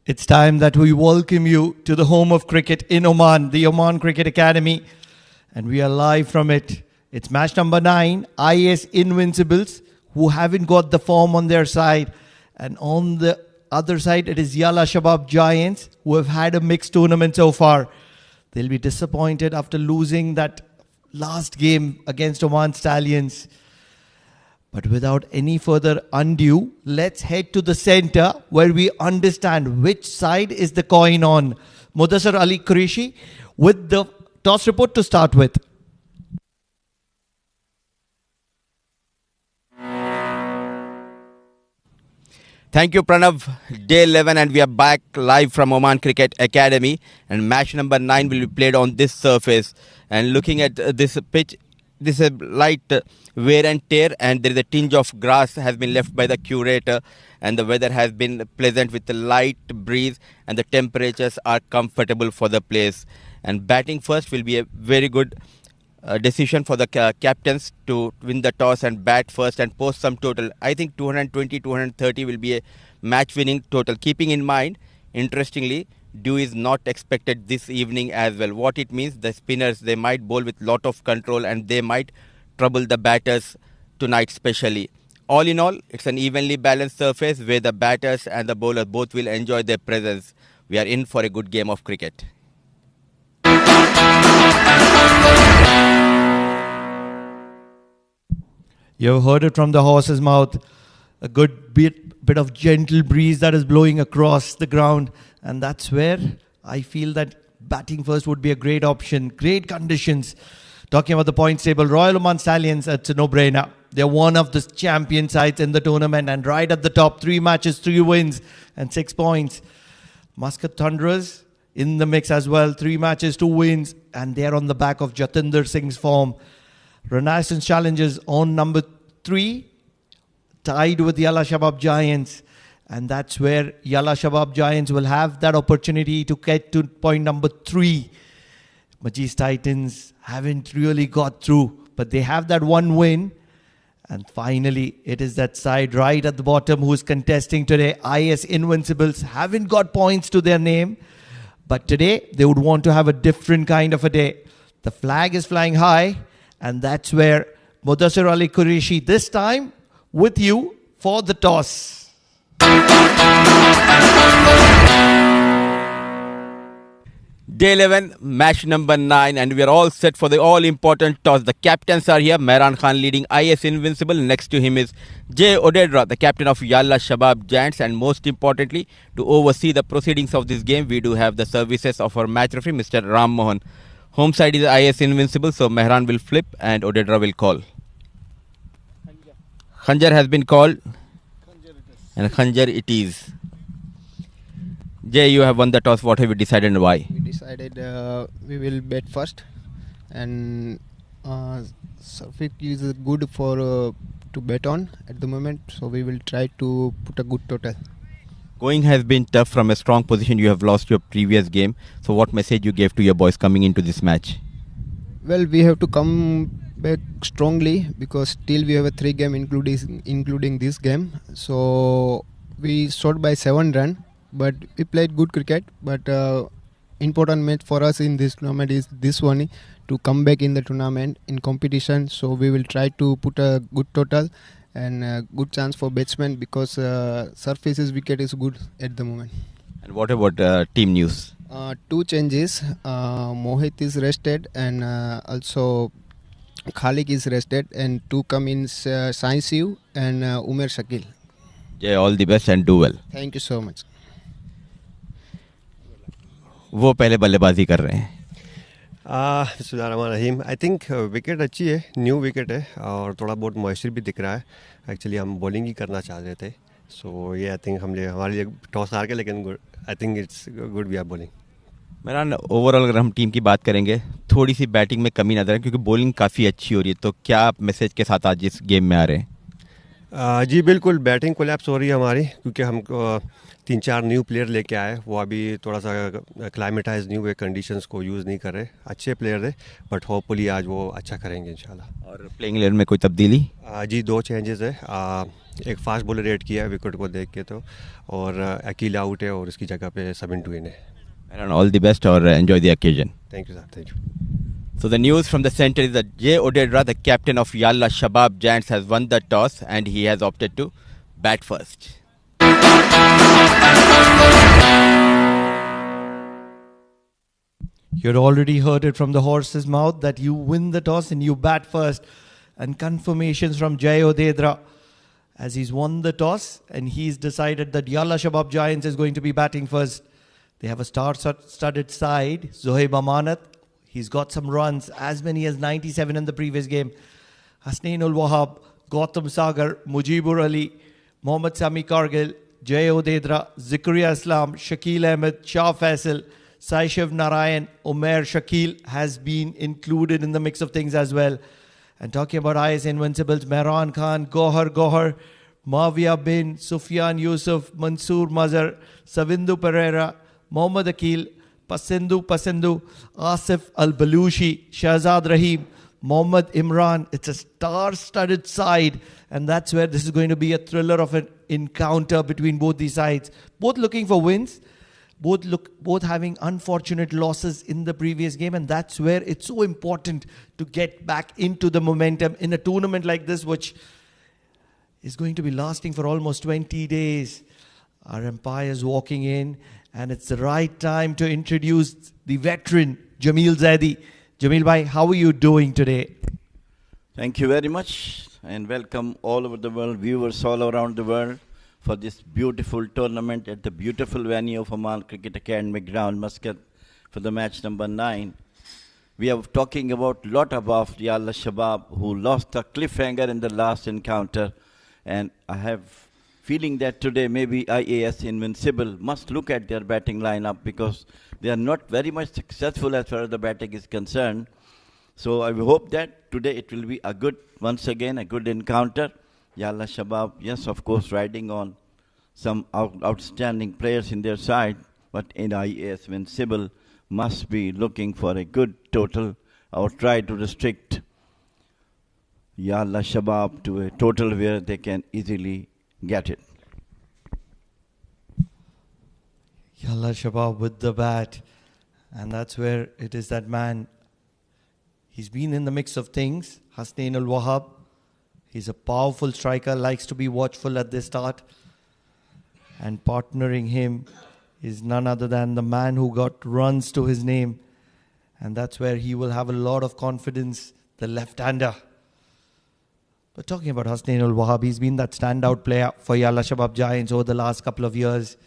It's time that we welcome you to the home of cricket in Oman, the Oman Cricket Academy. And we are live from it. It's match number 9, Ias Invincibles, who haven't got the form on their side. And on the other side, it is Yalla Shabab Giants, who have had a mixed tournament so far. They'll be disappointed after losing that last game against Oman Stallions. But without any further undue, let's head to the center where we understand which side is the coin on. Mudassar Ali Qureshi with the toss report to start with. Thank you, Pranav. Day 11 and we are back live from Oman Cricket Academy. And match number 9 will be played on this surface. And looking at this pitch, this is light wear and tear, and there is a tinge of grass has been left by the curator, and the weather has been pleasant with a light breeze, and the temperatures are comfortable for the players. And batting first will be a very good decision for the captains to win the toss and bat first and post some total. I think 220, 230 will be a match-winning total. Keeping in mind, interestingly, dew is not expected this evening as well. What it means, the spinners, they might bowl with lot of control and they might trouble the batters tonight especially. All in all, it's an evenly balanced surface where the batters and the bowlers both will enjoy their presence. We are in for a good game of cricket. You've heard it from the horse's mouth. A good bit of gentle breeze that is blowing across the ground. And that's where I feel that batting first would be a great option. Great conditions. Talking about the points table, Royal Oman Stallions, it's a no-brainer. They're one of the champion sides in the tournament and right at the top. 3 matches, 3 wins and 6 points. Muscat Thunderers in the mix as well. 3 matches, 2 wins. And they're on the back of Jatinder Singh's form. Renaissance Challengers on number 3, tied with Yalla Shabab Giants. And that's where Yalla Shabab Giants will have that opportunity to get to point number 3. Majlis Titans haven't really got through, but they have that 1 win. And finally, it is that side right at the bottom who's contesting today. Ias Invincibles haven't got points to their name, but today they would want to have a different kind of a day. The flag is flying high, and that's where Mudassar Ali Qureshi this time with you for the toss. Day 11, match number 9, and we are all set for the all-important toss. The captains are here. Mehran Khan leading Ias Invincible. Next to him is J. Odedra, the captain of Yalla Shabab Giants. And most importantly, to oversee the proceedings of this game, we do have the services of our match referee, Mr. Ram Mohan. Home side is Ias Invincible, so Mehran will flip and Odedra will call. Khanjar has been called. And Khanjar it is. Jay, you have won the toss. What have you decided and why? We decided we will bet first, and Surfit is good for to bet on at the moment. So we will try to put a good total. Going has been tough from a strong position. You have lost your previous game. So what message you gave to your boys coming into this match? Well, we have to come back strongly because still we have a 3 game including this game. So we shot by 7 runs. But we played good cricket. But important match for us in this tournament is this one, to come back in the tournament in competition. So we will try to put a good total and a good chance for batsmen because Surface's wicket is good at the moment. And what about team news? 2 changes. Mohit is rested and also Khalik is rested, and 2 come in Sainsiu and Umer Shakil. Jay, all the best and do well. Thank you so much. वो पहले बल्लेबाजी कर रहे हैं. बिस्मिल्लाहिर्रहमानिर्रहीम. I think wicket अच्छी है, new wicket है और थोड़ा बहुत मॉइस्चर भी दिख रहा है. एक्चुअली हम बॉलिंग ही करना चाह रहे थे, सो ये आई थिंक हमारे लिए टॉस हार के, लेकिन I think it's good we are bowling. मेरा ओवरऑल अगर हम टीम की बात करेंगे, थोड़ी सी बैटिंग में कमी नजर है क्योंकि बॉलिंग काफ़ी अच्छी हो रही है. तो क्या आप मैसेज के साथ आज इस गेम में आ रहे हैं? जी बिल्कुल, बैटिंग कोलैप्स हो रही है हमारी, क्योंकि हम 3-4 न्यू प्लेयर लेके आए, वो अभी थोड़ा सा क्लाइमेटाइज न्यू वे कंडीशंस को यूज़ नहीं कर रहे। अच्छे प्लेयर थे, बट होपफुली आज वो अच्छा करेंगे इंशाल्लाह। और प्लेइंग इलेवन में कोई तब्दीली? जी 2 चेंजेस है। एक फास्ट बॉलर ऐड किया है विकेट को देख के, तो और अकील आउट है और इसकी जगह पे सबीन ट्विन है। And all the best or enjoy the occasion. Thank you sir, thank you. So the news from the center is that Jay Odedra, the captain of Yalla Shabab Giants, has won the toss and he has opted to bat first. You had already heard it from the horse's mouth that you win the toss and you bat first. And confirmations from Jay Odedra as he's won the toss and he's decided that Yalla Shabab Giants is going to be batting first. They have a star-studded side. Zohaib Amanat, he's got some runs, as many as 97 in the previous game. Hasnain ul Wahab, Gautam Sagar, Mujibur Ali, Mohammad Sami Kargil, Jay Odedra, Zikaria Islam, Shakil Ahmed, Shah Faisal, Saishiv Narayan, Umair Shakil has been included in the mix of things as well. And talking about Ias Invincibles, Mehran Khan, Gohar, Mavia Bin, Sufyan Yusuf, Mansoor Mazhar, Savindu Pereira, Mohammad Akil, Pasindu, Asif Al-Balushi, Shahzad Rahim, Mohammad Imran. It's a star-studded side, and that's where this is going to be a thriller of an encounter between both these sides. Both looking for wins, both having unfortunate losses in the previous game, and that's where it's so important to get back into the momentum in a tournament like this, which is going to be lasting for almost 20 days. Our umpire is walking in, and it's the right time to introduce the veteran, Jamil Zaidi. Jamil bhai, how are you doing today? Thank you very much, and welcome all over the world, viewers all around the world, for this beautiful tournament at the beautiful venue of Oman Cricket Academy ground, Muscat, for the match number 9. We are talking about lot about Yalla Shabab, who lost a cliffhanger in the last encounter, and I have feeling that today maybe IAS Invincible must look at their batting lineup, because they are not very much successful as far as the batting is concerned. So I hope that today it will be a good, once again, a good encounter. Yalla Shabab, yes, of course, riding on some outstanding players in their side, but in IAS Invincible must be looking for a good total or try to restrict Yalla Shabab to a total where they can easily get it. Yalla Shabab with the bat. And that's where it is that man. He's been in the mix of things. Hasnain ul Wahab. He's a powerful striker, likes to be watchful at the start. And partnering him is none other than the man who got runs to his name. And that's where he will have a lot of confidence, the left-hander. But talking about Hasnain ul Wahab, he's been that standout player for Yalla Shabab Giants over the last couple of years.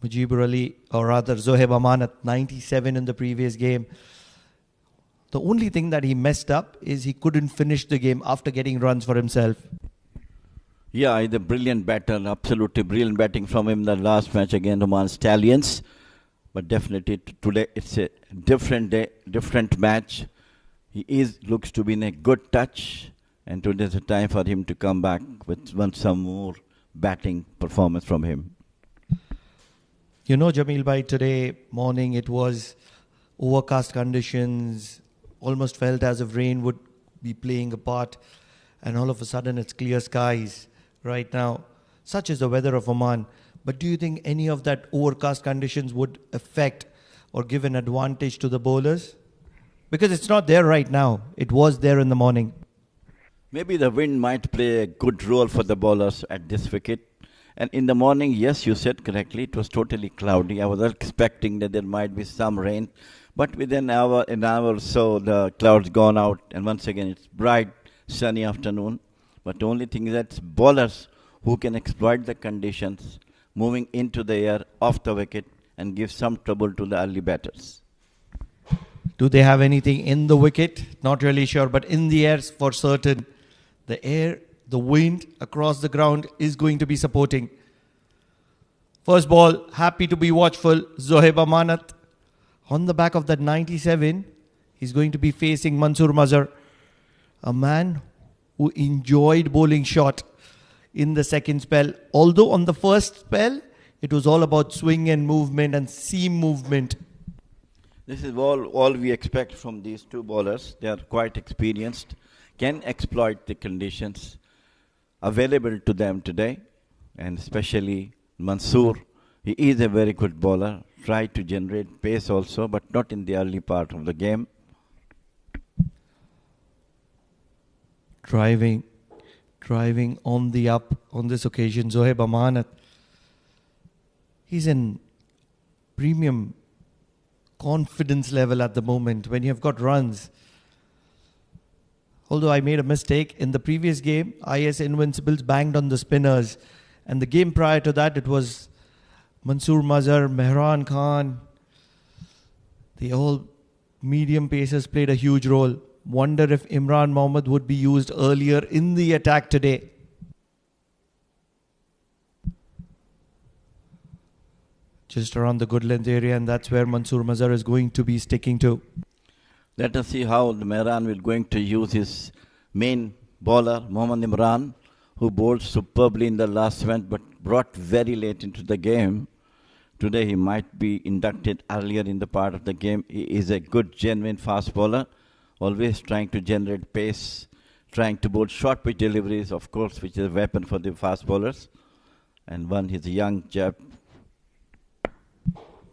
Mujibur Ali, or rather Zohaib Amanat, 97 in the previous game. The only thing that he messed up is he couldn't finish the game after getting runs for himself. Yeah, he's a brilliant batter, absolutely brilliant batting from him the last match against Oman Stallions. But definitely today it's a different day, different match. He looks to be in a good touch. And today's a time for him to come back with some more batting performance from him. You know, Jamil bhai, today morning it was overcast conditions, almost felt as if rain would be playing a part, and all of a sudden it's clear skies right now. Such is the weather of Oman. But do you think any of that overcast conditions would affect or give an advantage to the bowlers? Because it's not there right now. It was there in the morning. Maybe the wind might play a good role for the bowlers at this wicket. And in the morning, yes, you said correctly, it was totally cloudy. I was expecting that there might be some rain. But within an hour or so, the clouds gone out. And once again, it's bright, sunny afternoon. But the only thing is that bowlers who can exploit the conditions, moving into the air, off the wicket, and give some trouble to the early batters. Do they have anything in the wicket? Not really sure, but in the air for certain. The air, the wind across the ground is going to be supporting. First ball, happy to be watchful. Zohaib Amanat on the back of that 97. He's going to be facing Mansoor Mazhar, a man who enjoyed bowling shot. in the second spell. Although on the first spell, it was all about swing and movement and seam movement. This is all we expect from these two bowlers. They are quite experienced, can exploit the conditions available to them today, and especially Mansoor. He is a very good bowler, try to generate pace also, but not in the early part of the game. Driving on the up on this occasion, Zohaib Amanat. He's in premium confidence level at the moment when you have got runs. Although I made a mistake in the previous game, Ias Invincibles banged on the spinners, and the game prior to that it was Mansoor Mazhar, Mehran Khan. The all medium pacers played a huge role. Wonder if Imran Mohammed would be used earlier in the attack today. Just around the good length area, and that's where Mansoor Mazhar is going to be sticking to. Let us see how the Mehran will going to use his main bowler, Mohammad Imran, who bowled superbly in the last event but brought very late into the game. Today he might be inducted earlier in the part of the game. He is a good, genuine fast bowler, always trying to generate pace, trying to bowl short pitch deliveries, of course, which is a weapon for the fast bowlers. And one, he's a young jab.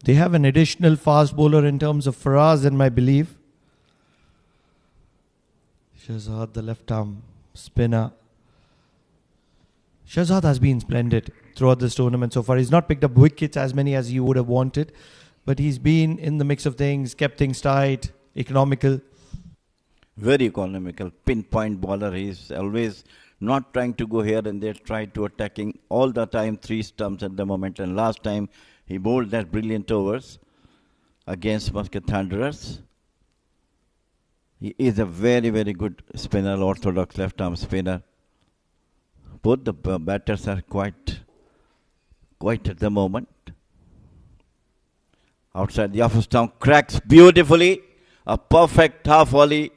They have an additional fast bowler in terms of Faraz, in my belief. Shahzad, the left arm spinner. Shahzad has been splendid throughout this tournament so far. He's not picked up wickets as many as he would have wanted, but he's been in the mix of things, kept things tight, economical. Very economical, pinpoint bowler. He's always not trying to go here and there, try to attacking all the time, 3 stumps at the moment. And last time he bowled that brilliant overs against Muscat Thunderers. He is a very, very good spinner, orthodox left-arm spinner. Both the batters are quite at the moment. Outside the off stump, cracks beautifully. A perfect half volley,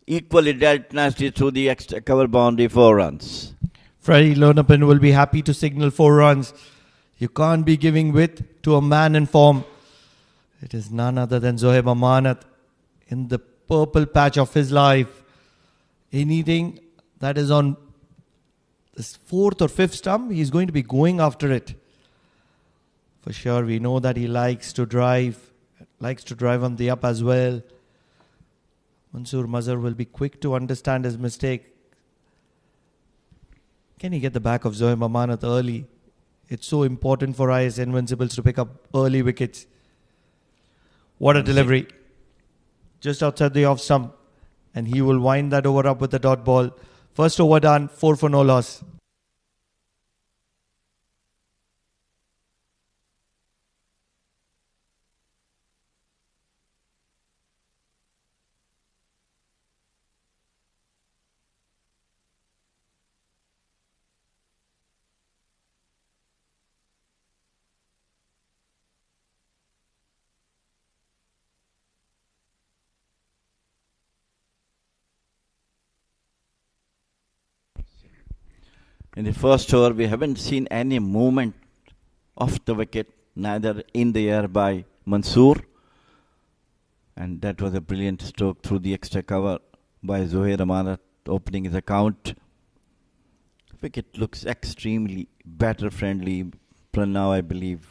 equally dealt nicely through the extra cover boundary, 4 runs. Freddie Lonergan will be happy to signal 4 runs. You can't be giving width to a man in form. It is none other than Zohaib Amanat in the purple patch of his life. Anything that is on this 4th or 5th stump, he's going to be going after it. For sure, we know that he likes to drive on the up as well. Mansoor Mazhar will be quick to understand his mistake. Can he get the back of Zohaib Amanat early? It's so important for Ias Invincibles to pick up early wickets. What a delivery. Just outside the off stump. And he will wind that over up with the dot ball. First over done, 4 for no loss. In the first over, we haven't seen any movement off the wicket, neither in the air by Mansoor. And that was a brilliant stroke through the extra cover by Zohair Amanat, opening his account. Wicket looks extremely batter friendly now, I believe.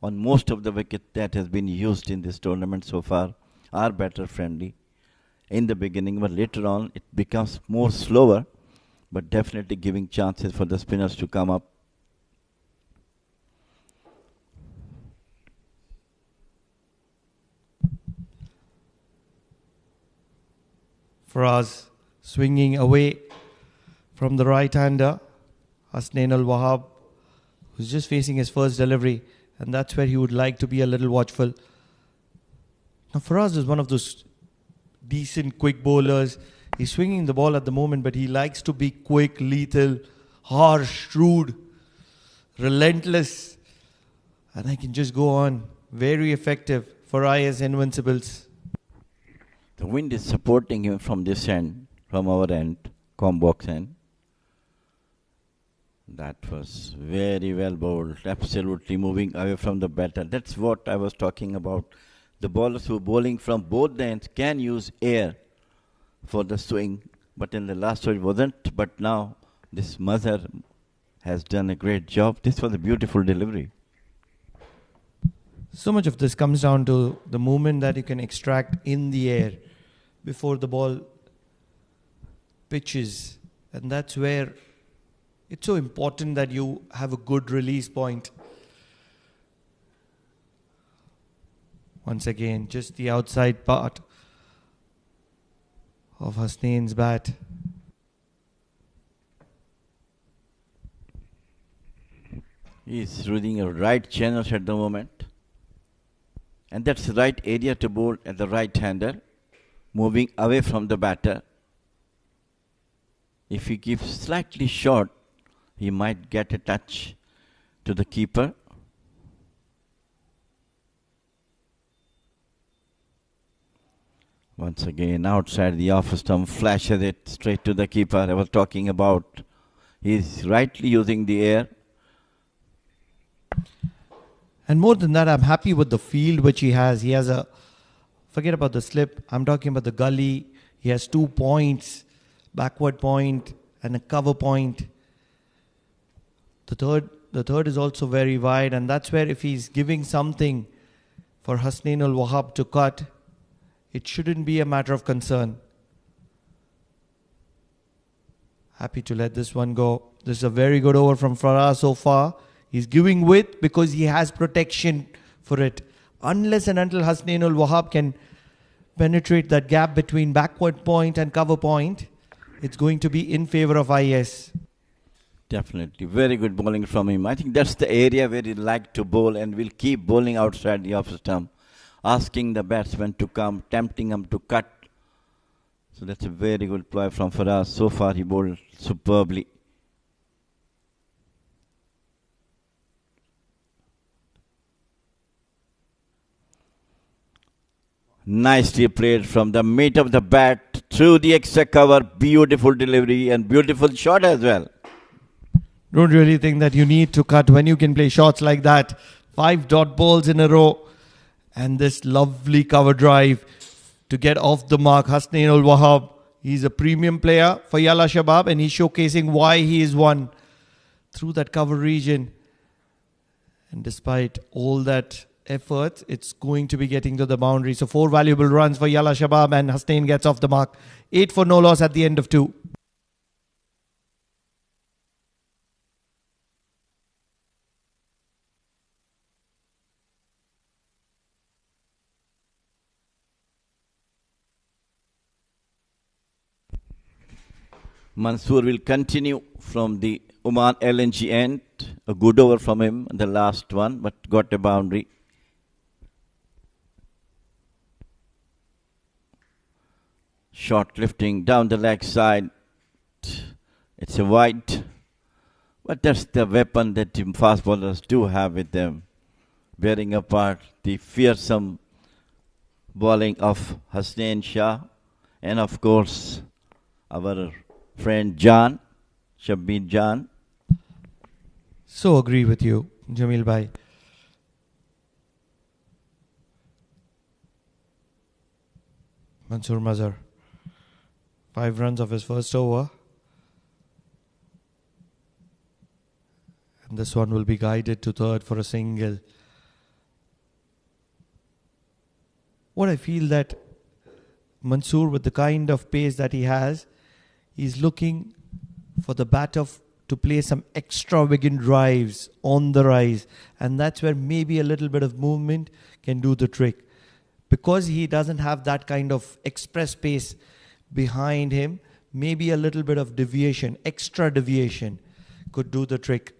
On most of the wicket that has been used in this tournament so far are batter friendly in the beginning, but later on it becomes more slower, but definitely giving chances for the spinners to come up. Faraz swinging away from the right-hander, Hasnain Al-Wahab, who's just facing his first delivery, and that's where he would like to be a little watchful. Now Faraz is one of those decent quick bowlers. He's swinging the ball at the moment, but he likes to be quick, lethal, harsh, shrewd, relentless. And I can just go on. Very effective for Ias Invincibles. The wind is supporting him from this end, from our end, Combox end. That was very well bowled, absolutely moving away from the batter. That's what I was talking about. The bowlers who are bowling from both the ends can use air for the swing, but in the last over it wasn't. But now this mother has done a great job. This was a beautiful delivery. So much of this comes down to the movement that you can extract in the air before the ball pitches. And that's where it's so important that you have a good release point. Once again, just the outside part of Hasnain's bat. He's reading a right channel at the moment. And that's the right area to bowl at the right hander, moving away from the batter. If he keeps slightly short, he might get a touch to the keeper. Once again, outside the off stump, flashes it straight to the keeper. I was talking about. He's rightly using the air. And more than that, I'm happy with the field which he has. He has forget about the slip. I'm talking about the gully. He has 2 points, backward point and a cover point. The third is also very wide, and that's where if he's giving something for Hasnain Ul Wahab to cut, it shouldn't be a matter of concern. Happy to let this one go. This is a very good over from Farah so far. He's giving width because he has protection for it. Unless and until Hasnain Ul Wahab can penetrate that gap between backward point and cover point, it's going to be in favor of Ias. Definitely. Very good bowling from him. I think that's the area where he like to bowl and will keep bowling outside the off stump, asking the batsman to come, tempting him to cut. So that's a very good ploy from Faraz. So far he bowled superbly. Nicely played from the mid of the bat through the extra cover. Beautiful delivery and beautiful shot as well. Don't really think that you need to cut when you can play shots like that. 5 dot balls in a row. And this lovely cover drive to get off the mark. Hasnain Ul Wahab, he's a premium player for Yalla Shabab, and he's showcasing why he is one through that cover region. And despite all that effort, it's going to be getting to the boundary. So 4 valuable runs for Yalla Shabab, and Hasnain gets off the mark. 8 for no loss at the end of 2. Mansoor will continue from the Oman LNG end. A good over from him, the last one, but got a boundary. Shot lifting down the leg side. It's a wide. But that's the weapon that the fast bowlers do have with them. Bearing apart the fearsome bowling of Hasnain Shah. And of course, our friend Jan, Shabbir Jan. So agree with you, Jamil Bhai. Mansoor Mazhar. 5 runs of his first over. And this one will be guided to third for a single. What I feel that Mansoor, with the kind of pace that he has, he's looking for the batter to play some extravagant drives on the rise. And that's where maybe a little bit of movement can do the trick. Because he doesn't have that kind of express pace behind him, maybe a little bit of deviation, extra deviation could do the trick.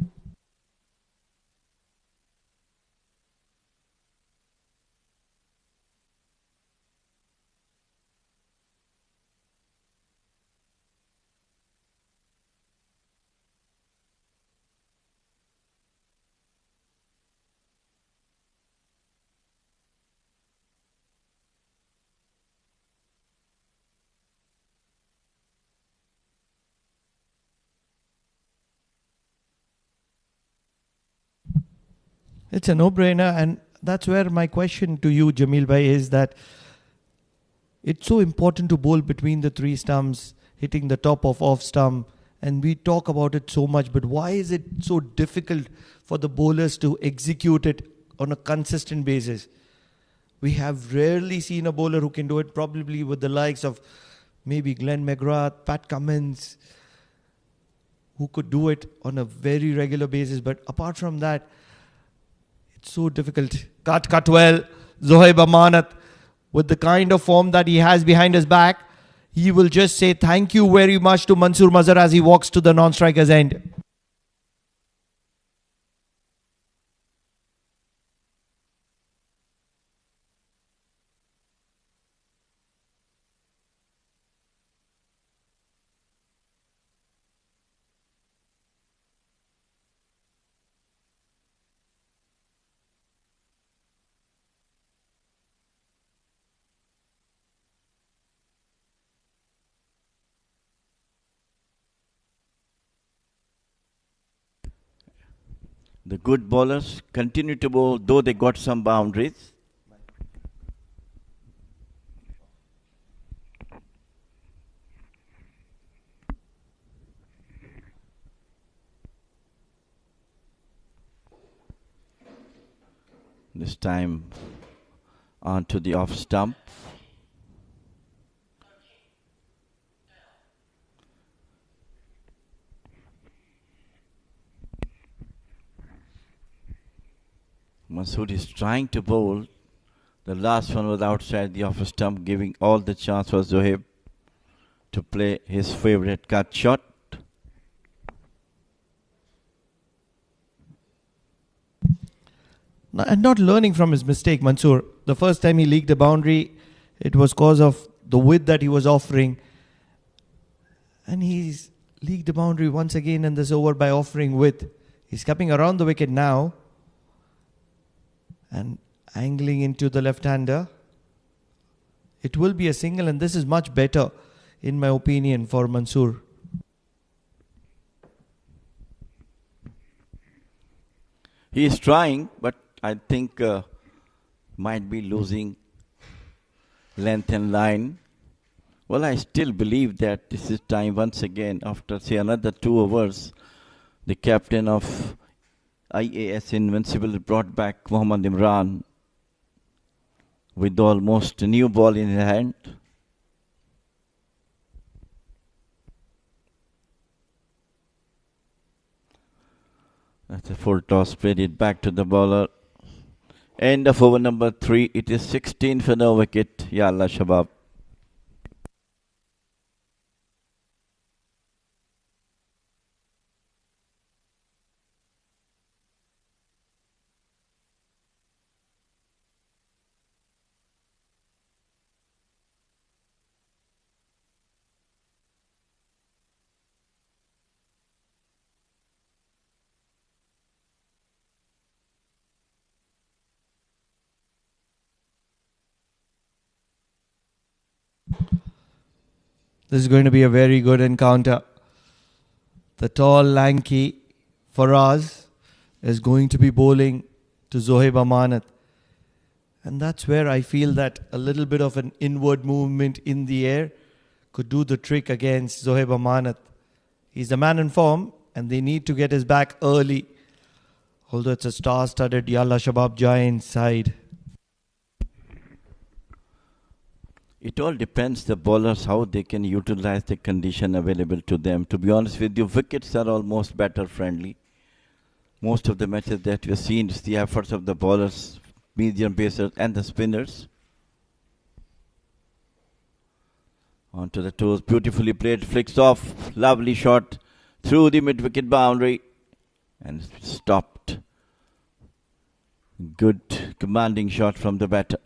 It's a no-brainer, and that's where my question to you, Jamil Bhai, is that it's so important to bowl between the three stumps, hitting the top of off stump, and we talk about it so much, but why is it so difficult for the bowlers to execute it on a consistent basis? We have rarely seen a bowler who can do it, probably with the likes of maybe Glenn McGrath, Pat Cummins, who could do it on a very regular basis. But apart from that, it's so difficult. Cut well. Zohaib Amanat, with the kind of form that he has behind his back, he will just say thank you very much to Mansoor Mazhar as he walks to the non-striker's end. The good bowlers continue to bowl, though they got some boundaries. This time onto the off stump. Masood is trying to bowl. The last one was outside the off stump, giving all the chance for Zohaib to play his favorite cut shot. And not learning from his mistake, Mansoor. The first time he leaked a boundary, it was cause of the width that he was offering. And he's leaked the boundary once again in this over by offering width. He's coming around the wicket now and angling into the left-hander. It will be a single, and this is much better, in my opinion, for Mansoor. He is trying, but I think might be losing length and line. Well, I still believe that this is time once again, after say another 2 overs, the captain of Ias Invincibles brought back Mohammad Imran with almost a new ball in his hand. That's a full toss, played it back to the bowler. End of over number 3. It is 16 for no wicket. Yalla Shabab. This is going to be a very good encounter. The tall, lanky Faraz is going to be bowling to Zohaib Amanat. And that's where I feel that a little bit of an inward movement in the air could do the trick against Zohaib Amanat. He's the man in form, and they need to get his back early. Although it's a star-studded Yalla Shabab Giants side. It all depends the bowlers how they can utilize the condition available to them. To be honest with you, wickets are almost batter friendly. Most of the matches that we have seen is the efforts of the bowlers, medium pacers and the spinners. Onto the toes, beautifully played, flicks off, lovely shot through the mid-wicket boundary and stopped. Good commanding shot from the batter.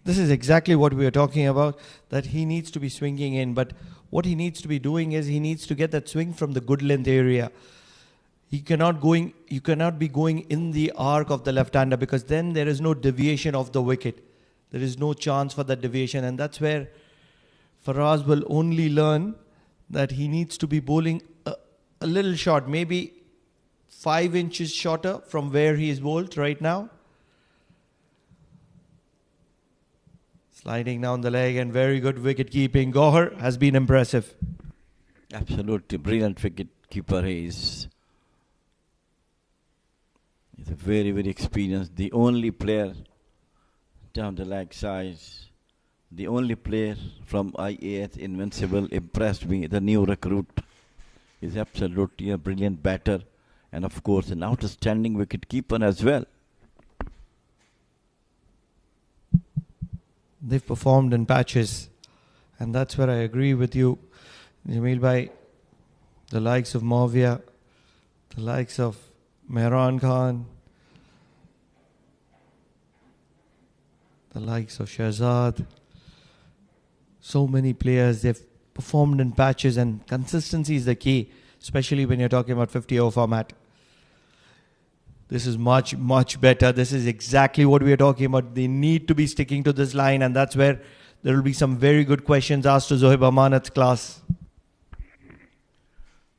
This is exactly what we are talking about, that he needs to be swinging in. But what he needs to be doing is he needs to get that swing from the good length area. You cannot be going in the arc of the left-hander, because then there is no deviation of the wicket. There is no chance for that deviation. And that's where Faraz will only learn that he needs to be bowling a little short, maybe 5 inches shorter from where he is bowled right now. Sliding down the leg and very good wicket keeping. Gohar has been impressive. Absolutely brilliant wicket keeper he is. He's a very, very experienced. The only player down the leg side. The only player from Ias Invincible impressed me. The new recruit is absolutely a brilliant batter. And of course an outstanding wicket keeper as well. They've performed in patches. And that's where I agree with you, Jameel bhai. The likes of Movia, the likes of Mehran Khan, the likes of Shahzad. So many players, they've performed in patches, and consistency is the key, especially when you're talking about 50-over format. This is much, much better. This is exactly what we are talking about. They need to be sticking to this line, and that's where there will be some very good questions asked to Zohaib Amanat's class.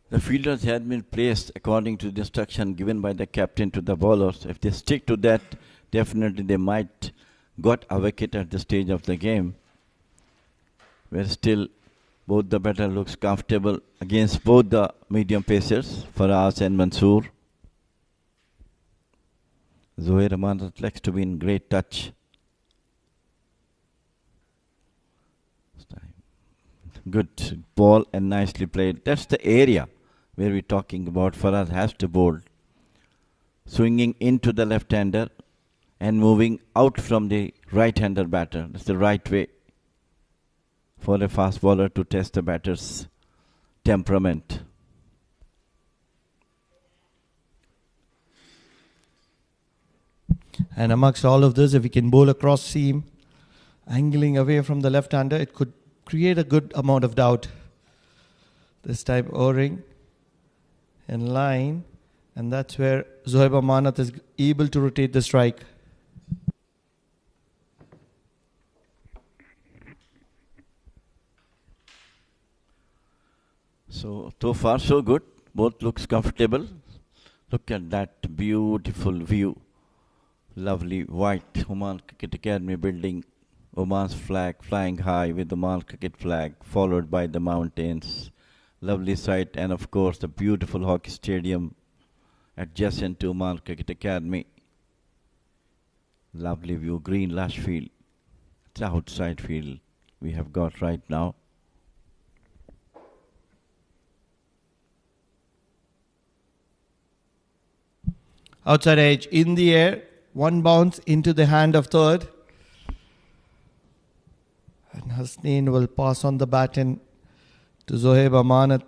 The fielders had been placed according to the instruction given by the captain to the bowlers. If they stick to that, definitely they might got a wicket at the stage of the game. Where still both the batter looks comfortable against both the medium pacers, Faraz and Mansoor. Zohair Amanat likes to be in great touch. Good ball and nicely played. That's the area where we're talking about. Faraz has to bowl. Swinging into the left-hander and moving out from the right-hander batter. That's the right way for a fast bowler to test the batter's temperament. And amongst all of this, if we can bowl across seam, angling away from the left-hander, it could create a good amount of doubt. This time O-ring in line, and that's where Zohaib Amanat is able to rotate the strike. So far so good. Both looks comfortable. Look at that beautiful view. Lovely white Oman Cricket Academy building. Oman's flag flying high with the Oman cricket flag, followed by the mountains. Lovely sight, and of course the beautiful hockey stadium adjacent to Oman Cricket Academy. Lovely view, green lush field. It's outside field we have got right now. Outside edge in the air, one bounce into the hand of third. And Hasnain will pass on the baton to Zohaib Amanat.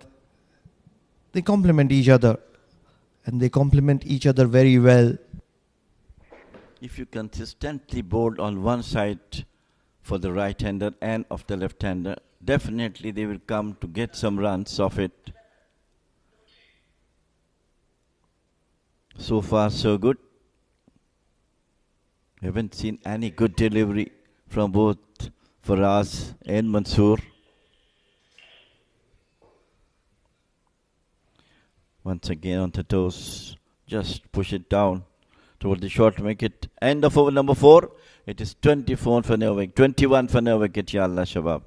They complement each other, and they complement each other very well. If you consistently bowl on one side for the right-hander and of the left-hander, definitely they will come to get some runs off it. So far so good. Haven't seen any good delivery from both Faraz and Mansoor. Once again on the toes, just push it down toward the short wicket. End of over number 4. It is 24 for no wicket, 21 for no wicket. Yalla Shabab.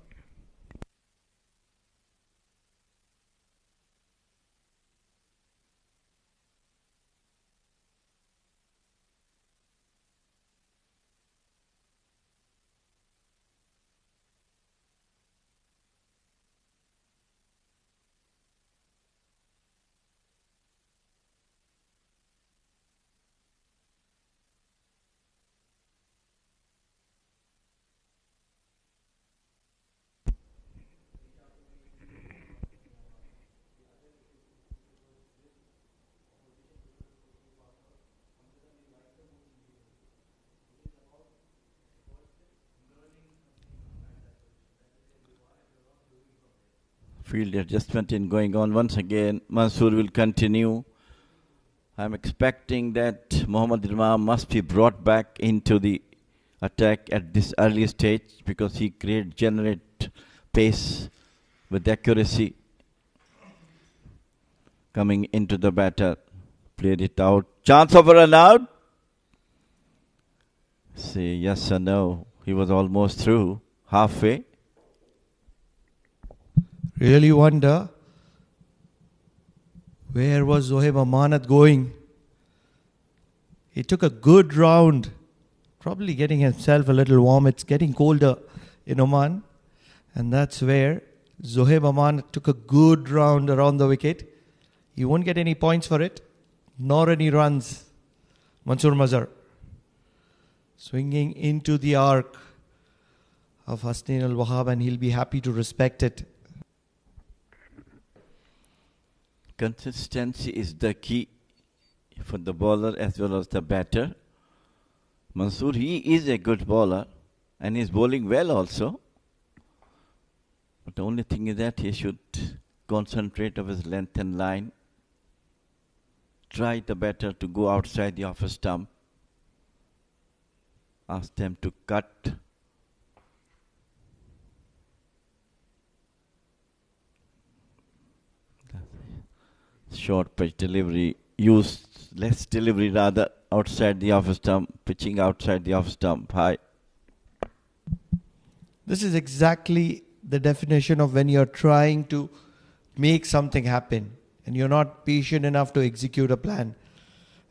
Field adjustment in going on once again. Mansoor will continue. I'm expecting that Mohammad Imam must be brought back into the attack at this early stage because he generate pace with accuracy coming into the batter. Played it out. Chance of a run out. Say yes or no. He was almost through. Halfway. Really wonder where was Zohaib Amanat going. He took a good round, probably getting himself a little warm. It's getting colder in Oman, and that's where Zohaib Amanat took a good round around the wicket. He won't get any points for it, nor any runs. Mansoor Mazhar swinging into the arc of Hasnain al-Wahab, and he'll be happy to respect it. Consistency is the key for the bowler as well as the batter. Mansoor, he is a good bowler and he's bowling well also. But the only thing is that he should concentrate on his length and line. Try the batter to go outside the off stump. Ask them to cut. Short pitch delivery, use less delivery rather outside the off stump, pitching outside the off stump, high. This is exactly the definition of when you're trying to make something happen and you're not patient enough to execute a plan.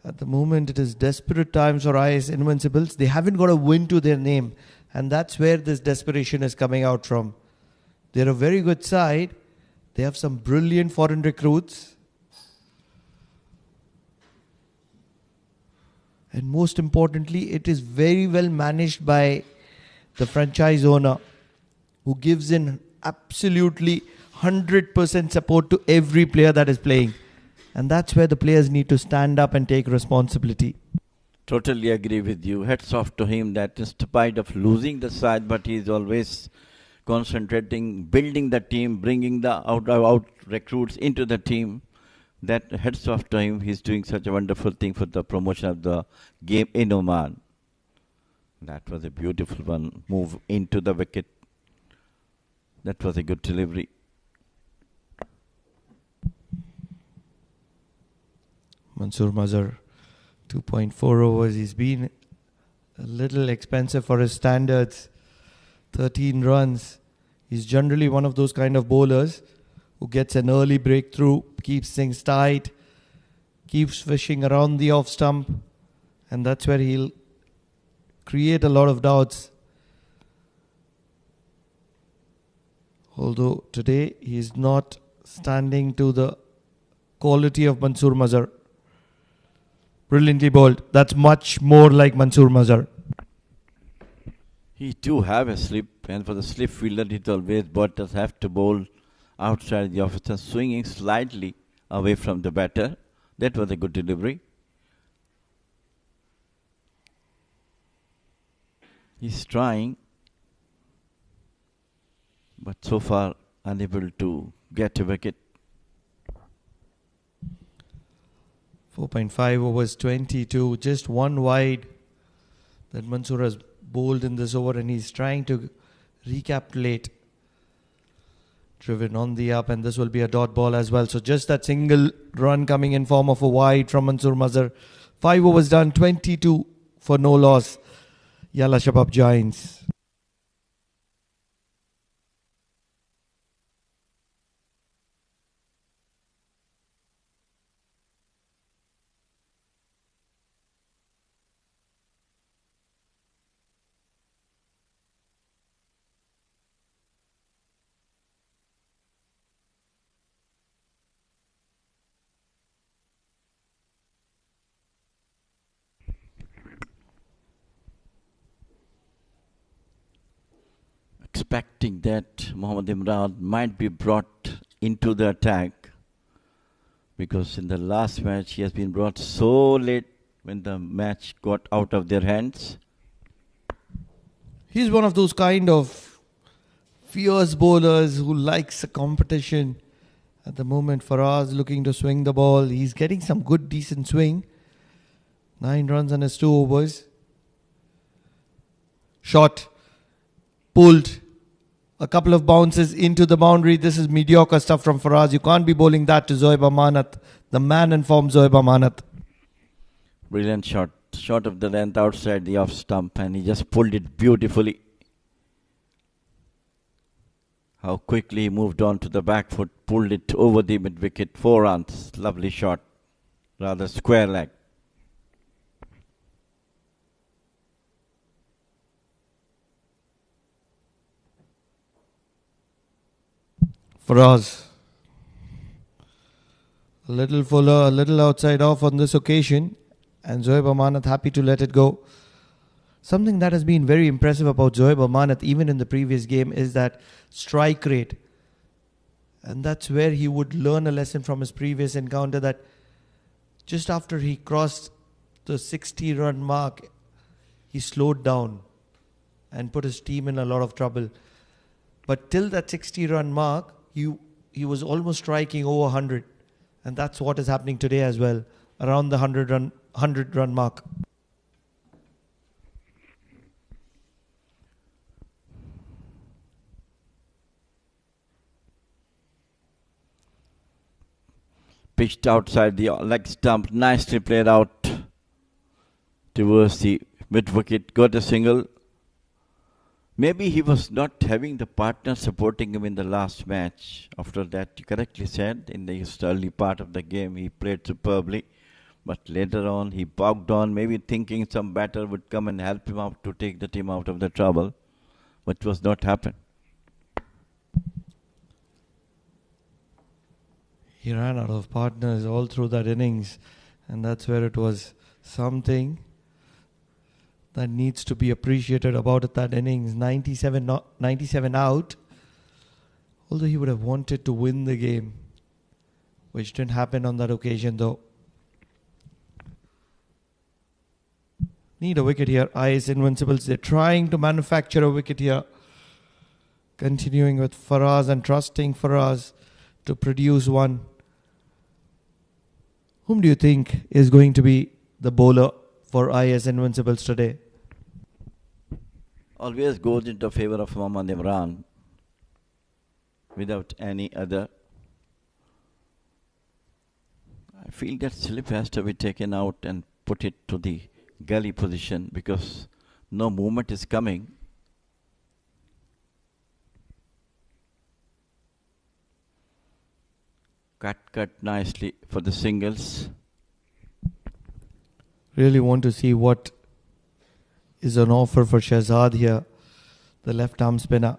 At the moment, it is desperate times for Ias Invincibles. They haven't got a win to their name, and that's where this desperation is coming out from. They're a very good side. They have some brilliant foreign recruits. And most importantly, it is very well managed by the franchise owner, who gives in absolutely 100% support to every player that is playing. And that's where the players need to stand up and take responsibility. Totally agree with you. Hats off to him that in spite of losing the side, but he's always concentrating, building the team, bringing the out recruits into the team. That heads off to him. He's doing such a wonderful thing for the promotion of the game in Oman. That was a beautiful one. Move into the wicket. That was a good delivery. Mansoor Mazhar, 2.4 overs. He's been a little expensive for his standards. 13 runs. He's generally one of those kind of bowlers who gets an early breakthrough, keeps things tight, keeps fishing around the off stump, and that's where he'll create a lot of doubts. Although today he's not standing to the quality of Mansoor Mazhar. Brilliantly bowled. That's much more like Mansoor Mazhar. He do have a slip, and for the slip fielder, it always batters have to bowl outside the officer, swinging slightly away from the batter. That was a good delivery. He's trying, but so far unable to get a wicket. 4.5 overs, 22, just one wide that Mansoor has bowled in this over, and he's trying to recapitulate. Driven on the up, and this will be a dot ball as well. So just that single run coming in form of a wide from Mansoor Mazhar. 5 overs done, 22 for no loss. Yalla Shabab Giants. Expecting that Mohammad Imran might be brought into the attack, because in the last match he has been brought so late when the match got out of their hands. He's one of those kind of fierce bowlers who likes a competition. At the moment, Faraz looking to swing the ball. He's getting some good, decent swing. 9 runs on his 2 overs. Shot. Pulled. A couple of bounces into the boundary. This is mediocre stuff from Faraz. You can't be bowling that to Zohaib Amanat, the man in form Zohaib Amanat. Brilliant shot. Shot of the length outside the off stump, and he just pulled it beautifully. How quickly he moved on to the back foot, pulled it over the mid wicket. 4 runs. Lovely shot. Rather square leg. Faraz. A little fuller, a little outside off on this occasion, and Zohaib Amanat happy to let it go. Something that has been very impressive about Zohaib Amanat, even in the previous game, is that strike rate. And that's where he would learn a lesson from his previous encounter, that just after he crossed the 60-run mark, he slowed down and put his team in a lot of trouble. But till that 60-run mark, he was almost striking over 100. And that's what is happening today as well, around the 100-run mark. Pitched outside the leg stump, nicely played out towards the mid wicket, got a single. Maybe he was not having the partner supporting him in the last match. After that, you correctly said, in the early part of the game, he played superbly. But later on, he bogged on, maybe thinking some batter would come and help him out to take the team out of the trouble, which was not happen. He ran out of partners all through that innings, and that's where it was something that needs to be appreciated about that innings. 97 out, although he would have wanted to win the game, which didn't happen on that occasion though. Need a wicket here. Ias Invincibles, they're trying to manufacture a wicket here. Continuing with Faraz and trusting Faraz to produce one. Whom do you think is going to be the bowler for Ias Invincibles today? Always goes into favor of Mohammad Imran without any other. I feel that slip has to be taken out and put it to the gully position because no movement is coming. Cut nicely for the singles. Really want to see what is on offer for Shahzad here, the left arm spinner.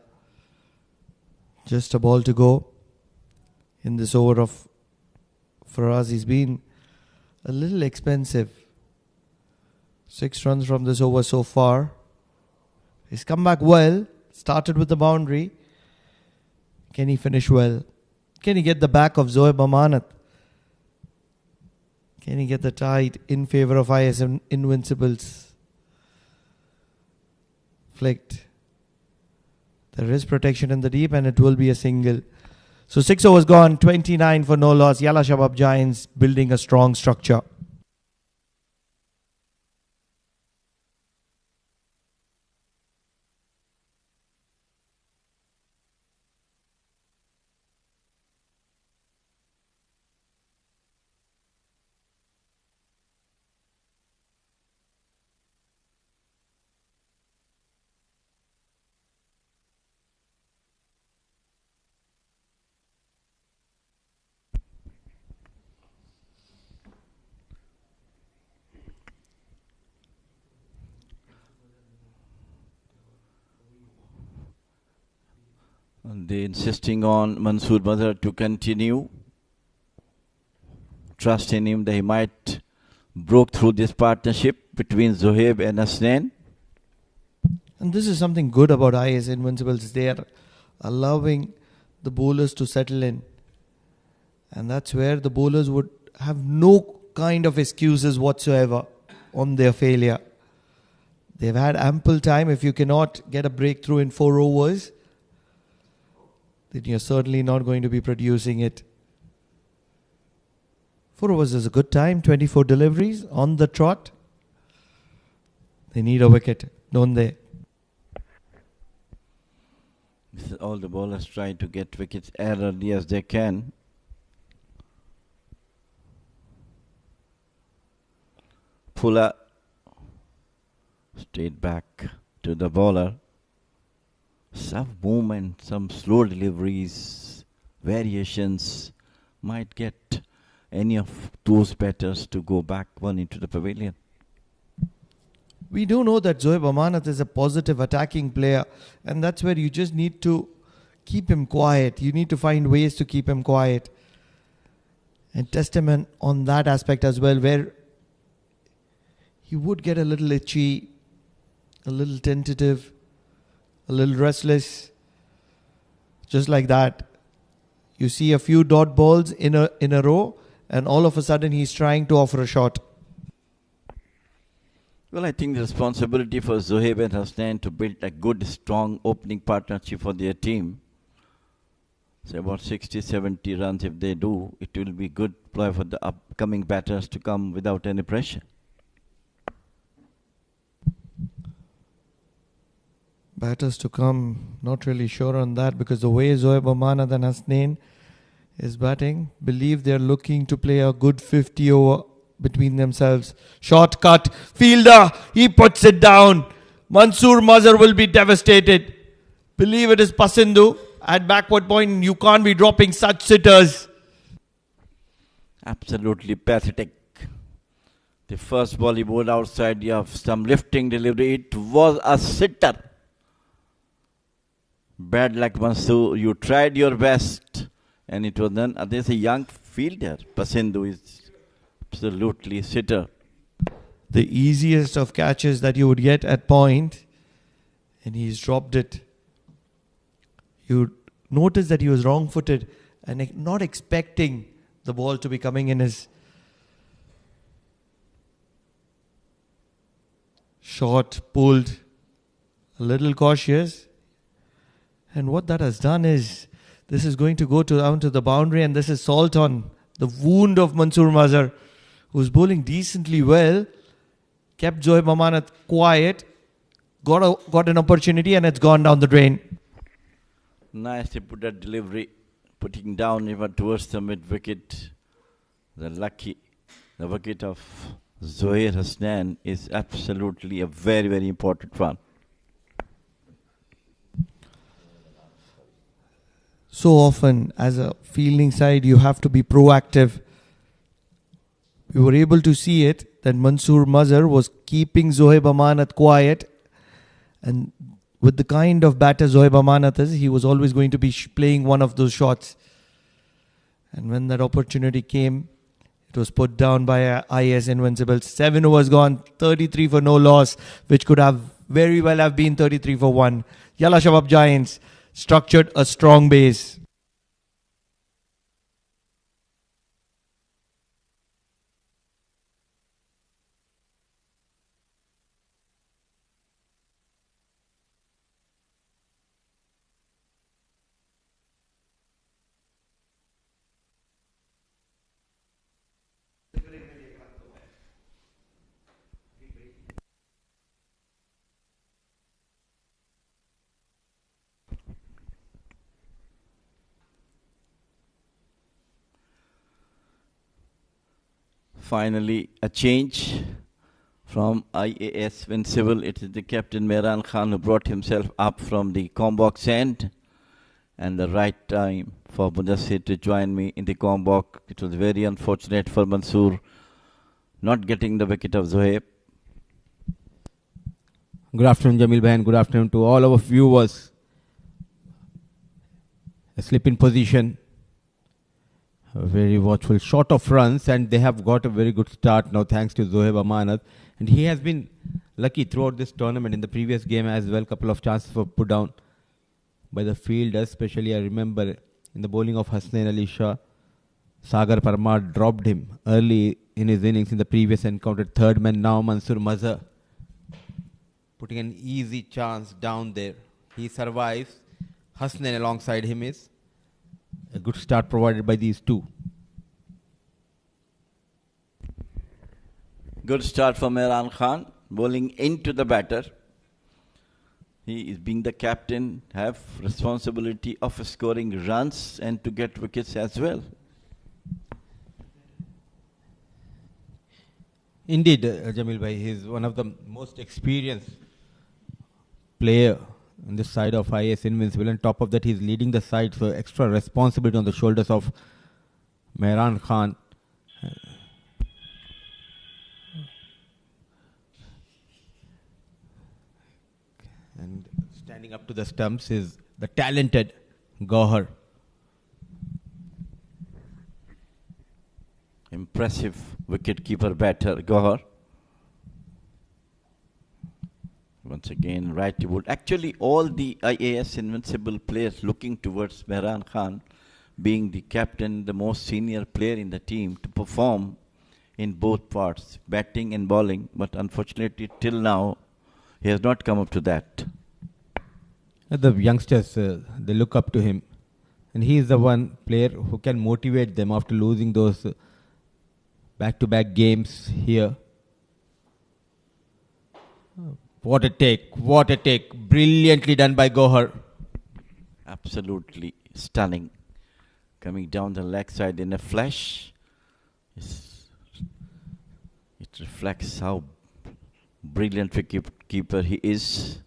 Just a ball to go in this over of Faraz. He's been a little expensive. 6 runs from this over so far. He's come back well, started with the boundary. Can he finish well? Can he get the back of Zohaib Amanat? Can he get the tide in favor of Ias Invincibles? Flicked. There is protection in the deep and it will be a single. So 6 overs gone, 29 for no loss. Yalla Shabab Giants building a strong structure. They insisting on Mansoor Mazhar to continue. Trust in him that he might broke through this partnership between Zohaib and Hasnain. And this is something good about Ias Invincibles. They are allowing the bowlers to settle in. And that's where the bowlers would have no kind of excuses whatsoever on their failure. They've had ample time. If you cannot get a breakthrough in 4 overs, then you're certainly not going to be producing it. 4 overs is a good time. 24 deliveries on the trot. They need a wicket, don't they? All the bowlers try to get wickets as early as they can. Fuller straight back to the bowler. Some movement, some slow deliveries, variations might get any of those batters to go back one into the pavilion. We do know that Zohaib Amanat is a positive attacking player, and that's where you just need to keep him quiet. You need to find ways to keep him quiet and test him on that aspect as well, where he would get a little itchy, a little tentative, a little restless. Just like that, you see a few dot balls in a row, and all of a sudden he's trying to offer a shot. Well, I think the responsibility for Zohaib and Hasnain to build a good, strong opening partnership for their team. So about 60, 70 runs if they do, it will be good ploy for the upcoming batters to come without any pressure. Batters to come, not really sure on that, because the way Zohaib Amanat and Hasnain is batting, believe they're looking to play a good 50 over between themselves. Short cut, fielder, he puts it down. Mansoor Mazhar will be devastated. Believe it is Pasindu at backward point. You can't be dropping such sitters. Absolutely pathetic. The first ball he bowled outside, you have some lifting delivery. It was a sitter. Bad luck, Mansoor. You tried your best, and it was done. There's a young fielder. Pasindu is absolutely sitter. The easiest of catches that you would get at point, and he's dropped it. You notice that he was wrong-footed and not expecting the ball to be coming in his short, pulled, a little cautious. And what that has done is, this is going to go down to the boundary, and this is salt on the wound of Mansoor Mazhar, who's bowling decently well, kept Zohaib Amanat quiet, got an opportunity, and it's gone down the drain. Nicely put that delivery, putting down even towards the mid-wicket. The wicket of Zohair Hasnain is absolutely a very, very important one. So often, as a fielding side, you have to be proactive. We were able to see it, that Mansoor Mazhar was keeping Zohaib Amanat quiet, and with the kind of batter Zohaib Amanat is, he was always going to be playing one of those shots. And when that opportunity came, it was put down by Ias Invincibles. 7 overs gone, 33 for no loss, which could have very well have been 33 for 1. Yalla Shabab Giants structured a strong base. Finally, a change from Ias Invincible. It is the captain Mehran Khan who brought himself up from the Combox end. And the right time for Mudassir to join me in the Combox. It was very unfortunate for Mansoor not getting the wicket of Zohaib. Good afternoon, Jamil Bhain. Good afternoon to all our viewers. A slip in position. A very watchful shot of runs, and they have got a very good start now thanks to Zohaib Amanat. And he has been lucky throughout this tournament. In the previous game as well, couple of chances were put down by the fielders. Especially I remember in the bowling of Hasnain Ali Shah, Sagar Parmar dropped him early in his innings in the previous encounter. Third man now, Mansoor Mazhar, putting an easy chance down there. He survives. Hasnain alongside him is a good start provided by these two. Good start for Mehran Khan, bowling into the batter. He is being the captain, have responsibility of scoring runs and to get wickets as well. Indeed, Jamil Bhai, he's one of the most experienced player on this side of IS Invincible. On top of that, he's leading the side, so extra responsibility on the shoulders of Mehran Khan. And standing up to the stumps is the talented Gauhar. Impressive wicket-keeper batter, Gauhar. Once again, right to boot. Actually, all the IAS Invincible players looking towards Mehran Khan, being the captain, the most senior player in the team, to perform in both parts, batting and bowling. But unfortunately, till now, he has not come up to that. The youngsters, they look up to him. And he is the one player who can motivate them after losing those back-to-back games here. What a take, what a take. Brilliantly done by Gauhar. Absolutely stunning. Coming down the leg side in a flash. It reflects how brilliant wicket-keeper he is.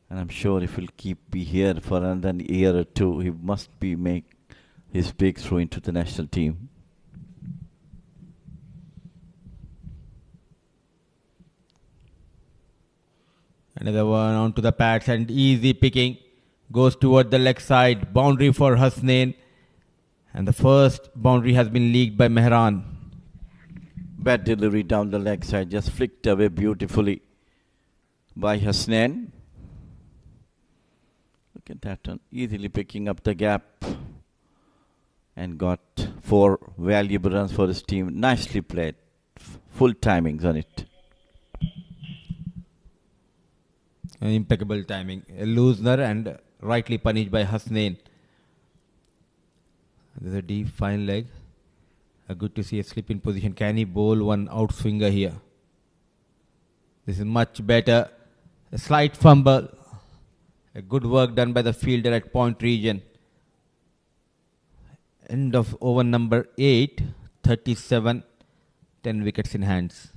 And I'm sure if he'll be here for another year or two, he must be make his breakthrough into the national team. Another one onto the pads and easy picking. Goes toward the leg side. Boundary for Hasnain. And the first boundary has been leaked by Mehran. Bad delivery down the leg side. Just flicked away beautifully by Hasnain. Look at that one. Easily picking up the gap. And got 4 valuable runs for his team. Nicely played. Full timings on it. An impeccable timing. A loosener and rightly punished by Hasnain. There's a deep fine leg. Good to see a slip in position. Can he bowl one outswinger here? This is much better. A slight fumble. A good work done by the fielder at point region. End of over number 8. 37. 10 wickets in hands.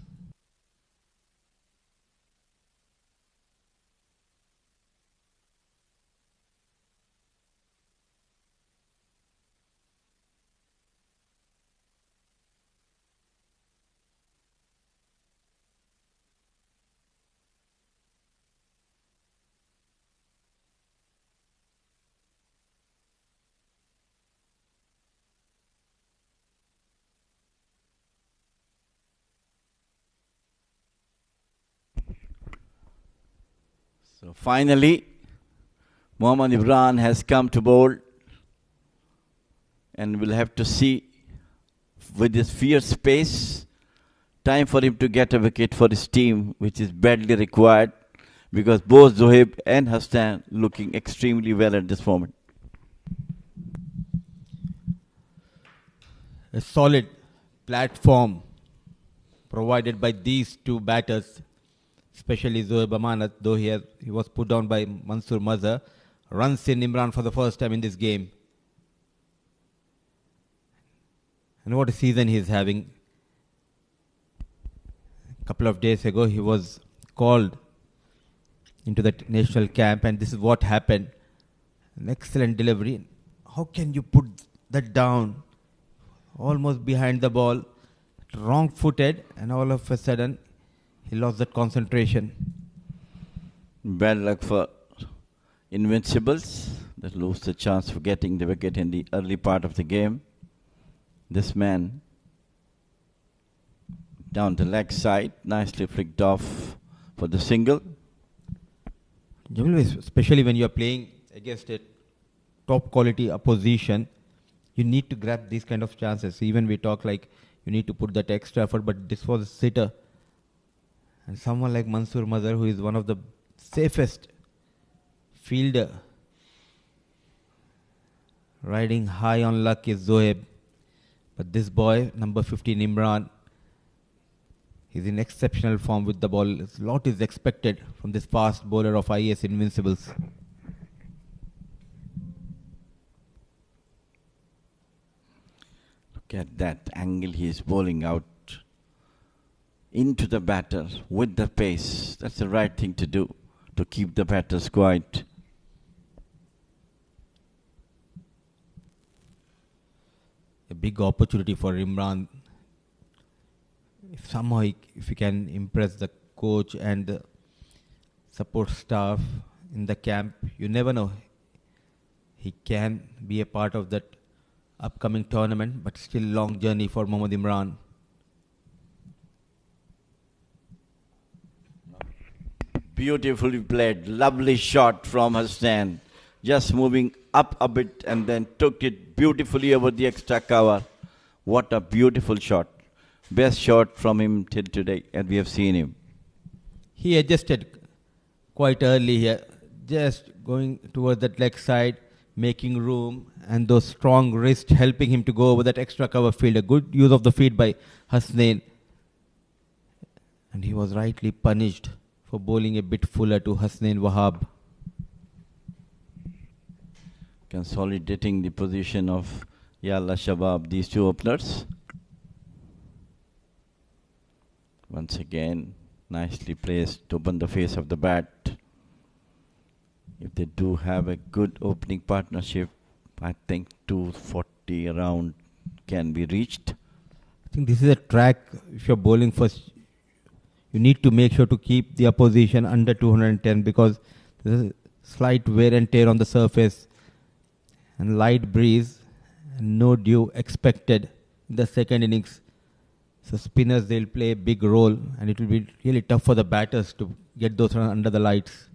So finally, Mohammad Imran has come to bowl, and we'll have to see with this fierce pace, time for him to get a wicket for his team, which is badly required, because both Zohaib and Hassan looking extremely well at this moment. A solid platform provided by these two batters, especially Zohaib Amanat, though he was put down by Mansoor Mazhar, runs in Imran for the first time in this game. And what a season he is having. A couple of days ago, he was called into the national camp, and this is what happened. An excellent delivery. How can you put that down? Almost behind the ball, wrong-footed, and all of a sudden, he lost that concentration. Bad luck for Invincibles. They lose the chance of getting the wicket in the early part of the game. This man down the leg side, nicely flicked off for the single. Jamil, especially when you are playing against a top quality opposition, you need to grab these kind of chances. Even we talk like you need to put that extra effort, but this was a sitter. And someone like Mansoor Mazhar, who is one of the safest fielder, riding high on luck is Zohaib. But this boy, number 15 Imran, he's in exceptional form with the ball. A lot is expected from this fast bowler of IS Invincibles. Look at that angle he is bowling out. into the batter with the pace. That's the right thing to do, to keep the batters quiet. A big opportunity for Imran. If somehow if he can impress the coach and the support staff in the camp, you never know. He can be a part of that upcoming tournament, but still long journey for Mohammad Imran. Beautifully played, lovely shot from Hassan. Just moving up a bit and then took it beautifully over the extra cover. What a beautiful shot. Best shot from him till today, and we have seen him. He adjusted quite early here, just going towards that leg side, making room, and those strong wrists helping him to go over that extra cover field. A good use of the feet by Hasnain. And he was rightly punished for bowling a bit fuller to Hasnain Wahab. Consolidating the position of Yalla Shabab, these two openers. Once again, nicely placed to open the face of the bat. If they do have a good opening partnership, I think 240 around can be reached. I think this is a track, if you're bowling first, you need to make sure to keep the opposition under 210 because there's a slight wear and tear on the surface and light breeze and no dew expected in the second innings. So spinners, they'll play a big role and it will be really tough for the batters to get those runs under the lights.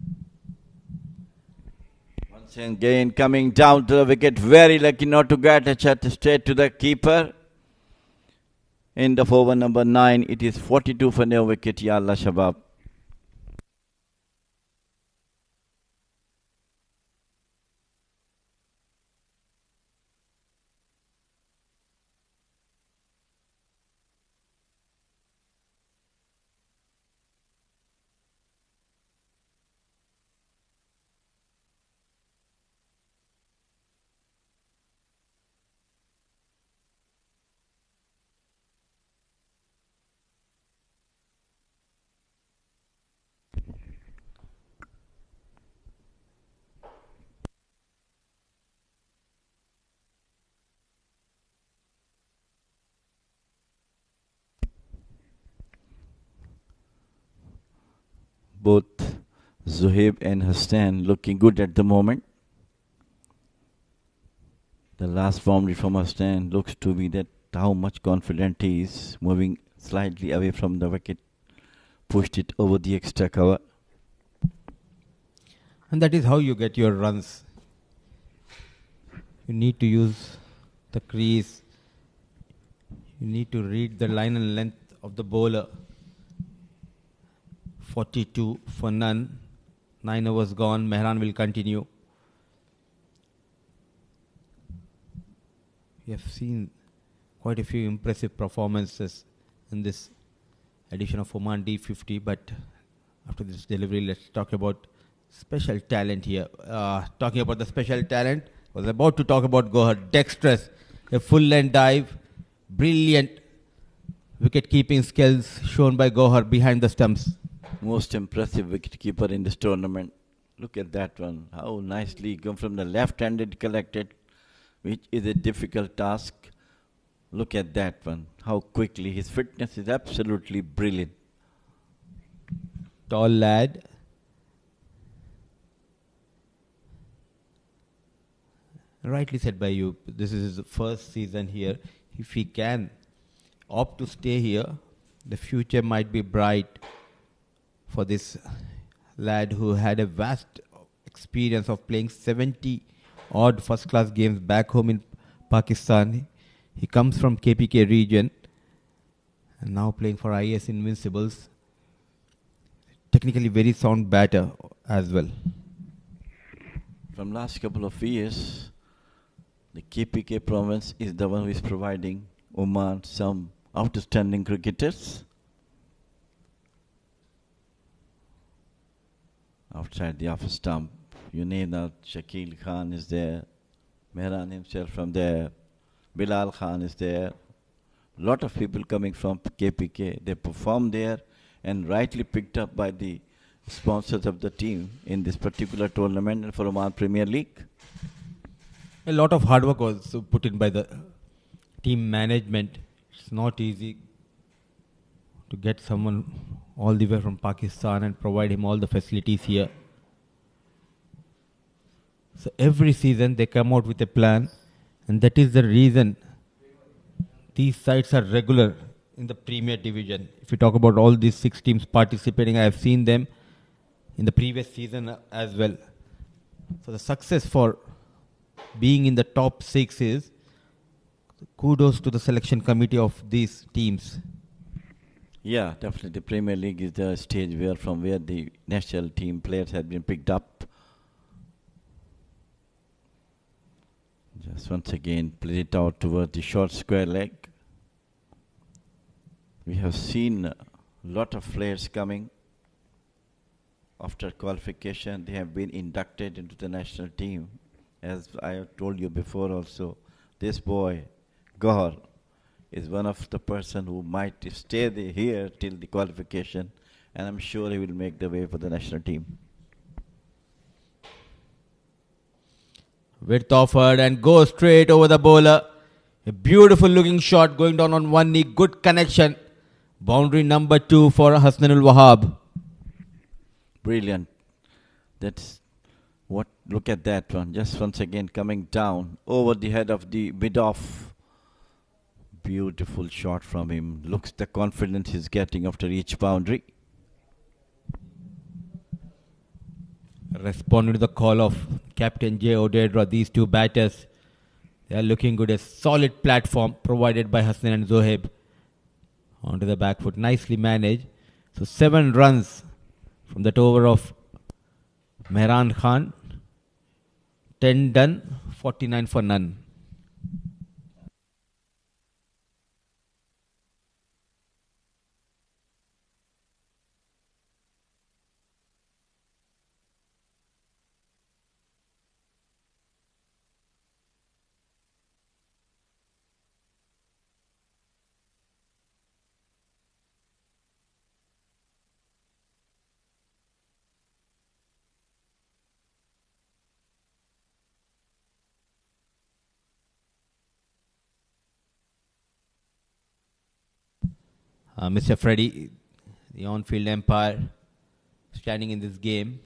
Once again coming down to the wicket, very lucky not to get a shot straight to the keeper. End of over number 9, it is 42 for no wicket, Yalla Shabab. Both Zuhaib and Hassan looking good at the moment. The last boundary from Hassan looks to be that how much confident he is, moving slightly away from the wicket, pushed it over the extra cover. And that is how you get your runs. You need to use the crease. You need to read the line and length of the bowler. 42 for none. 9 overs gone. Mehran will continue. We have seen quite a few impressive performances in this edition of Oman D50, but after this delivery, let's talk about special talent here. Talking about the special talent, I was about to talk about Gohar. Dexterous, a full-length dive, brilliant wicket-keeping skills shown by Gohar behind the stumps. Most impressive wicketkeeper in this tournament. Look at that one. How nicely come from the left-handed collected, which is a difficult task. Look at that one. How quickly. His fitness is absolutely brilliant. Tall lad. Rightly said by you. This is his first season here. If he can opt to stay here, the future might be bright for this lad who had a vast experience of playing 70 odd first class games back home in Pakistan. He comes from KPK region and now playing for Ias Invincibles. Technically very sound batter as well. From last couple of years, the KPK province is the one who is providing Oman some outstanding cricketers. Outside the office stump, you name that, Shakil Khan is there, Mehran himself from there, Bilal Khan is there. lot of people coming from KPK. They performed there and rightly picked up by the sponsors of the team in this particular tournament and for Oman Premier League. A lot of hard work was put in by the team management. It's not easy to get someone all the way from Pakistan and provide him all the facilities here. So every season they come out with a plan, and that is the reason these sides are regular in the Premier Division. If you talk about all these 6 teams participating, I have seen them in the previous season as well. So the success for being in the top 6 is kudos to the selection committee of these teams. Yeah, definitely. The Premier League is the stage from where the national team players have been picked up. Just once again, play it out towards the short square leg. We have seen a lot of players coming after qualification. They have been inducted into the national team. As I have told you before also, this boy, Gahar, is one of the person who might stay here till the qualification, and I'm sure he will make the way for the national team. Width offered and go straight over the bowler. A beautiful looking shot going down on one knee. Good connection. Boundary number 2 for Hasnanul Wahab. Brilliant. That's what, look at that one. Just once again coming down over the head of the mid-off. Beautiful shot from him. Looks the confidence he's getting after each boundary. Responding to the call of Captain J. Odedra, these two batters, they are looking good. A solid platform provided by Hassan and Zohaib. Onto the back foot, nicely managed. So 7 runs from that over of Mehran Khan. 10 done, 49 for none. Mr. Freddy, the on-field umpire, standing in this game.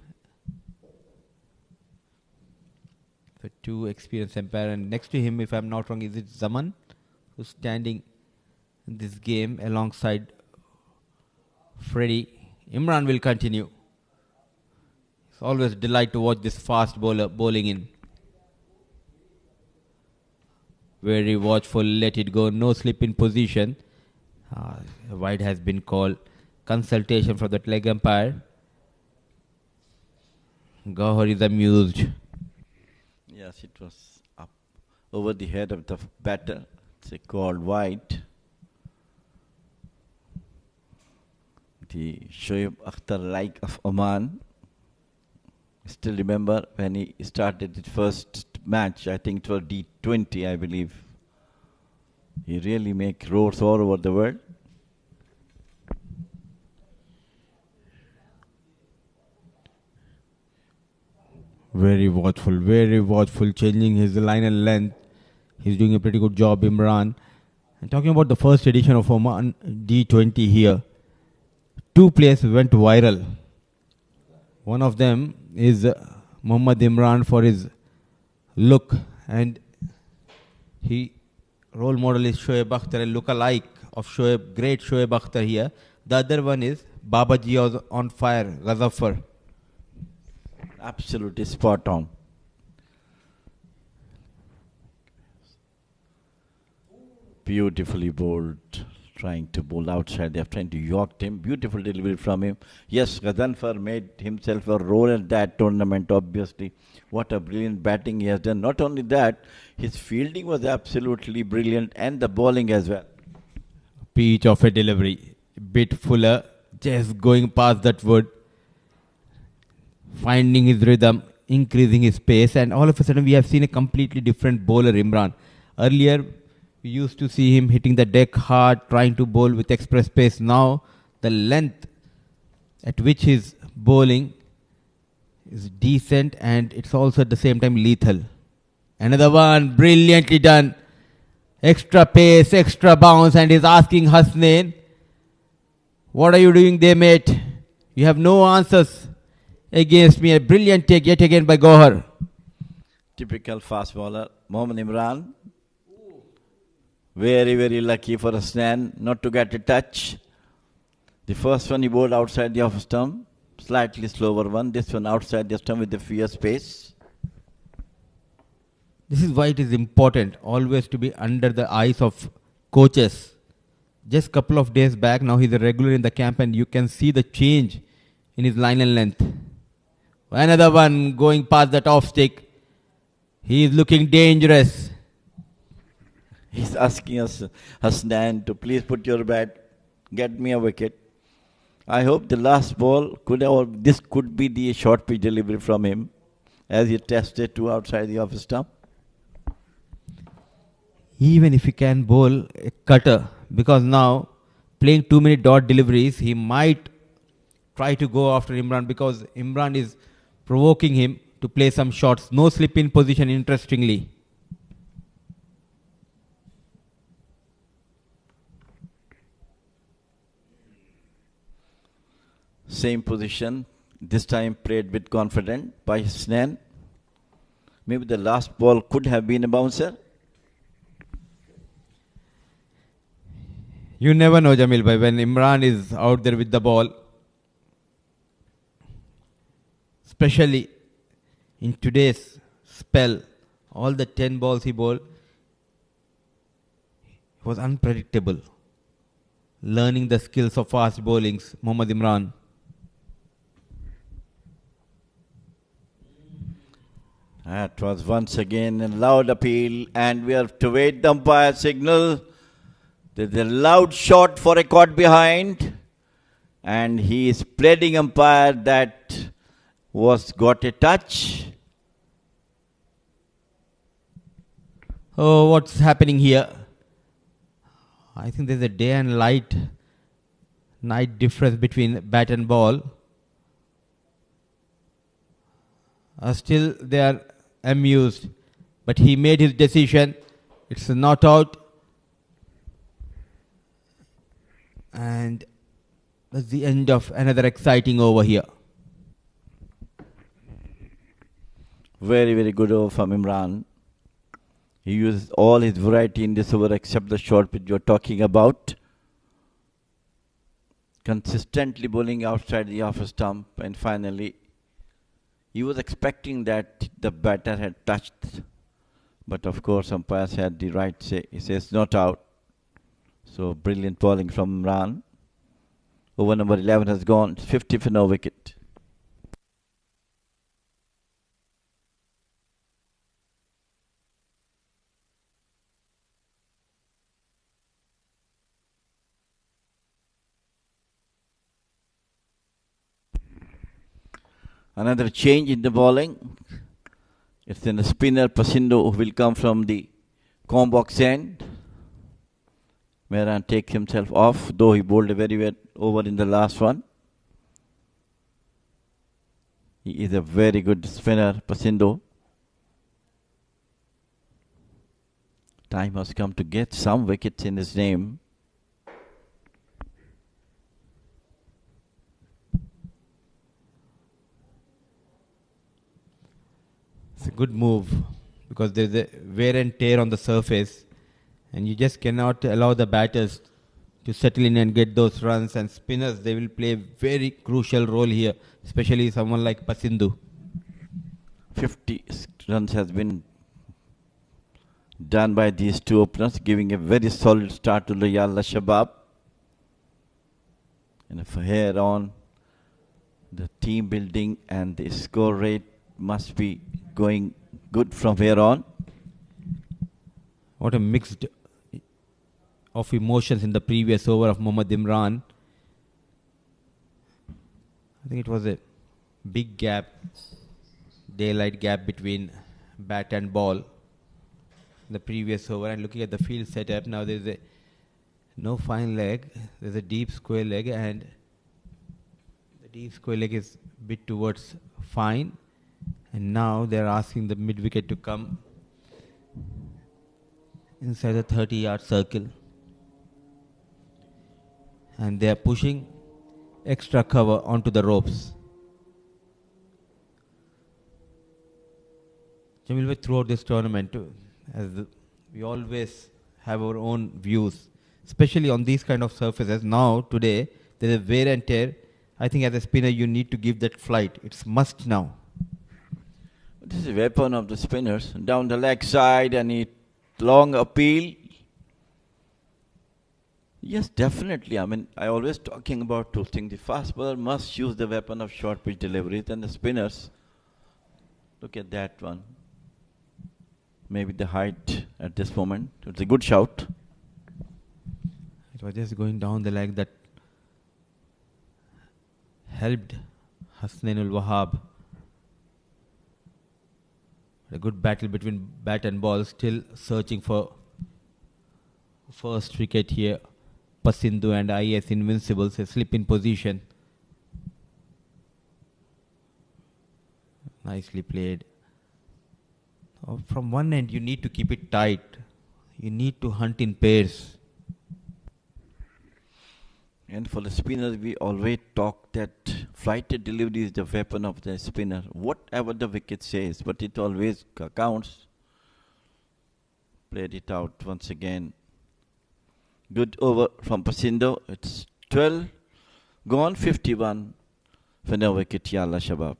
The 2 experienced umpire, and next to him, if I'm not wrong, is it Zaman, who's standing in this game alongside Freddy. Imran will continue. It's always a delight to watch this fast bowler bowling in. Very watchful, let it go, no slip in position. Wide has been called. Consultation from the leg umpire. Gahar is amused. Yes, it was up over the head of the batter. It's called wide. The Shoaib Akhtar like of Oman. Still remember when he started his first match, I think it was D20, I believe. He really make roars all over the world. Very watchful, changing his line and length. He's doing a pretty good job, Imran. And talking about the first edition of Oman D20 here, 2 players went viral. One of them is Muhammad Imran for his look, and he role model is Shoaib Akhtar, a look-alike of Shoaib, great Shoaib Akhtar here. The other one is Babaji was on fire, Ghazaffar. Absolutely spot on. Beautifully bowled, trying to bowl outside. They're trying to york him. Beautiful delivery from him. Yes, Ghazaffar made himself a role in that tournament, obviously. What a brilliant batting he has done. Not only that, his fielding was absolutely brilliant and the bowling as well. Peach of a delivery. Bit fuller, just going past that wood. Finding his rhythm, increasing his pace, and all of a sudden we have seen a completely different bowler, Imran. Earlier, We used to see him hitting the deck hard, trying to bowl with express pace. Now, the length at which he's bowling is decent and it's also at the same time lethal. Another one, brilliantly done. Extra pace, extra bounce, and he's asking Hasnain, what are you doing there, mate? You have no answers against me. A brilliant take yet again by Gohar. Typical fast bowler, Mohammad Imran. Very, very lucky for Hasnain not to get a touch. The first one he bowled outside the off stump, slightly slower one. This one outside the stump with the fierce pace. This is why it is important always to be under the eyes of coaches. Just a couple of days back, now he's a regular in the camp and you can see the change in his line and length. Another one going past that off stick. He is looking dangerous. He's asking us, Hasnain, to please put your bat, get me a wicket. I hope the last ball this could be the short pitch delivery from him as he tested two outside the off stump. Even if he can bowl a cutter, because now playing too many dot deliveries, he might try to go after Imran because Imran is provoking him to play some shots. No slip in position, interestingly. Same position, this time played with confidence by Hasnain. Maybe the last ball could have been a bouncer. You never know, Jamil bhai, when Imran is out there with the ball, especially in today's spell, all the 10 balls he bowled, was unpredictable. Learning the skills of fast bowlings, Mohammad Imran. That was once again a loud appeal, and we have to wait the umpire signal. There's a loud shot for a caught behind, and he is pleading umpire that was got a touch. Oh, what's happening here? I think there's a day and night difference between bat and ball. Still, they are amused, but he made his decision. It's a not out. And that's the end of another exciting over here. Very, very good over from Imran. He uses all his variety in this over except the short pitch you're talking about. Consistently bowling outside the off stump, and finally he was expecting that the batter had touched. But of course umpires had the right say. He says not out. So brilliant bowling from Imran. Over number 11 has gone. 50 for no wicket. Another change in the bowling. It's in the spinner Pasindo who will come from the combox end. Mehran takes himself off, though he bowled a very well over in the last one. He is a very good spinner, Pasindo. Time has come to get some wickets in his name. It's a good move because there's a wear and tear on the surface and you just cannot allow the batters to settle in and get those runs, and spinners, they will play a very crucial role here, especially someone like Pasindu. 50 runs has been done by these two openers, giving a very solid start to the Yalla Shabab. And from here on, the team building and the score rate must be going good from here on. What a mixed of emotions in the previous over of Mohammad Imran. I think it was a big gap, daylight gap between bat and ball. in the previous over. And looking at the field setup, now there's a no fine leg, there's a deep square leg, and the deep square leg is a bit towards fine. And now they're asking the mid wicket to come inside the 30-yard circle. And they're pushing extra cover onto the ropes. Jamil, throughout this tournament, we always have our own views, especially on these kind of surfaces. Now, today, there's a wear and tear. I think as a spinner, you need to give that flight. It's must now. This is a weapon of the spinners. Down the leg side, and a long appeal. Yes, definitely. I mean, I always talking about two things. The fast bowler must use the weapon of short pitch deliveries, and the spinners. Look at that one. Maybe the height at this moment. It's a good shout. It was just going down the leg that helped Hasnainul Wahab. A good battle between bat and ball, still searching for first wicket here. Pasindu and Ias Invincibles, a slip in position. Nicely played. From one end, you need to keep it tight. You need to hunt in pairs. And for the spinners, we always talk that flighted delivery is the weapon of the spinner. Whatever the wicket says, but it always counts. Played it out once again. Good over from Pasindu. It's 12 gone, 51 for no wicket, Yalla Shabab.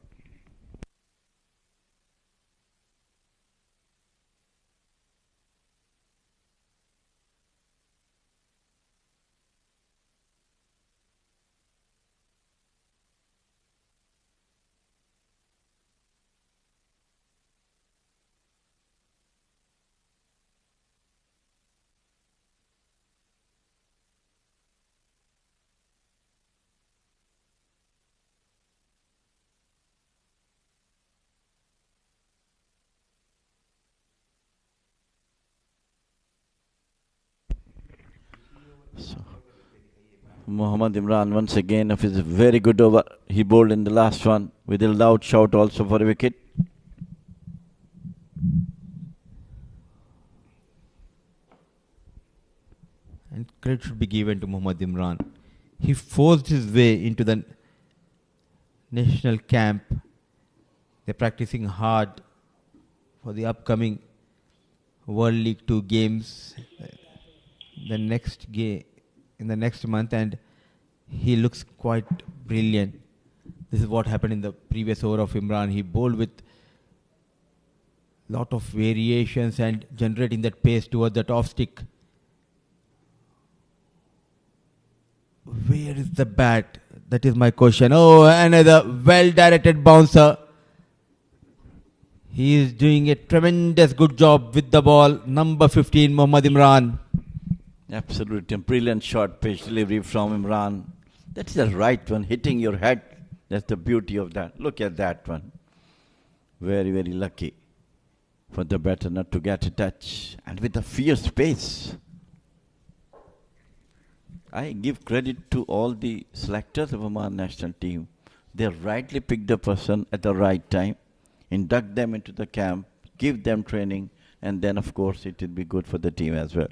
So, Mohammad Imran once again of his very good over. He bowled in the last one with a loud shout also for a wicket. And credit should be given to Mohammad Imran. He forced his way into the national camp. They're practicing hard for the upcoming World League 2 games the next game in the next month, and he looks quite brilliant. This is what happened in the previous over of Imran. He bowled with lot of variations and generating that pace towards that off stick. Where is the bat? That is my question. Oh, another well-directed bouncer. He is doing a tremendous good job with the ball. Number 15, Mohammad Imran. Absolutely brilliant short pitch delivery from Imran. That's the right one, hitting your head. That's the beauty of that. Look at that one. Very, very lucky for the batter not to get a touch. And with a fierce pace. I give credit to all the selectors of Oman national team. They rightly picked the person at the right time, induct them into the camp, give them training, and then of course it will be good for the team as well.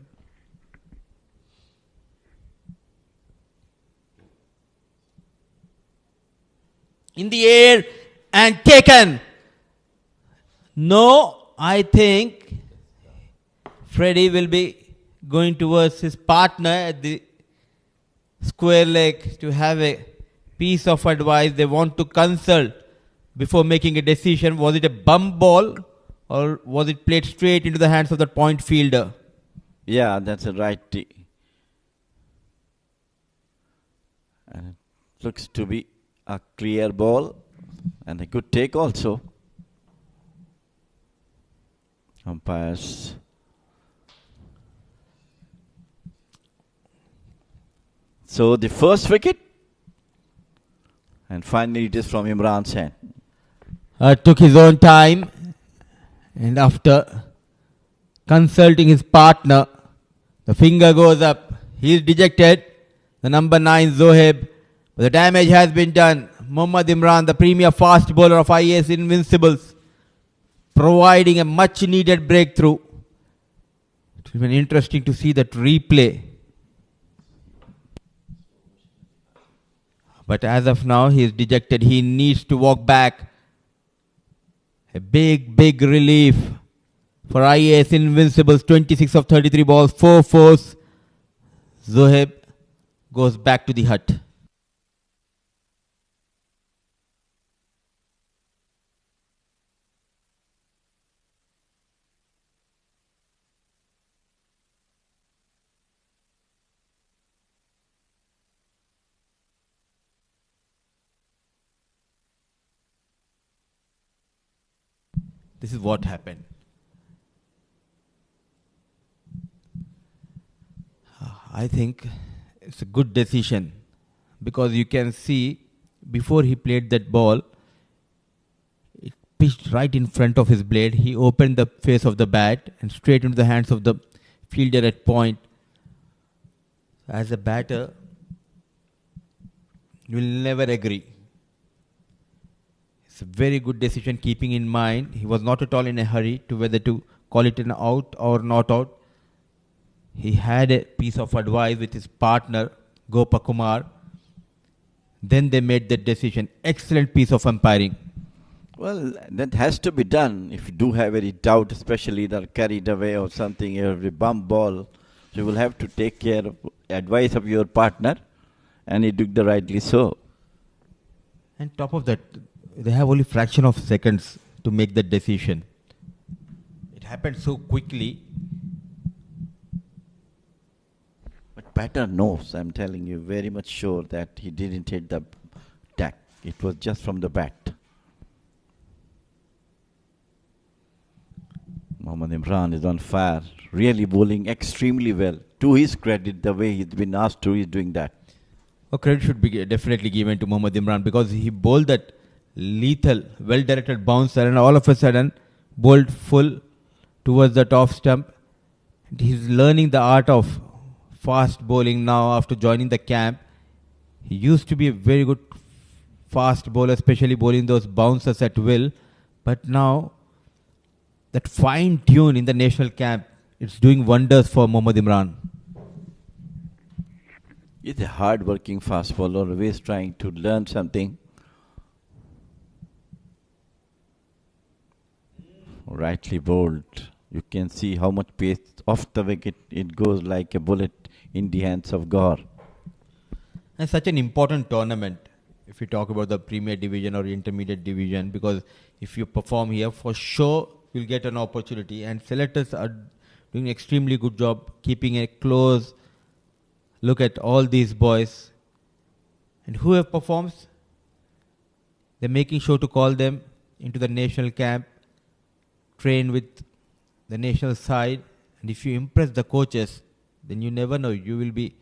In the air and taken. No, I think Freddie will be going towards his partner at the square leg to have a piece of advice. They want to consult before making a decision. Was it a bump ball or was it played straight into the hands of the point fielder? Yeah, that's a right. And it looks to be a clear ball and a good take also. Umpires. So the first wicket, and finally it is from Imran's hand. Took his own time, and after consulting his partner. The finger goes up. He is dejected. The number 9, Zohaib. But the damage has been done. Mohammad Imran, the premier fast bowler of Ias Invincibles, providing a much needed breakthrough. It will be interesting to see that replay. But as of now, he is dejected. He needs to walk back. A big, big relief for Ias Invincibles. 26 of 33 balls, 4 fours. Zohaib goes back to the hut. This is what happened. I think it's a good decision because you can see before he played that ball, it pitched right in front of his blade. He opened the face of the bat and straight into the hands of the fielder at point. As a batter, you will never agree. It's a very good decision, keeping in mind he was not at all in a hurry to whether to call it an out or not out. He had a piece of advice with his partner, Gopa Kumar. Then they made that decision. Excellent piece of umpiring. Well, that has to be done. If you do have any doubt, especially that carried away or something, every bump ball, you will have to take care of advice of your partner, and he did the rightly so. And top of that, they have only fraction of seconds to make that decision. It happened so quickly. But batter knows, I'm telling you, very much sure that he didn't hit the deck. It was just from the bat. Mohammad Imran is on fire, really bowling extremely well. To his credit, the way he's been asked to, he's doing that. Credit should be definitely given to Mohammad Imran because he bowled that lethal, well-directed bouncer and all of a sudden bowled full towards the top stump. And he's learning the art of fast bowling now after joining the camp. He used to be a very good fast bowler, especially bowling those bouncers at will. But now that fine tune in the national camp, it's doing wonders for Mohammad Imran. He's a hard-working fast bowler, always trying to learn something. Rightly bowled. You can see how much pace off the wicket it goes like a bullet in the hands of Gaur. And such an important tournament if you talk about the Premier Division or Intermediate Division, because if you perform here, for sure you'll get an opportunity. And selectors are doing an extremely good job keeping a close look at all these boys. And whoever performs, they're making sure to call them into the national camp, train with the national side, and if you impress the coaches, then you never know, you will be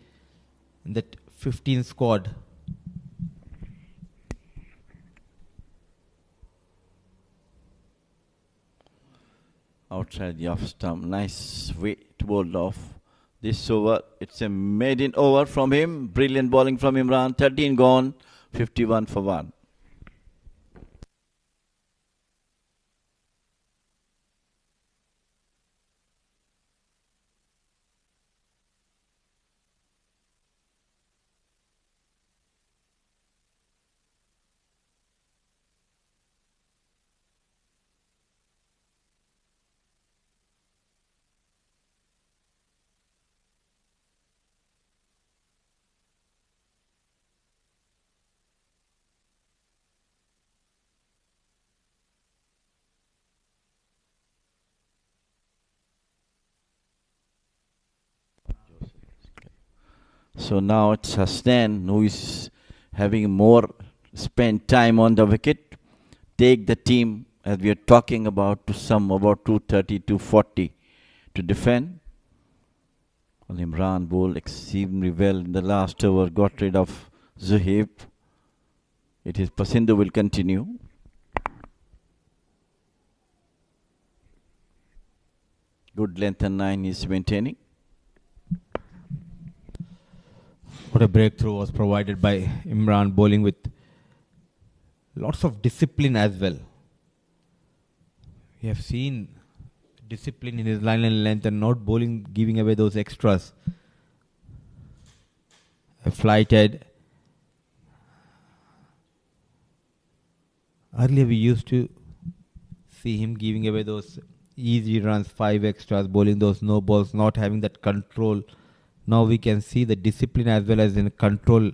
in that 15 squad. Outside the off stump, nice way to bowl off. This over, it's a maiden over from him. Brilliant bowling from Imran. 13 gone, 51 for 1. So now it's Hasnan who is having more spent time on the wicket. Take the team, as we are talking about, to some about 230, 240 to defend. Well, Imran bowled extremely well in the last over, got rid of Zuhaib. It is Pasindu will continue. Good length and 9 is maintaining. What a breakthrough was provided by Imran, bowling with lots of discipline as well. We have seen discipline in his line and length and not bowling, giving away those extras. A flighted. Earlier we used to see him giving away those easy runs, 5 extras, bowling those no balls, not having that control. Now we can see the discipline as well as in control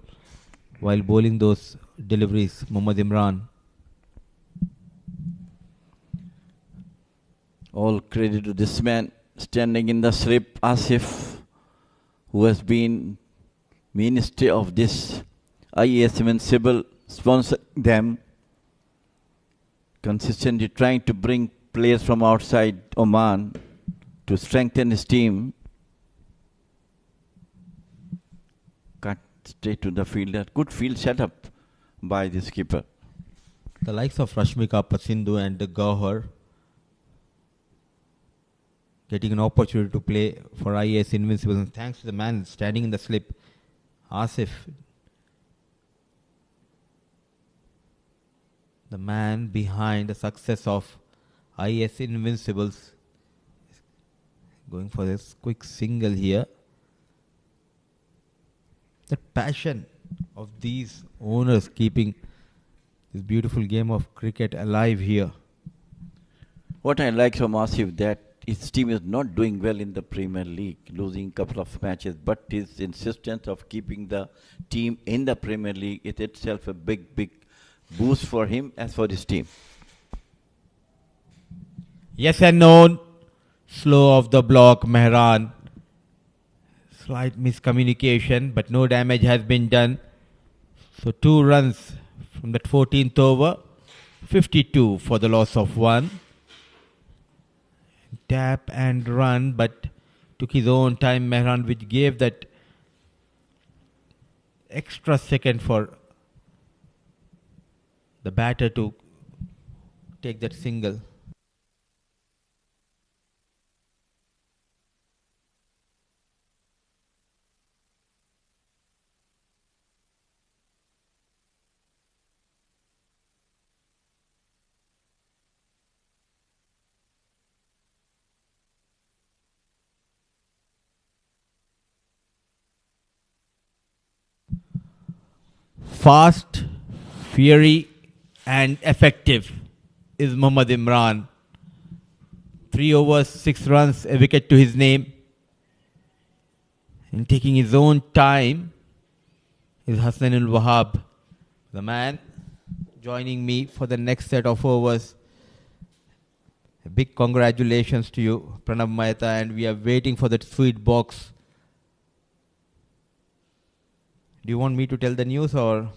while bowling those deliveries. Mohammad Imran. All credit to this man standing in the slip, Asif, who has been minister of this Ias Invincible, sponsoring them, consistently trying to bring players from outside Oman to strengthen his team. Cut straight to the fielder. Good field setup by this keeper. The likes of Rashmika Pasindhu and Gauhar getting an opportunity to play for Ias Invincibles, and thanks to the man standing in the slip, Asif, the man behind the success of Ias Invincibles, going for this quick single here. The passion of these owners keeping this beautiful game of cricket alive here. What I like from Asif that his team is not doing well in the Premier League, losing a couple of matches, but his insistence of keeping the team in the Premier League is itself a big boost for him as for his team. Yes and no. Slow off the block, Mehran. Slight miscommunication, but no damage has been done. So 2 runs from that 14th over. 52 for the loss of 1. Tap and run, but took his own time, Mehran, which gave that extra second for the batter to take that single. Fast, fiery and effective is Mohammad Imran. 3 overs, 6 runs, a wicket to his name. And taking his own time is Hassan al-Wahab, the man joining me for the next set of overs. A big congratulations to you, Pranav Mehta, and we are waiting for that sweet box. Do you want me to tell the news or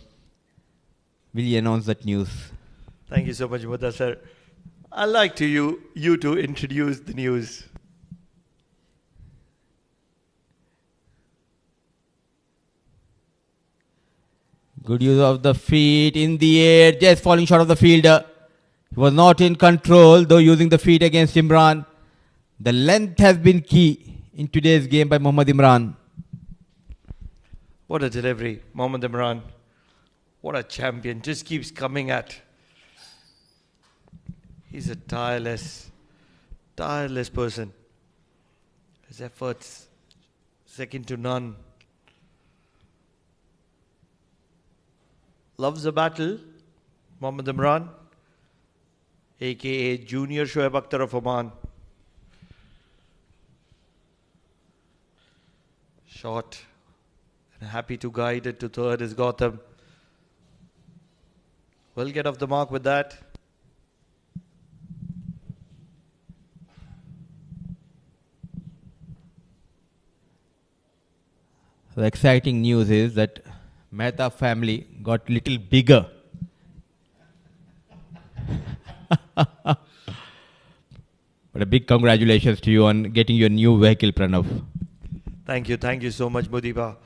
will you announce that news? Thank you so much, Mudha sir. I'd like to you to introduce the news. Good use of the feet in the air, just falling short of the fielder. He was not in control, though using the feet against Imran. The length has been key in today's game by Mohammad Imran. What a delivery, Mohammad Imran. What a champion, just keeps coming at. He's a tireless person. His efforts, second to none. Loves the battle, Mohammad Imran, aka Junior Shoaib Akhtar of Oman. Shot. And happy to guide it to third is Gautam. Will get off the mark with that. The exciting news is that Mehta family got little bigger. But a big congratulations to you on getting your new vehicle, Pranav. Thank you so much, Mudiba.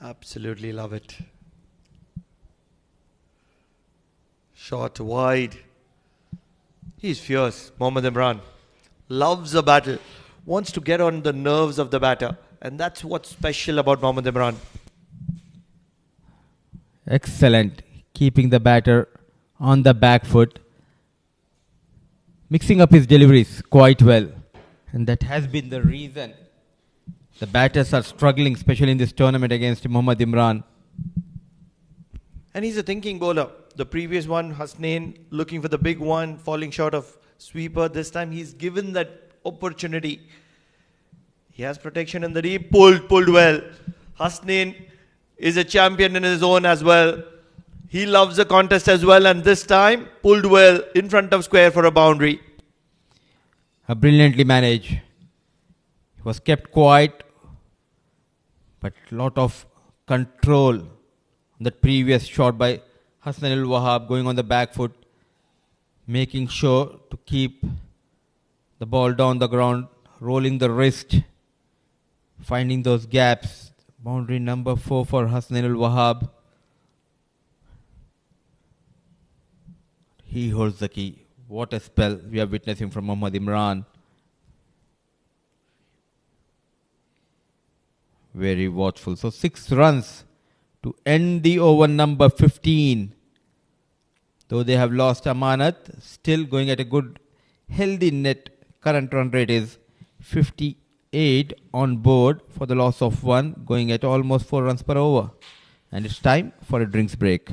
Absolutely love it. Shot wide. He's fierce, Mohammad Imran. loves a battle, wants to get on the nerves of the batter. And that's what's special about Mohammad Imran. Excellent. Keeping the batter on the back foot. Mixing up his deliveries quite well. And that has been the reason the batters are struggling, especially in this tournament against Mohammad Imran. And he's a thinking bowler. The previous one, Hasnain, looking for the big one, falling short of sweeper. This time he's given that opportunity. He has protection in the deep, pulled well. Hasnain is a champion in his own as well. He loves the contest as well, and this time pulled well in front of square for a boundary. Brilliantly managed. He was kept quiet, but lot of control on that previous shot by Hassan al Wahab, going on the back foot, making sure to keep the ball down the ground, rolling the wrist, finding those gaps. Boundary number 4 for Hassan al Wahab. He holds the key. What a spell we are witnessing from Mohammad Imran. Very watchful. So 6 runs to end the over number 15. Though they have lost Amanat, still going at a good, healthy net. Current run rate is 58 on board for the loss of 1, going at almost 4 runs per over. And it's time for a drinks break.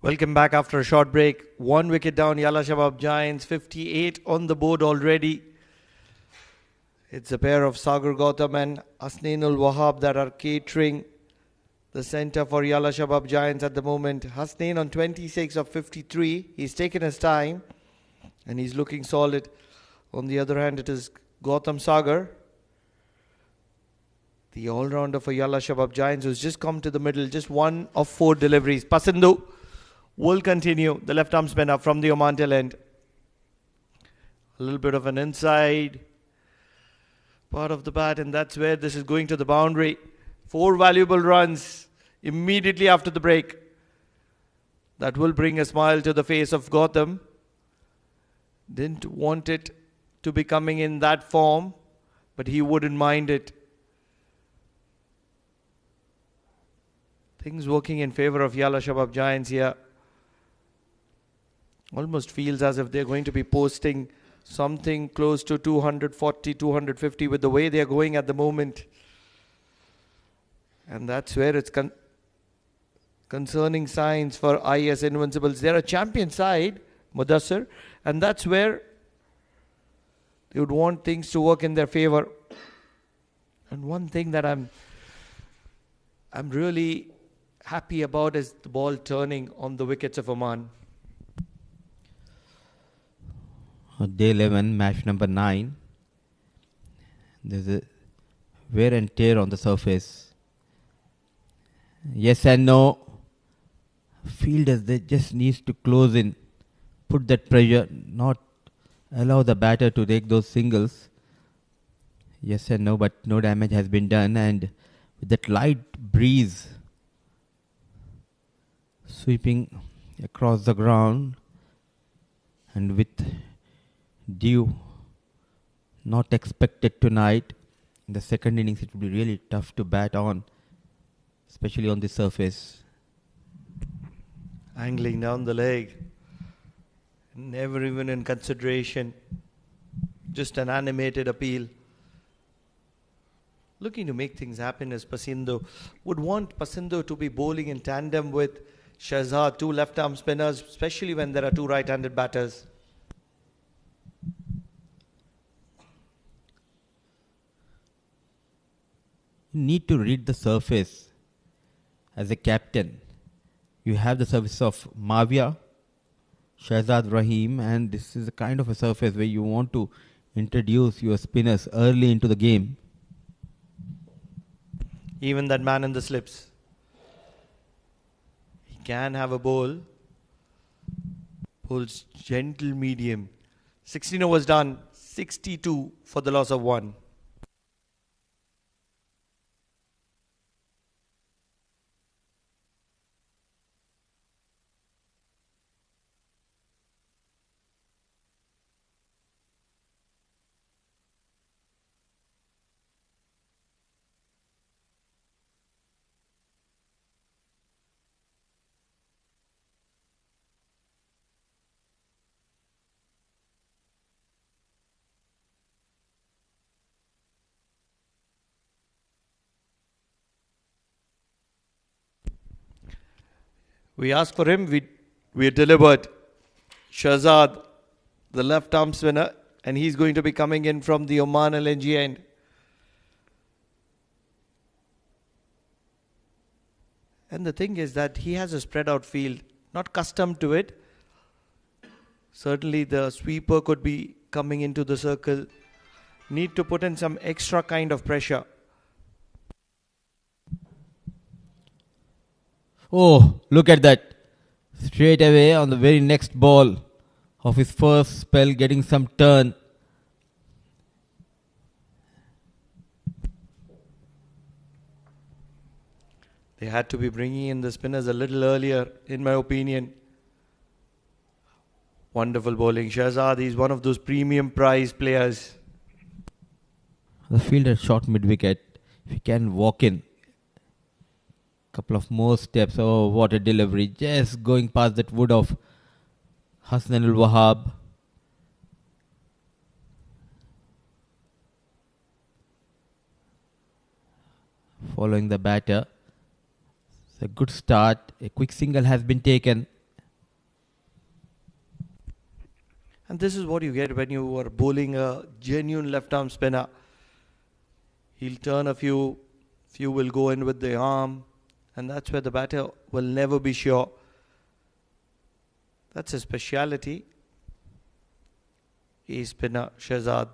Welcome back after a short break. 1 wicket down, Yalla Shabab Giants, 58 on the board already. It's a pair of Sagar Gautam and Hasnainul Wahab that are catering the centre for Yalla Shabab Giants at the moment. Hasnain on 26 of 53. He's taken his time and he's looking solid. On the other hand, it is Gautam Sagar, the all-rounder for Yalla Shabab Giants, who's just come to the middle. Just 1 of 4 deliveries. Pasandu will continue, the left-arm spinner from the Oman tail end. A little bit of an inside part of the bat, and that's where this is going to the boundary. 4 valuable runs immediately after the break. That will bring a smile to the face of Gautam. Didn't want it to be coming in that form, but he wouldn't mind it. Things working in favor of Yalla Shabab Giants here. Almost feels as if they're going to be posting something close to 240, 250 with the way they're going at the moment. And that's where it's concerning signs for Ias Invincibles. They're a champion side, Mudassir, and that's where they would want things to work in their favor. And one thing that I'm really happy about is the ball turning on the wickets of Oman. Day 11, match number 9. There's a wear and tear on the surface. Yes and no. Fielders, they just needs to close in, put that pressure, not allow the batter to take those singles. Yes and no, but no damage has been done, and with that light breeze sweeping across the ground, and with dew not expected tonight, in the second innings it will be really tough to bat on, especially on the surface. Angling down the leg, never even in consideration, just an animated appeal. Looking to make things happen is Pasandu. Would want Pasandu to be bowling in tandem with Shahzad, 2 left-arm spinners, especially when there are 2 right-handed batters. You need to read the surface as a captain. You have the surface of Mavia, Shahzad Rahim, and this is a kind of a surface where you want to introduce your spinners early into the game. Even that man in the slips, he can have a bowl. Bowls gentle medium. 16 overs done, 62 for the loss of 1. We asked for him, we delivered. Shahzad, the left arm spinner, and he's going to be coming in from the Oman LNG end. And the thing is that he has a spread out field, not accustomed to it. Certainly the sweeper could be coming into the circle. Need to put in some extra kind of pressure. Oh, look at that. Straight away on the very next ball of his first spell, getting some turn. They had to be bringing in the spinners a little earlier, in my opinion. Wonderful bowling. Shahzad is one of those premium prize players. The fielder shot mid-wicket. If he can walk in. Couple of more steps. Oh, what a delivery. Just going past that wood of Hasnainul Wahab. Following the batter. It's a good start. A quick single has been taken. And this is what you get when you are bowling a genuine left-arm spinner. He'll turn a few will go in with the arm, and that's where the batter will never be sure. That's his speciality. He's spinner Shahzad.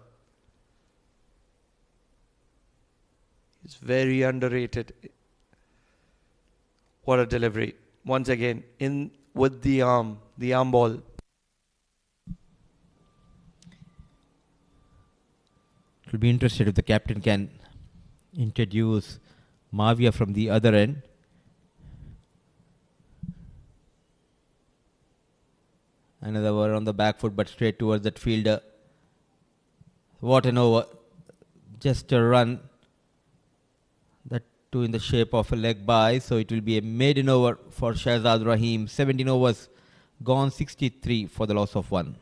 He's very underrated. What a delivery. Once again, in with the arm ball. It will be interesting if the captain can introduce Mavia from the other end. Another over on the back foot, but straight towards that fielder. What an over. Just a run. That too in the shape of a leg bye. So it will be a maiden over for Shahzad Rahim. 17 overs gone, 63 for the loss of 1.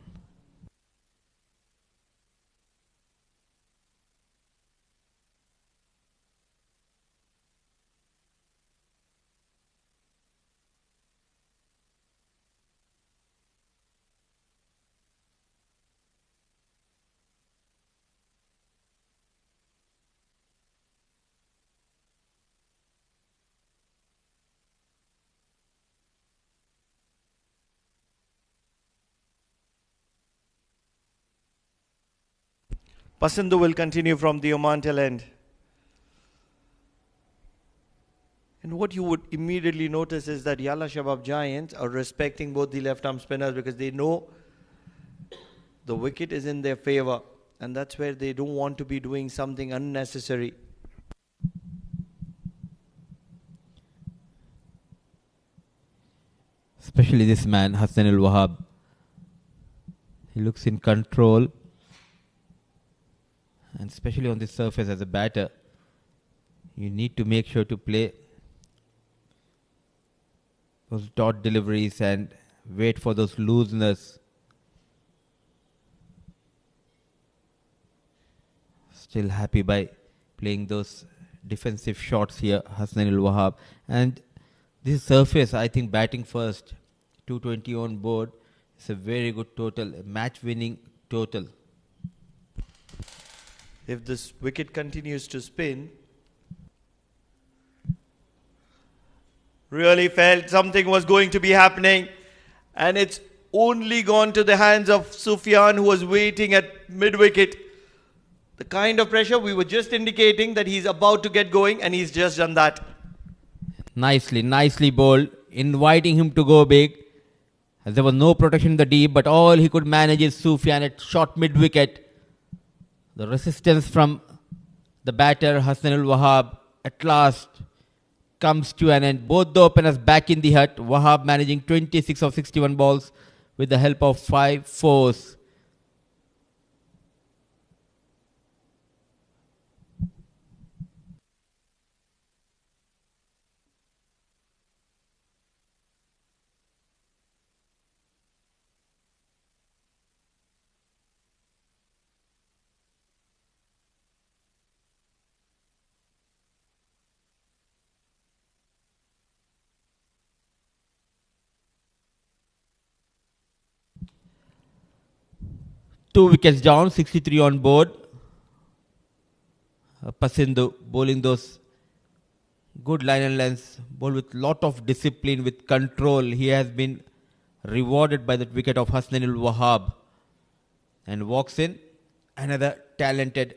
Pasindu will continue from the Oman tail end. And what you would immediately notice is that Yalla Shabab Giants are respecting both the left-arm spinners because they know the wicket is in their favor. And that's where they don't want to be doing something unnecessary. Especially this man, Hassan al-Wahab. He looks in control. And especially on this surface as a batter, you need to make sure to play those dot deliveries and wait for those looseness. Still happy by playing those defensive shots here, Hassan al-Wahab. And this surface, I think batting first, 220 on board, is a very good total, a match-winning total. If this wicket continues to spin, really felt something was going to be happening, and it's only gone to the hands of Sufyan, who was waiting at mid-wicket. The kind of pressure we were just indicating that he's about to get going, and he's just done that. Nicely bowled, inviting him to go big. As there was no protection in the deep, but all he could manage is Sufyan at short mid-wicket. The resistance from the batter, Hassan al-Wahab, at last comes to an end. Both the openers back in the hut. Wahab managing 26 of 61 balls with the help of 5 fours. Two wickets down, 63 on board. Pasindu bowling those good line and lengths, bowled with lot of discipline, with control. He has been rewarded by that wicket of Hasnan al-Wahab. And walks in another talented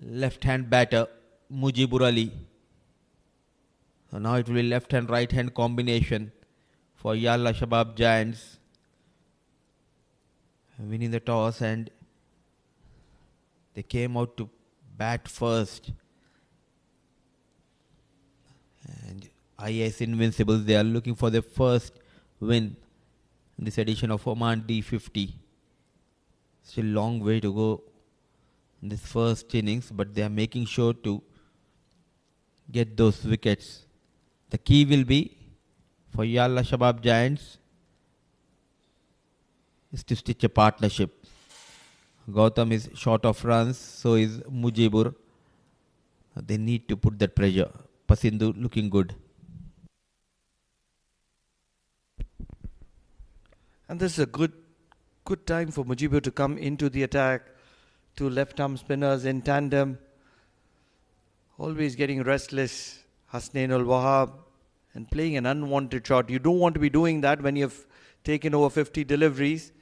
left-hand batter, Mujibur Ali. So now it will be left-hand, right-hand combination for Yalla Shabab Giants. Winning the toss, and they came out to bat first. And Ias Invincibles, they are looking for their first win in this edition of Oman D50. Still long way to go in this first innings, but they are making sure to get those wickets. The key will be for Yalla Shabab Giants is to stitch a partnership. Gautam is short of runs, so is Mujibur. They need to put that pressure. Pasindu looking good. And this is a good Good time for Mujibur to come into the attack. Two left-arm spinners in tandem. Always getting restless. Hasnain Wahab and playing an unwanted shot. You don't want to be doing that when you've taken over 50 deliveries.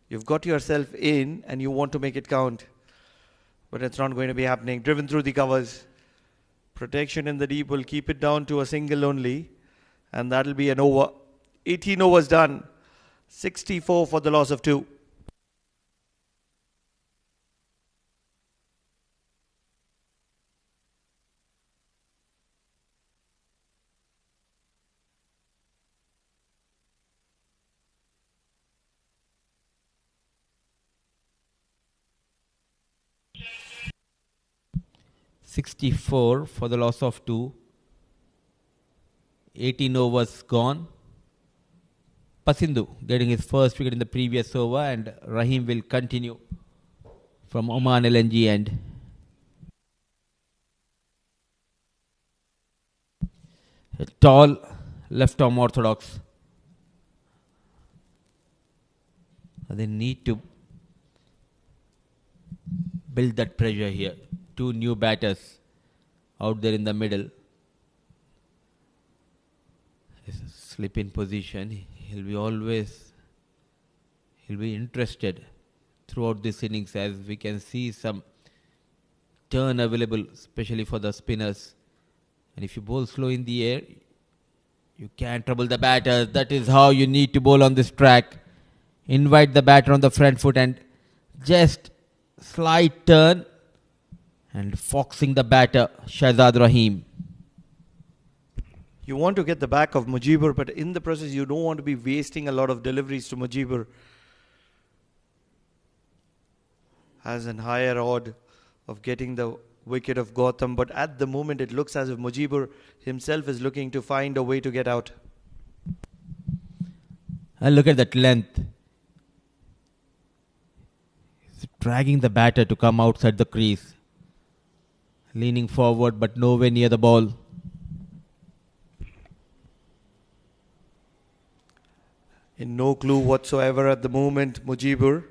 You've got yourself in and you want to make it count. But it's not going to be happening. Driven through the covers. Protection in the deep will keep it down to a single only. And that'll be an over. 18 overs done. 64 for the loss of 2. $64 for the loss of 2. 18 overs gone. Pasindu getting his first wicket in the previous over, and Rahim will continue from Oman LNG end. A tall left arm orthodox. They need to build that pressure here. Two new batters out there in the middle. Slip in position. He'll be interested throughout this innings, as we can see some turn available, especially for the spinners. And if you bowl slow in the air, you can trouble the batter. That is how you need to bowl on this track. Invite the batter on the front foot and just slight turn and foxing the batter, Shahzad Rahim. You want to get the back of Mujibur, but in the process you don't want to be wasting a lot of deliveries to Mujibur. Has an higher odd of getting the wicket of Gautam, but at the moment it looks as if Mujibur himself is looking to find a way to get out. And look at that length. He's dragging the batter to come outside the crease. Leaning forward but nowhere near the ball. In no clue whatsoever at the moment, Mujibur.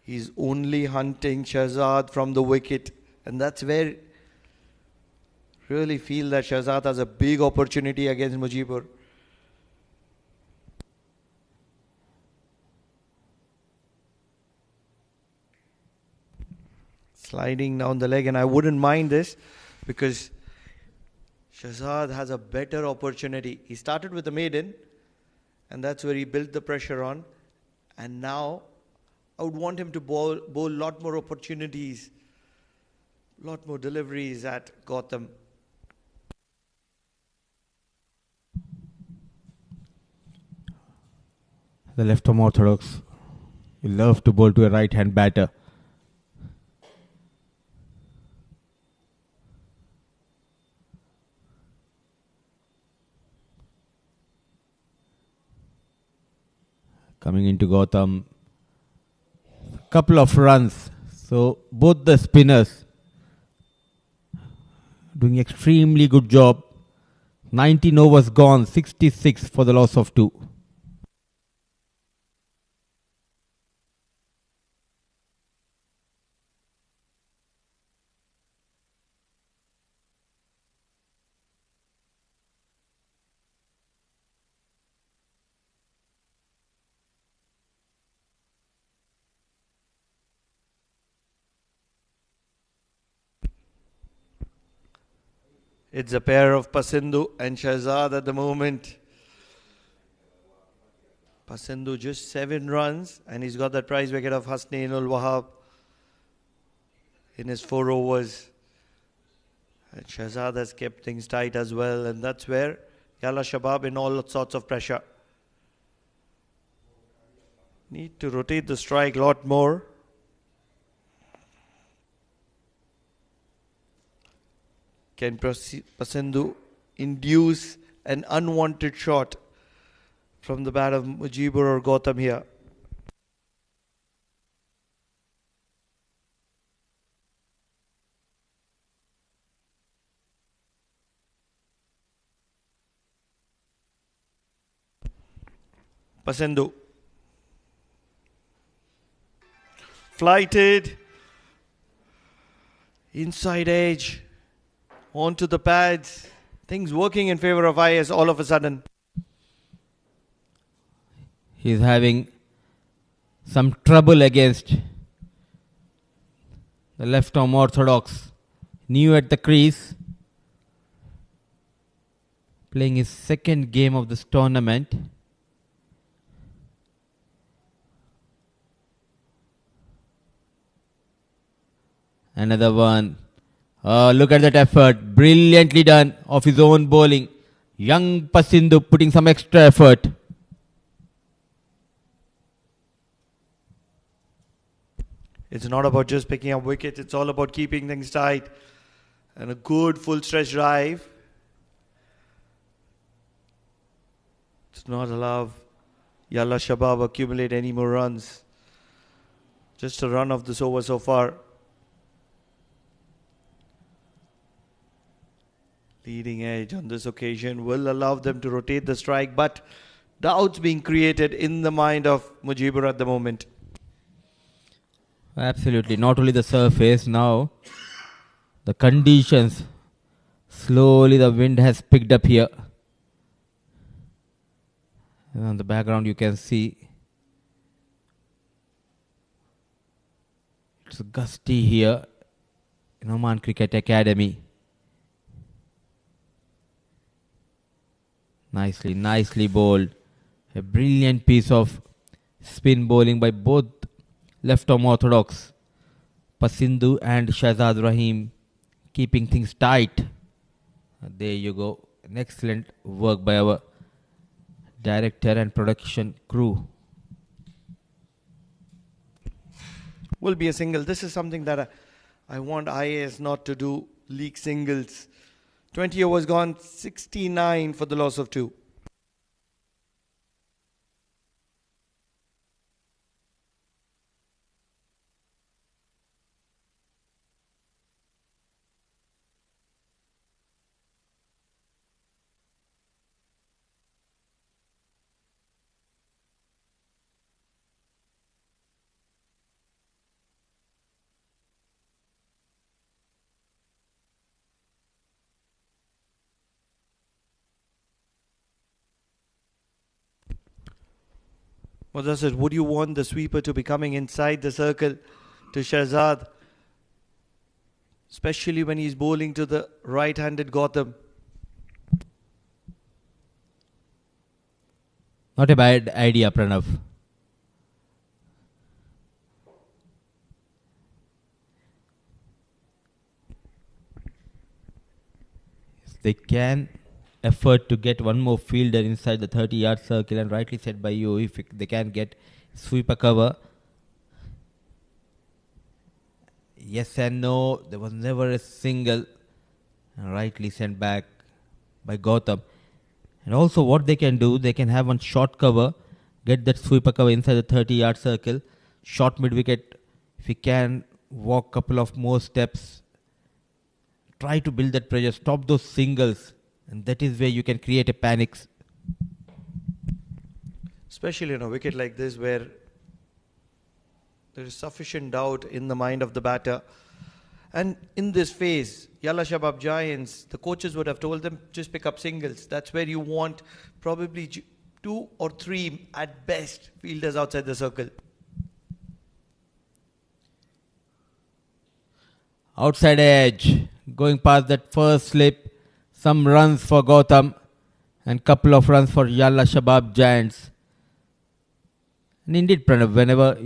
He's only hunting Shahzad from the wicket. And that's where really feel that Shahzad has a big opportunity against Mujibur. Sliding down the leg, and I wouldn't mind this because Shahzad has a better opportunity. He started with a maiden and that's where he built the pressure on, and now I would want him to bowl a lot more opportunities, lot more deliveries at Gautam. The left arm orthodox. You love to bowl to a right hand batter. Coming into Gautam, couple of runs. So both the spinners doing extremely good job. 19 overs gone, 66 for the loss of 2. It's a pair of Pasindu and Shahzad at the moment. Pasindu just 7 runs and he's got that prize wicket of Hasnain Wahab in his 4 overs. And Shahzad has kept things tight as well, and that's where Yalla Shabab in all sorts of pressure. Need to rotate the strike a lot more. Can Pasindu induce an unwanted shot from the bat of Mujibur or Gautam here? Pasindu Flighted. Inside edge. Onto the pads. Things working in favor of Ias all of a sudden. He's having some trouble against the left arm orthodox. New at the crease. Playing his second game of this tournament. Another one. Oh, look at that effort. Brilliantly done of his own bowling. Young Pasindu putting some extra effort. It's not about just picking up wickets. It's all about keeping things tight. And a good full stretch drive. It's not allow Yalla Shabab accumulate any more runs. Just a run of this over so far. Leading edge on this occasion will allow them to rotate the strike, but doubts being created in the mind of Mujibur at the moment. Absolutely. Not only the surface, now the conditions. Slowly the wind has picked up here. And on the background you can see it's gusty here in Oman Cricket Academy. Nicely bowled. A brilliant piece of spin bowling by both left arm orthodox Pasindu and Shahzad Rahim, keeping things tight. There you go. An excellent work by our director and production crew. Will be a single. This is something that I want Ias not to do. League singles. 20 overs gone, 69 for the loss of 2. Well, that's it. Would you want the sweeper to be coming inside the circle to Shahzad? Especially when he's bowling to the right-handed Gautam. Not a bad idea, Pranav. They can afford to get one more fielder inside the 30-yard circle, and rightly said by you, if they can get sweeper cover. Yes and no, there was never a single, and rightly sent back by Gautam. And also what they can do, they can have one short cover, get that sweeper cover inside the 30-yard circle, short mid-wicket. If he can walk a couple of more steps, try to build that pressure, stop those singles, and that is where you can create a panic. Especially in a wicket like this where there is sufficient doubt in the mind of the batter. And in this phase, Yalla Shabab Giants, the coaches would have told them just pick up singles. That's where you want probably 2 or 3 at best fielders outside the circle. Outside edge, going past that first slip, some runs for Gautam and couple of runs for Yalla Shabab Giants. And indeed, Pranav, whenever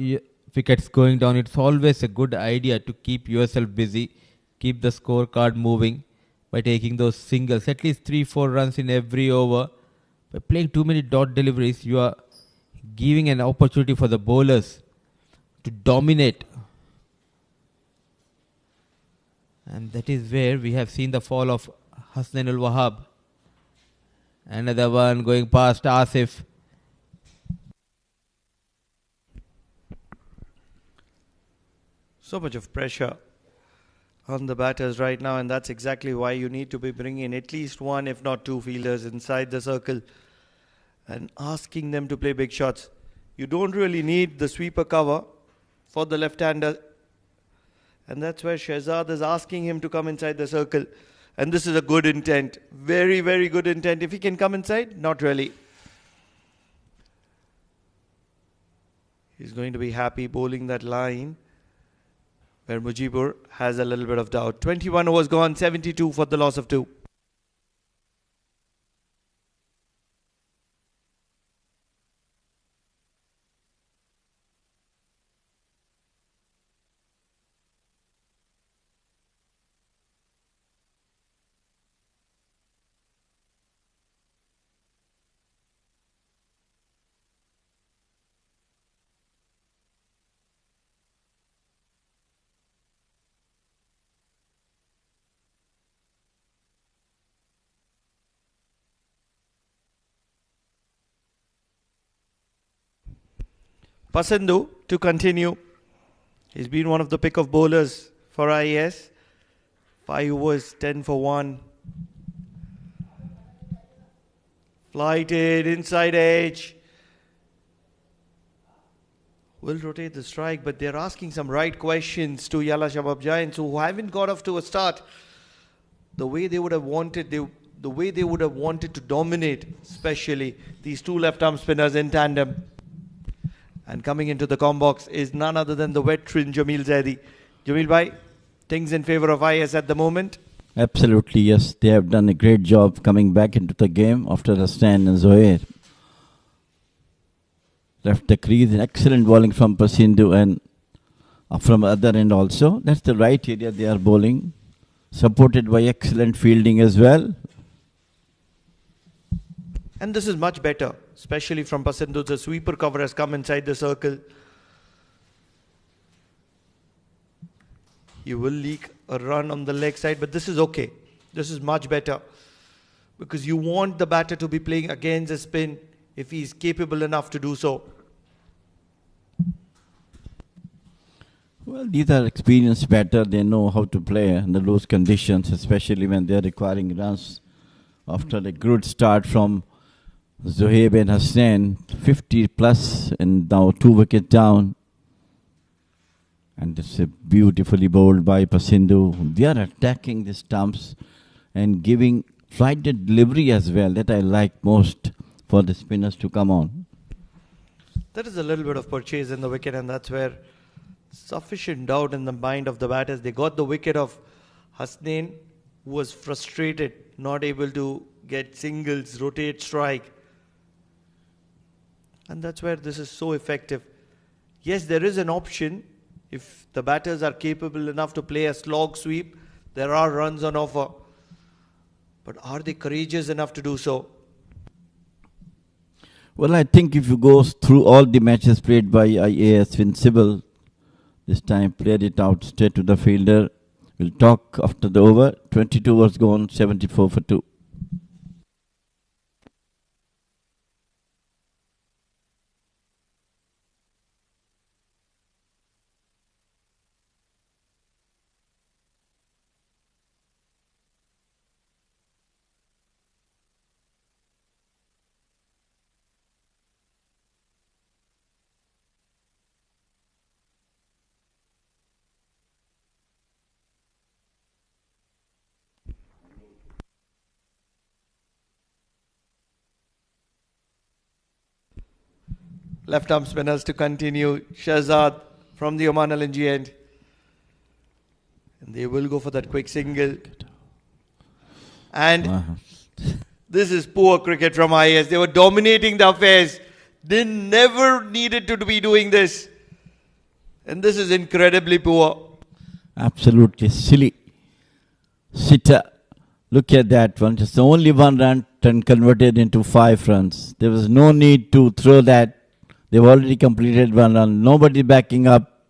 wickets going down, it's always a good idea to keep yourself busy, keep the scorecard moving by taking those singles, at least 3-4 runs in every over. By playing too many dot deliveries, you are giving an opportunity for the bowlers to dominate. And that is where we have seen the fall of Hasnainul Wahab. Another one going past Asif. So much of pressure on the batters right now, and that's exactly why you need to be bringing in at least 1 if not 2 fielders inside the circle and asking them to play big shots. You don't really need the sweeper cover for the left-hander. And that's where Shehzad is asking him to come inside the circle. And this is a good intent. Very, very good intent. If he can come inside, not really. He's going to be happy bowling that line where Mujibur has a little bit of doubt. 21 overs gone, 72 for the loss of 2. Pasandu to continue. He's been one of the pick of bowlers for IAS. 5 overs, 10 for 1. Flighted, inside edge. Will rotate the strike, but they're asking some right questions to Yalla Shabab Giants who haven't got off to a start the way they would have wanted. The way they would have wanted to dominate, especially these two left-arm spinners in tandem. And coming into the com box is none other than the veteran Jamil Zaidi. Jamil bhai, things in favour of IS at the moment? Absolutely, yes. They have done a great job coming back into the game after Hassan and Zohair left the crease. Excellent bowling from Pasindu and from other end also. That's the right area they are bowling. Supported by excellent fielding as well. And this is much better, especially from Pasindu. The sweeper cover has come inside the circle. You will leak a run on the leg side, but this is okay. This is much better. Because you want the batter to be playing against a spin if he is capable enough to do so. Well, these are experienced batters. They know how to play under those conditions, especially when they are requiring runs after a good start from Zohaib and Hassan, 50 plus and now 2 wickets down. And it's a beautifully bowled by Pasindu. They are attacking the stumps and giving flighted delivery as well. That I like most for the spinners to come on. There is a little bit of purchase in the wicket, and that's where sufficient doubt in the mind of the batters. They got the wicket of Hasnain, who was frustrated, not able to get singles, rotate, strike. And that's where this is so effective. Yes, there is an option. If the batters are capable enough to play a slog sweep, there are runs on offer. But are they courageous enough to do so? Well, I think if you go through all the matches played by Ias Invincibles, this time played it out straight to the fielder. We'll talk after the over. 22 overs gone, 74 for 2. Left arm spinners to continue. Shehzad from the Oman LNG end. And they will go for that quick single. And this is poor cricket from IS. They were dominating the affairs. They never needed to be doing this. And this is incredibly poor. Absolutely silly. Sitter. Look at that one. Just only 1 run and converted into 5 runs. There was no need to throw that. They've already completed 1 run. Nobody backing up.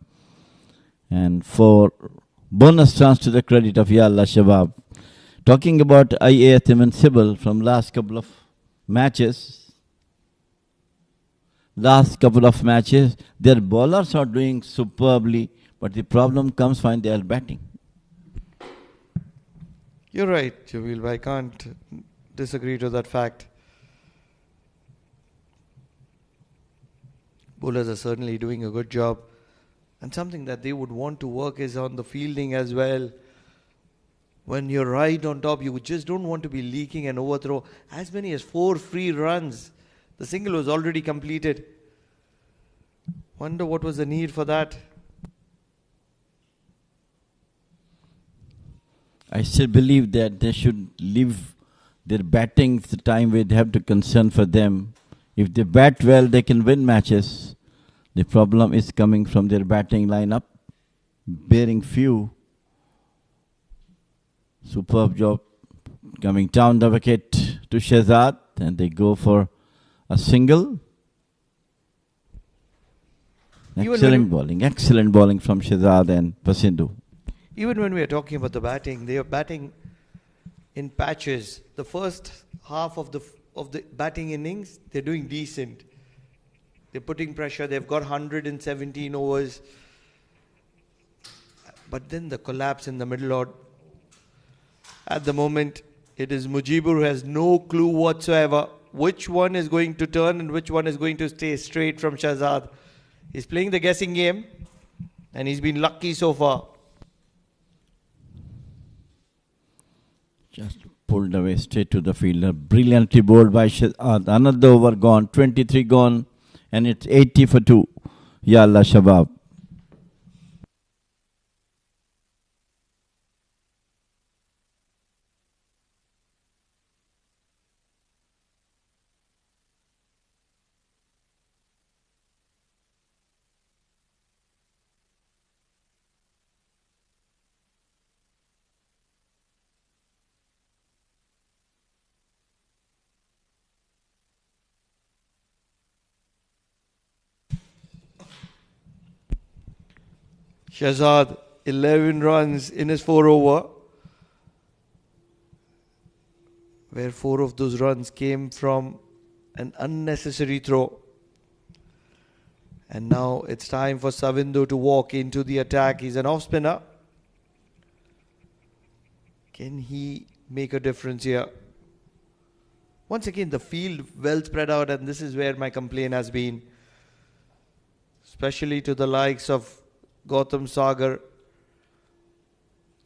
And for bonus chance to the credit of Yalla Shabab. Talking about IAS Invincible from last couple of matches. Their bowlers are doing superbly. But the problem comes when they are batting. You're right, Jamil. I can't disagree to that fact. Bowlers are certainly doing a good job. And something that they would want to work is on the fielding as well. When you're right on top, you just don't want to be leaking an overthrow. As many as 4 free runs. The single was already completed. Wonder what was the need for that. I still believe that they should leave their batting the time where they have to concern for them. If they bat well, they can win matches. The problem is coming from their batting lineup, bearing few. Superb job coming down the wicket to Shehzad, and they go for a single. Excellent bowling from Shehzad and Pasindu. Even when we are talking about the batting, they are batting in patches. The first half of the batting innings, they're doing decent. They're putting pressure. They've got 117 overs. But then the collapse in the middle order. At the moment, it is Mujibur who has no clue whatsoever which one is going to turn and which one is going to stay straight from Shehzad. He's playing the guessing game, and he's been lucky so far. Just pulled away straight to the fielder. Brilliantly bowled by Shehzad. Another over gone, 23 gone, and it's 80 for 2. Yalla Shabab. Shehzad, 11 runs in his 4 over, where 4 of those runs came from an unnecessary throw. And now it's time for Savindu to walk into the attack. He's an off spinner. Can he make a difference here? Once again, the field well spread out, and this is where my complaint has been, especially to the likes of Gautam Sagar.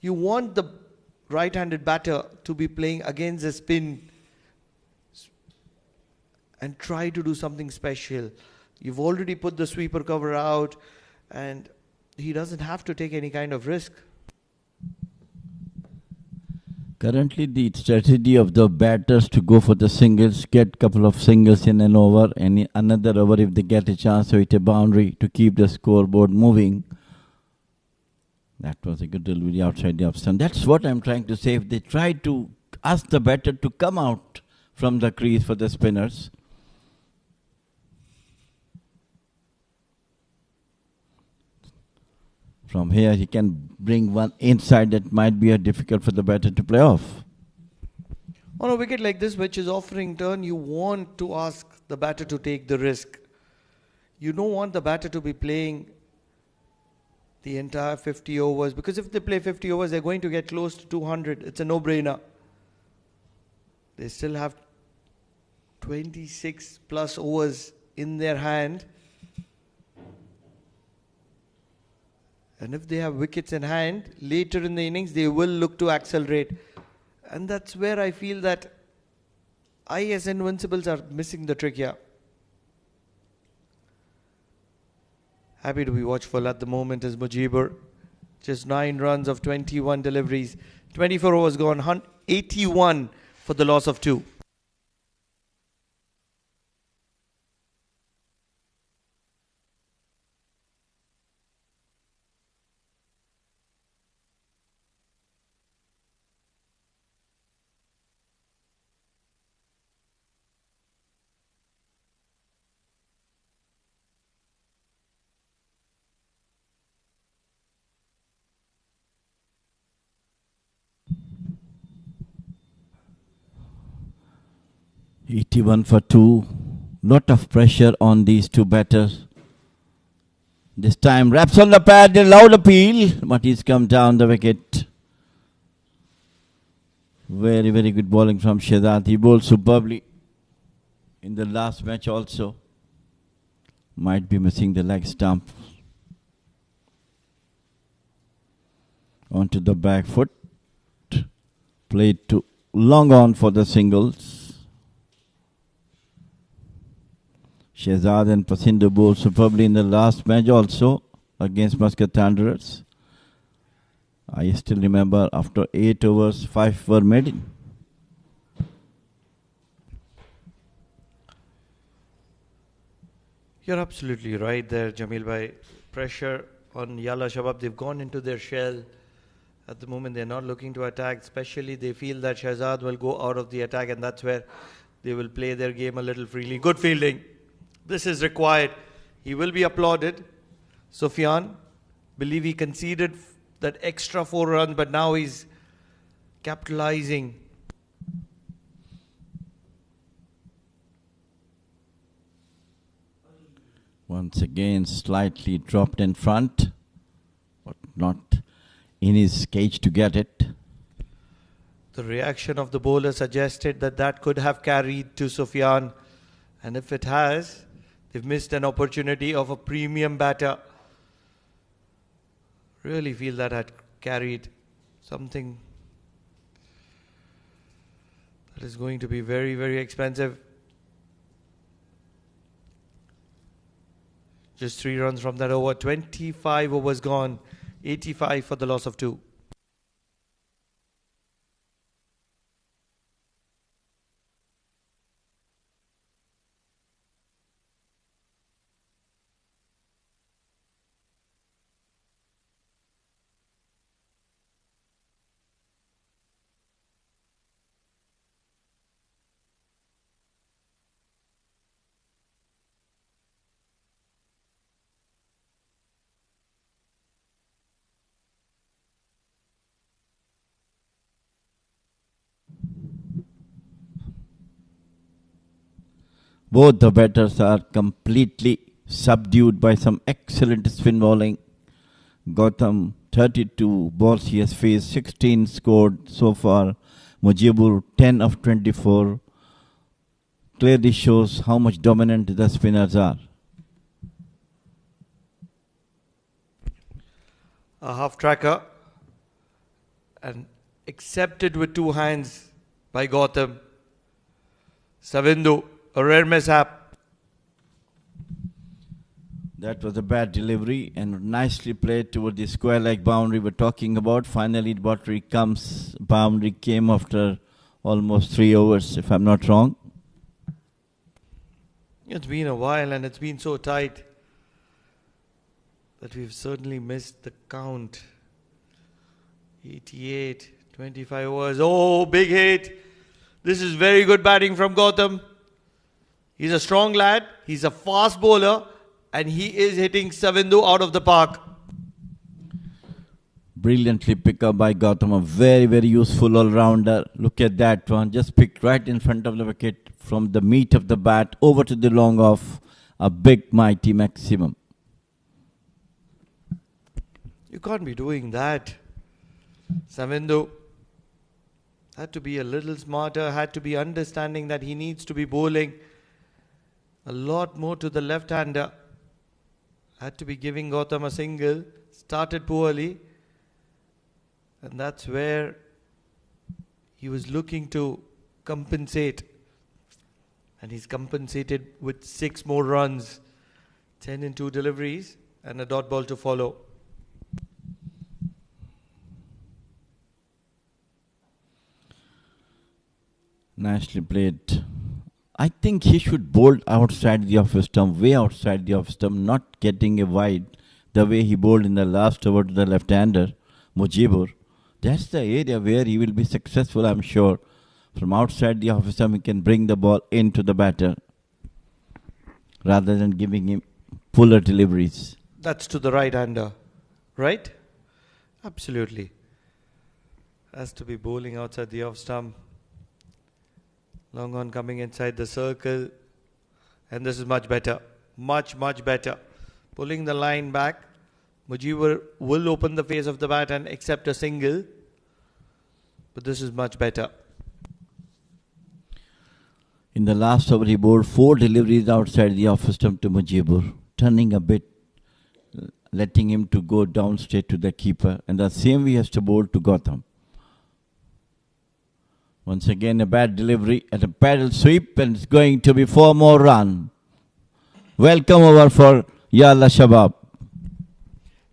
You want the right-handed batter to be playing against a spin and try to do something special. You've already put the sweeper cover out, and he doesn't have to take any kind of risk. Currently, the strategy of the batters to go for the singles, get couple of singles in an over, and in another over if they get a chance to hit a boundary to keep the scoreboard moving. That was a good delivery outside the off stump. That's what I'm trying to say. If they try to ask the batter to come out from the crease for the spinners. From here, he can bring one inside that might be difficult for the batter to play off. On a wicket like this, which is offering turn, you want to ask the batter to take the risk. You don't want the batter to be playing the entire 50 overs, because if they play 50 overs, they're going to get close to 200. It's a no-brainer. They still have 26 plus overs in their hand. And if they have wickets in hand, later in the innings, they will look to accelerate. And that's where I feel that Ias Invincibles are missing the trick here. Happy to be watchful at the moment is Mujibur. Just 9 runs of 21 deliveries. 24 overs gone, 81 for the loss of 2. $81 for 2. Lot of pressure on these two batters. This time wraps on the pad, a loud appeal, but he's come down the wicket. Very, very good bowling from Shehzad. He bowled superbly in the last match also. Might be missing the leg stump. onto the back foot. Played to long on for the singles. Shehzad and Pasindo bowled superbly in the last match also against Muscat Thunderers. I still remember after 8 overs, 5 were made in. You're absolutely right there, Jamil bhai. Pressure on Yalla Shabab. They've gone into their shell. At the moment, they're not looking to attack. Especially, they feel that Shehzad will go out of the attack, and that's where they will play their game a little freely. Good fielding. This is required. He will be applauded. Sufyan, believe he conceded that extra 4 runs, but now he's capitalizing. Once again, slightly dropped in front, but not in his cage to get it. The reaction of the bowler suggested that that could have carried to Sufyan. And if it has, they've missed an opportunity of a premium batter. Really feel that had carried something that is going to be very, very expensive. Just 3 runs from that over. 25 overs gone. 85 for the loss of 2. Both the batters are completely subdued by some excellent spin bowling. Gautam 32 balls he has faced, 16 scored so far. Mujibur 10 of 24. Clearly shows how much dominant the spinners are. A half tracker and accepted with 2 hands by Gautam. Savindu, a rare mishap. That was a bad delivery and nicely played toward the square leg boundary we're talking about. Finally, boundary came after almost 3 overs, if I'm not wrong. It's been a while and it's been so tight that we've certainly missed the count. 88, 25 overs. Oh, big hit. This is very good batting from Gautam. He's a strong lad. He's a fast bowler. And he is hitting Savindu out of the park. Brilliantly picked up by Gautam. A very, very useful all-rounder. Look at that one. Just picked right in front of the wicket from the meat of the bat over to the long off. A big, mighty maximum. You can't be doing that. Savindu had to be a little smarter. Had to be understanding that he needs to be bowling a lot more to the left-hander. Had to be giving Gautam a single. Started poorly. And that's where he was looking to compensate. And he's compensated with 6 more runs. 10 in 2 deliveries. And a dot ball to follow. Nicely played. I think he should bowl outside the off stump, way outside the off stump, not getting a wide the way he bowled in the last over to the left-hander, Mujibur. That's the area where he will be successful, I'm sure. From outside the off stump, he can bring the ball into the batter rather than giving him fuller deliveries. That's to the right-hander, right? Absolutely. Has to be bowling outside the off stump. Long on coming inside the circle. And this is much better. Much, much better. Pulling the line back. Mujibur will open the face of the bat and accept a single. But this is much better. In the last over, he bowled 4 deliveries outside the off stump to Mujibur, turning a bit letting him to go down straight to the keeper. And the same he has to bowl to Gotham. Once again, a bad delivery at a paddle sweep, and it's going to be 4 more runs. Welcome over for Yalla Shabab.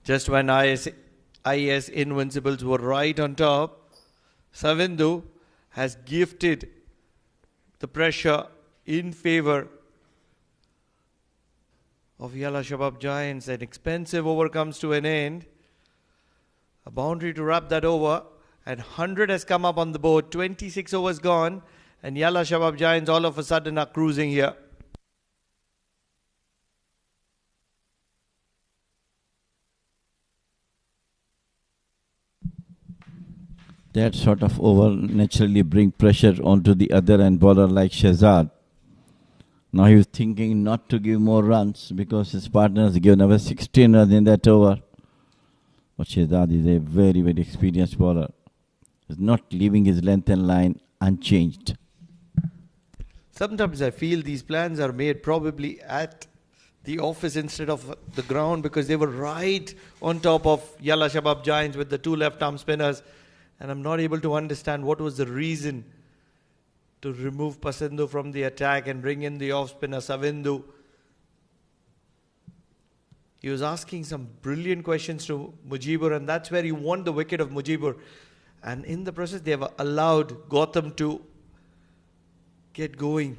Just when IS Invincibles were right on top, Savindu has gifted the pressure in favor of Yalla Shabab Giants. An expensive over comes to an end. A boundary to wrap that over. And 100 has come up on the board. 26 overs gone. And Yalla Shabab Giants all of a sudden are cruising here. That sort of over naturally bring pressure onto the other end bowler like Shehzad. Now he was thinking not to give more runs because his partner has given away 16 runs in that over. But Shehzad is a very, very experienced bowler. He's not leaving his length and line unchanged. Sometimes I feel these plans are made probably at the office instead of the ground, because they were right on top of Yalla Shabab Giants with the 2 left-arm spinners. And I'm not able to understand what was the reason to remove Pasendu from the attack and bring in the off-spinner Savindu. He was asking some brilliant questions to Mujibur, and that's where he won the wicket of Mujibur. And in the process, they have allowed Gotham to get going.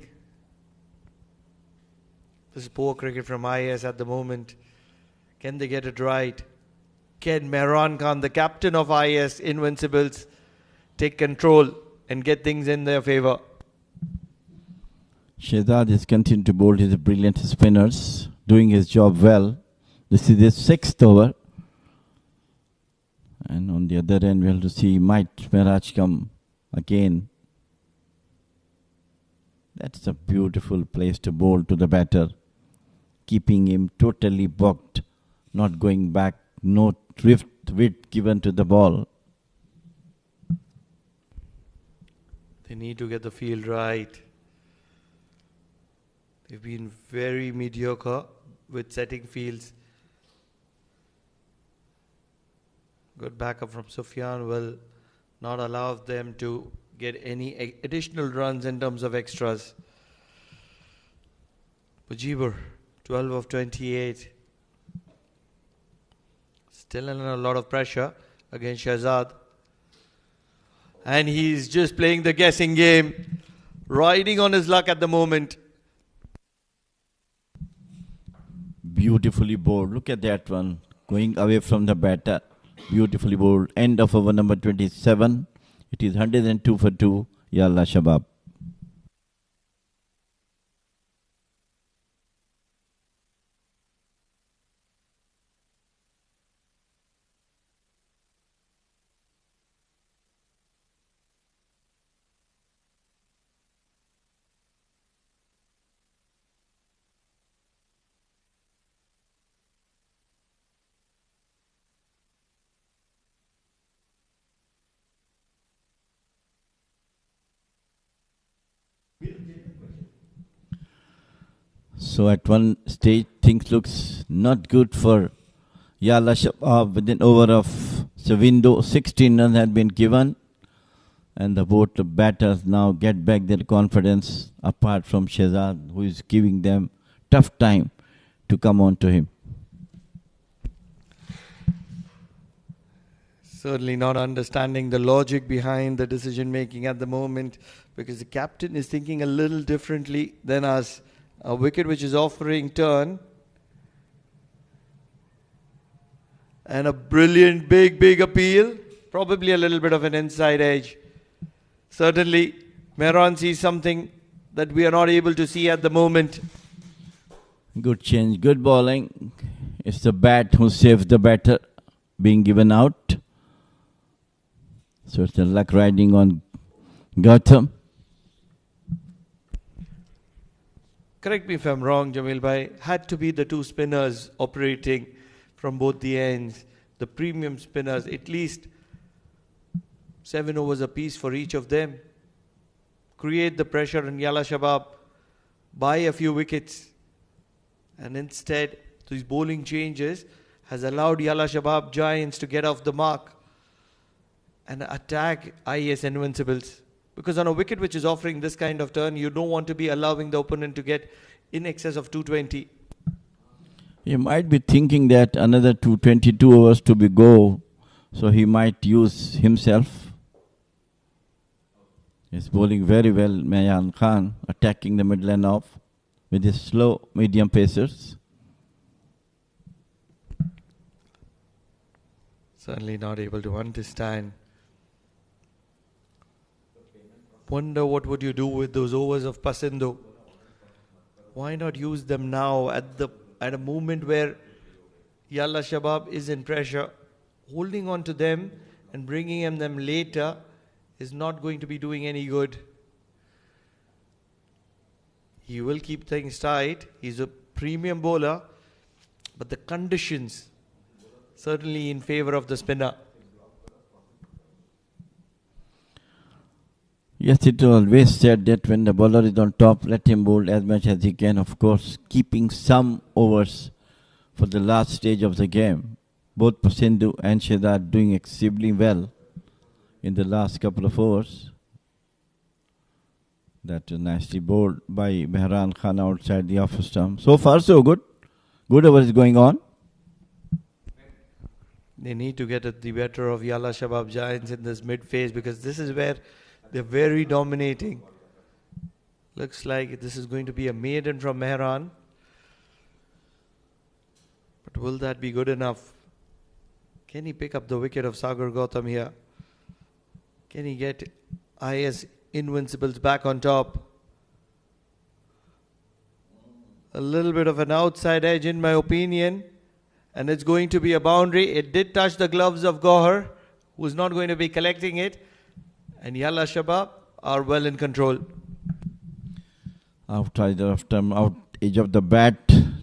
This is poor cricket from IS at the moment. Can they get it right? Can Mehran Khan, the captain of IS Invincibles, take control and get things in their favour? Shehzad has continued to bowl his brilliant spinners, doing his job well. This is his 6th over. And on the other end, we'll have to see might Mehraj come again. That's a beautiful place to bowl to the batter, keeping him totally bogged, not going back, no width given to the ball. They need to get the field right. They've been very mediocre with setting fields. Good backup from Sufyan will not allow them to get any additional runs in terms of extras. Mujibur, 12 of 28. Still under a lot of pressure against Shehzad. And he's just playing the guessing game, riding on his luck at the moment. Beautifully bowled. Look at that one, going away from the batter. Beautifully bowled. End of over number 27. It is 102 for 2. Yalla Shabab. So at one stage, things looks not good for Yalla Shabab. With an over of Savindu, 16 runs had been given. And the both batters now get back their confidence, apart from Shehzad, who is giving them tough time to come on to him. Certainly not understanding the logic behind the decision making at the moment, because the captain is thinking a little differently than us. A wicket which is offering turn. And a brilliant big appeal. Probably a little bit of an inside edge. Certainly, Mehran sees something that we are not able to see at the moment. Good change, good bowling. It's the bat who saves the batter being given out. So it's the luck riding on Gautam. Correct me if I'm wrong, Jamil Bhai. Had to be the 2 spinners operating from both the ends. The premium spinners, at least 7 overs apiece for each of them. Create the pressure on Yalla Shabab. Buy a few wickets. And instead, these bowling changes has allowed Yalla Shabab Giants to get off the mark and attack Ias Invincibles. Because on a wicket which is offering this kind of turn, you don't want to be allowing the opponent to get in excess of 220. He might be thinking that another 222 overs to be go, so he might use himself. He's bowling very well, Mayan Khan, attacking the middle and off with his slow medium pacers. Certainly not able to understand. Wonder what would you do with those overs of Pasindo? Why not use them now at a moment where Yalla Shabab is in pressure? Holding on to them and bringing them later is not going to be doing any good. He will keep things tight. He's a premium bowler, but the conditions certainly in favor of the spinner. Yes, it always said that when the bowler is on top, let him bowl as much as he can, of course, keeping some overs for the last stage of the game. Both Pasindu and Shehzad doing exceedingly well in the last couple of overs. That was nicely bowled by Mehran Khan outside the off stump. So far, so good. Good overs going on. They need to get the better of Yalla Shabab Giants in this mid phase, because this is where they're very dominating. Looks like this is going to be a maiden from Mehran. But will that be good enough? Can he pick up the wicket of Sagar Gautam here? Can he get Ias Invincibles back on top? A little bit of an outside edge in my opinion. And it's going to be a boundary. It did touch the gloves of Gohar, who's not going to be collecting it. And Yalla Shabab are well in control. Outside out edge of the bat,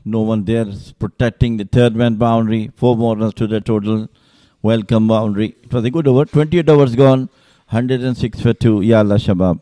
no one there is protecting the third man boundary. 4 more runs to the total. Welcome boundary. It was a good over. 28 overs gone. 106 for 2. Yalla Shabab.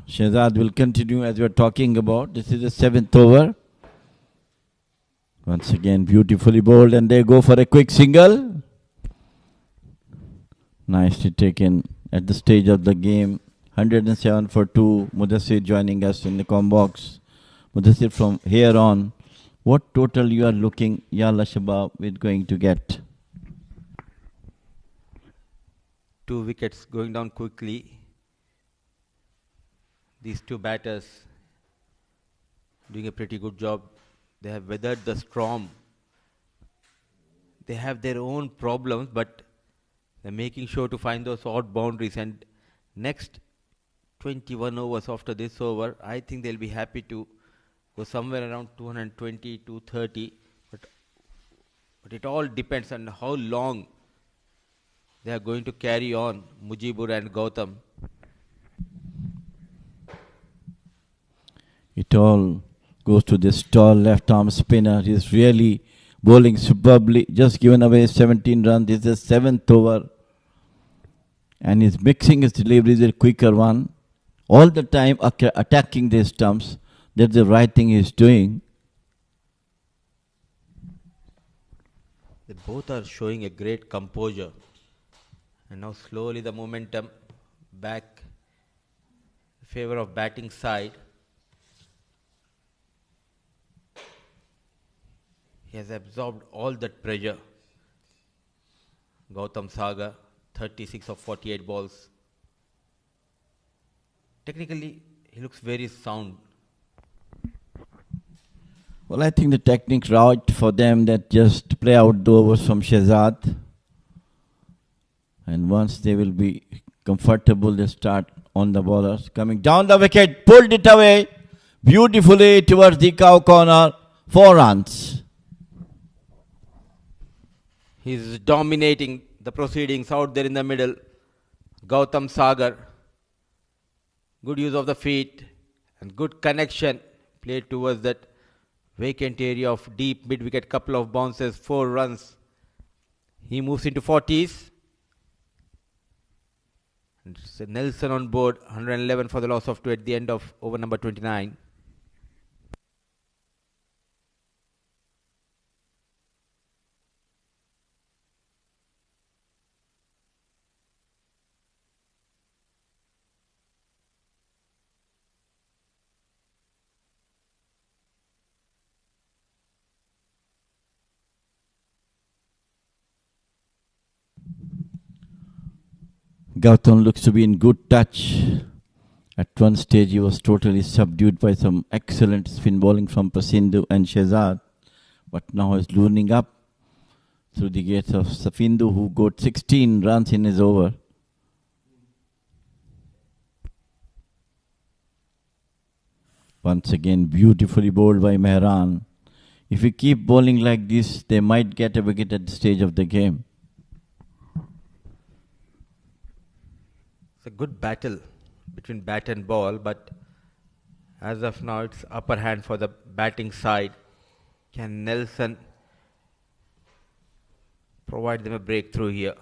Shehzad will continue as we are talking about. This is the 7th over. Once again, beautifully bowled, and they go for a quick single. Nicely taken at the stage of the game. 107 for 2. Mudassir joining us in the com box. Mudassir, from here on, what total you are looking Yalla Shabab is going to get? 2 wickets going down quickly. These 2 batters doing a pretty good job. They have weathered the storm. They have their own problems, but they're making sure to find those odd boundaries. And next 21 overs after this over, I think they'll be happy to go somewhere around 220, 230. But it all depends on how long they are going to carry on, Mujibur and Gautam. It all goes to this tall left arm spinner. He's really bowling superbly. Just given away 17 runs. This is the 7th over. And he's mixing his deliveries with a quicker one. All the time attacking the stumps. That's the right thing he's doing. They both are showing a great composure. And now slowly the momentum back in favor of batting side. He has absorbed all that pressure. Gautam Sagar, 36 of 48 balls. Technically, he looks very sound. Well, I think the technique right for them that just play out the overs from Shehzad. And once they will be comfortable, they start on the bowlers. Coming down the wicket, pulled it away beautifully towards the cow corner. 4 runs. He's dominating the proceedings out there in the middle. Gautam Sagar Good use of the feet and good connection played towards that vacant area of deep mid-wicket. Couple of bounces, 4 runs. He moves into 40s. And Nelson on board, 111 for the loss of 2 at the end of over number 29. Gautam looks to be in good touch. At one stage, he was totally subdued by some excellent spin bowling from Prasindu and Shehzad. But now he's looning up through the gates of Safindu, who got 16 runs in his over. Once again, beautifully bowled by Mehran. If we keep bowling like this, they might get a wicket at the stage of the game. It's a good battle between bat and ball, but as of now, it's upper hand for the batting side. Can Nelson provide them a breakthrough here?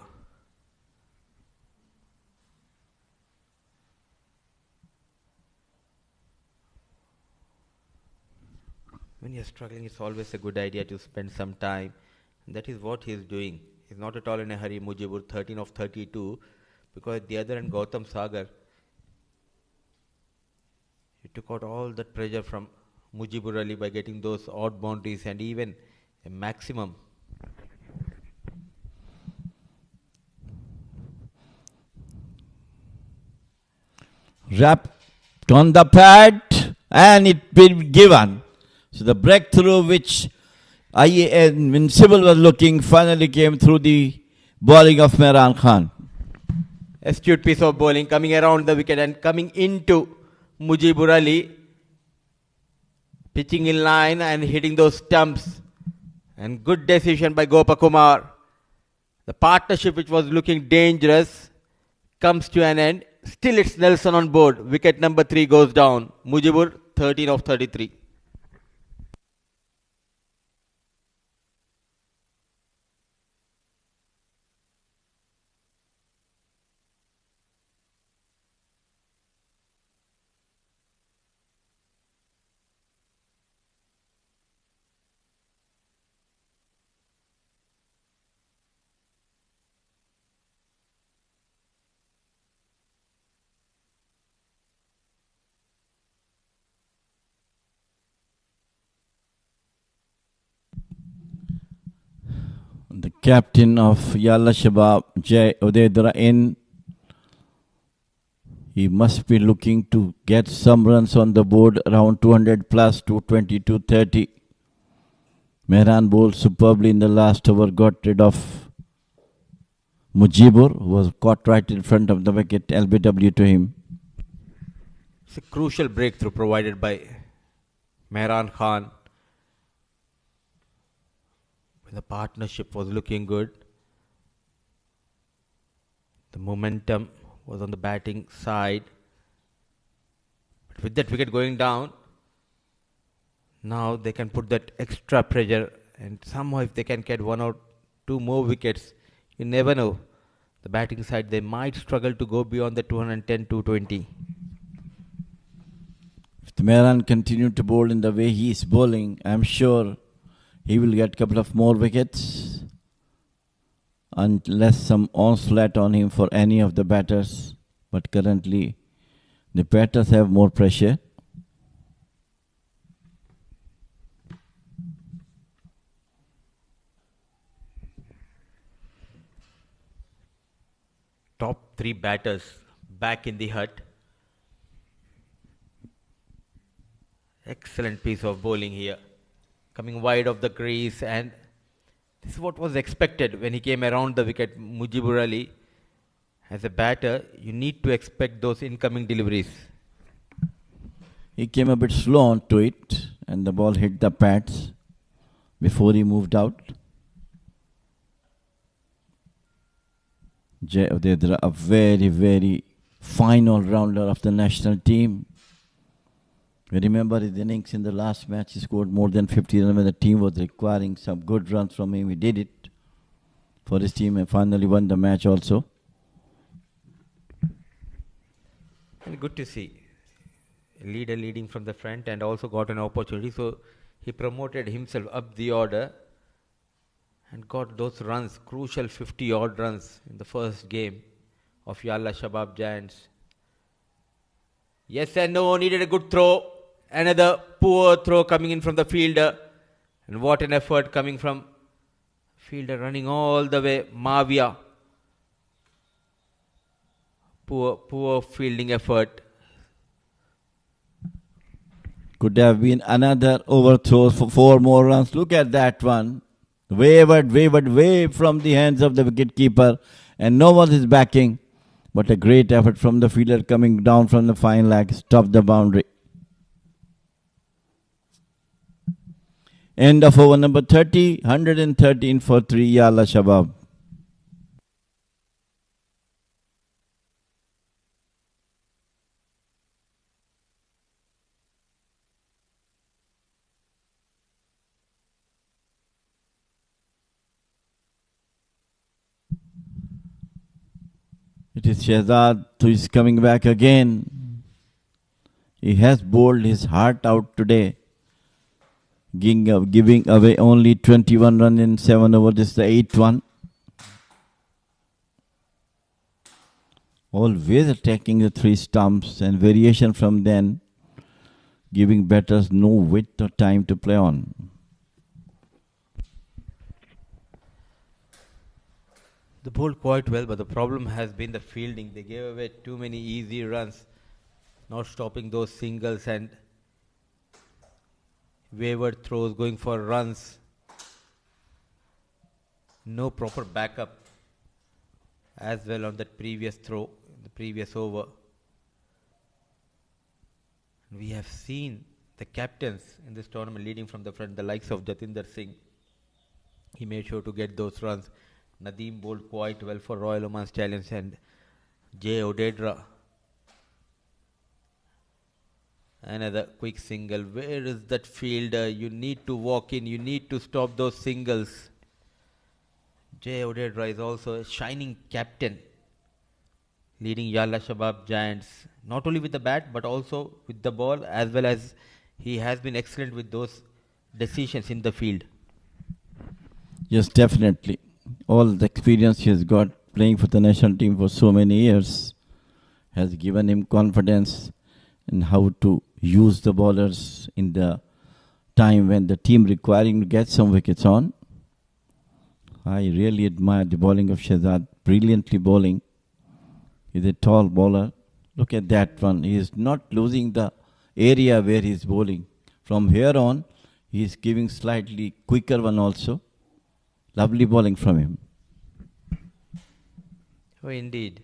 When you're struggling, it's always a good idea to spend some time. And that is what he's doing. He's not at all in a hurry. Mujibur 13 of 32. Because at the other end, Gautam Sagar, he took out all that pressure from Mujibur Ali by getting those odd boundaries and even a maximum. Wrapped on the pad and it been given. So the breakthrough which Ias Invincible was looking finally came through the bowling of Mehran Khan. Astute piece of bowling coming around the wicket and coming into Mujibur Ali. Pitching in line and hitting those stumps. And good decision by Gopakumar. The partnership which was looking dangerous comes to an end. Still it's Nelson on board. Wicket number 3 goes down. Mujibur 13 of 33. The captain of Yalla Shabab, Jai Udedra in. He must be looking to get some runs on the board around 200 plus, 220, 230. Mehran bowled superbly in the last over, got rid of Mujibur, who was caught right in front of the wicket, LBW to him. It's a crucial breakthrough provided by Mehran Khan. When the partnership was looking good, the momentum was on the batting side. But with that wicket going down, now they can put that extra pressure, and somehow if they can get 1 or 2 more wickets, you never know. The batting side, they might struggle to go beyond the 210, 220. If the Mehran continued to bowl in the way he is bowling, I'm sure he will get a couple of more wickets unless some onslaught on him for any of the batters. But currently, the batters have more pressure. Top 3 batters back in the hut. Excellent piece of bowling here. Coming wide of the crease, and this is what was expected when he came around the wicket. Mujibur Ali, as a batter, you need to expect those incoming deliveries. He came a bit slow onto it and the ball hit the pads before he moved out. Jai Udedra, a very, very fine all-rounder of the national team. We remember his innings in the last match. He scored more than 50 runs when the team was requiring some good runs from him. He did it for his team and finally won the match also. And good to see. A leader leading from the front and also got an opportunity. So he promoted himself up the order and got those runs, crucial 50-odd runs in the first game of Yalla Shabab Giants. Yes and no, needed a good throw. Another poor throw coming in from the fielder. And what an effort coming from fielder running all the way. Mavia. Poor fielding effort. Could have been another overthrow for 4 more runs. Look at that one. Wavered way from the hands of the wicketkeeper. And no one is backing. But a great effort from the fielder coming down from the fine leg. Stopped the boundary. End of over number 30. 113 for 3. Yalla Shabab. It is Shehzad who is coming back again. He has bowled his heart out today, giving away only 21 runs in 7 overs. This is the 8th one. Always attacking the 3 stumps and variation from then, giving batters no width or time to play on. They bowled quite well, but the problem has been the fielding. They gave away too many easy runs, not stopping those singles and wayward throws, going for runs. No proper backup as well on that previous throw, the previous over. We have seen the captains in this tournament leading from the front, the likes of Jatinder Singh. He made sure to get those runs. Nadeem bowled quite well for Royal Oman Stallions and Jay Odedra. Another quick single. Where is that fielder? You need to walk in. You need to stop those singles. Jay Odedra is also a shining captain leading Yalla Shabab Giants. Not only with the bat but also with the ball, as well as he has been excellent with those decisions in the field. Yes, definitely. All the experience he has got playing for the national team for so many years has given him confidence in how to use the bowlers in the time when the team requiring to get some wickets on. I really admire the bowling of Shehzad, brilliantly bowling. He's a tall bowler. Look at that one. He is not losing the area where he is bowling. From here on, he is giving slightly quicker one also. Lovely bowling from him. Oh, indeed.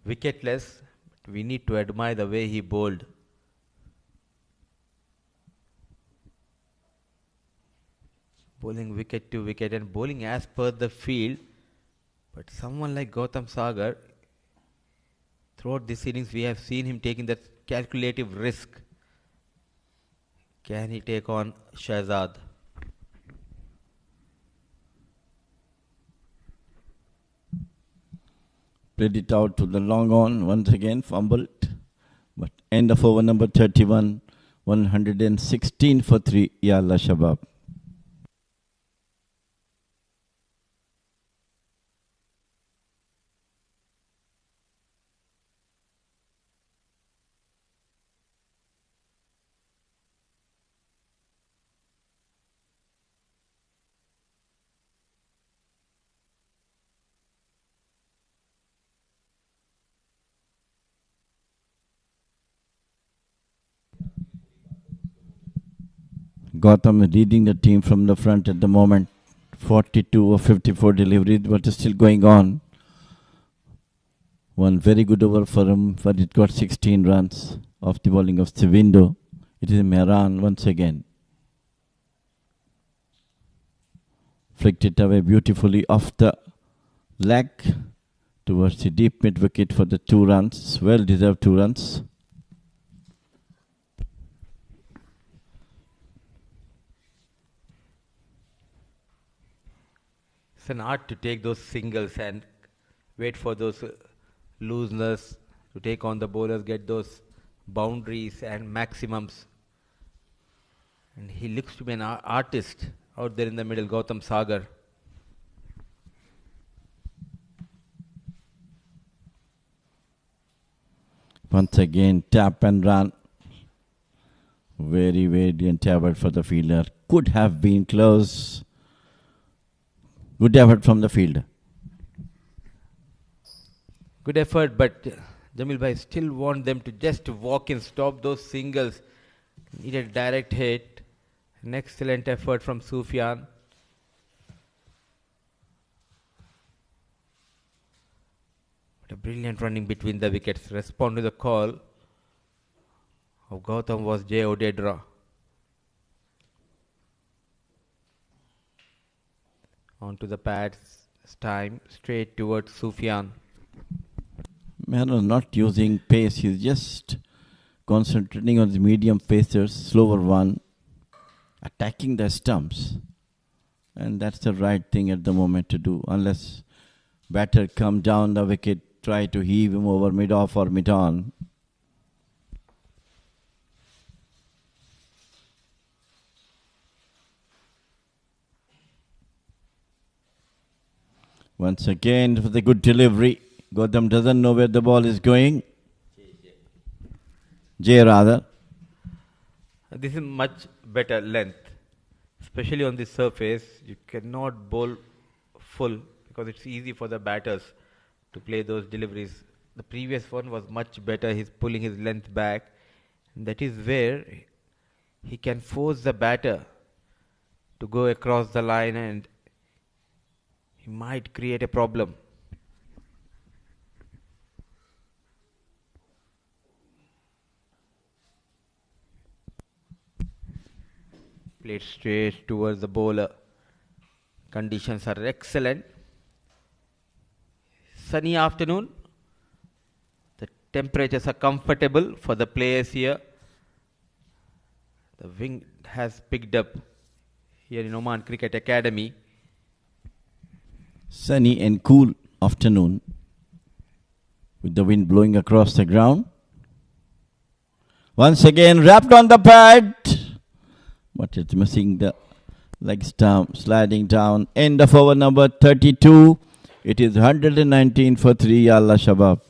Wicketless, but we need to admire the way he bowled. Bowling wicket to wicket and bowling as per the field. But someone like Gautam Sagar, throughout this innings, we have seen him taking that calculative risk. Can he take on Shehzad? Played it out to the long on, once again fumbled. But end of over number 31, 116 for 3, Yalla Shabab. Gautam is leading the team from the front at the moment. 42 or 54 deliveries, but it's still going on. One very good over for him, but it got 16 runs off the bowling of Sivindo. It is Mehran once again. Flicked it away beautifully off the leg towards the deep mid wicket for the 2 runs. Well deserved 2 runs. It's an art to take those singles and wait for those looseness to take on the bowlers, get those boundaries and maximums. And he looks to be an artist out there in the middle, Gautam Sagar. Once again, tap and run. Very valiant effort for the fielder. Could have been close. Good effort from the fielder. Good effort, but Jamil Bhai still want them to just walk in, stop those singles. Need a direct hit. An excellent effort from Sufyan. What a brilliant running between the wickets. Respond to the call of Gautam was Jay Odedra. Onto the pads. This time straight towards Sufyan. Man not using pace. He's just concentrating on the medium pacers, slower one, attacking the stumps. And that's the right thing at the moment to do. Unless batter come down the wicket, try to heave him over mid-off or mid-on. Once again for the good delivery. Gautam doesn't know where the ball is going. Jay rather. This is much better length. Especially on this surface, you cannot bowl full because it's easy for the batters to play those deliveries. The previous one was much better. He's pulling his length back. And that is where he can force the batter to go across the line and he might create a problem. Played straight towards the bowler. Conditions are excellent. Sunny afternoon. The temperatures are comfortable for the players here. The wind has picked up here in Oman Cricket Academy. Sunny and cool afternoon with the wind blowing across the ground. Once again wrapped on the pad. But it's missing the leg stump, sliding down. End of over number 32. It is 119 for 3, Yalla Shabab.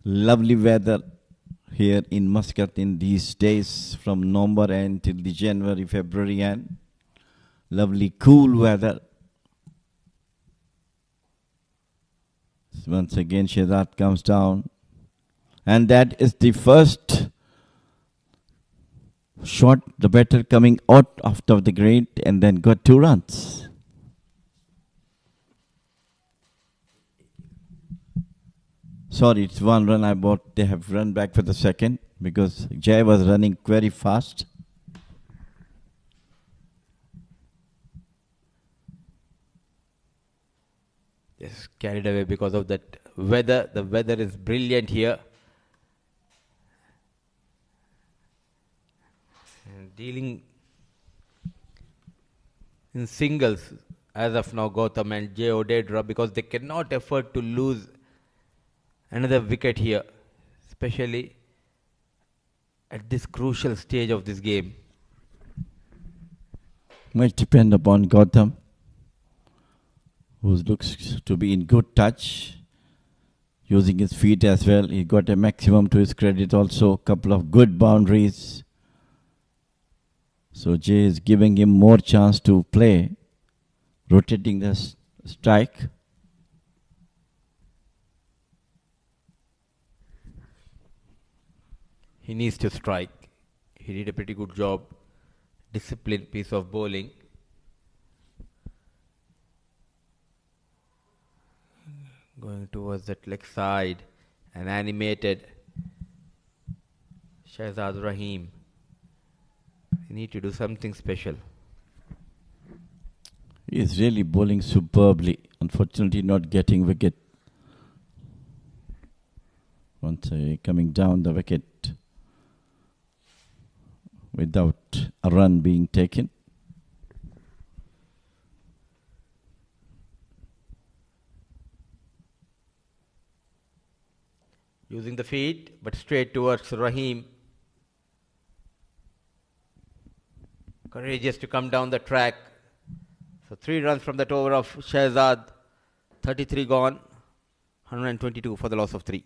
Lovely weather here in Muscat in these days from November end till the January, February end. Lovely cool weather. Once again Shehzad comes down. And that is the first shot, the batter coming out after the grade and then got 2 runs. Sorry, it's 1 run I bought. They have run back for the second because Jay was running very fast. Just carried away because of that weather. The weather is brilliant here. And dealing in singles as of now, Gautam and Jay Odedra, because they cannot afford to lose another wicket here, especially at this crucial stage of this game. Might depend upon Gautam, who looks to be in good touch, using his feet as well. He got a maximum to his credit also, couple of good boundaries. So Jay is giving him more chance to play. rotating the strike. He needs to strike. He did a pretty good job. Disciplined piece of bowling. Going towards that leg side. An animated Shahzad Rahim. You need to do something special. He is really bowling superbly. Unfortunately, not getting wicket. Once coming down the wicket without a run being taken. Using the feet, but straight towards Rahim. Courageous to come down the track. So 3 runs from that over of Shahzad. 33 gone. 122 for the loss of 3.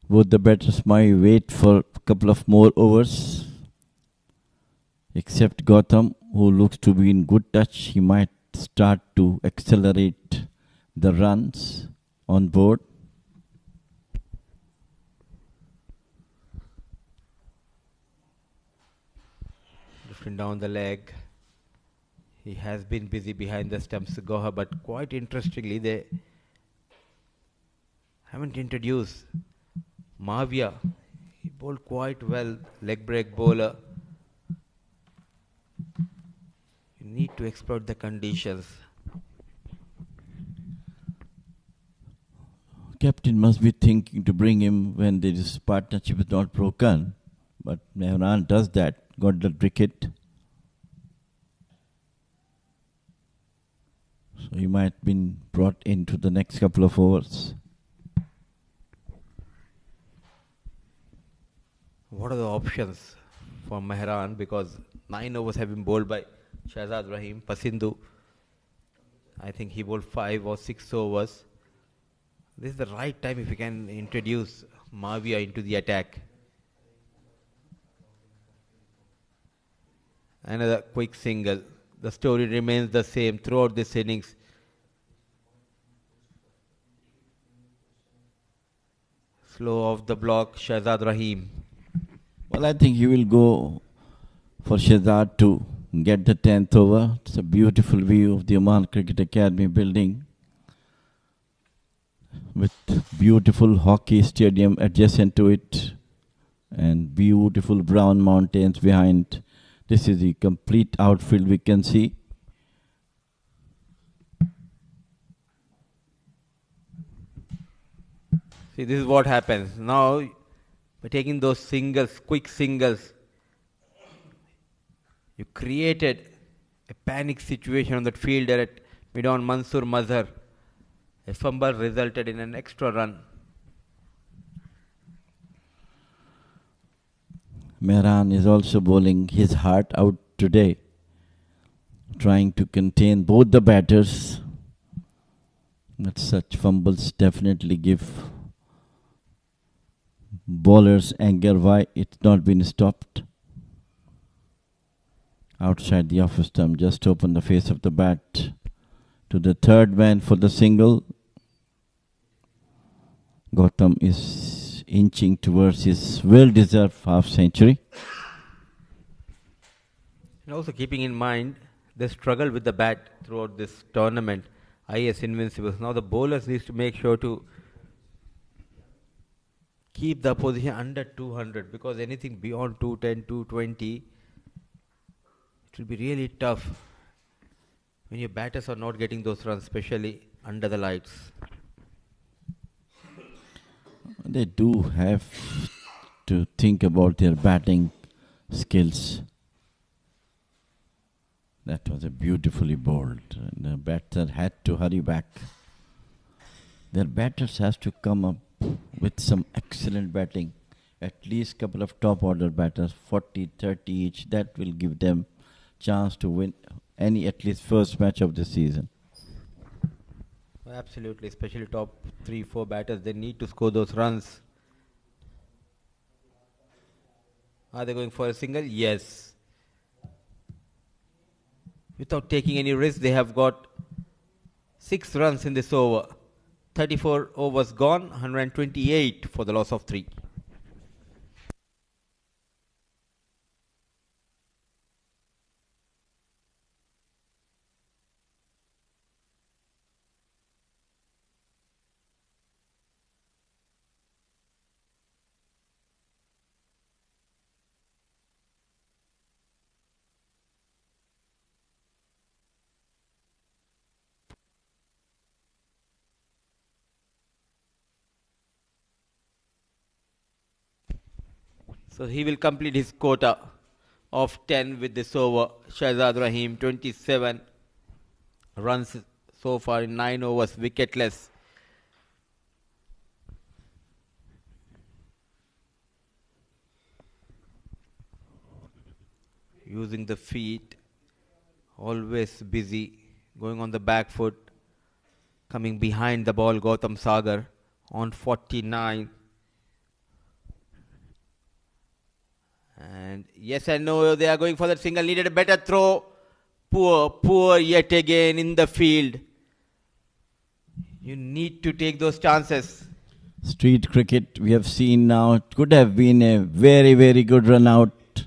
Both the batters might wait for a couple of more overs. Except Gautam, who looks to be in good touch, he might start to accelerate the runs on board. Drifting down the leg. He has been busy behind the stumps, Goha, but quite interestingly, they haven't introduced Mavia. He bowled quite well, leg break bowler. You need to exploit the conditions. Captain must be thinking to bring him when this partnership is not broken. But Mehran does that, got the wicket. So he might have been brought into the next couple of overs. What are the options for Mehran? Because 9 overs have been bowled by Shahzad Rahim. Pasindu, I think he bowled 5 or 6 overs. This is the right time if you can introduce Mavia into the attack. Another quick single. The story remains the same throughout this innings. Slow off the block, Shahzad Rahim. Well, I think he will go for Shahzad to get the 10th over. It's a beautiful view of the Oman Cricket Academy building with beautiful hockey stadium adjacent to it and beautiful brown mountains behind. This is the complete outfield we can see. See, this is what happens. Now, by taking those singles, quick singles, you created a panic situation on that fielder at mid-on Mansoor Mazhar. A fumble resulted in an extra run. Mehran is also bowling his heart out today, trying to contain both the batters. But such fumbles definitely give bowlers anger why it's not been stopped. Outside the off stump, just open the face of the bat to the third man for the single. Gautam is inching towards his well-deserved half-century. And also keeping in mind the struggle with the bat throughout this tournament, Ias Invincibles. Now the bowlers need to make sure to keep the opposition under 200, because anything beyond 210, 220, it will be really tough when your batters are not getting those runs, especially under the lights. They do have to think about their batting skills. That was a beautifully bowled. And the batter had to hurry back. their batters has to come up with some excellent batting. At least couple of top order batters, 40, 30 each. That will give them chance to win any at least first match of the season. Absolutely, especially top 3-4 batters, they need to score those runs. Are they going for a single? Yes. Without taking any risk, they have got 6 runs in this over. 34 overs gone, 128 for the loss of 3. So he will complete his quota of 10 with this over. Shahzad Rahim, 27 runs so far in 9 overs, wicketless. Using the feet, always busy, going on the back foot, coming behind the ball, Gautam Sagar on 49. And yes and no, they are going for that single, needed a better throw. Poor yet again in the field. You need to take those chances. Street cricket, we have seen now, it could have been a very, very good run out.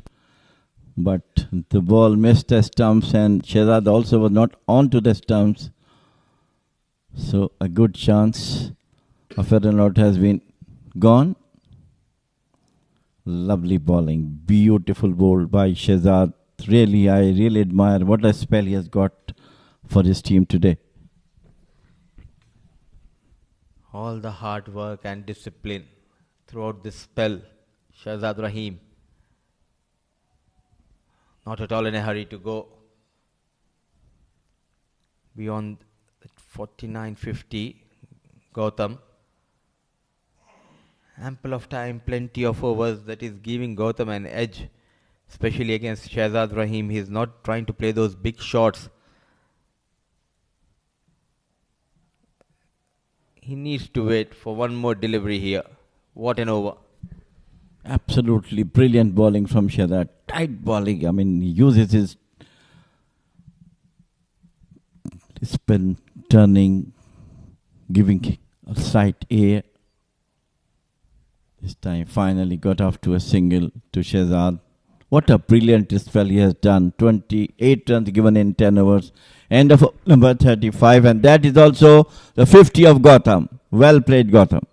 But the ball missed the stumps and Shehzad also was not onto the stumps. So a good chance of a run out has been gone. Lovely bowling, beautiful bowl by Shehzad. Really, I really admire what a spell he has got for his team today. All the hard work and discipline throughout this spell, Shahzad Rahim. Not at all in a hurry to go beyond 49-50. Gautam. Ample of time, plenty of overs. That is giving Gautam an edge, especially against Shahzad Rahim. He is not trying to play those big shots. He needs to wait for one more delivery here. What an over. Absolutely brilliant bowling from Shehzad. Tight bowling. I mean, he uses his spin, turning, giving a slight air. This time finally got off to a single to Shehzad. What a brilliant spell he has done. 28 runs given in 10 overs. End of number 35. And that is also the 50 of Gautam. Well played, Gautam.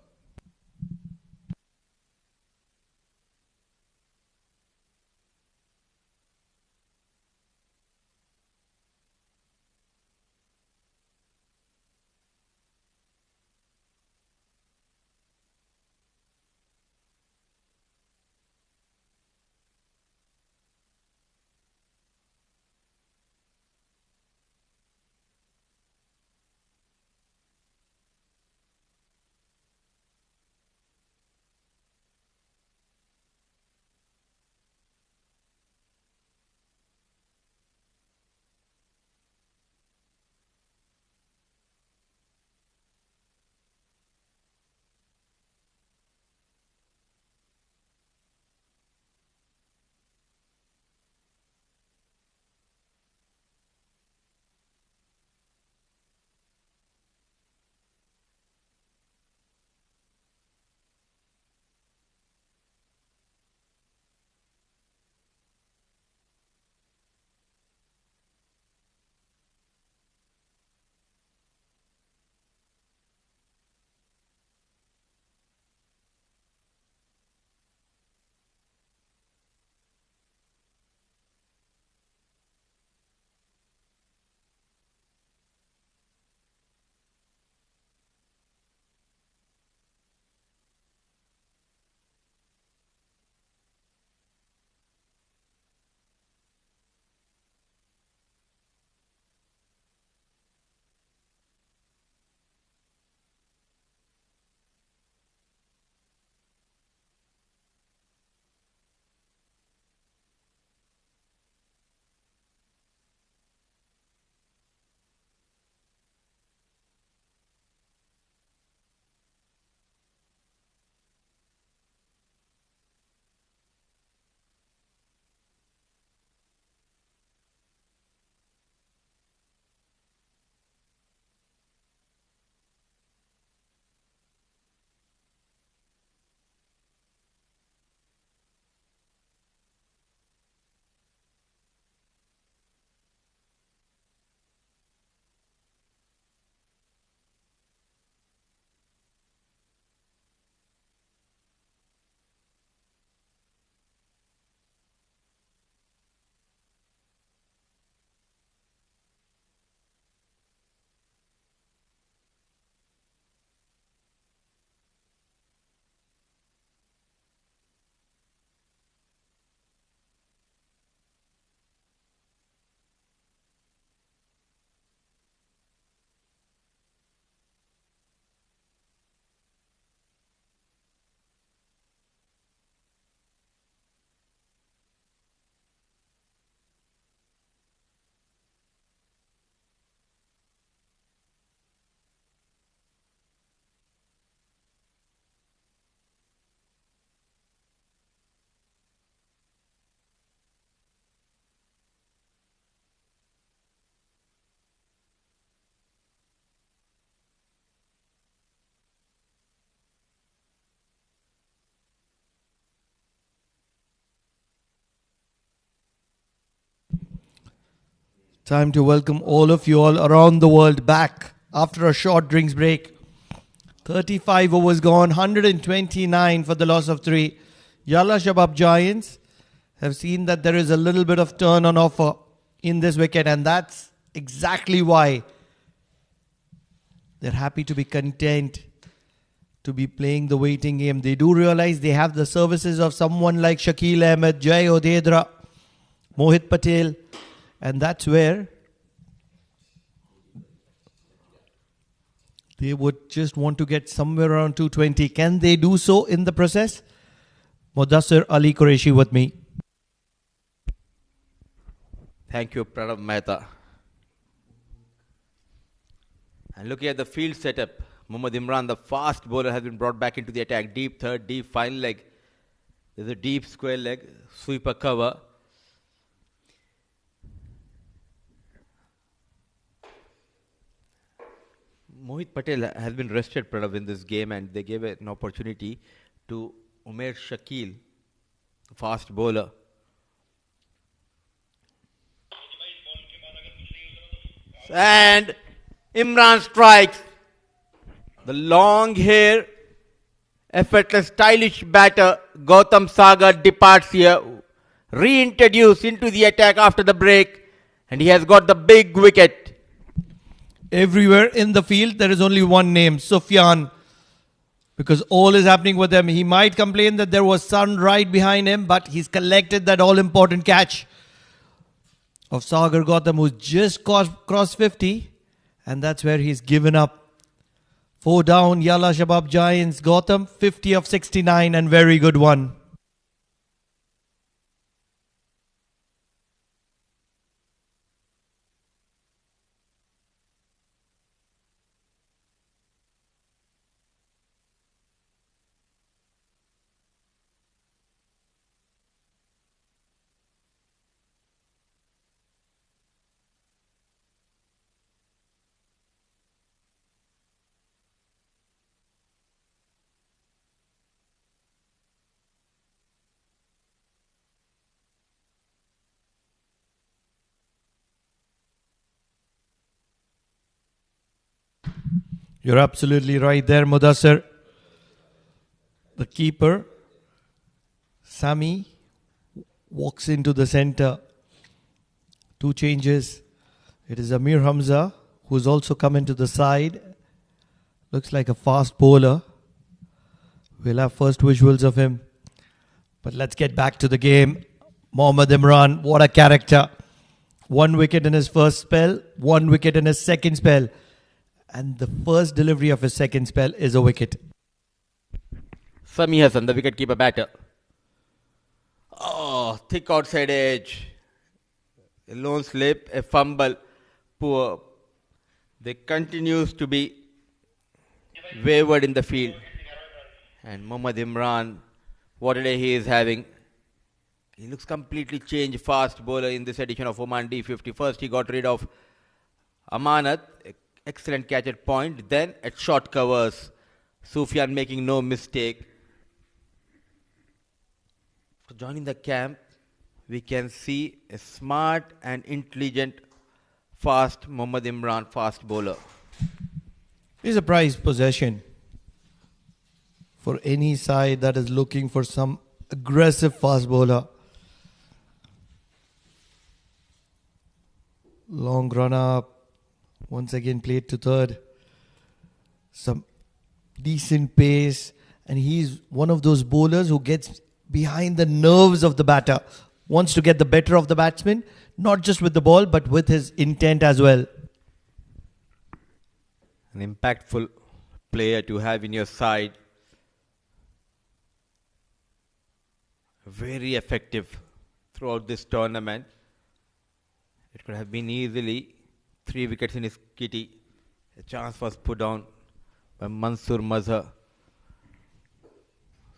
Time to welcome all of you all around the world back after a short drinks break. 35 overs gone, 129 for the loss of 3. Yalla Shabab Giants have seen that there is a little bit of turn on offer in this wicket, and that's exactly why they're happy to be content to be playing the waiting game. They do realize they have the services of someone like Shakil Ahmed, Jai Odedra, Mohit Patel, and that's where they would just want to get somewhere around 220. Can they do so in the process? Mudassir Ali Qureshi with me. Thank you, Pranav Mehta. And looking at the field setup, Mohammad Imran, the fast bowler, has been brought back into the attack. Deep third, deep final leg. There's a deep square leg, sweeper cover. Mohit Patel has been rested, Pranav, in this game, and they gave an opportunity to Umair Shakil, fast bowler. And Imran strikes. The long hair, effortless, stylish batter Gautam Sagar departs here, reintroduced into the attack after the break, and he has got the big wicket. Everywhere in the field, there is only one name, Sufyan, because all is happening with him. He might complain that there was sun right behind him, but he's collected that all-important catch of Sagar Gautam, who's just crossed 50, and that's where he's given up. 4 down, Yalla Shabab Giants, Gautam, 50 of 69, and very good one. You're absolutely right there, Mudassir. The keeper, Sami, walks into the center. 2 changes. It is Amir Hamza, who's also come into the side. Looks like a fast bowler. We'll have first visuals of him. But let's get back to the game. Mohammad Imran, what a character. 1 wicket in his first spell, 1 wicket in his second spell. And the first delivery of his second spell is a wicket. Sami Hassan, the wicket-keeper batter. Oh, thick outside edge. A lone slip, a fumble. Poor. They continues to be wayward in the field. And Mohammad Imran, what a day he is having. He looks completely changed, fast bowler in this edition of Oman D50. First he got rid of Amanat, excellent catch at point. Then at short covers, Sufyan making no mistake. Joining the camp, we can see a smart and intelligent, fast Mohammad Imran, fast bowler. He's a prized possession for any side that is looking for some aggressive fast bowler. Long run up. Once again played to third. Some decent pace. And he's one of those bowlers who gets behind the nerves of the batter. Wants to get the better of the batsman. Not just with the ball, but with his intent as well. An impactful player to have in your side. Very effective throughout this tournament. It could have been easily 3 wickets in his kitty. A chance was put down by Mansoor Mazhar.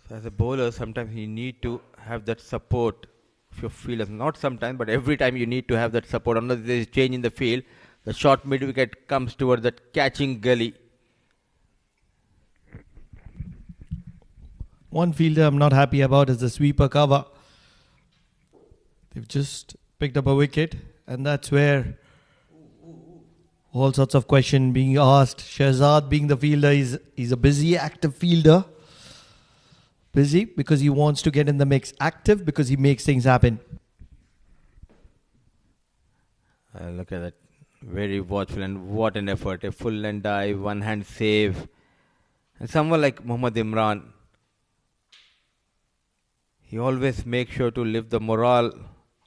So as a bowler, sometimes you need to have that support of your fielders. Not sometimes, but every time you need to have that support. Unless there is change in the field, the short mid-wicket comes towards that catching gully. One fielder I'm not happy about is the sweeper cover. They've just picked up a wicket, and that's where All sorts of questions being asked. Shehzad being the fielder, he's a busy, active fielder. Busy because he wants to get in the mix. Active because he makes things happen. Look at that. Very watchful, and what an effort. A full and dive, one hand save. And someone like Mohammad Imran, he always makes sure to lift the morale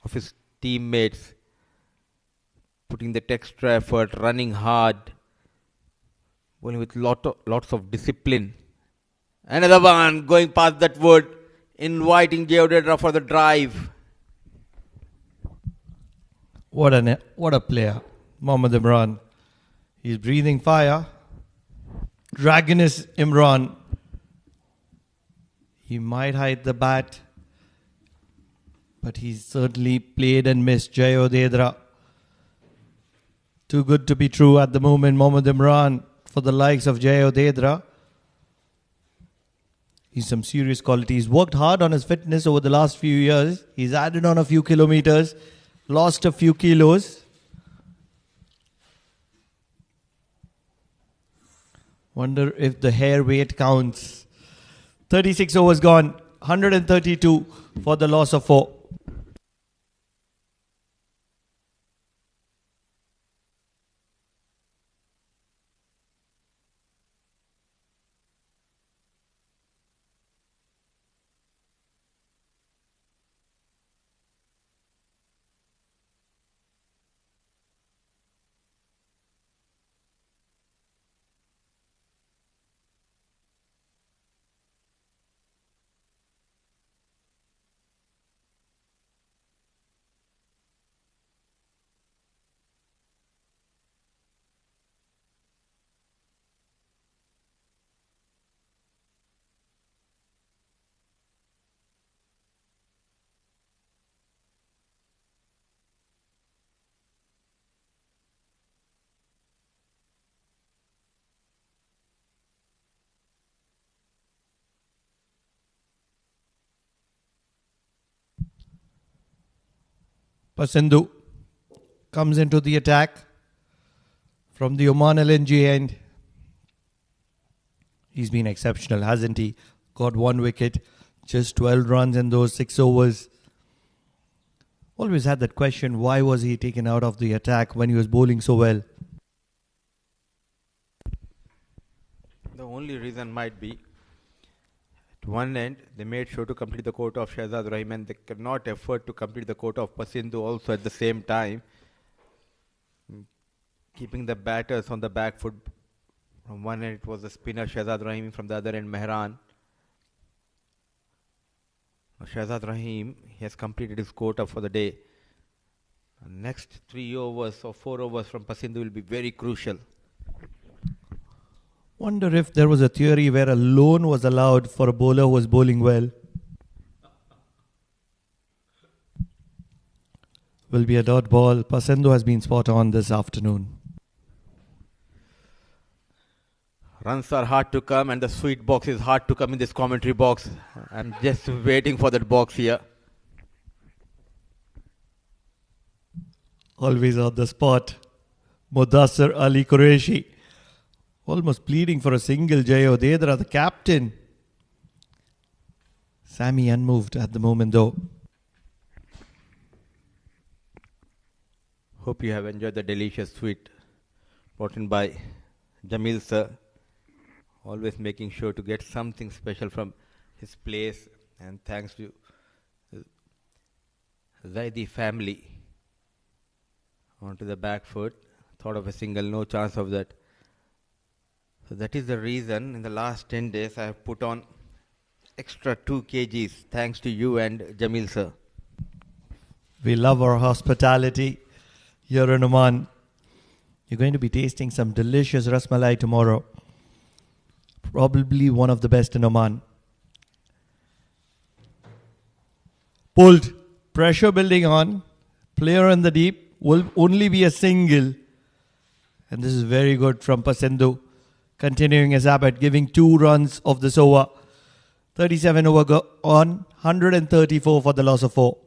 of his teammates, putting that extra effort, running hard, bowling with lots of discipline. Another one going past that wood, inviting Jayodedra for the drive. What a player, Mohammad Imran. He's breathing fire. Dragoness Imran. He might hide the bat, but he's certainly played and missed Jayodedra. Too good to be true at the moment, Mohammad Imran, for the likes of Jayodedra. He's some serious quality. He's worked hard on his fitness over the last few years. He's added on a few kilometers, lost a few kilos. Wonder if the hair weight counts. 36 overs gone, 132 for the loss of 4. Pasindu comes into the attack from the Oman LNG end. He's been exceptional, hasn't he? Got 1 wicket, just 12 runs in those 6 overs. Always had that question, why was he taken out of the attack when he was bowling so well? The only reason might be, at one end, they made sure to complete the quota of Shehzad Rahim, and they could not afford to complete the quota of Pasindu also at the same time, keeping the batters on the back foot. From one end, it was the spinner Shehzad Rahim, from the other end, Mehran. Shehzad Rahim, he has completed his quota for the day. Next 3 overs or 4 overs from Pasindu will be very crucial. Wonder if there was a theory where a loan was allowed for a bowler who was bowling well. Will be a dot ball. Pasindu has been spot on this afternoon. Runs are hard to come, and the sweet box is hard to come in this commentary box. I'm just waiting for that box here. Always on the spot. Mudassir Ali Qureshi. Almost pleading for a single. Jayodedra, the captain. Sammy unmoved at the moment though. Hope you have enjoyed the delicious sweet brought in by Jamil sir. Always making sure to get something special from his place. And thanks to Zaidi family. Onto the back foot. Thought of a single, no chance of that. So that is the reason in the last 10 days I have put on extra 2 kgs thanks to you and Jamil sir. We love our hospitality here in Oman. You're going to be tasting some delicious rasmalai tomorrow. Probably one of the best in Oman. Pulled. Pressure building on. Player in the deep. Will only be a single. And this is very good from Pasindu. Continuing his habit, giving 2 runs of this over. 37 over on, 134 for the loss of 4.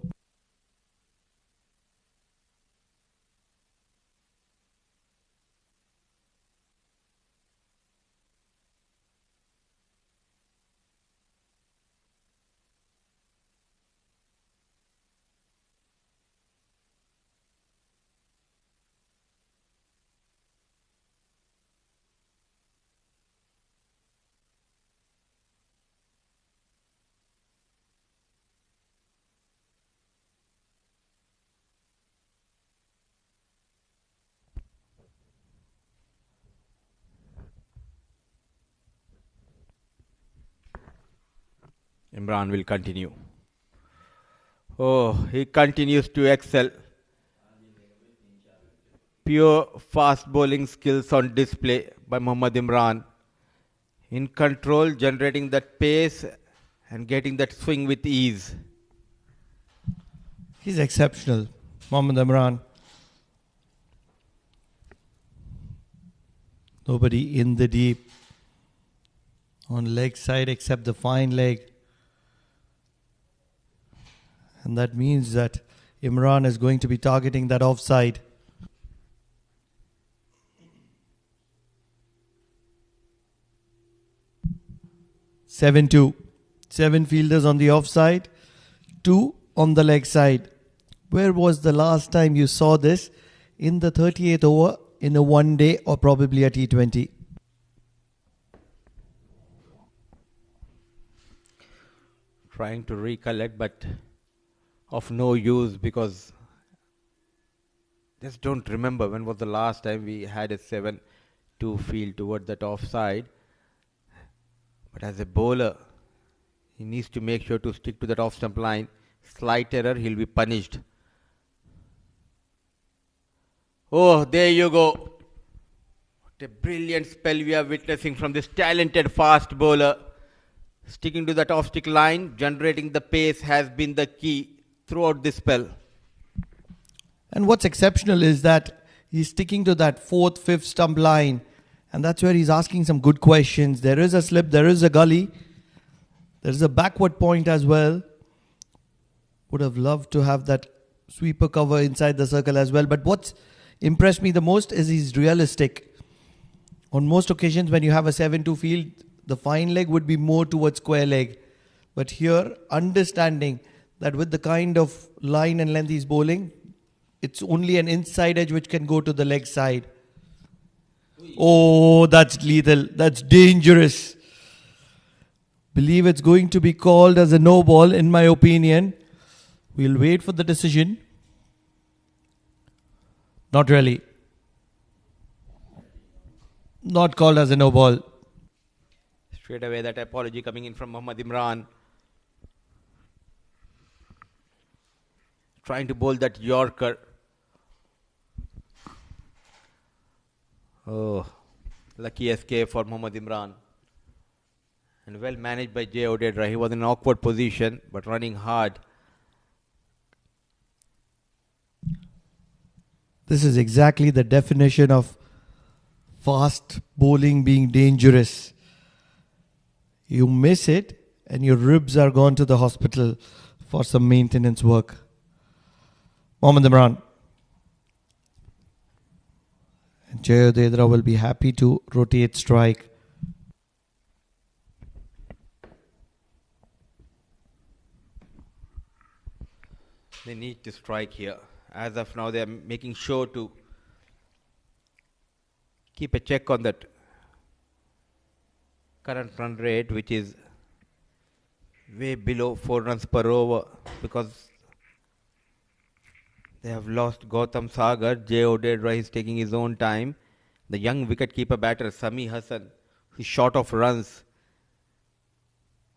Imran will continue. Oh, he continues to excel. Pure fast bowling skills on display by Mohammad Imran. In control, generating that pace and getting that swing with ease. He's exceptional, Mohammad Imran. Nobody in the deep on leg side except the fine leg. And that means that Imran is going to be targeting that offside. (7-2). 7 fielders on the offside, 2 on the leg side. Where was the last time you saw this? In the 38th over, in a one day or probably a T20. Trying to recollect, but of no use because just don't remember when was the last time we had a 7-2 field toward that offside. But as a bowler, he needs to make sure to stick to that off-stump line. Slight error, he'll be punished. Oh, there you go. What a brilliant spell we are witnessing from this talented fast bowler. Sticking to that off-stick line, generating the pace has been the key throughout this spell. And what's exceptional is that he's sticking to that 4th, 5th stump line. And that's where he's asking some good questions. There is a slip, there is a gully. There's a backward point as well. Would have loved to have that sweeper cover inside the circle as well. But what's impressed me the most is he's realistic. On most occasions when you have a 7-2 field, the fine leg would be more towards square leg. But here, understanding that with the kind of line and length he's bowling, it's only an inside edge which can go to the leg side. Oh, that's lethal. That's dangerous. Believe it's going to be called as a no ball, in my opinion. We'll wait for the decision. Not really. Not called as a no ball. Straight away that apology coming in from Mohammad Imran. Trying to bowl that Yorker. Oh, lucky escape for Mohammad Imran. And well managed by Jay Odedra. He was in an awkward position, but running hard. This is exactly the definition of fast bowling being dangerous. You miss it and your ribs are gone to the hospital for some maintenance work. Mohammad Imran. And Jay Odedra will be happy to rotate strike. They need to strike here. As of now, they are making sure to keep a check on that current run rate, which is way below 4 runs per over, because they have lost Gautam Sagar. Jay Odedra is taking his own time. The young wicket-keeper batter, Sami Hassan, he's short of runs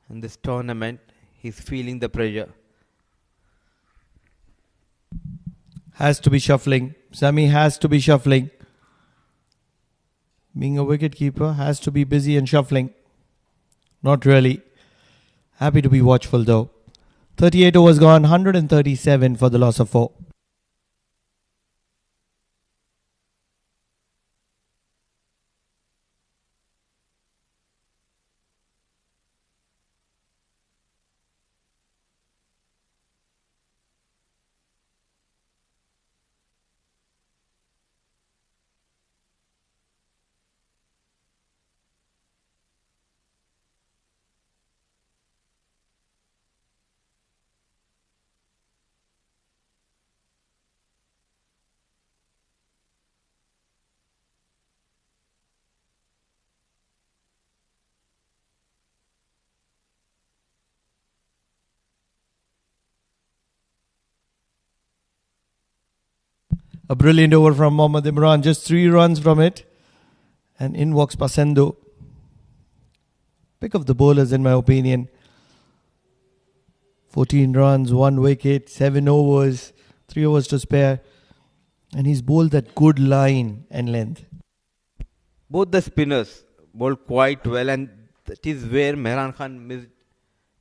in this tournament. He's feeling the pressure. Has to be shuffling. Sami has to be shuffling. Being a wicketkeeper, has to be busy and shuffling. Not really. Happy to be watchful though. 38 overs gone, 137 for the loss of 4. A brilliant over from Mohammad Imran. Just 3 runs from it. And in walks Pasendo. Pick of the bowlers in my opinion. 14 runs, 1 wicket, 7 overs, 3 overs to spare. And he's bowled that good line and length. Both the spinners bowled quite well, and that is where Mehran Khan missed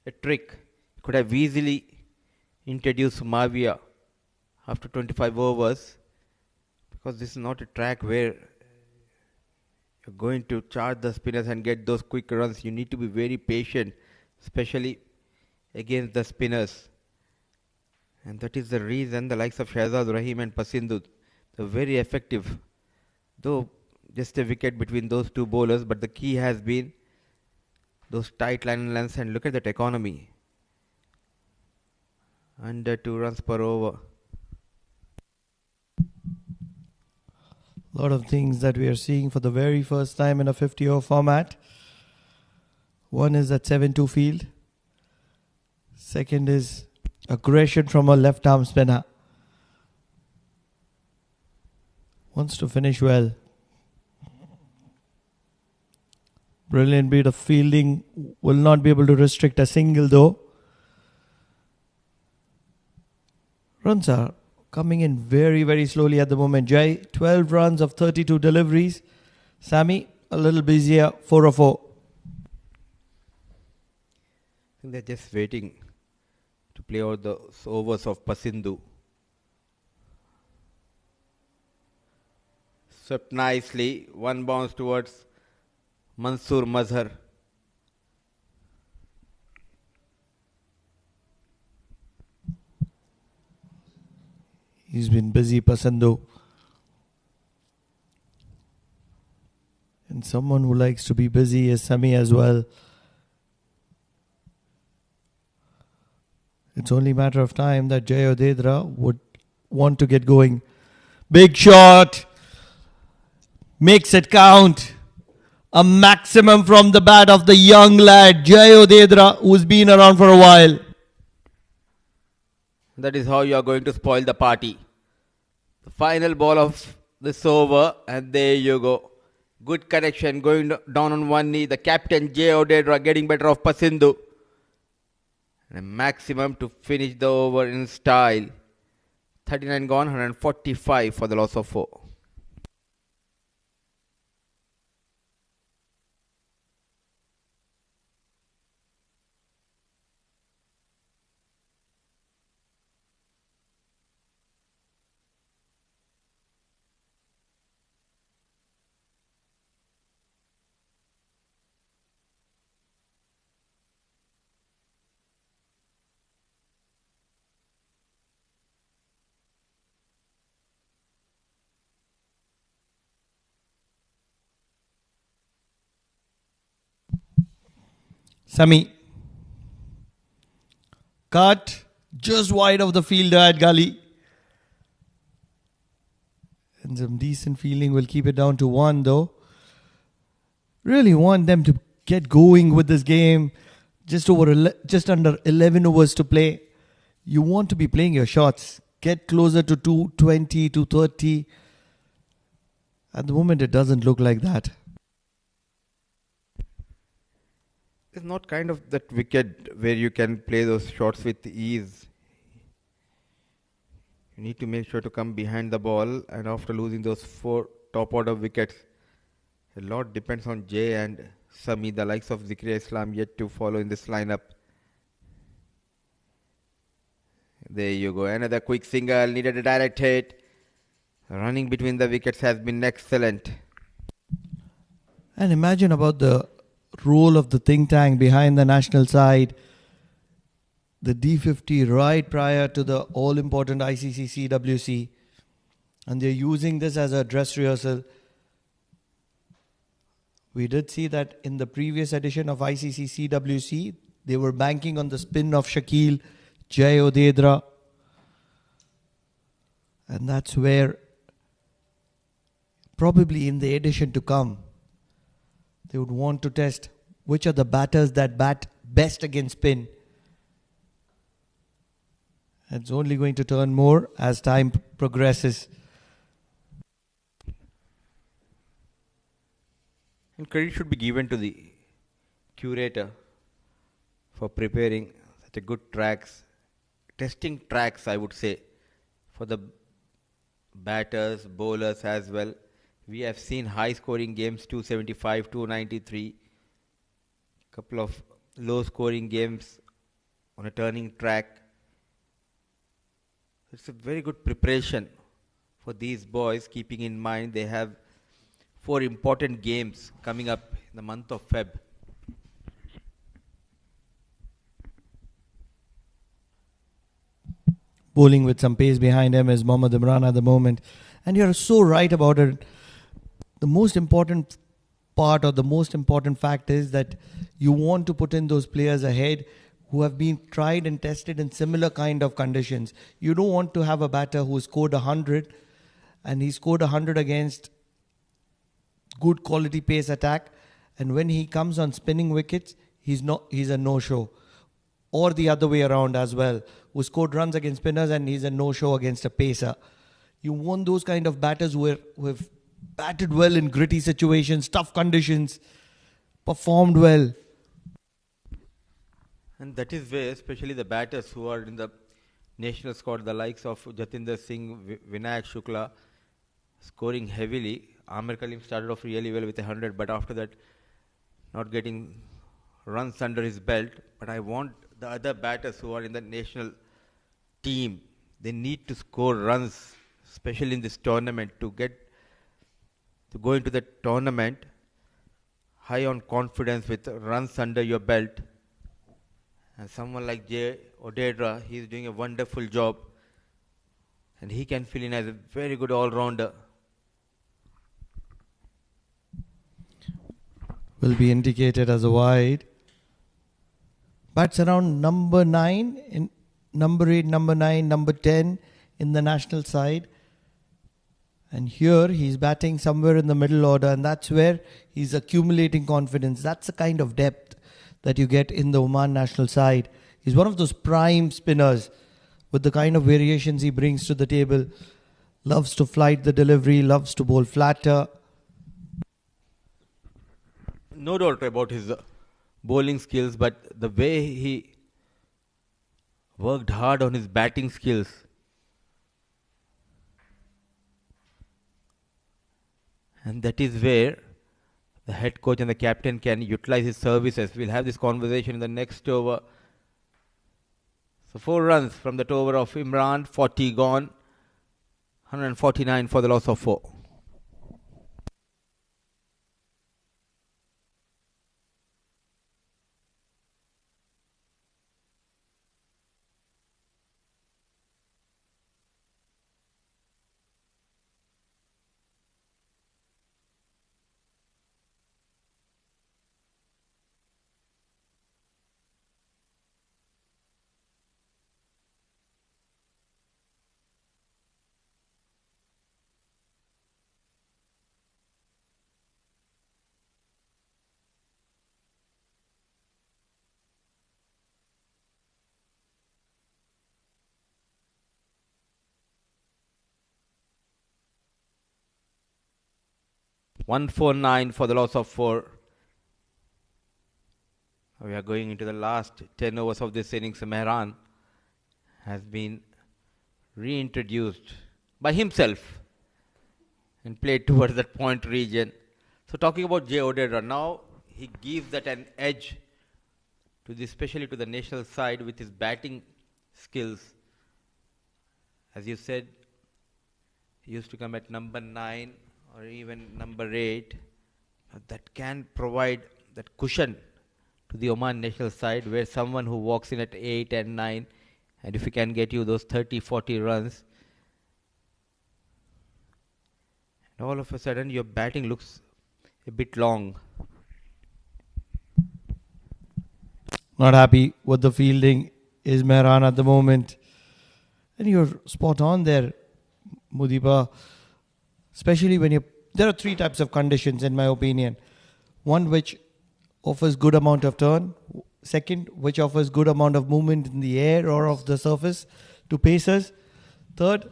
a trick. He could have easily introduced Mavia after 25 overs, because this is not a track where you're going to charge the spinners and get those quick runs. You need to be very patient, especially against the spinners. And that is the reason the likes of Shahzad Rahim and Pasindu, they're very effective. Though just a wicket between those two bowlers, but the key has been those tight line and lengths. And look at that economy. Under 2 runs per over. A lot of things that we are seeing for the very first time in a 50-over format. One is that 7-2 field. Second is aggression from a left-arm spinner. Wants to finish well. Brilliant bit of fielding. Will not be able to restrict a single though. Runs are coming in very, very slowly at the moment. Jai, 12 runs of 32 deliveries. Sammy, a little busier, 4 of 4. I think they're just waiting to play out the overs of Pasindu. Swept nicely. 1 bounce towards Mansoor Mazhar. He's been busy, Pasandu. And someone who likes to be busy is Sami as well. It's only a matter of time that Jay Odedra would want to get going. Big shot. Makes it count. A maximum from the bat of the young lad, Jay Odedra, who's been around for a while. That is how you are going to spoil the party. The final ball of this over, and there you go. Good connection, going down on one knee. The captain, Jay Odedra, getting better of Pasindu. And a maximum to finish the over in style. 39 gone, 145 for the loss of 4. Sami. Cut just wide of the fielder at gully. And some decent fielding will keep it down to 1 though. Really want them to get going with this game. Just under 11 overs to play. You want to be playing your shots. Get closer to 220, 230. At the moment it doesn't look like that. It's not kind of that wicket where you can play those shots with ease. You need to make sure to come behind the ball, and after losing those 4 top order wickets, a lot depends on Jay and Sami, the likes of Zikri Islam yet to follow in this lineup. There you go, another quick single, needed a direct hit. Running between the wickets has been excellent. And imagine about the role of the think tank behind the national side. The D50 right prior to the all-important ICC CWC. And they're using this as a dress rehearsal. We did see that in the previous edition of ICC CWC, they were banking on the spin of Shakil, Jay Odedra. And that's where, probably in the edition to come, they would want to test which are the batters that bat best against spin. It's only going to turn more as time progresses. And credit should be given to the curator for preparing the good tracks, testing tracks, I would say, for the batters, bowlers as well. We have seen high scoring games, 275, 293, couple of low scoring games on a turning track. It's a very good preparation for these boys, keeping in mind they have 4 important games coming up in the month of Feb. Bowling with some pace behind him is Mohammad Imran at the moment. And you're so right about it. The most important part or the most important fact is that you want to put in those players ahead who have been tried and tested in similar kind of conditions. You don't want to have a batter who scored 100 and he scored 100 against good quality pace attack, and when he comes on spinning wickets, he's a no-show. Or the other way around as well, who scored runs against spinners and he's a no-show against a pacer. You want those kind of batters who have batted well in gritty situations, tough conditions, performed well. And that is where, especially the batters who are in the national squad, the likes of Jatinder Singh, Vinayak Shukla, scoring heavily. Amir Kalim started off really well with 100, but after that, not getting runs under his belt. But I want the other batters who are in the national team, they need to score runs, especially in this tournament, to go into the tournament high on confidence with runs under your belt. And someone like Jay Odedra, he is doing a wonderful job, and he can fill in as a very good all-rounder. Will be indicated as a wide. Bats around number 9, in number 8, number 9, number 10 in the national side. And here he's batting somewhere in the middle order, and that's where he's accumulating confidence. That's the kind of depth that you get in the Oman national side. He's one of those prime spinners with the kind of variations he brings to the table. Loves to flight the delivery, loves to bowl flatter. No doubt about his bowling skills, but the way he worked hard on his batting skills. And that is where the head coach and the captain can utilize his services. We'll have this conversation in the next over. So 4 runs from that over of Imran, 40 gone, 149 for the loss of 4. $149 for the loss of 4. We are going into the last 10 overs of this innings. Mehran has been reintroduced by himself and played towards that point region. So talking about Jay Odedra, now he gives that an edge to the, especially to the national side with his batting skills. As you said, he used to come at number 9 or even number 8. That can provide that cushion to the Oman national side, where someone who walks in at 8 and 9, and if he can get you those 30, 40 runs, and all of a sudden your batting looks a bit long. Not happy with the fielding is Mehran at the moment. And you're spot on there, Mudiba. Especially when there are 3 types of conditions in my opinion. One which offers good amount of turn. Second, which offers good amount of movement in the air or of the surface to pacers. Third,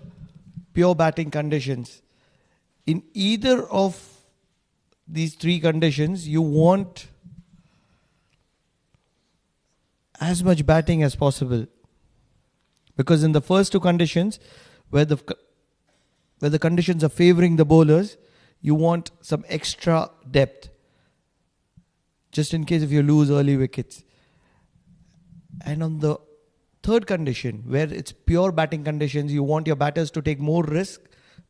pure batting conditions. In either of these 3 conditions, you want as much batting as possible. Because in the first two conditions, where the conditions are favoring the bowlers, you want some extra depth, just in case if you lose early wickets. And on the third condition, where it's pure batting conditions, you want your batters to take more risk,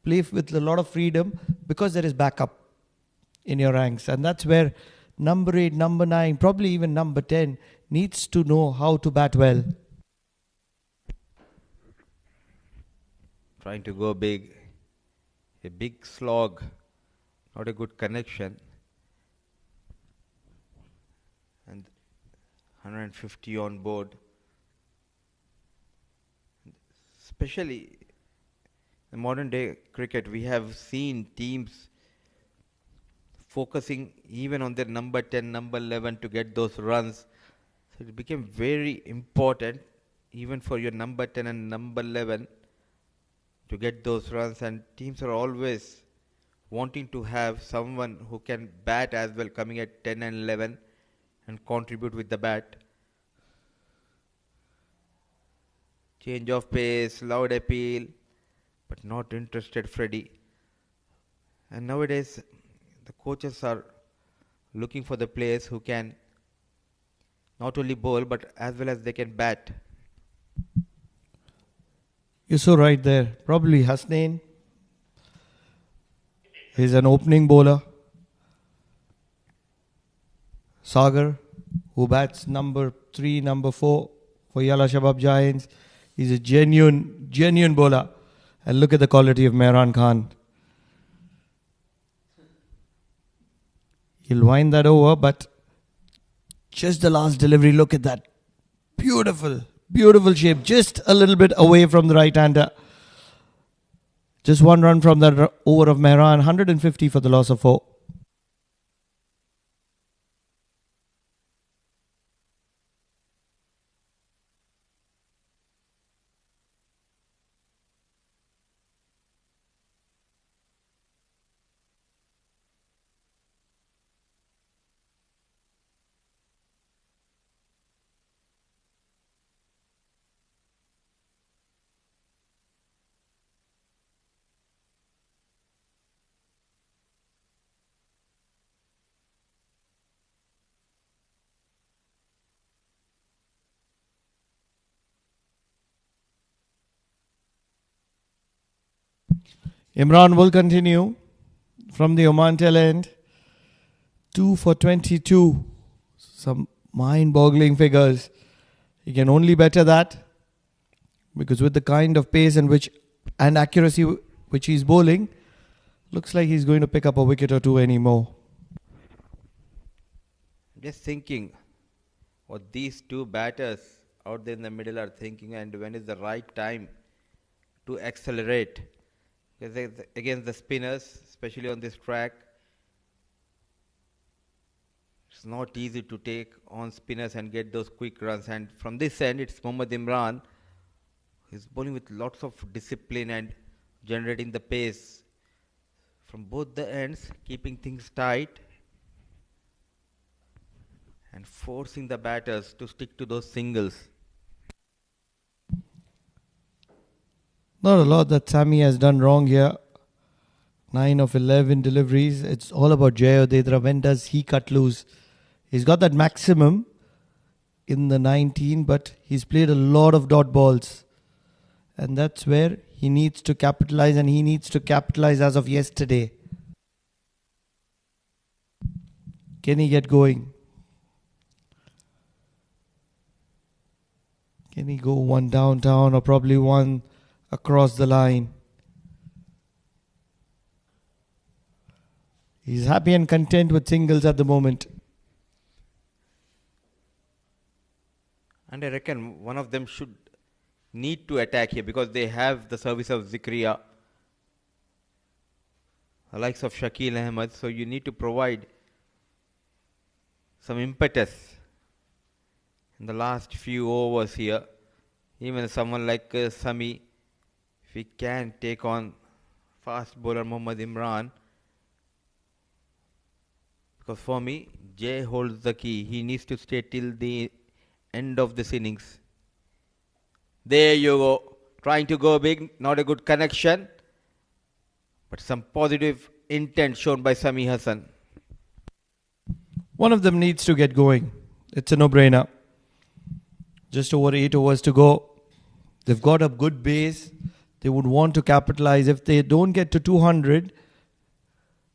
play with a lot of freedom, because there is backup in your ranks. And that's where number 8, number 9, probably even number 10 needs to know how to bat well. Trying to go big. A big slog. Not a good connection. And 150 on board. Especially in modern day cricket, we have seen teams focusing even on their number 10, number 11 to get those runs. So it became very important even for your number 10 and number 11 to get those runs, and teams are always wanting to have someone who can bat as well, coming at 10 and 11 and contribute with the bat. Change of pace, loud appeal, but not interested Freddie. And nowadays the coaches are looking for the players who can not only bowl but as well as they can bat. You're so right there. Probably Hasnain. He's an opening bowler. Sagar, who bats number 3, number 4 for Yalla Shabab Giants. He's a genuine bowler. And look at the quality of Mehran Khan. He'll wind that over, but just the last delivery, look at that. Beautiful shape. Just a little bit away from the right-hander. Just one run from that over of Mehran. 150 for the loss of 4. Imran will continue from the Oman tail end. 2 for 22. Some mind-boggling figures. He can only better that, because with the kind of pace and accuracy which he's bowling, looks like he's going to pick up a wicket or two anymore. Just thinking what these two batters out there in the middle are thinking, and when is the right time to accelerate. Against the spinners, especially on this track, it's not easy to take on spinners and get those quick runs. And from this end, it's Mohammad Imran. He's bowling with lots of discipline and generating the pace from both the ends, keeping things tight and forcing the batters to stick to those singles. Not a lot that Sami has done wrong here. 9 of 11 deliveries. It's all about Jay Odedra. When does he cut loose? He's got that maximum in the 19, but he's played a lot of dot balls. And that's where he needs to capitalize, and he needs to capitalize as of yesterday. Can he get going? Can he go one downtown or probably one across the line? He's happy and content with singles at the moment. And I reckon one of them should need to attack here, because they have the service of Zikriya, the likes of Shakil Ahmed. So you need to provide some impetus in the last few overs here. Even someone like Sami, if he can take on fast bowler Mohammad Imran, because for me, Jay holds the key. He needs to stay till the end of this innings. There you go. Trying to go big, not a good connection, but some positive intent shown by Sami Hassan. One of them needs to get going. It's a no-brainer. Just over 8 overs to go. They've got a good base. They would want to capitalize. If they don't get to 200,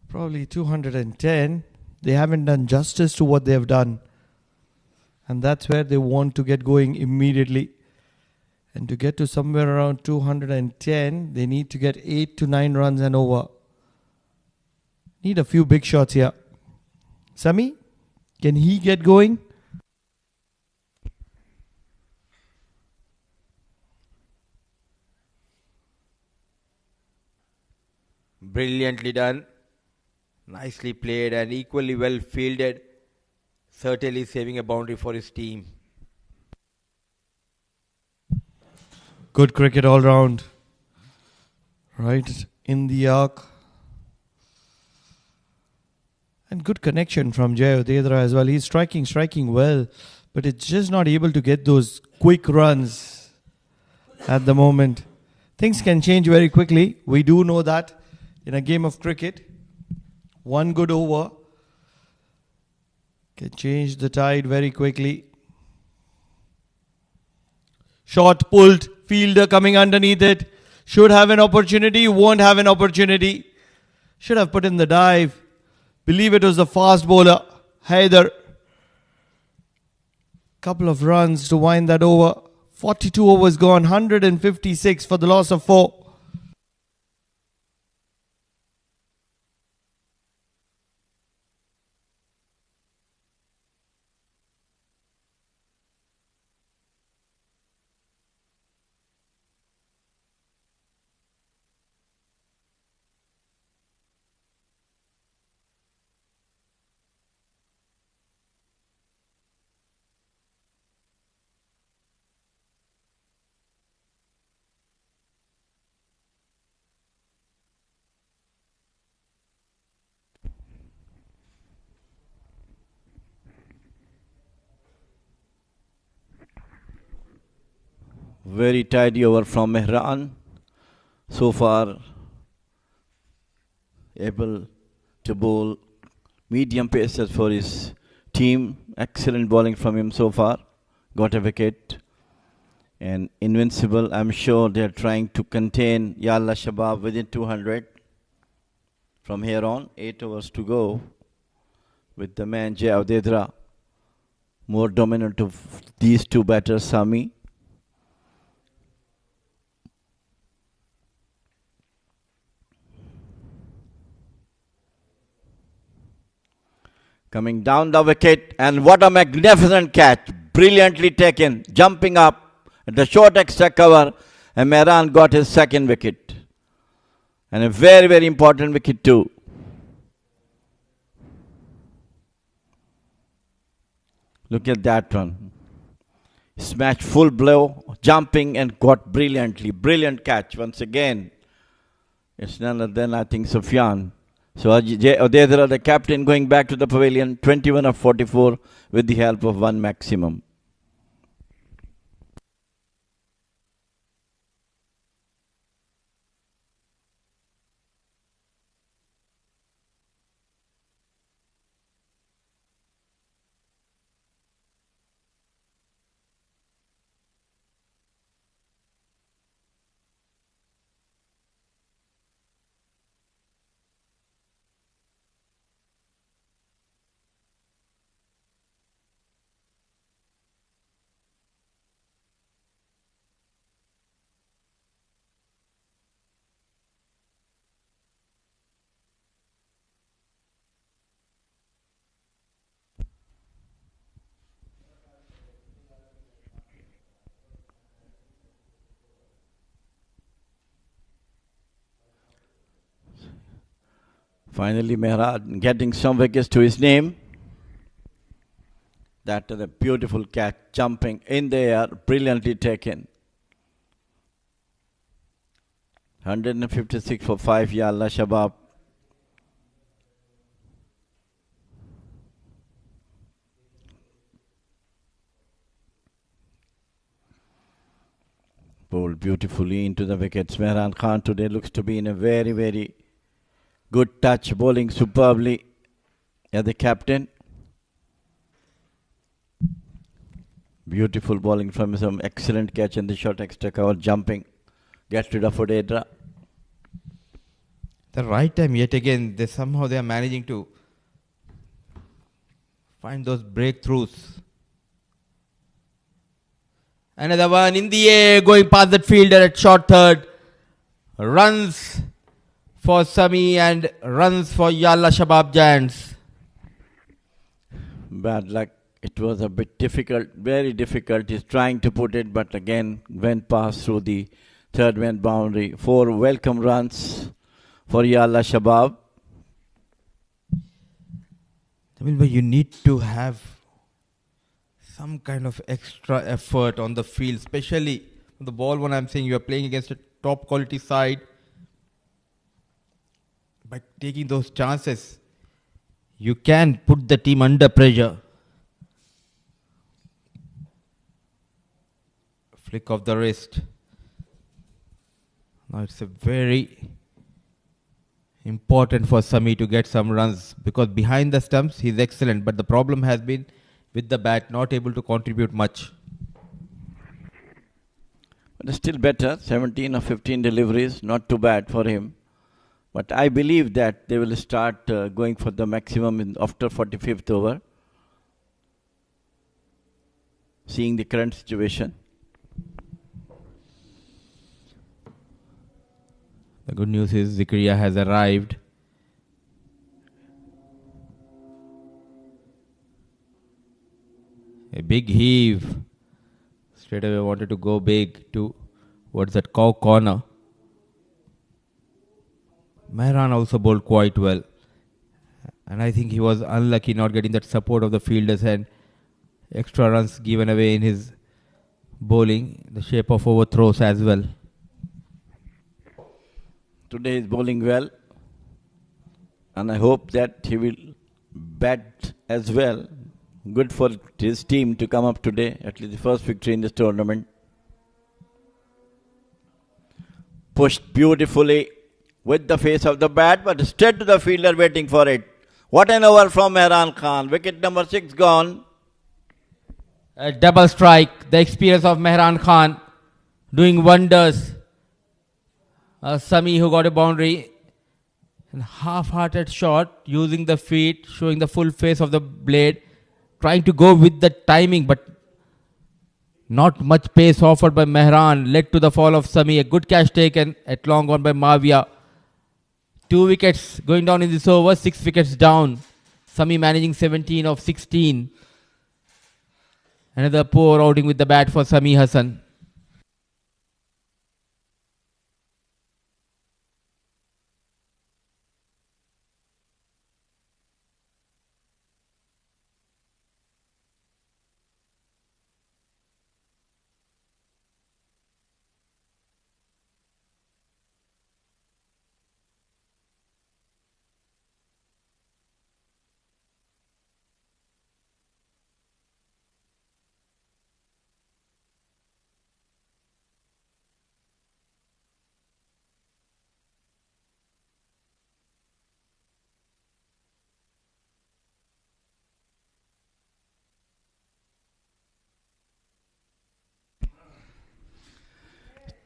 probably 210, they haven't done justice to what they have done. And that's where they want to get going immediately. And to get to somewhere around 210, they need to get 8 to 9 runs and over. Need a few big shots here. Sami, can he get going? Brilliantly done. Nicely played and equally well fielded. Certainly saving a boundary for his team. Good cricket all round. Right in the arc. And good connection from Jay Odedra as well. He's striking well. But it's just not able to get those quick runs at the moment. Things can change very quickly. We do know that in a game of cricket. One good over can change the tide very quickly. Shot pulled. Fielder coming underneath it. Should have an opportunity. Won't have an opportunity. Should have put in the dive. Believe it was the fast bowler, Haider. Couple of runs to wind that over. 42 overs gone. 156 for the loss of 4. Very tidy over from Mehran. So far, able to bowl medium paces for his team. Excellent bowling from him so far. Got a wicket. And Invincible, I'm sure they're trying to contain Yalla Shabab within 200. From here on, 8 overs to go. With the man Jay Odedra more dominant of these two batters, Sami. Coming down the wicket, and what a magnificent catch. Brilliantly taken, jumping up at the short extra cover, and Mehran got his second wicket. And a very, very important wicket too. Look at that one. Smashed full blow, jumping and got brilliantly. Brilliant catch once again. It's none other than, I think, Sufyan. So Odedra, the captain, going back to the pavilion, 21 of 44 with the help of one maximum. Finally, Mehran getting some wickets to his name. That is a beautiful catch, jumping in the air, brilliantly taken. 156 for 5, Yalla Shabab. Bowled beautifully into the wickets. Mehran Khan today looks to be in a very, very good touch, bowling superbly as the captain. Beautiful bowling from him, excellent catch in the short extra cover, jumping, gets rid of Odedra. The right time yet again, somehow they are managing to find those breakthroughs. Another one in the air, going past that fielder at short third. Runs for Sami and runs for Yalla Shabab Giants. Bad luck. It was a bit difficult, very difficult. He's trying to put it, but again went past through the third man boundary. 4 welcome runs for Yalla Shabab. But you need to have some kind of extra effort on the field, especially on the ball when I'm saying you are playing against a top quality side. By taking those chances, you can put the team under pressure. Flick of the wrist. Now it's a very important for Sami to get some runs, because behind the stumps he's excellent, but the problem has been with the bat, not able to contribute much. But it's still better, 17 or 15 deliveries, not too bad for him. But I believe that they will start going for the maximum after 45th over, seeing the current situation. The good news is Zakaria has arrived. A big heave. Straight away wanted to go big towards that cow corner. Mehran also bowled quite well. And I think he was unlucky not getting that support of the fielders and extra runs given away in his bowling, the shape of overthrows as well. Today is bowling well, and I hope that he will bat as well. Good for his team to come up today, at least the first victory in this tournament. Pushed beautifully with the face of the bat, but straight to the fielder waiting for it. What an over from Mehran Khan. Wicket number 6 gone. A double strike. The experience of Mehran Khan doing wonders. Sami who got a boundary. And half-hearted shot using the feet, showing the full face of the blade. Trying to go with the timing, but not much pace offered by Mehran. Led to the fall of Sami. A good catch taken at long on by Mavia. 2 wickets going down in this over. 6 wickets down. Sami managing 17 of 16. Another poor outing with the bat for Sami Hassan.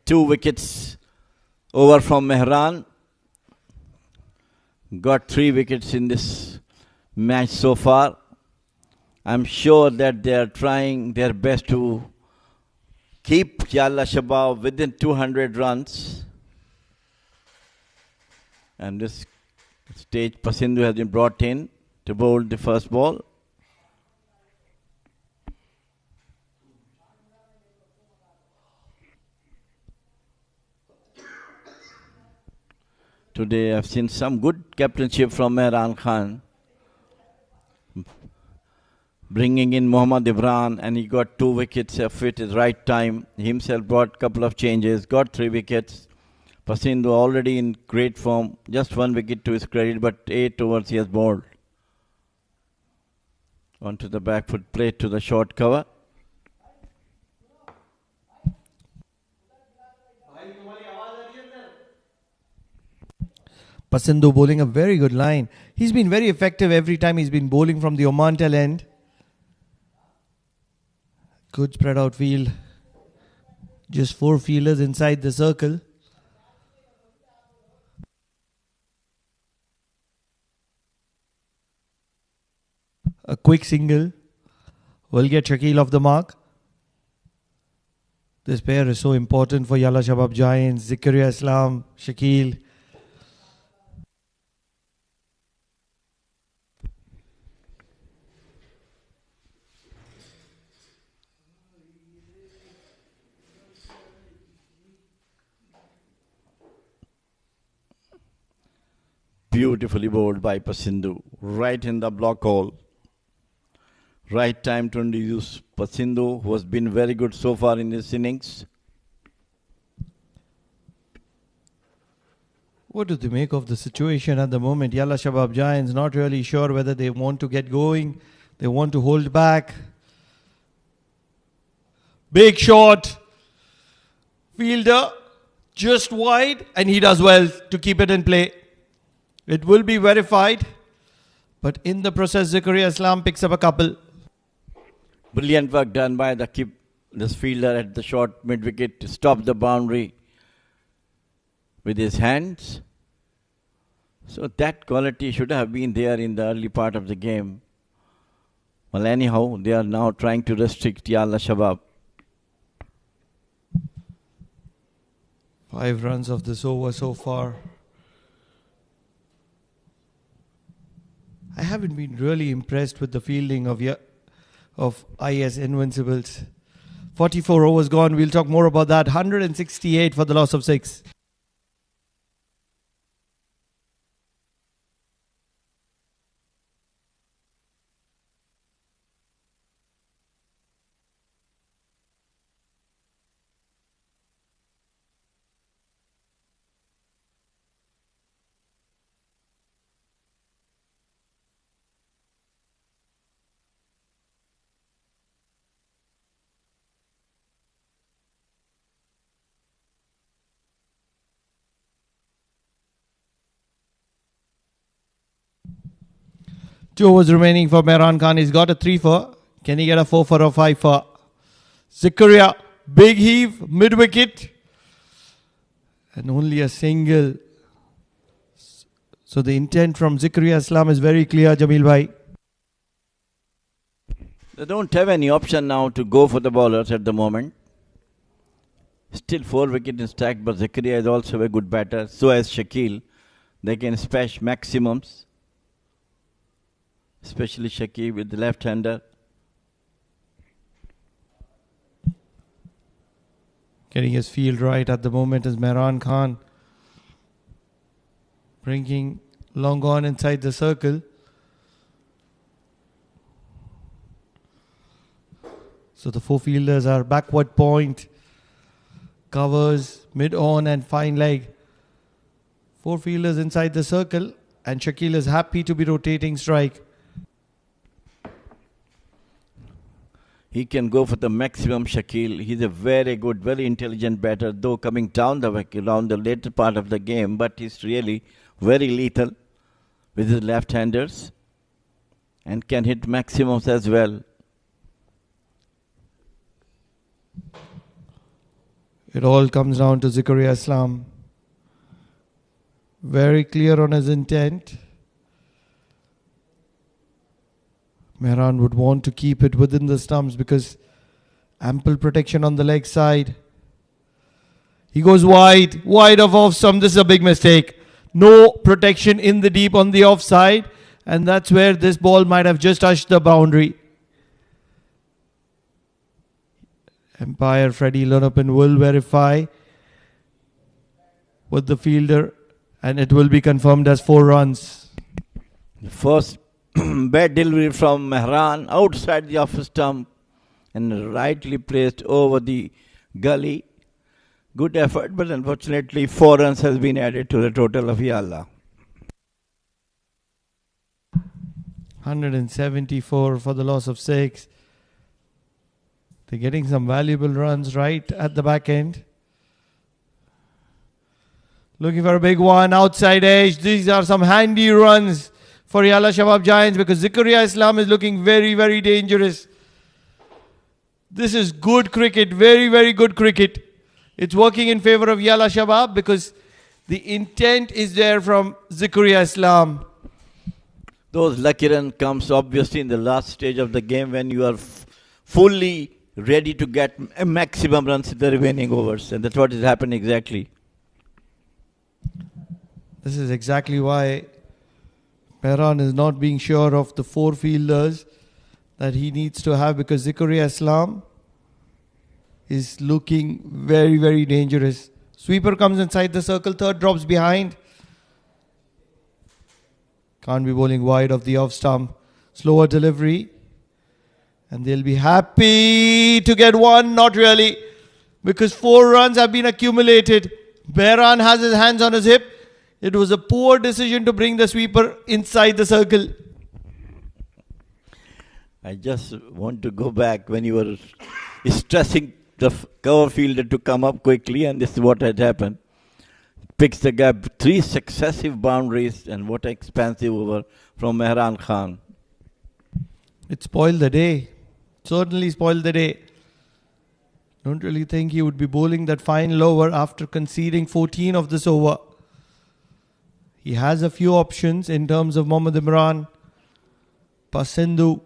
Two wickets over from Mehran. Got 3 wickets in this match so far. I'm sure that they are trying their best to keep Yalla Shabab within 200 runs. And this stage, Pasindu has been brought in to bowl the first ball. Today I've seen some good captainship from Mehran Khan. Bringing in Mohammad Imran, and he got 2 wickets at his right time. He himself brought a couple of changes, got 3 wickets. Pasindu already in great form, just 1 wicket to his credit, but 8 overs he has bowled. Onto the back foot plate to the short cover. Pasindu bowling a very good line. He's been very effective every time he's been bowling from the Oman tail end. Good spread out field. Just 4 fielders inside the circle. A quick single will get Shakil off the mark. This pair is so important for Yalla Shabab Giants. Zakaria Islam, Shakil. Beautifully bowled by Pasindu. Right in the block hole. Right time to introduce Pasindu, who has been very good so far in this innings. What do they make of the situation at the moment? Yalla Shabab Giants not really sure whether they want to get going. They want to hold back. Big shot. Fielder just wide, and he does well to keep it in play. It will be verified, but in the process, Zakaria Islam picks up a couple. Brilliant work done by this fielder at the short mid-wicket to stop the boundary with his hands. So that quality should have been there in the early part of the game. Well, anyhow, they are now trying to restrict Yalla Shabab. 5 runs of this over so far. I haven't been really impressed with the fielding of Ias Invincibles. 44 overs gone. We'll talk more about that. 168 for the loss of 6. Two overs remaining for Mehran Khan. He's got a 3 for. Can he get a 4 for or 5 for? Zakaria, big heave, mid-wicket. And only a single. So the intent from Zakaria Islam is very clear, Jamil Bhai. They don't have any option now to go for the bowlers at the moment. Still 4 wickets in stack, but Zakaria is also a good batter. So as Shakil. They can smash maximums. Especially Shakib with the left-hander. Getting his field right at the moment is Mehran Khan. Bringing long on inside the circle. So the 4 fielders are backward point, covers, mid-on and fine leg. 4 fielders inside the circle, and Shakil is happy to be rotating strike. He can go for the maximum, Shakil. He's a very good, very intelligent batter, though coming down the later part of the game, but he's really very lethal with his left-handers and can hit maximums as well. It all comes down to Zakaria Islam. Very clear on his intent. Mehran would want to keep it within the stumps because ample protection on the leg side. He goes wide of off stump. This is a big mistake. No protection in the deep on the offside, and that's where this ball might have just touched the boundary. Umpire Freddie Lonopin will verify with the fielder, and it will be confirmed as 4 runs. The first bad delivery from Mehran outside the off stump and rightly placed over the gully. Good effort, but unfortunately 4 runs has been added to the total of Yalla. 174 for the loss of 6. They're getting some valuable runs right at the back end. Looking for a big one, outside edge. These are some handy runs for Yalla Shabab Giants because Zikaria Islam is looking very, very dangerous. This is good cricket, very, very good cricket. It's working in favor of Yalla Shabab because the intent is there from Zikaria Islam. Those lucky run comes obviously in the last stage of the game when you are fully ready to get a maximum runs in the remaining overs. And that's what has happened exactly. This is exactly why Mehran is not being sure of the 4 fielders that he needs to have because Zikaria Islam is looking very, very dangerous. Sweeper comes inside the circle, third drops behind. Can't be bowling wide of the off stump. Slower delivery. And they'll be happy to get one. Not really. Because 4 runs have been accumulated. Mehran has his hands on his hip. It was a poor decision to bring the sweeper inside the circle. I just want to go back when you were stressing the cover fielder to come up quickly, and this is what had happened. Picks the gap, 3 successive boundaries, and what an expansive over from Mehran Khan. It spoiled the day. Certainly spoiled the day. Don't really think he would be bowling that final over after conceding 14 of this over. He has a few options in terms of Mohammad Imran, Pasendu.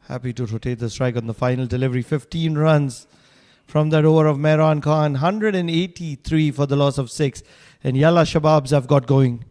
Happy to rotate the strike on the final delivery. 15 runs from that over of Mehran Khan. 183 for the loss of 6. And Yalla Shababs have got going.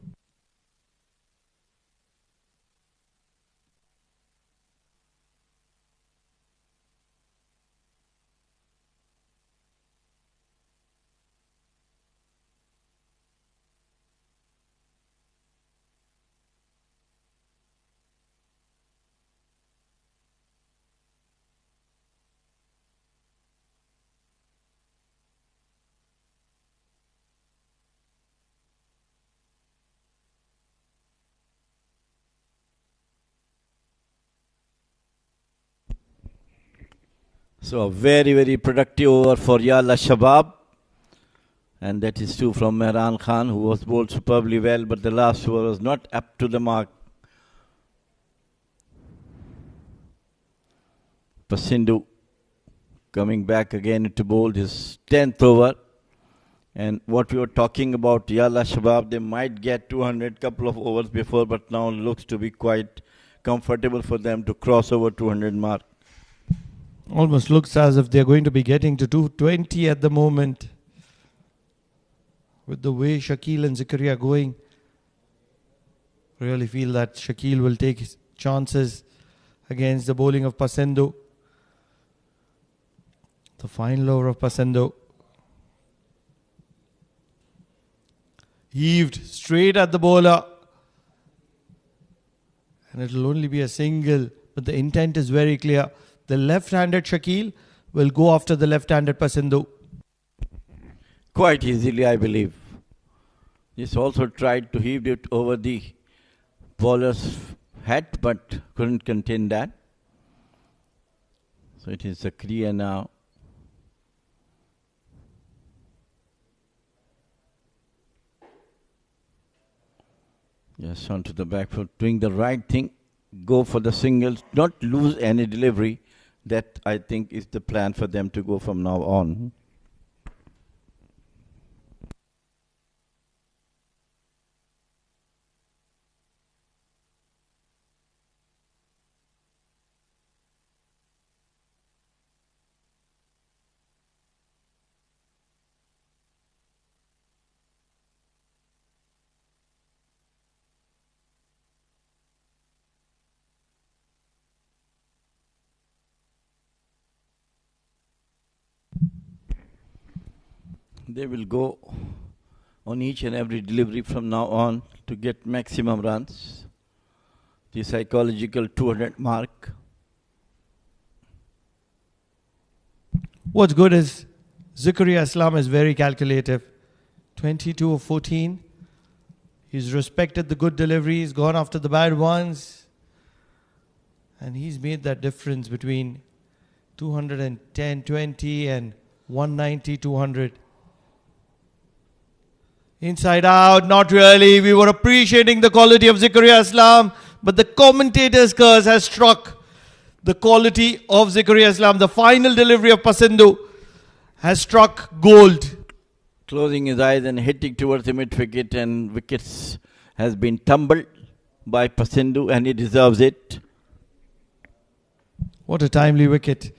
So a very, very productive over for Yalla Shabab. And that is true from Mehran Khan, who was bowled superbly well, but the last over was not up to the mark. Pasendu coming back again to bowl his 10th over. And what we were talking about, Yalla Shabab, they might get 200 couple of overs before, but now looks to be quite comfortable for them to cross over 200 mark. Almost looks as if they're going to be getting to 220 at the moment. With the way Shakil and Zikaria are going, really feel that Shakil will take his chances against the bowling of Pasendu. The final over of Pasendu. Heaved straight at the bowler. And it will only be a single, but the intent is very clear. The left-handed Shakil will go after the left-handed Pasendu. Quite easily, I believe. He's also tried to heave it over the bowler's head, but couldn't contain that. So it is a clear now. Yes, onto the back foot, doing the right thing. Go for the singles, not lose any delivery. That, I think, is the plan for them to go from now on. They will go on each and every delivery from now on to get maximum runs. The psychological 200 mark. What's good is Zikaria Islam is very calculative. 22 of 14. He's respected the good deliveries, gone after the bad ones. And he's made that difference between 210, 20 and 190, 200. Inside out, not really. We were appreciating the quality of Zakaria Islam, but the commentator's curse has struck the quality of Zakaria Islam. The final delivery of Pasindu has struck gold. Closing his eyes and hitting towards the mid wicket, and wickets has been tumbled by Pasindu, and he deserves it. What a timely wicket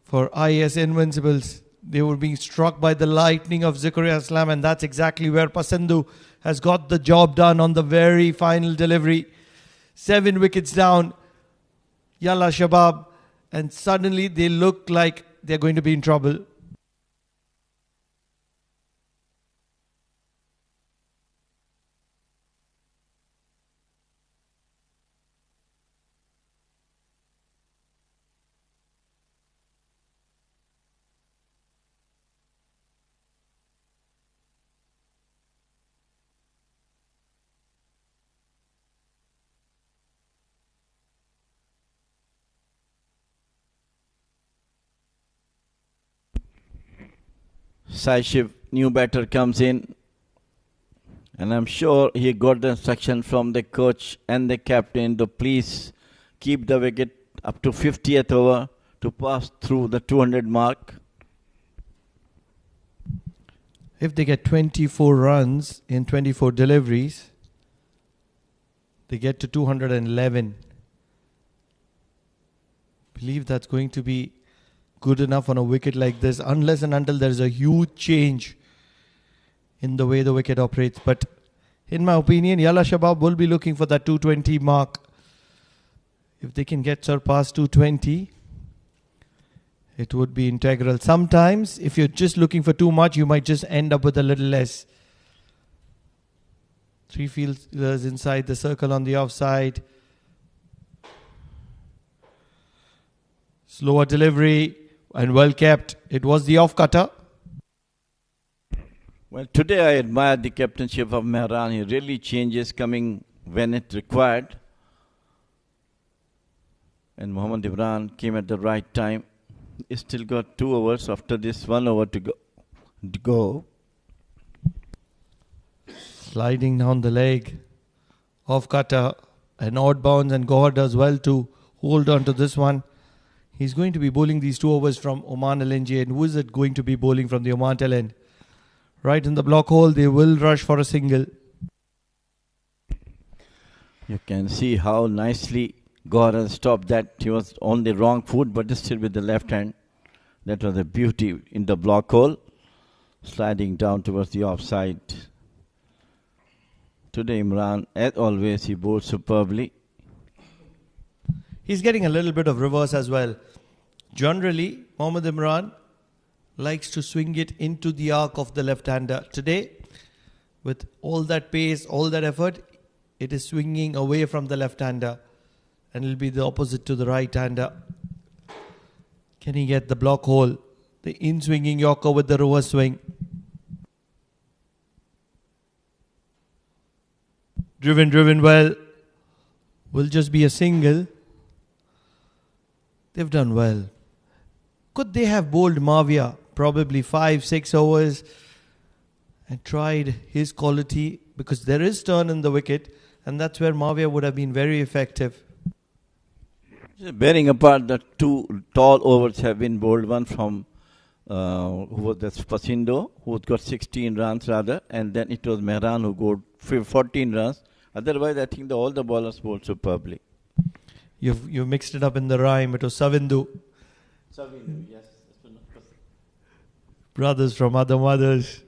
for Ias Invincibles. They were being struck by the lightning of Zakaria Islam, and that's exactly where Pasindu has got the job done on the very final delivery. 7 wickets down, Yalla Shabab, and suddenly they look like they're going to be in trouble. Saishiv, new batter, comes in, and I'm sure he got the instruction from the coach and the captain to please keep the wicket up to 50th over to pass through the 200 mark. If they get 24 runs in 24 deliveries, they get to 211. Believe that's going to be good enough on a wicket like this, unless and until there's a huge change in the way the wicket operates. But in my opinion, Yalla Shabab will be looking for that 220 mark. If they can get surpassed 220, it would be integral. Sometimes, if you're just looking for too much, you might just end up with a little less. 3 fielders inside the circle on the offside. Slower delivery and well kept. It was the off cutter. Well, today I admired the captainship of Mehran. He really changes coming when it required. And Mohammad Imran came at the right time. He still got 2 overs after this 1 over to go. Sliding down the leg. Off cutter. An odd bounce, and Gohar does well to hold on to this one. He's going to be bowling these 2 overs from Oman LNG. And who is it going to be bowling from the Oman tail end? Right in the block hole, they will rush for a single. You can see how nicely Gohar stopped that. He was on the wrong foot, but still with the left hand. That was a beauty in the block hole. Sliding down towards the offside. Today Imran, as always, he bowled superbly. He's getting a little bit of reverse as well. Generally, Mohammad Imran likes to swing it into the arc of the left-hander. Today, with all that pace, all that effort, it is swinging away from the left-hander. And it will be the opposite to the right-hander. Can he get the block hole? The in-swinging Yorker with the reverse swing. Driven well. Will just be a single. They've done well. Could they have bowled Mavia probably 5-6 overs and tried his quality, because there is turn in the wicket, and that's where Mavia would have been very effective. Bearing apart the 2 tall overs have been bowled, one from who was that's Pasindo, who got 16 runs rather, and then it was Mehran who got 14 runs. Otherwise, I think all the bowlers bowled superbly. You mixed it up in the rhyme. It was Savindu. Savindu, yes. Brothers from other mothers.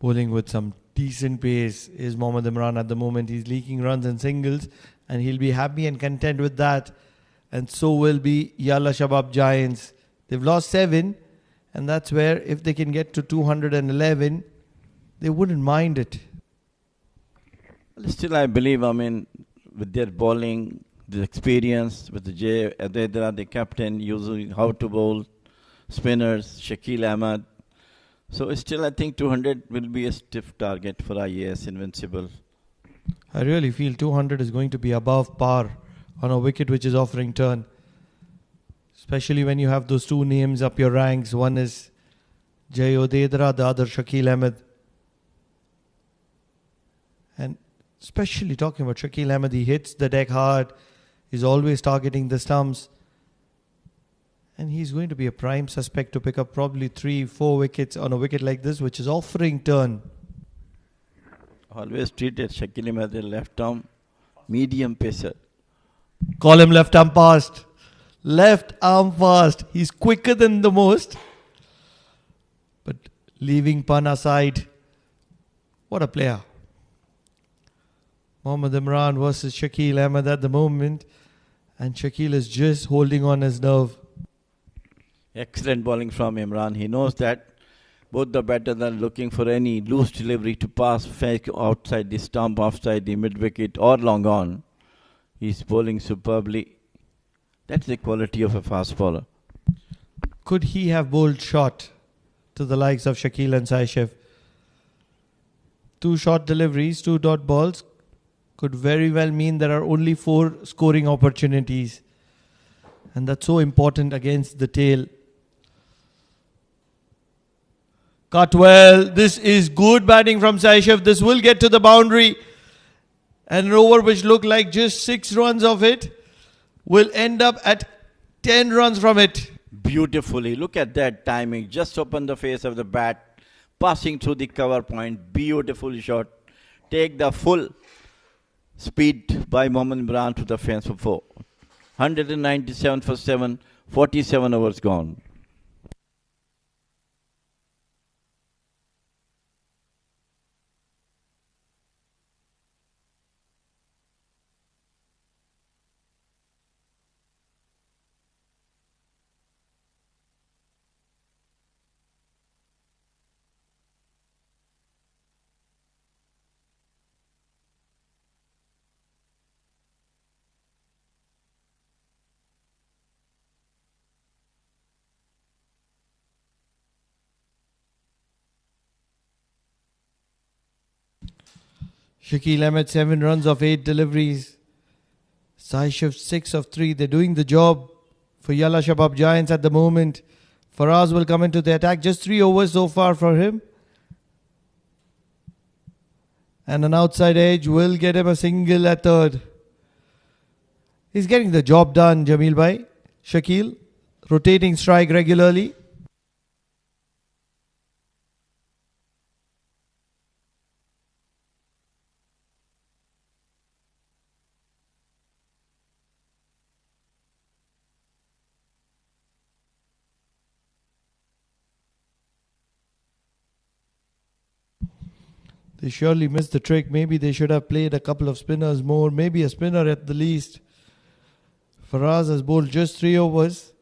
Bowling with some decent pace is Mohammad Imran at the moment. He's leaking runs and singles, and he'll be happy and content with that. And so will be Yalla Shabab Giants. They've lost 7, and that's where if they can get to 211, they wouldn't mind it. Still, I believe, with their bowling, the experience, with the Jay Adedra, the captain, using how to bowl spinners, Shakil Ahmad. So still, I think 200 will be a stiff target for Ias Invincible. I really feel 200 is going to be above par on a wicket which is offering turn. especially when you have those two names up your ranks. One is Jay Odedra, the other Shakil Ahmed. And especially talking about Shakil Ahmed, he hits the deck hard. He's always targeting the stumps. And he's going to be a prime suspect to pick up probably 3-4 wickets on a wicket like this, which is offering turn. Always treated Shakil Ahmed as a left arm medium pacer. Call him left arm fast. Left arm fast. He's quicker than the most. But leaving pun aside, what a player. Mohammad Imran versus Shakil Ahmed at the moment. And Shakil is just holding on his nerve. Excellent bowling from Imran. He knows that both the batters are looking for any loose delivery to pass fake outside the stump, offside the mid wicket or long on. He's bowling superbly. That's the quality of a fast bowler. Could he have bowled short to the likes of Shakil and Saishev? 2 short deliveries, 2 dot balls could very well mean there are only 4 scoring opportunities. And that's so important against the tail. Cut well. This is good batting from Saishev. This will get to the boundary. And an over which looked like just 6 runs of it will end up at 10 runs from it. Beautifully. Look at that timing. Just open the face of the bat. Passing through the cover point. Beautiful shot. Take the full speed by Mohammad Imran to the fence for 4. 197 for 7. 47 overs gone. Shakil Ahmed 7 runs of 8 deliveries. Saishev 6 of 3. They're doing the job for Yalla Shabab Giants at the moment. Faraz will come into the attack. Just 3 overs so far for him. And an outside edge will get him a single at third. He's getting the job done, Jamil bhai. Shakil, rotating strike regularly. They surely missed the trick. Maybe they should have played a couple of spinners more. Maybe a spinner at the least. Faraz has bowled just 3 overs.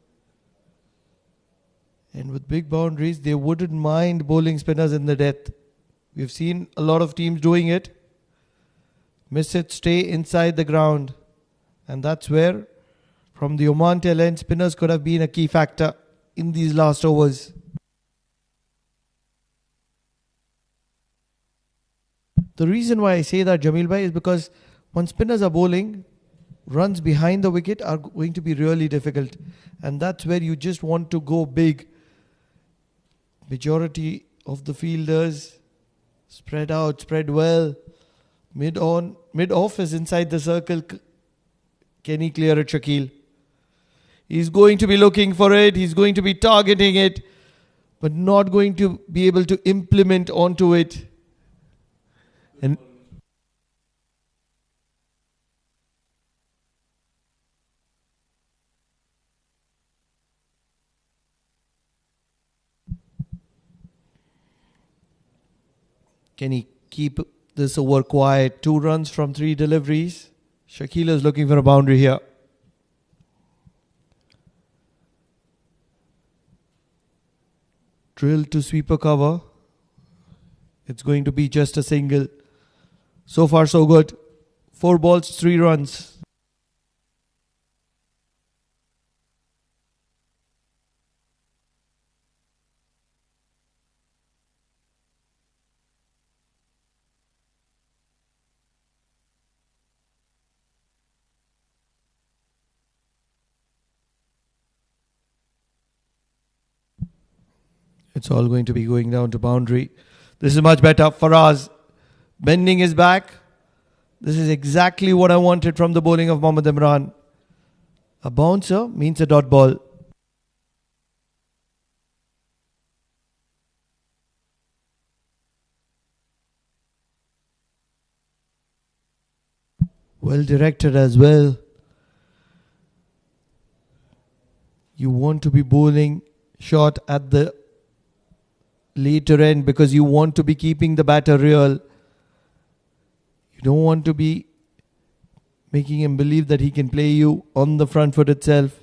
And with big boundaries, they wouldn't mind bowling spinners in the death. We've seen a lot of teams doing it. Miss it, stay inside the ground. And that's where, from the Oman tail end, spinners could have been a key factor in these last overs. The reason why I say that, Jamil bhai, is because when spinners are bowling, runs behind the wicket are going to be really difficult. And that's where you just want to go big. Majority of the fielders spread out, spread well. Mid off is inside the circle. Can he clear it, Shakil? He's going to be looking for it. He's going to be targeting it. But not going to be able to implement onto it. And can he keep this over quiet? 2 runs from 3 deliveries. Shakil is looking for a boundary here. Drill to sweeper cover. It's going to be just a single. So far so good. 4 balls, 3 runs. It's all going to be going down to boundary. This is much better. Faraz bending his back. This is exactly what I wanted from the bowling of Mohammad Imran. A bouncer means a dot ball. Well directed as well. You want to be bowling short at the later end because you want to be keeping the batter real. You don't want to be making him believe that he can play you on the front foot itself.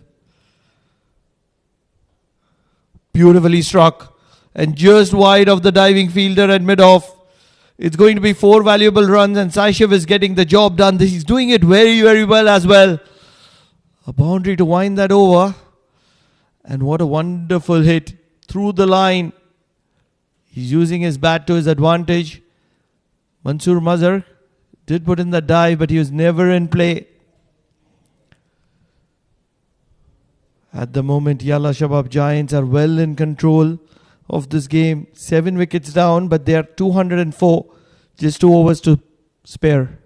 Beautifully struck and just wide of the diving fielder at mid-off. It's going to be 4 valuable runs and Saishiv is getting the job done. He's doing it very, very well as well. A boundary to wind that over. And what a wonderful hit through the line. He's using his bat to his advantage. Mansoor Mazhar did put in the dive, but he was never in play. At the moment, Yalla Shabab Giants are well in control of this game. 7 wickets down, but they are 204. Just 2 overs to spare.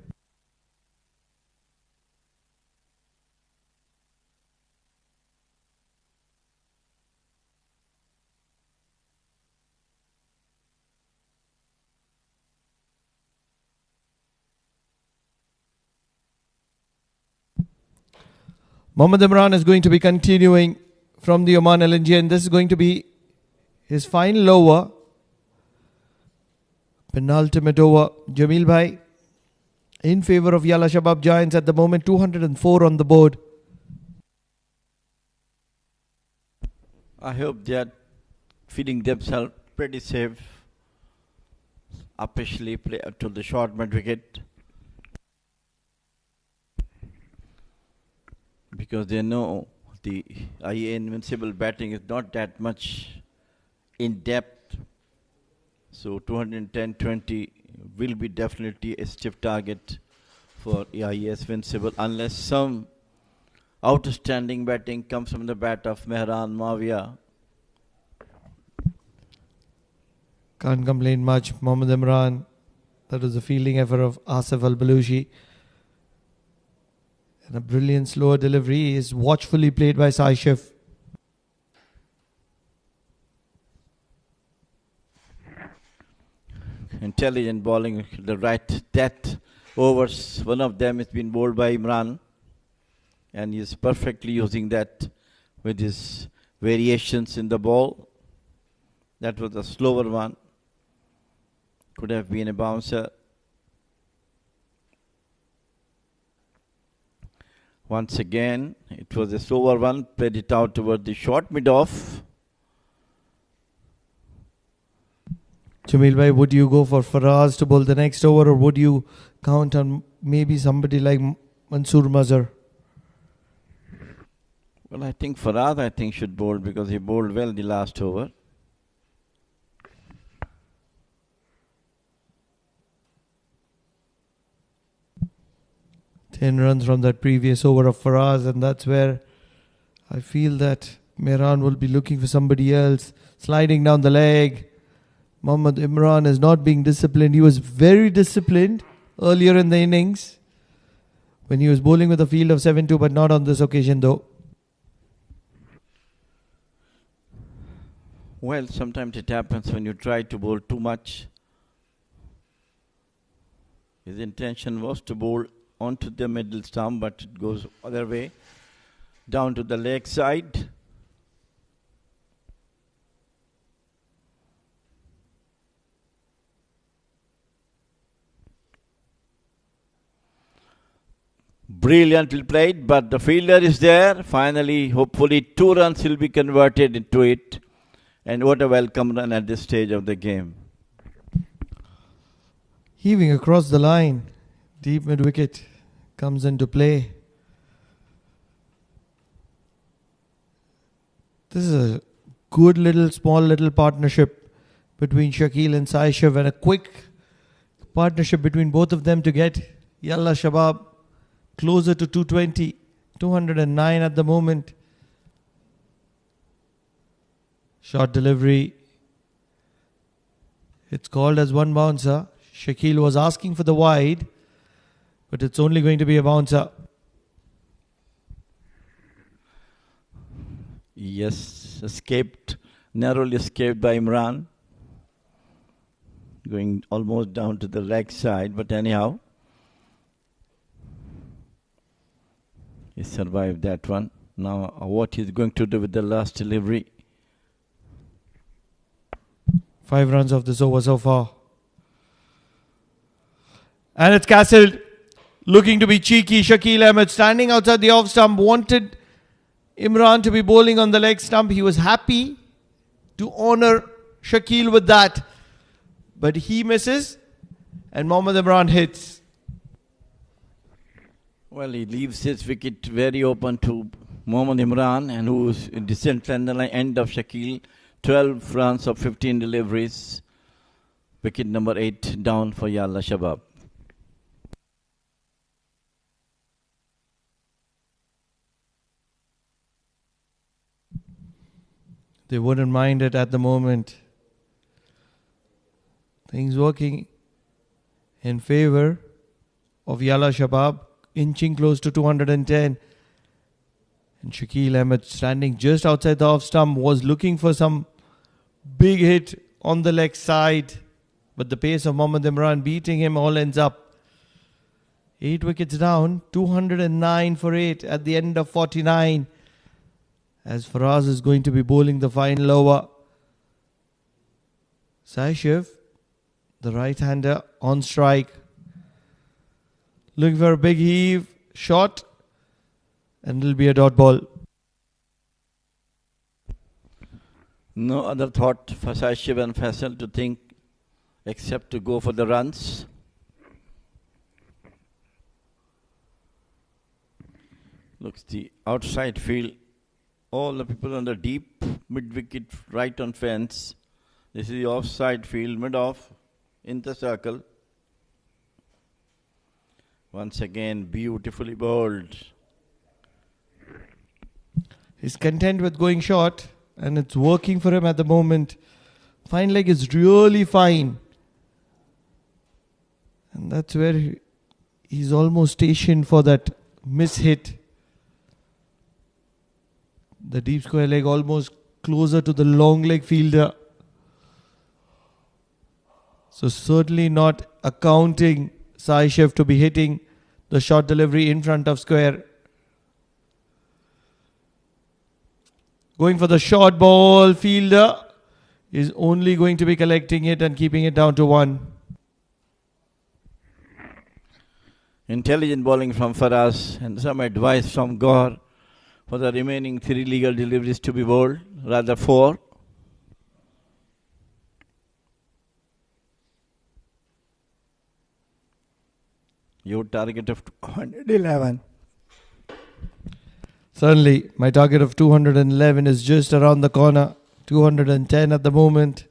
Mohammad Imran is going to be continuing from the Oman LNG, and this is going to be his final over. Penultimate over. Jamil Bhai in favour of Yalla Shabab Giants at the moment, 204 on the board. I hope they are feeling themselves pretty safe. Officially play up to the short mid wicket. Because they know the IA Invincible batting is not that much in depth. So 210-20 will be definitely a stiff target for Ias Invincible unless some outstanding batting comes from the bat of Mehran Mavia. Can't complain much. Mohammad Imran. That was the fielding effort of Asif Al-Balushi. And a brilliant slower delivery is watchfully played by Saishiv. Intelligent bowling, the right death overs. One of them has been bowled by Imran. And he is perfectly using that with his variations in the ball. That was a slower one. Could have been a bouncer. Once again, it was a slower one, played it out toward the short mid-off. Jamil Bhai, would you go for Faraz to bowl the next over, or would you count on maybe somebody like Mansoor Mazhar? Well, I think Faraz, should bowl because he bowled well the last over. Ten runs from that previous over of Faraz, and that's where I feel that Mehran will be looking for somebody else. Sliding down the leg. Mohammad Imran is not being disciplined. He was very disciplined earlier in the innings when he was bowling with a field of 7-2, but not on this occasion though. Well, sometimes it happens when you try to bowl too much. His intention was to bowl onto the middle stump, but it goes other way, down to the leg side. Brilliantly played, but the fielder is there. Finally, hopefully 2 runs will be converted into it. And what a welcome run at this stage of the game. Heaving across the line. Deep mid-wicket comes into play. This is a good little, small little partnership between Shakil and Saishiv, and a quick partnership between both of them to get Yalla Shabab closer to 220, 209 at the moment. Short delivery It's called as one bouncer. Shakil was asking for the wide, but it's only going to be a bouncer. Yes, narrowly escaped by Imran. Going almost down to the leg side, but anyhow, he survived that one. Now, what he's going to do with the last delivery? 5 runs of this over so far. And it's castled. Looking to be cheeky. Shakil Ahmed standing outside the off stump. Wanted Imran to be bowling on the leg stump. He was happy to honor Shakil with that. But he misses. And Mohammad Imran hits. Well, he leaves his wicket very open to Mohammad Imran, and who's in descent on the end of Shakil. 12 runs of 15 deliveries. Wicket number 8 down for Yalla Shabab. They wouldn't mind it at the moment. Things working in favor of Yalla Shabab, inching close to 210. And Shakil Ahmed, standing just outside the off stump, was looking for some big hit on the leg side. But the pace of Mohammad Imran beating him all ends up. 8 wickets down, 209 for 8 at the end of 49. As Faraz is going to be bowling the final over. Saishiv, the right-hander, on strike. Looking for a big heave, shot, and it'll be a dot ball. No other thought for Saishiv and Faisal to think except to go for the runs. Looks the outside field. All the people on the deep mid-wicket right on fence. This is the offside field, mid-off, in the circle. Once again, beautifully bowled. He's content with going short, and it's working for him at the moment. Fine leg is really fine. And that's where he's almost stationed for that miss hit. The deep square leg almost closer to the long leg fielder. So certainly not accounting Saishiv to be hitting the short delivery in front of square. Going for the short ball, fielder is only going to be collecting it and keeping it down to 1. Intelligent bowling from Faraz and some advice from Gaur for the remaining 3 legal deliveries to be bowled, rather 4. Your target of 211. Certainly, my target of 211 is just around the corner. 210 at the moment.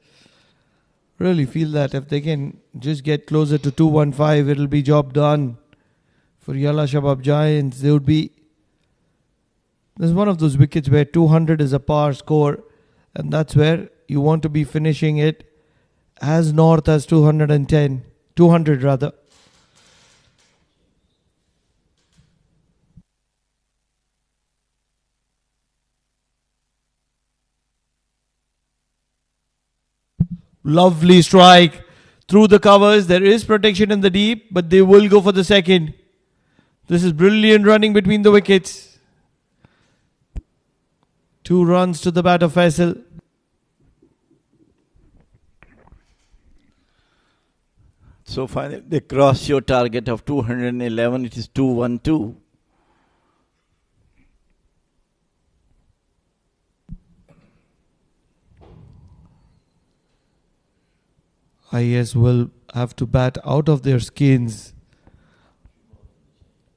Really feel that if they can just get closer to 215, it'll be job done for Yalla Shabab Giants. They would be. There's one of those wickets where 200 is a par score, and that's where you want to be finishing it as north as 200 rather. Lovely strike through the covers. There is protection in the deep, but they will go for the second. This is brilliant running between the wickets. 2 runs to the bat of Faisal. So far, they cross your target of 211. It is 212. Ias will have to bat out of their skins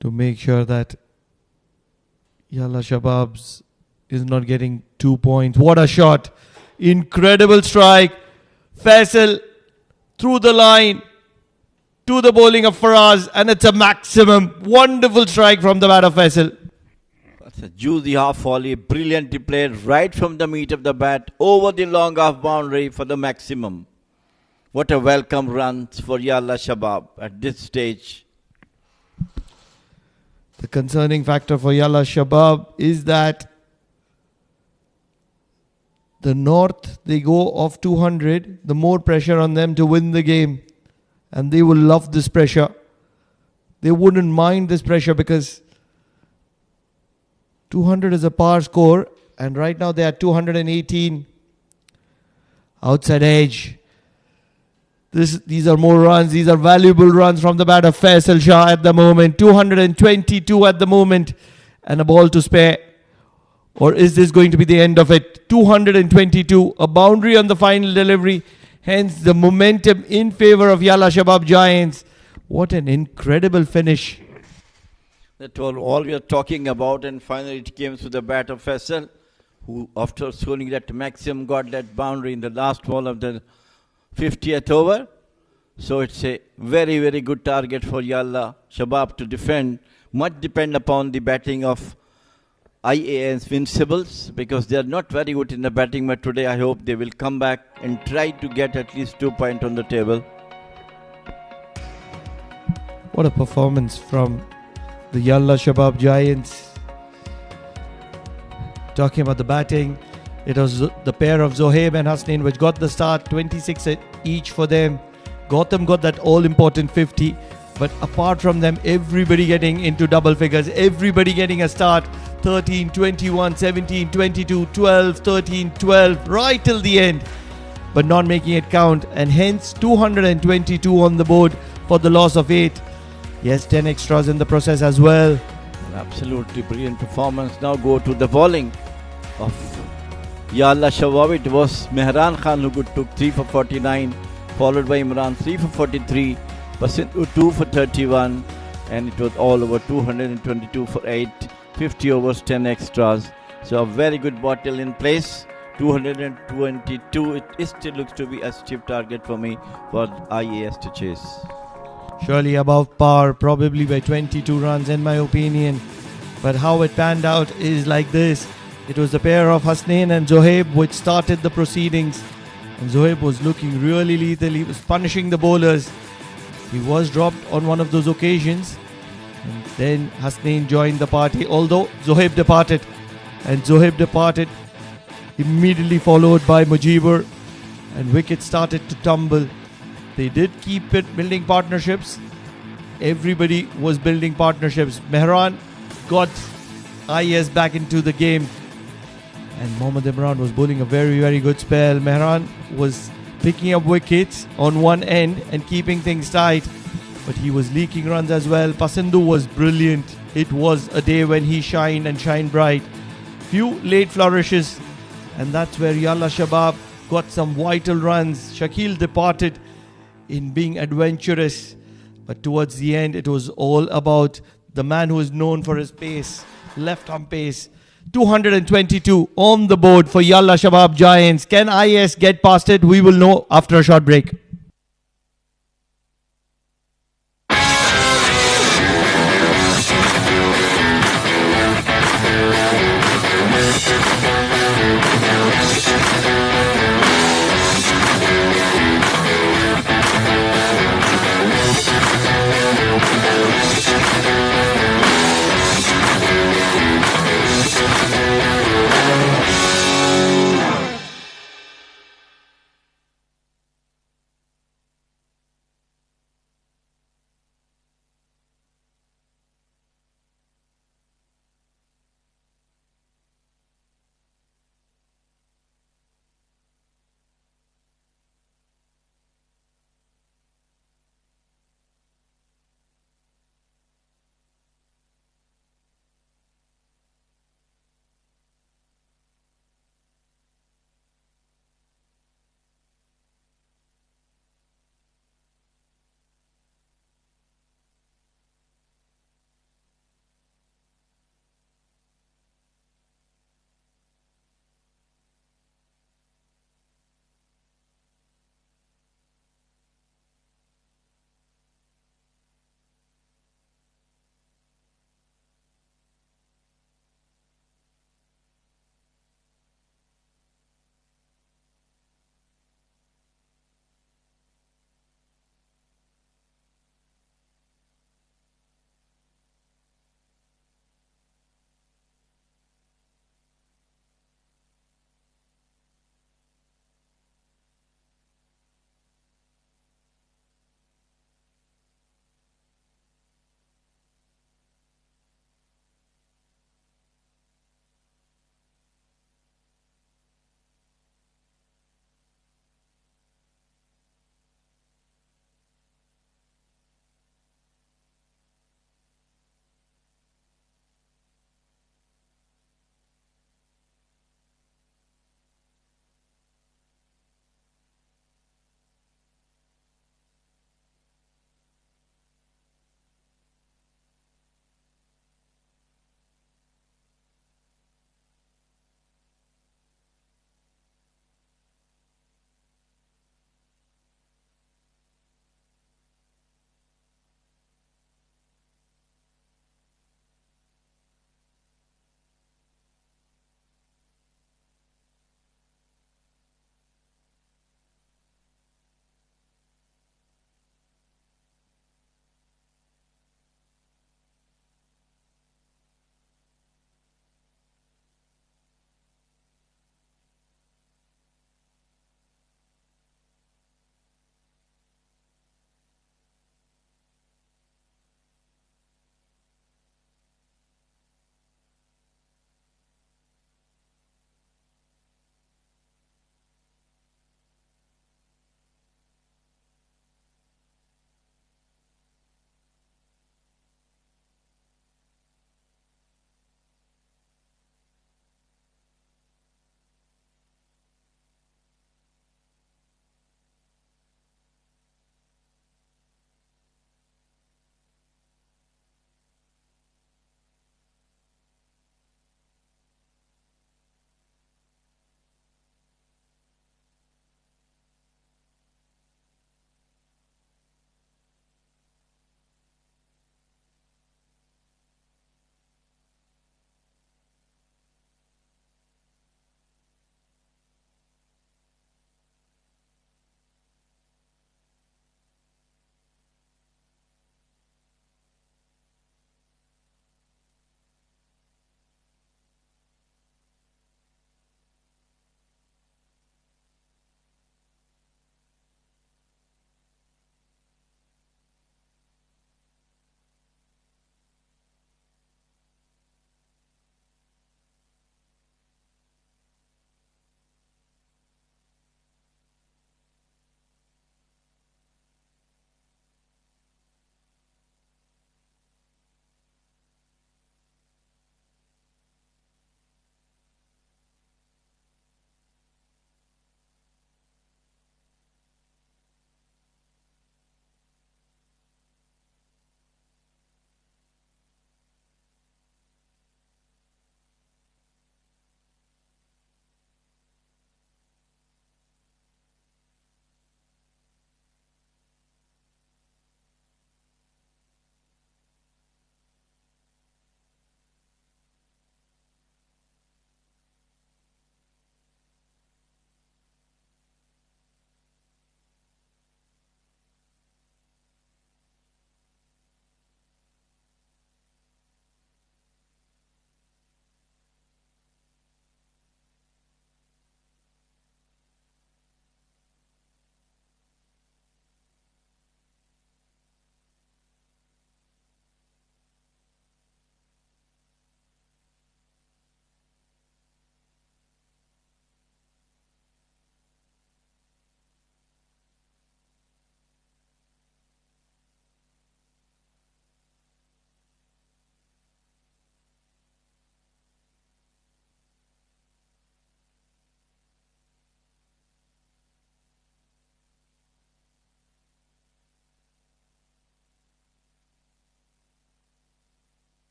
to make sure that Yalla Shababs is not getting 2 points. What a shot. Incredible strike. Faisal through the line to the bowling of Faraz, and it's a maximum. Wonderful strike from the bat of Faisal. That's a juicy half volley. Brilliantly played right from the meat of the bat over the long half boundary for the maximum. What a welcome run for Yalla Shabab at this stage. The concerning factor for Yalla Shabab is that the north, they go off 200, the more pressure on them to win the game. And they will love this pressure. They wouldn't mind this pressure because 200 is a par score. And right now they are 218. Outside edge. These are more runs. These are valuable runs from the bat of Faisal Shah at the moment. 222 at the moment. And a ball to spare. Or is this going to be the end of it? 222. A boundary on the final delivery. Hence the momentum in favor of Yalla Shabab Giants. What an incredible finish. That's all we are talking about. And finally it came to the bat of Faisal, who after scoring that maximum got that boundary in the last ball of the 50th over. So it's a very, very good target for Yalla Shabab to defend. Much depend upon the batting of Ias Invincibles, because they are not very good in the batting, but today I hope they will come back and try to get at least 2 points on the table. What a performance from the Yalla Shabab Giants. Talking about the batting, it was the pair of Zohaib and Hasnain which got the start, 26 each for them. Gautam got that all-important 50. But apart from them, everybody getting into double figures, everybody getting a start. 13, 21, 17, 22, 12, 13, 12, right till the end. But not making it count. And hence 222 on the board for the loss of 8. Yes, 10 extras in the process as well. Absolutely brilliant performance. Now go to the bowling of Yalla Shabab. It was Mehran Khan who took 3 for 49, followed by Imran 3 for 43, Pasintu 2 for 31, and it was all over 222 for 8, 50 overs, 10 extras. So a very good bottle in place. 222. It still looks to be a stiff target for me for IAS to chase. Surely above par, probably by 22 runs in my opinion. But how it panned out is like this. It was the pair of Hasnain and Zohaib which started the proceedings. And Zohaib was looking really lethal. He was punishing the bowlers. He was dropped on one of those occasions. And then Hasnain joined the party. Although Zohaib departed. And Zohaib departed immediately followed by Mujibur. And wickets started to tumble. They did keep it building partnerships. Everybody was building partnerships. Mehran got IS back into the game. And Mohammad Imran was bowling a very, very good spell. Mehran was picking up wickets on one end and keeping things tight. But he was leaking runs as well. Pasindu was brilliant. It was a day when he shined and shined bright. Few late flourishes. And that's where Yalla Shabab got some vital runs. Shakil departed in being adventurous. But towards the end, it was all about the man who is known for his pace. Left-arm pace. 222 on the board for Yalla Shabab Giants. Can IS get past it? We will know after a short break.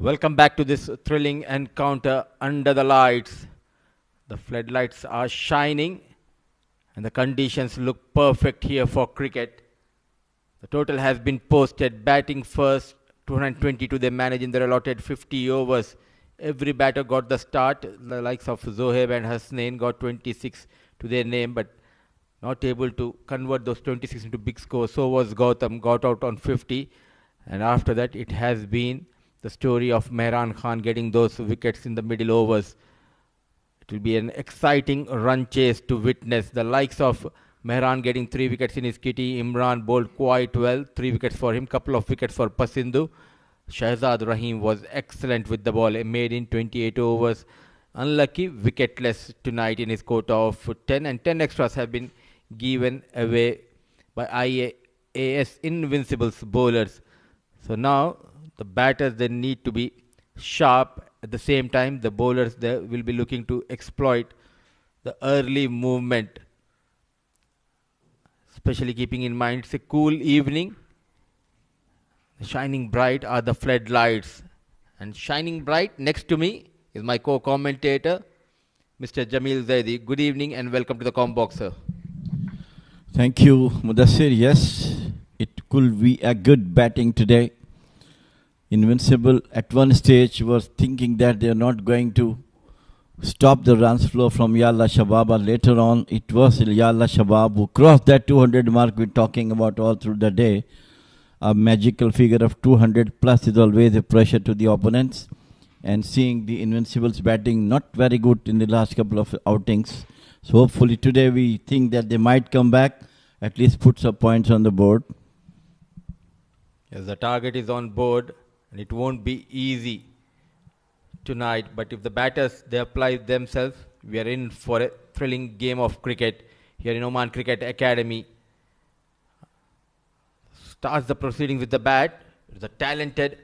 Welcome back to this thrilling encounter under the lights. The floodlights are shining and the conditions look perfect here for cricket. The total has been posted. Batting first, 222. They managed in their allotted 50 overs. Every batter got the start. The likes of Zohaib and Hasnain got 26 to their name, but not able to convert those 26 into big scores. So was Gautam, got out on 50. And after that, it has been the story of Mehran Khan getting those wickets in the middle overs. It will be an exciting run chase to witness. The likes of Mehran getting 3 wickets in his kitty. Imran bowled quite well. 3 wickets for him. Couple of wickets for Pasindu. Shahzad Rahim was excellent with the ball. Made in 28 overs. Unlucky, wicketless tonight in his quota of 10. And 10 extras have been given away by IAS Invincibles bowlers. So now the batters, they need to be sharp. At the same time, the bowlers, they will be looking to exploit the early movement, especially keeping in mind it's a cool evening. Shining bright are the floodlights, and shining bright next to me is my co-commentator, Mr. Jamil Zaidi. Good evening and welcome to the Combox, sir. Thank you, Mudassir. Yes, it could be a good batting today. Invincible at one stage was thinking that they are not going to stop the runs flow from Yalla Shabab, but later on it was Yalla Shabab who crossed that 200 mark we're talking about all through the day. A magical figure of 200 plus is always a pressure to the opponents, and seeing the Invincibles batting not very good in the last couple of outings. So hopefully today we think that they might come back, at least put some points on the board. Yes, the target is on board. And it won't be easy tonight, but if the batters, they apply themselves, we are in for a thrilling game of cricket here in Oman Cricket Academy. Starts the proceedings with the bat. It's a talented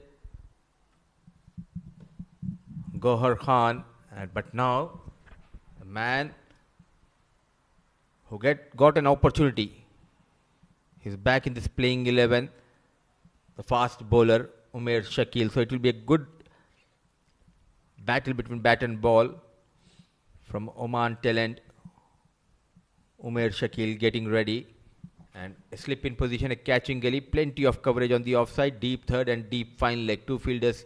Gohar Khan, but now the man who got an opportunity, he's back in this playing 11, the fast bowler Umair Shakil. So it will be a good battle between bat and ball from Oman talent. Umair Shakil getting ready and a slip in position, a catching gully, plenty of coverage on the offside, deep third and deep fine leg. 2 fielders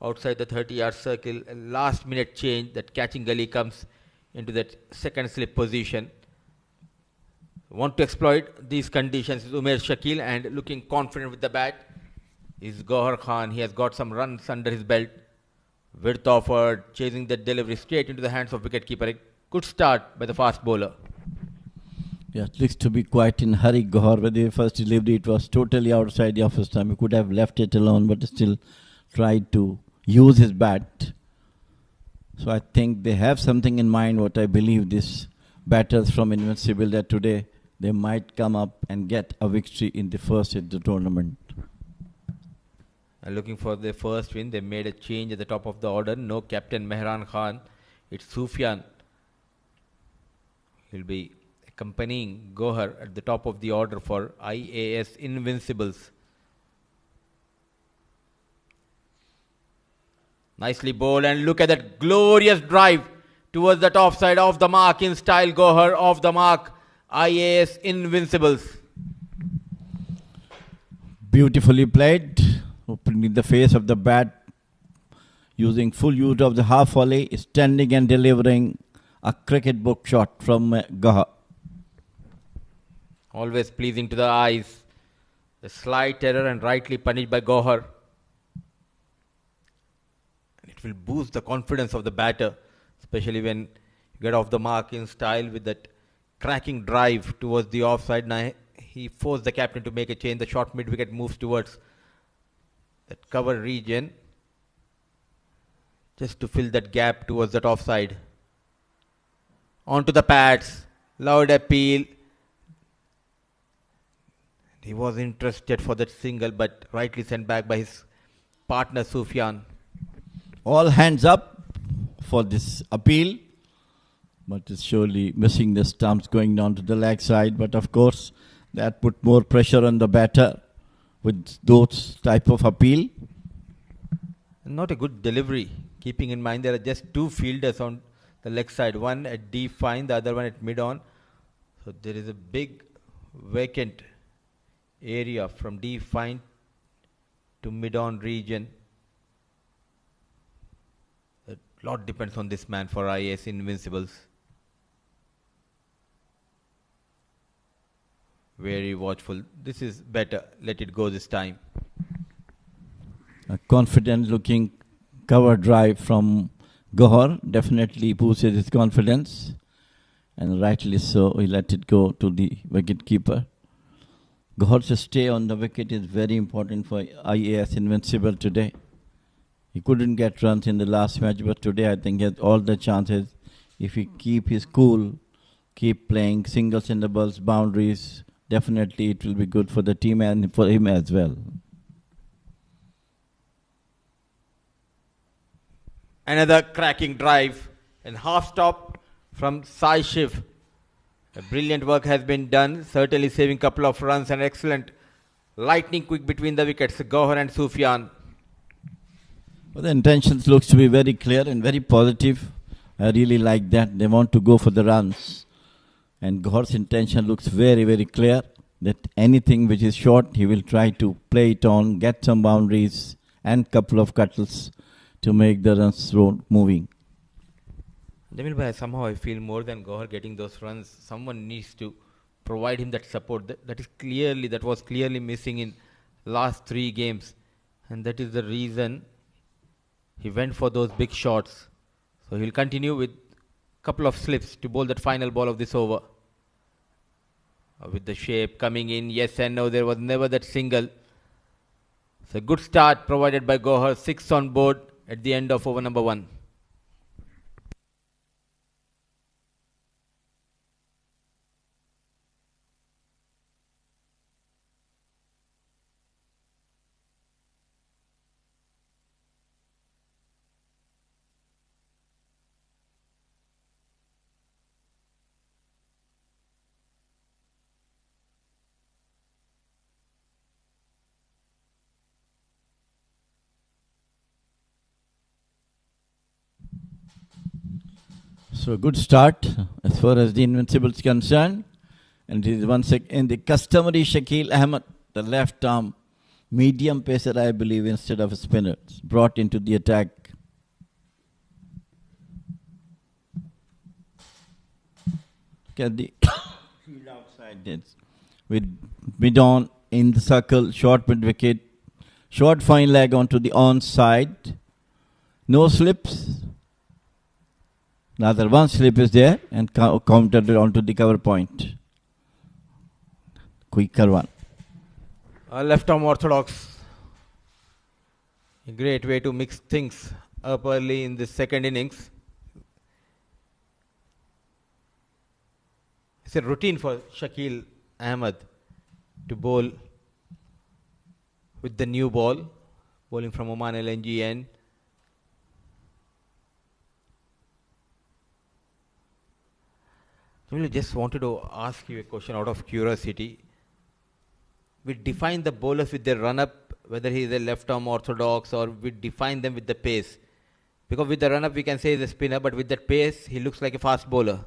outside the 30-yard circle. A last minute change, that catching gully comes into that second slip position. Want to exploit these conditions is Umair Shakil, and looking confident with the bat is Gohar Khan. He has got some runs under his belt. Width offered, chasing the delivery straight into the hands of wicketkeeper. A good start by the fast bowler. Yeah, it looks to be quite in hurry, Gohar. With the first delivery, it was totally outside the office time. He could have left it alone, but still tried to use his bat. So I think they have something in mind, what I believe these batters from Invincible, that today they might come up and get a victory in the first in the tournament. And looking for their first win, they made a change at the top of the order. No captain Mehran Khan. It's Sufyan. He'll be accompanying Gohar at the top of the order for IAS Invincibles. Nicely bowled, and look at that glorious drive towards that offside, off the mark in style. Gohar off the mark. IAS Invincibles. Beautifully played. Opening the face of the bat, using full use of the half volley, standing and delivering a cricket book shot from Gohar. Always pleasing to the eyes. The slight error and rightly punished by Gohar. It will boost the confidence of the batter, especially when you get off the mark in style with that cracking drive towards the offside. Now he forced the captain to make a change. The short mid-wicket moves towards that cover region, just to fill that gap towards that offside. Onto the pads. Loud appeal. He was interested for that single, but rightly sent back by his partner Sufyan. All hands up for this appeal, but it's surely missing the stumps, going down to the leg side. But of course, that put more pressure on the batter with those type of appeal. Not a good delivery, keeping in mind there are just two fielders on the leg side, one at D fine, the other one at mid on. So there is a big vacant area from D fine to mid on region. A lot depends on this man for Ias Invincibles. Very watchful. This is better. Let it go this time. A confident looking cover drive from Gohar definitely boosted his confidence, and rightly so. He let it go to the wicket keeper. Gohar's stay on the wicket is very important for Ias Invincible today. He couldn't get runs in the last match, but today I think he has all the chances. If he keep his cool, keep playing singles and doubles, boundaries, definitely it will be good for the team and for him as well. Another cracking drive and half stop from Sai Shiv. A brilliant work has been done, certainly saving a couple of runs and excellent lightning quick between the wickets, Gohar and Sufyan. Well, the intentions looks to be very clear and very positive. I really like that. They want to go for the runs. And Gohar's intention looks very, very clear that anything which is short, he will try to play it on, get some boundaries and couple of cuttles to make the runs moving. Jamil bhai, somehow I feel more than Gohar getting those runs, someone needs to provide him that support. That was clearly missing in last 3 games. And that is the reason he went for those big shots. So he'll continue with a couple of slips to bowl that final ball of this over. With the shape coming in, yes and no, there was never that single. It's a good start provided by Gohar, 6 on board at the end of over number 1. So a good start as far as the Invincibles is concerned. And it is once again the customary Shakil Ahmed, the left arm medium pacer, I believe, instead of a spinner, brought into the attack. Look at the field outside with mid-on in the circle, short mid-wicket, short fine leg onto the on-side, no slips. Another one slip is there and countered onto the cover point. Quicker one. Left arm orthodox. A great way to mix things up early in the second innings. It's a routine for Shakil Ahmed to bowl with the new ball, bowling from Oman LNG end. I just wanted to ask you a question out of curiosity. We define the bowlers with their run-up, whether he is a left-arm orthodox, or we define them with the pace. Because with the run-up we can say he's a spinner, but with that pace he looks like a fast bowler.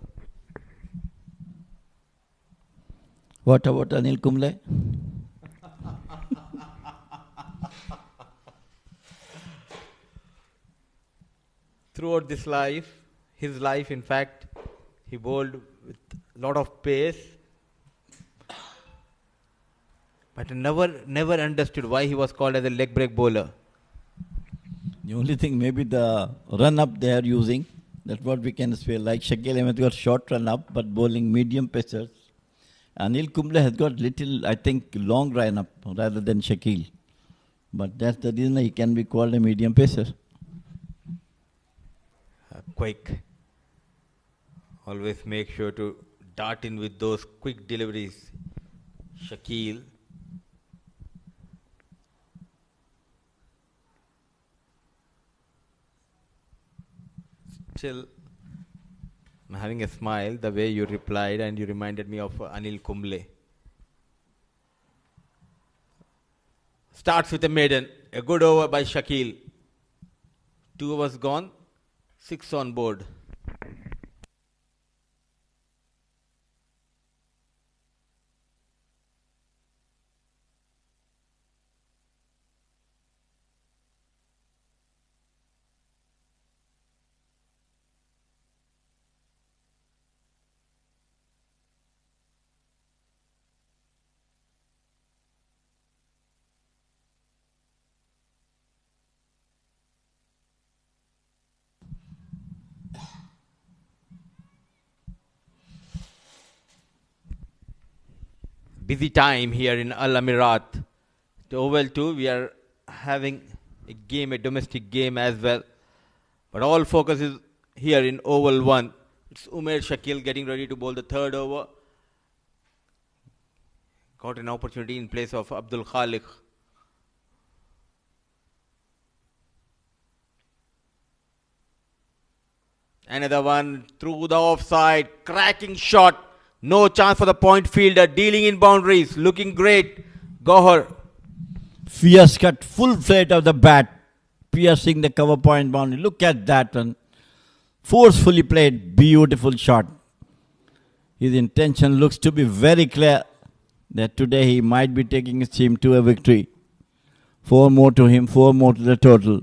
What about Anil Kumble? Throughout his life in fact, he bowled with a lot of pace, but I never understood why he was called as a leg break bowler. The only thing, maybe the run up they are using, that's what we can say. Like Shakil Ahmed got short run up, but bowling medium pacers. Anil Kumble has got little, I think, long run up rather than Shakil. But that's the reason he can be called a medium pacer. Quick. Always make sure to dart in with those quick deliveries. Shakil. Still, I'm having a smile the way you replied, and you reminded me of Anil Kumble. Starts with a maiden. A good over by Shakil. 2 overs gone, 6 on board. Busy time here in Al Amirat. The Oval 2, we are having a game, a domestic game as well. But all focus is here in Oval 1. It's Umair Shakil getting ready to bowl the third over. Got an opportunity in place of Abdul Khaliq. Another one through the offside. Cracking shot. No chance for the point fielder. Dealing in boundaries. Looking great. Gohar. Fierce cut, full flight of the bat, piercing the cover point boundary. Look at that one. Forcefully played, beautiful shot. His intention looks to be very clear that today he might be taking his team to a victory. 4 more to him, 4 more to the total.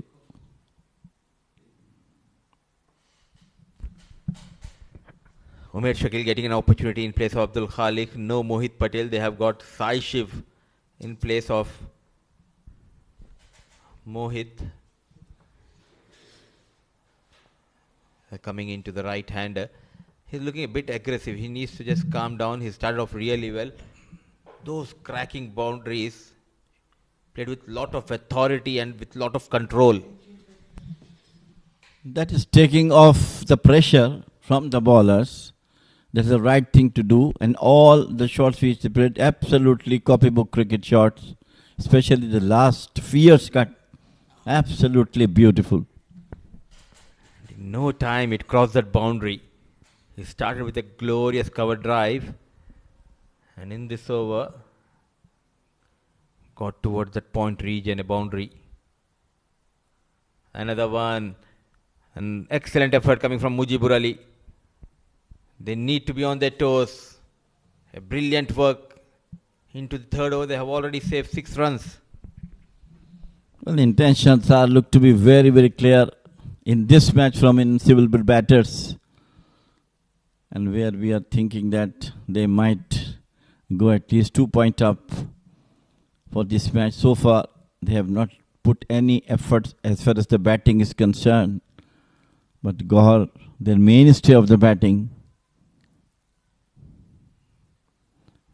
Umair Shakil getting an opportunity in place of Abdul Khaliq. No Mohit Patel. They have got Sai Shiv in place of Mohit. Coming into the right hander. He's looking a bit aggressive. He needs to just calm down. He started off really well. Those cracking boundaries, played with lot of authority and with lot of control. That is taking off the pressure from the bowlers. That's the right thing to do. And all the shots which they played, absolutely copybook cricket shots. Especially the last fierce cut. Absolutely beautiful. In no time it crossed that boundary. He started with a glorious cover drive. And in this over, got towards that point region, a boundary. Another one. An excellent effort coming from Mujibur Ali. They need to be on their toes. A brilliant work. Into the third over, they have already saved 6 runs. Well, intentions are look to be very, very clear in this match from Invincible batters. And where we are thinking that they might go at least 2 points up for this match. So far, they have not put any efforts as far as the batting is concerned. But Gohar, their mainstay of the batting,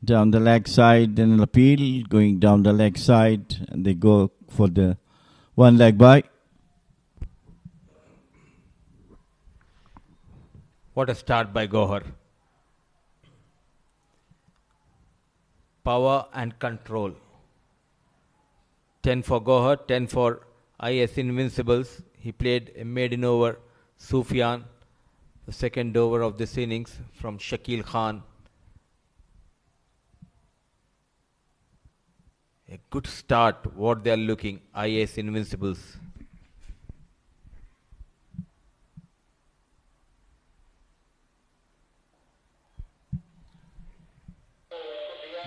down the leg side, then an appeal, going down the leg side, and they go for the 1 leg by. What a start by Gohar. Power and control. 10 for Gohar, 10 for Ias Invincibles. He played a maiden over Sufyan, the second over of this innings from Shakil Khan. A good start, what they are looking, Ias Invincibles.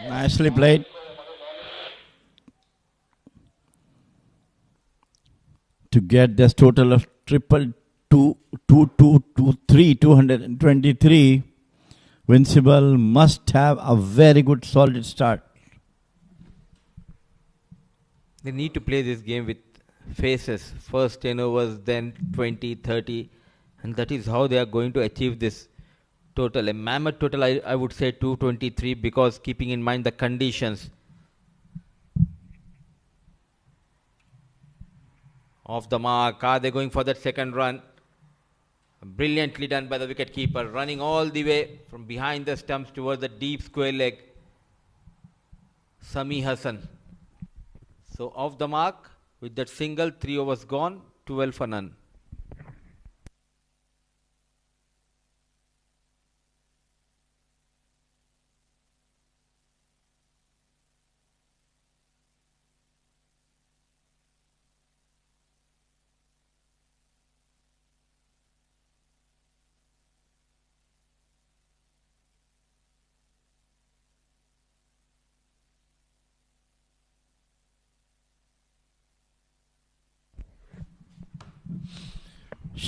Nicely played. To get this total of 223, Invincible must have a very good solid start. They need to play this game with phases. First 10 overs, then 20, 30. And that is how they are going to achieve this total. A mammoth total, I would say 223, because keeping in mind the conditions. Off the mark. Are they going for that second run? Brilliantly done by the wicketkeeper. Running all the way from behind the stumps towards the deep square leg. Sami Hassan. So off the mark with that single, 3 overs gone, 12 for none.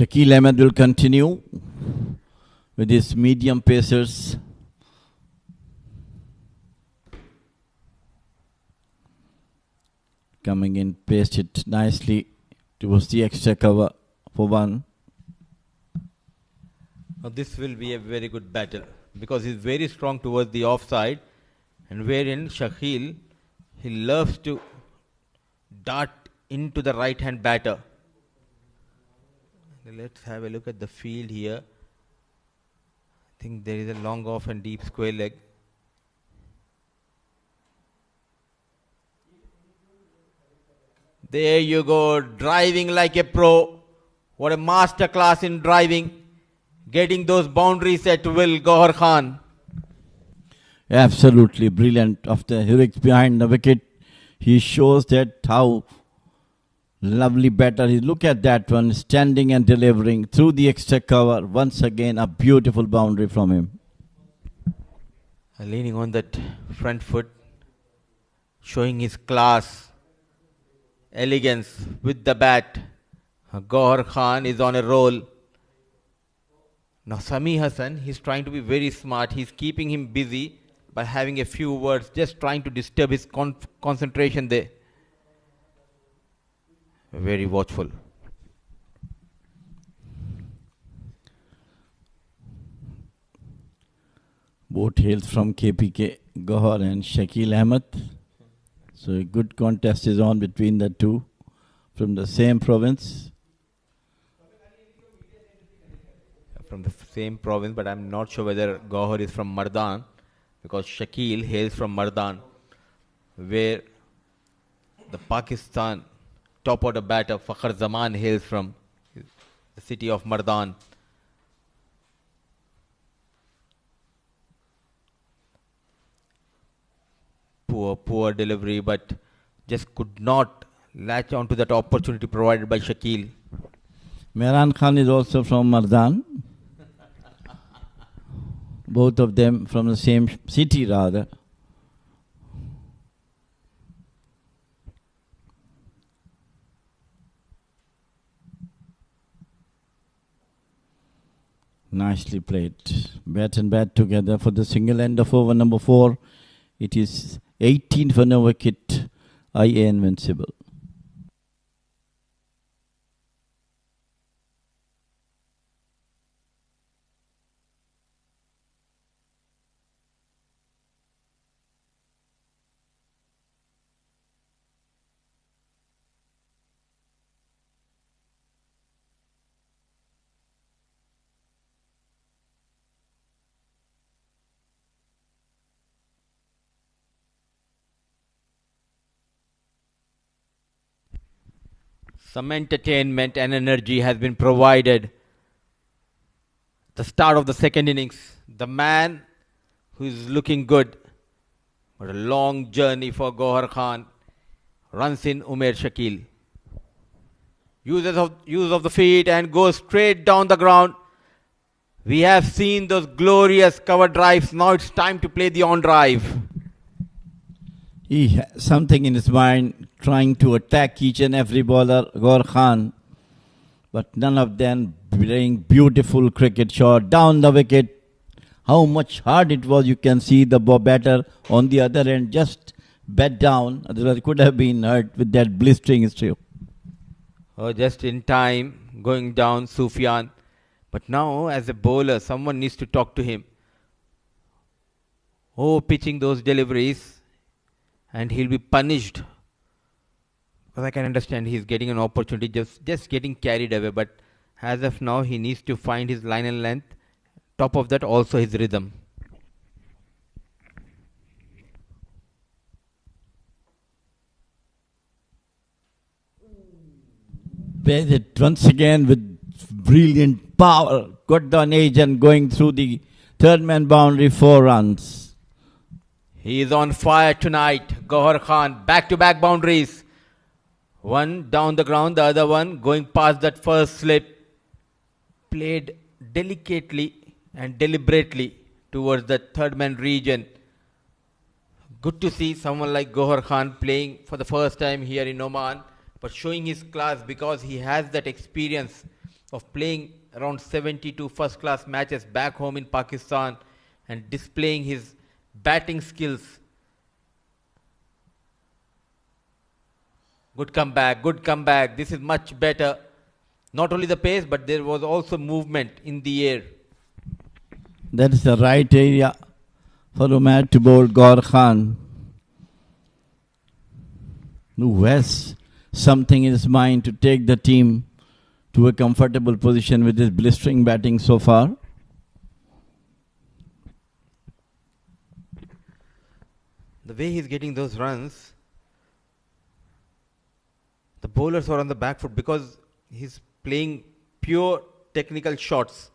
Shakil Ahmed will continue with his medium pacers. Coming in, paced it nicely towards the extra cover for one. Now this will be a very good battle because he's very strong towards the offside, and wherein Shakil, he loves to dart into the right hand batter. Let's have a look at the field here. I think there is a long off and deep square leg. There you go, driving like a pro. What a master class in driving. Getting those boundaries at will, Gohar Khan. Absolutely brilliant. After heroics behind the wicket, he shows that how lovely batter. Look at that one, standing and delivering through the extra cover. Once again, a beautiful boundary from him. Leaning on that front foot, showing his class, elegance with the bat. Gohar Khan is on a roll. Now Sami Hassan, he's trying to be very smart. He's keeping him busy by having a few words, just trying to disturb his concentration there. Very watchful. Both hails from KPK, Gohar and Shakil Ahmed. So a good contest is on between the two from the same province. From the same province, but I'm not sure whether Gohar is from Mardan, because Shakil hails from Mardan, where the Pakistan top order batter Fakhr Zaman hails from the city of Mardan. Poor delivery, but just could not latch onto that opportunity provided by Shakil. Mehran Khan is also from Mardan. Both of them from the same city rather. Nicely played. Bat and bat together for the single end of over number 4. It is 18 for no wicket. IA Invincible. Some entertainment and energy has been provided. The start of the second innings. The man who is looking good, but a long journey for Gohar Khan. Runs in Umair Shakil. Use of the feet and goes straight down the ground. We have seen those glorious cover drives. Now it's time to play the on drive. He has something in his mind, trying to attack each and every bowler, Gohar Khan. But none of them playing beautiful cricket shot down the wicket. How much hard it was, you can see the batter on the other end just bat down. Otherwise could have been hurt with that blistering stroke. Oh, just in time, going down Sufyan. But now as a bowler, someone needs to talk to him. Oh, pitching those deliveries. And he'll be punished. Because I can understand he's getting an opportunity, just getting carried away. But as of now, he needs to find his line and length. Top of that, also his rhythm. Plays it once again with brilliant power. Got down edge and going through the third man boundary, 4 runs. He is on fire tonight. Gohar Khan, back-to-back boundaries. One down the ground, the other one going past that first slip. Played delicately and deliberately towards the third man region. Good to see someone like Gohar Khan playing for the first time here in Oman, but showing his class because he has that experience of playing around 72 first-class matches back home in Pakistan and displaying his batting skills. Good comeback, good comeback. This is much better. Not only the pace, but there was also movement in the air. That is the right area for Umar to bowl Gaur Khan, who has something in his mind to take the team to a comfortable position with his blistering batting so far. The way he's getting those runs, the bowlers are on the back foot because he's playing pure technical shots,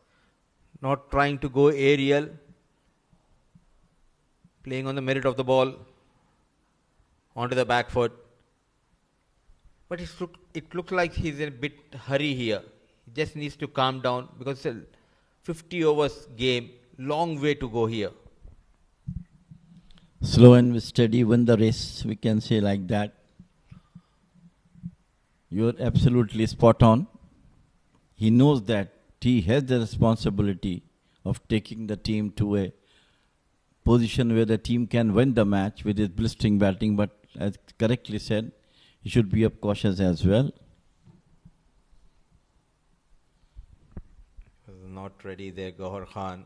not trying to go aerial, playing on the merit of the ball onto the back foot. But it looks like he's in a bit hurry here. He just needs to calm down because it's a 50 overs game, long way to go here. Slow and steady win the race, we can say like that. You're absolutely spot on. He knows that he has the responsibility of taking the team to a position where the team can win the match with his blistering batting, but as correctly said, he should be up cautious as well. Not ready there, Gauhar Khan.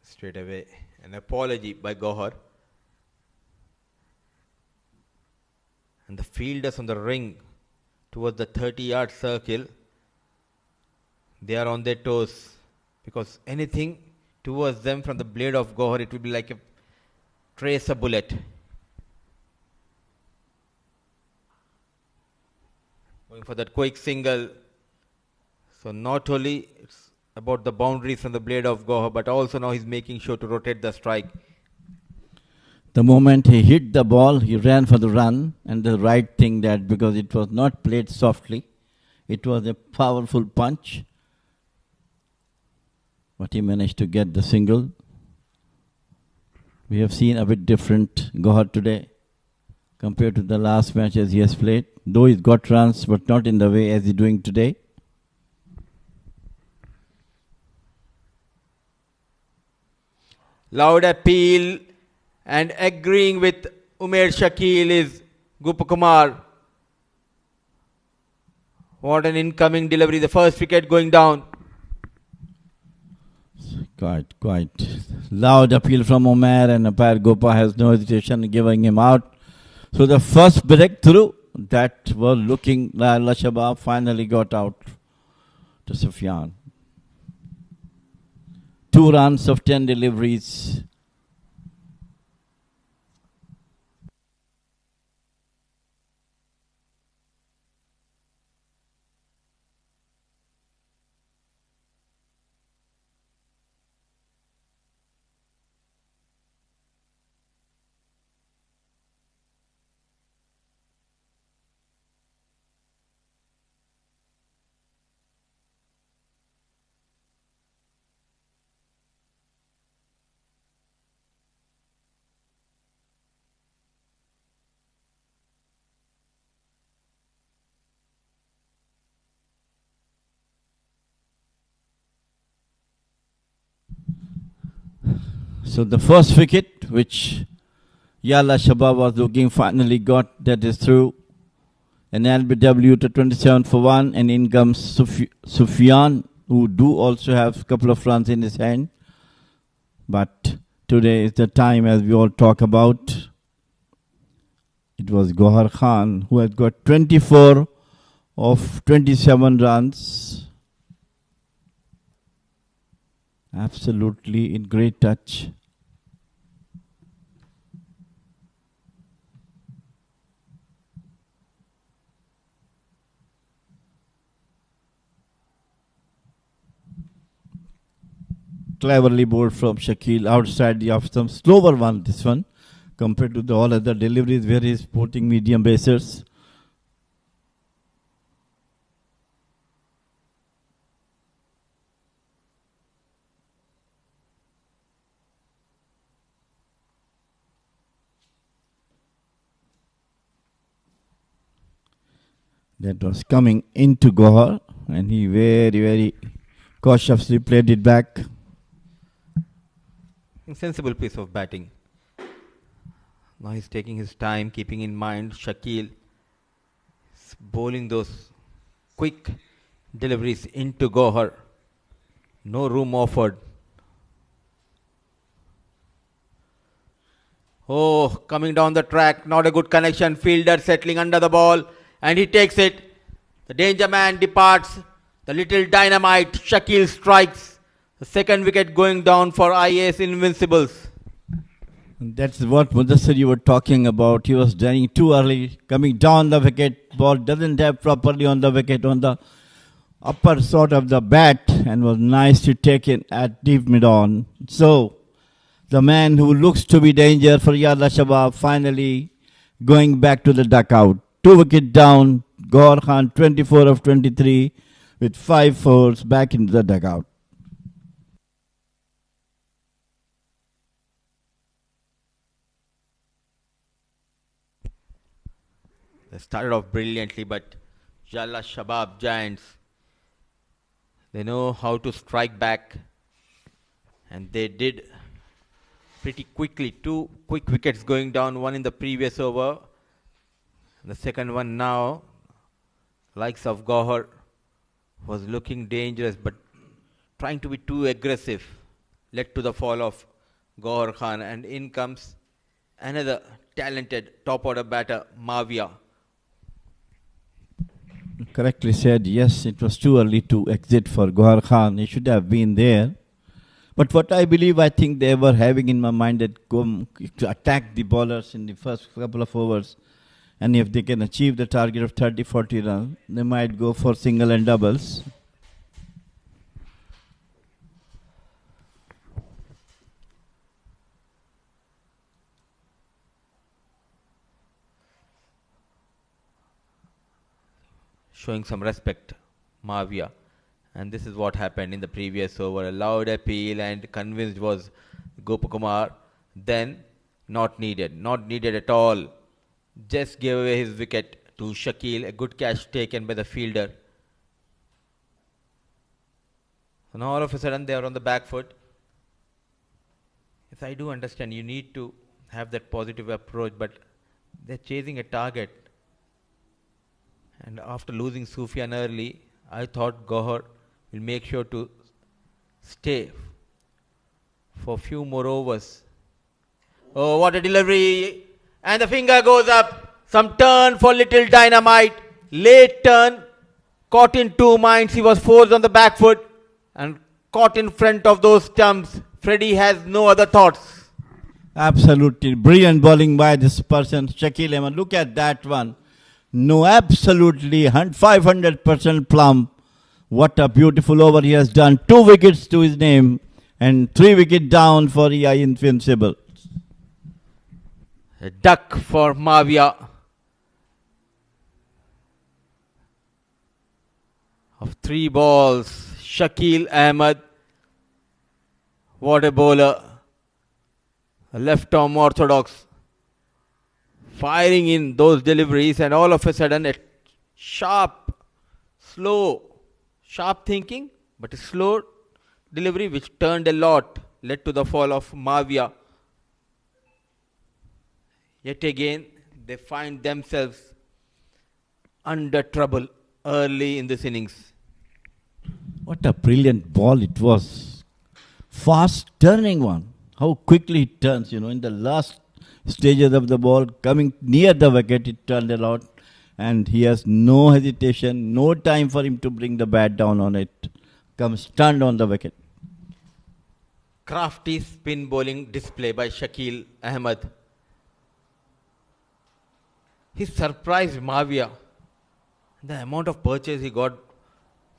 Straight away, an apology by Gauhar. And the fielders on the ring towards the 30-yard circle, they are on their toes because anything towards them from the blade of Gauhar, it will be like a tracer bullet. Going for that quick single. So not only it's about the boundaries from the blade of Gauhar, but also now he's making sure to rotate the strike. The moment he hit the ball, he ran for the run, and the right thing that because it was not played softly, it was a powerful punch, but he managed to get the single. We have seen a bit different Gauhar today compared to the last matches he has played, though he's got runs, but not in the way as he's doing today. Loud appeal and agreeing with Umair Shakil is Gopakumar. What an incoming delivery. The first wicket going down. Quite loud appeal from Umar, and umpire Gopa has no hesitation in giving him out. So the first breakthrough that was looking like Yalla Shabab finally got out to Sufyan. 2 runs of 10 deliveries. So the first wicket, which Yalla Shabab was looking, finally got, that is through. An LBW to 27 for 1, and in comes Sufyan, who do also have a couple of runs in his hand. But today is the time, as we all talk about. It was Gauhar Khan who has got 24 of 27 runs. Absolutely in great touch. Cleverly bowled from Shakil outside the off some slower one, this one, compared to the all other deliveries where he's putting medium basers. that was coming into Gohar, and he very cautiously played it back. Insensible piece of batting. Now he's taking his time, keeping in mind Shakil is bowling those quick deliveries into Gohar. No room offered. Oh, coming down the track, not a good connection. Fielder settling under the ball, and he takes it. The danger man departs. The little dynamite, Shakil strikes. The second wicket going down for Ias Invincibles. That's what Mudassir you were talking about. He was dying too early, coming down the wicket. Ball doesn't have properly on the wicket, on the upper sort of the bat, and was nice to take it at deep mid-on. So, the man who looks to be danger for Yalla Shabab finally going back to the dugout. 2 wicket down, Gohar Khan 24 of 23 with 5 fours back into the dugout. They started off brilliantly, but Yalla Shabab Giants, they know how to strike back, and they did pretty quickly. 2 quick wickets going down, one in the previous over, the second one now. Likes of Gohar was looking dangerous, but trying to be too aggressive led to the fall of Gohar Khan, and in comes another talented top order batter, Mavia. Correctly said, yes, it was too early to exit for Gohar Khan. He should have been there. But what I think they were having in my mind that go to attack the bowlers in the first couple of overs. And if they can achieve the target of 30-40 runs, they might go for single and doubles. Showing some respect, Mavia. And this is what happened in the previous over. A loud appeal and convinced was Gopakumar. Then not needed at all. Just gave away his wicket to Shakil. A good catch taken by the fielder. And all of a sudden they are on the back foot. Yes, I do understand you need to have that positive approach, but they're chasing a target. And after losing Sufyan early, I thought Gohar will make sure to stay for a few more overs. Oh, what a delivery! And the finger goes up. Some turn for little dynamite. Late turn. Caught in 2 minds. He was forced on the back foot and caught in front of those stumps. Freddie has no other thoughts. Absolutely brilliant bowling by this person, Shakil Ahmed. Look at that one. No, absolutely 500% plumb. What a beautiful over he has done. 2 wickets to his name and 3 wicket down for Ias Invincibles. A duck for Mavia. Of 3 balls, Shakil Ahmed. What a bowler. A left arm orthodox. Firing in those deliveries, and all of a sudden a sharp, slow, sharp thinking, but a slow delivery which turned a lot, led to the fall of Mavia. Yet again, they find themselves under trouble early in this innings. What a brilliant ball it was. Fast turning one. How quickly it turns, in the last stages of the ball, coming near the wicket, it turned a lot. And he has no hesitation, no time for him to bring the bat down on it. Comes stunned on the wicket. Crafty spin bowling display by Shakil Ahmed. He surprised Mavia. The amount of purchase he got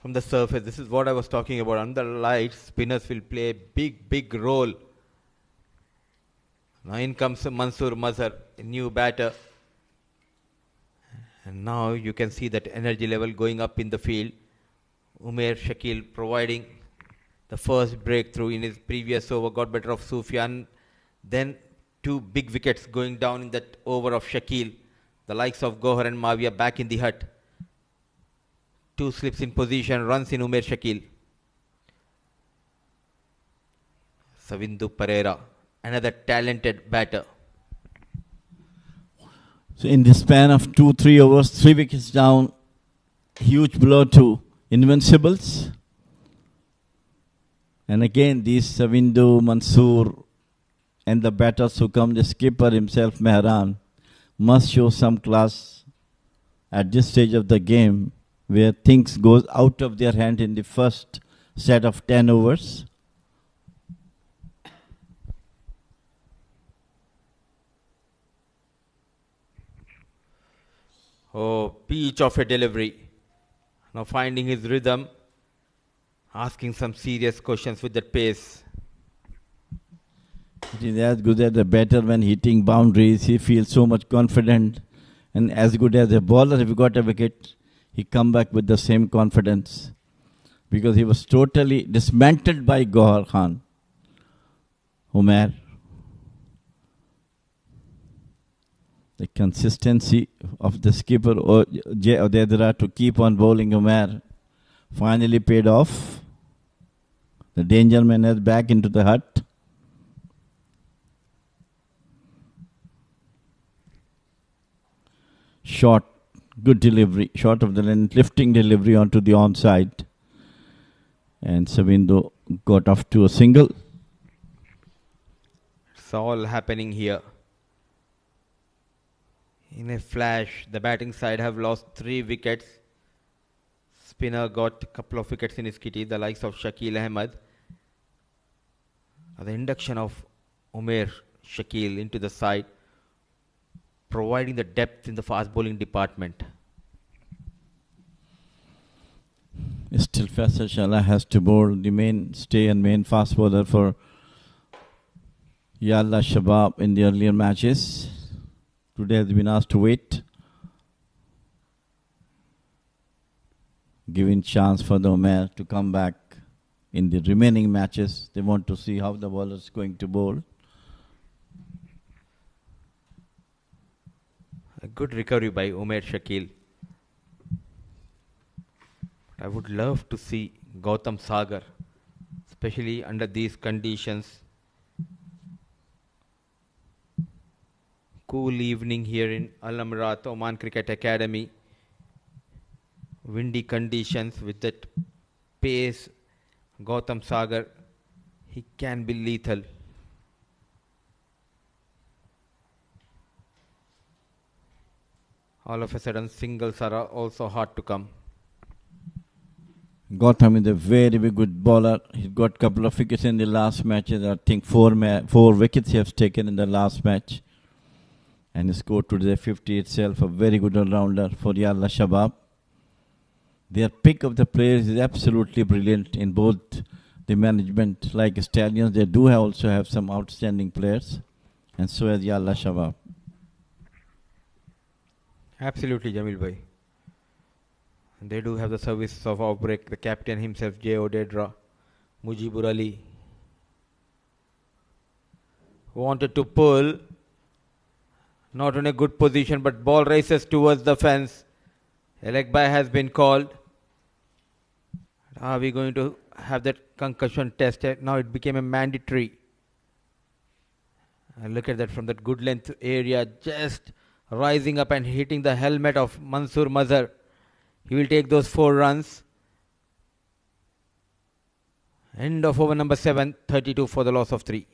from the surface. This is what I was talking about. Under lights, spinners will play a big role. Now in comes Mansoor Mazhar, a new batter. And now you can see that energy level going up in the field. Umair Shakil providing the first breakthrough in his previous over, got better of Sufyan. Then 2 big wickets going down in that over of Shakil. The likes of Gohar and Mavia back in the hut. Two slips in position, runs in Umer Shakil. Savindu Pereira, another talented batter. So in the span of 2-3 overs, 3 wickets down, huge blow to Invincibles. And again, these Savindu, Mansoor, and the batters who come, the skipper himself, Mehran, must show some class at this stage of the game, where things goes out of their hand in the first set of 10 overs. Oh, peach of a delivery. Now finding his rhythm, asking some serious questions with that pace. It is as good as a batter when hitting boundaries. He feels so much confident. And as good as a bowler, if he got a wicket, he come back with the same confidence. Because he was totally dismantled by Gohar Khan. Umer. The consistency of the skipper Jay Odedra to keep on bowling Umer finally paid off. The danger man is back into the hut. Short, good delivery, short of the line, lifting delivery onto the onside. And Savindu got off to a single. It's all happening here. In a flash, the batting side have lost 3 wickets. Spinner got a couple of wickets in his kitty, the likes of Shakil Ahmed. The induction of Umer Shakil into the side, providing the depth in the fast bowling department. Still Faisal Shala has to bowl the mainstay and main fast bowler for Yalla Shabab in the earlier matches. Today has been asked to wait, giving chance for the Umer to come back in the remaining matches. They want to see how the bowler is going to bowl. A good recovery by Umer Shakil. I would love to see Gautam Sagar, especially under these conditions. Cool evening here in Al Amrat, Oman Cricket Academy. Windy conditions with that pace. Gautam Sagar, he can be lethal. All of a sudden, singles are also hard to come. Gautam is a very, very good bowler. He's got a couple of wickets in the last matches. I think four wickets he has taken in the last match. And he scored today 50 itself, a very good all-rounder for Yalla Shabab. Their pick of the players is absolutely brilliant in both the management. Like Stallions, they do also have some outstanding players. And so has Yalla Shabab. Absolutely, Jamil bhai. They do have the service of outbreak, the captain himself, Jay Odedra, Mujibur Ali. Wanted to pull, not in a good position, but ball races towards the fence. A leg bye has been called. Are we going to have that concussion test? Now it became a mandatory. And look at that from that good length area, just rising up and hitting the helmet of Mansoor Mazhar. He will take those 4 runs. End of over number 7, 32 for the loss of 3.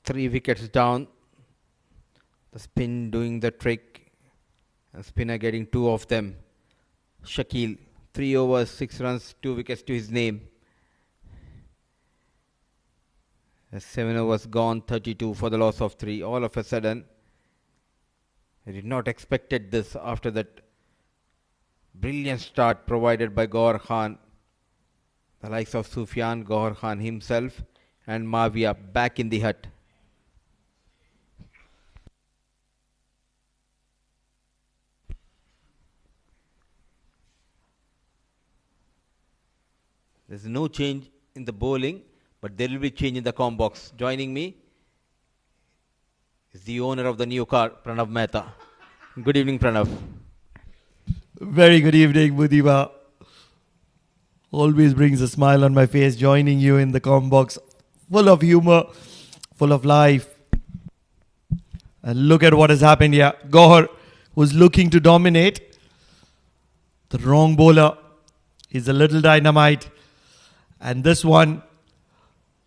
3 wickets down. The spin doing the trick. And spinner getting 2 of them. Shakil, 3 overs, 6 runs, 2 wickets to his name. 7 overs gone, 32 for the loss of 3. All of a sudden, I did not expected this after that brilliant start provided by Gaur Khan. The likes of Sufyan, Gaur Khan himself and Mavia back in the hut. There's no change in the bowling, but there will be change in the com box. Joining me is the owner of the new car, Pranav Mehta. Good evening, Pranav. Very good evening, Mudiba. Always brings a smile on my face joining you in the com box. Full of humor, full of life. And look at what has happened here. Gohar was looking to dominate. The wrong bowler. He's a little dynamite. And this one,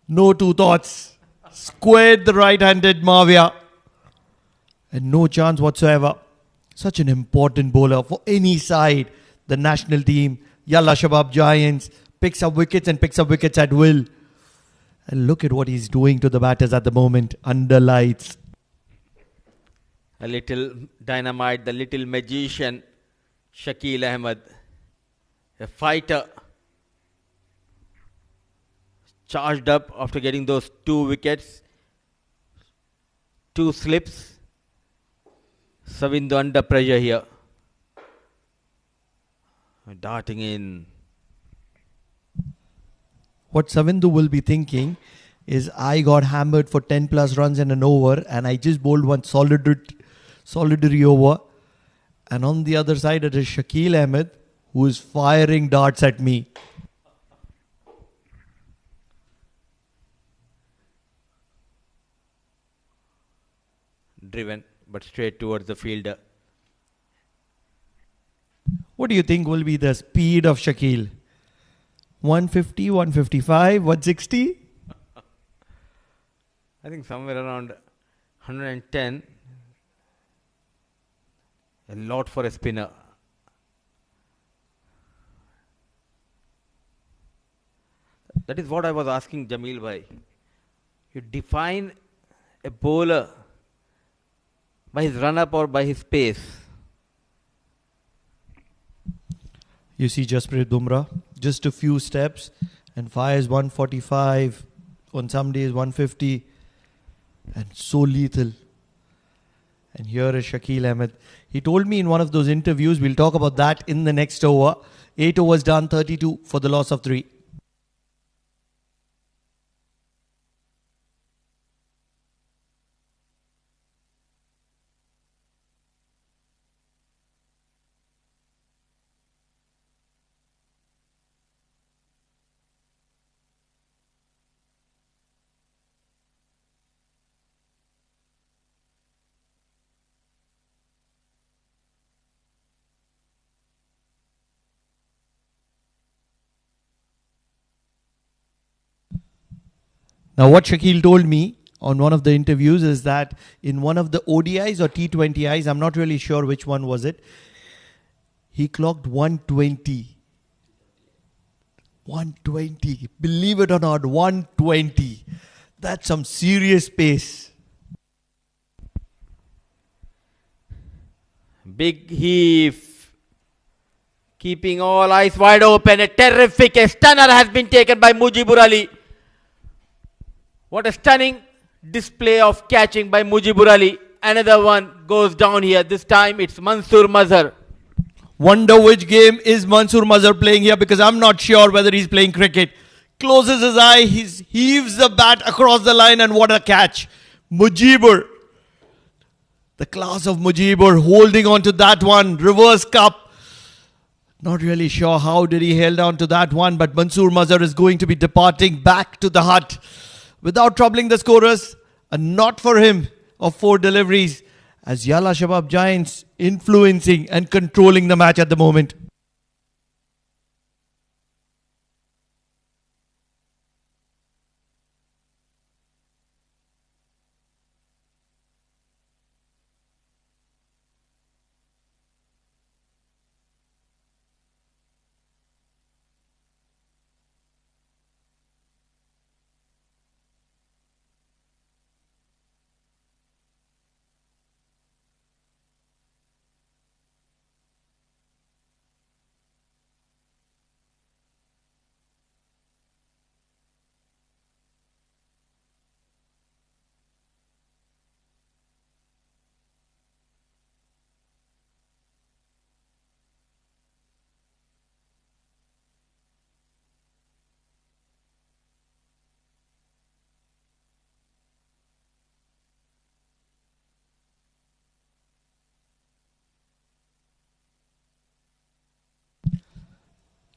no two thoughts. Squared the right-handed Mavia. And no chance whatsoever. Such an important bowler for any side. The national team, Yalla Shabab Giants, picks up wickets and picks up wickets at will. And look at what he's doing to the batters at the moment, under lights. A little dynamite, the little magician, Shakil Ahmed. A fighter. Charged up after getting those 2 wickets. 2 slips. Savindu under pressure here. Darting in. What Savindu will be thinking is I got hammered for 10 plus runs in an over and I just bowled one solitary over. And on the other side it is Shakil Ahmed who is firing darts at me. Driven, but straight towards the fielder. What do you think will be the speed of Shakil? 150, 155, 160? I think somewhere around 110. A lot for a spinner. That is what I was asking Jamil bhai. You define a bowler by his run-up or by his pace. You see Jasprit Bumrah, just a few steps and fires 145, on some days 150 and so lethal. And here is Shakil Ahmed. He told me in one of those interviews, we'll talk about that in the next over. 8 overs done, 32 for the loss of 3. Now, what Shakil told me on one of the interviews is that in one of the ODIs or T20Is, I'm not really sure which one was it, he clocked 120. 120. Believe it or not, 120. That's some serious pace. Big heave. Keeping all eyes wide open. A terrific stunner has been taken by Mujibur Ali. What a stunning display of catching by Mujibur Ali. Another one goes down here. This time it's Mansoor Mazhar. Wonder which game is Mansoor Mazhar playing here because I'm not sure whether he's playing cricket. Closes his eye, he heaves the bat across the line and what a catch. Mujibur. The class of Mujibur holding on to that one. Reverse cup. Not really sure how did he held on to that one, but Mansoor Mazhar is going to be departing back to the hut. Without troubling the scorers, a not for him of 4 deliveries as Yalla Shabab Giants influencing and controlling the match at the moment.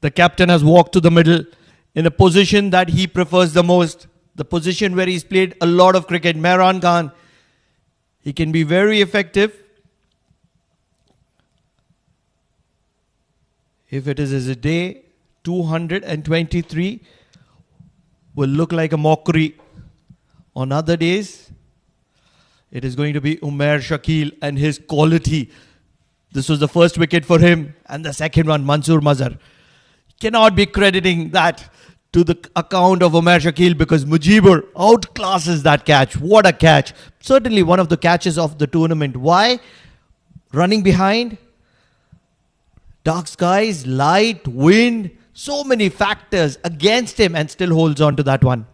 The captain has walked to the middle in a position that he prefers the most. The position where he's played a lot of cricket. Mehran Khan, he can be very effective. If it is his day, 223 will look like a mockery. On other days, it is going to be Umair Shakil and his quality. This was the first wicket for him, and the second one, Mansoor Mazhar. Cannot be crediting that to the account of Umair Shakil, because Mujibur outclasses that catch. What a catch. Certainly one of the catches of the tournament. Why? Running behind, dark skies, light, wind, so many factors against him, and still holds on to that one.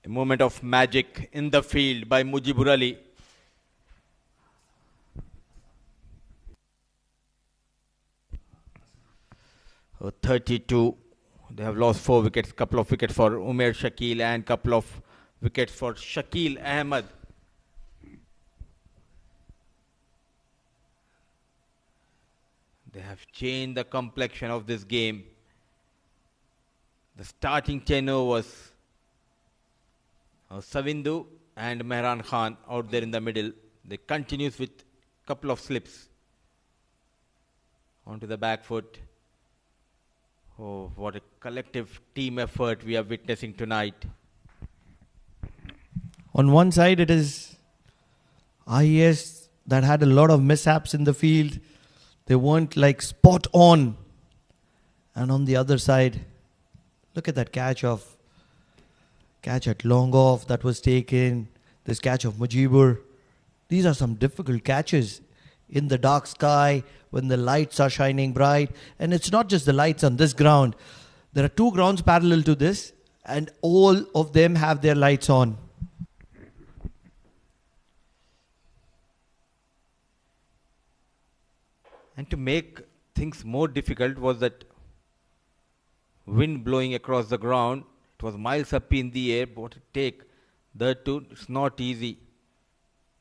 A moment of magic in the field by Mujibur Ali. Oh, 32. They have lost 4 wickets. Couple of wickets for Umair Shakil and couple of wickets for Shakil Ahmed. They have changed the complexion of this game. The starting 10 overs. Savindu and Mehran Khan out there in the middle. They continues with couple of slips. Onto the back foot. Oh, what a collective team effort we are witnessing tonight. On one side, it is Ias that had a lot of mishaps in the field. They weren't like spot on. And on the other side, look at that catch at long off that was taken. This catch of Mujibur. These are some difficult catches in the dark sky when the lights are shining bright. And it's not just the lights on this ground. There are 2 grounds parallel to this, and all of them have their lights on. And to make things more difficult was that wind blowing across the ground. It was miles up in the air, but to take that too, it's not easy.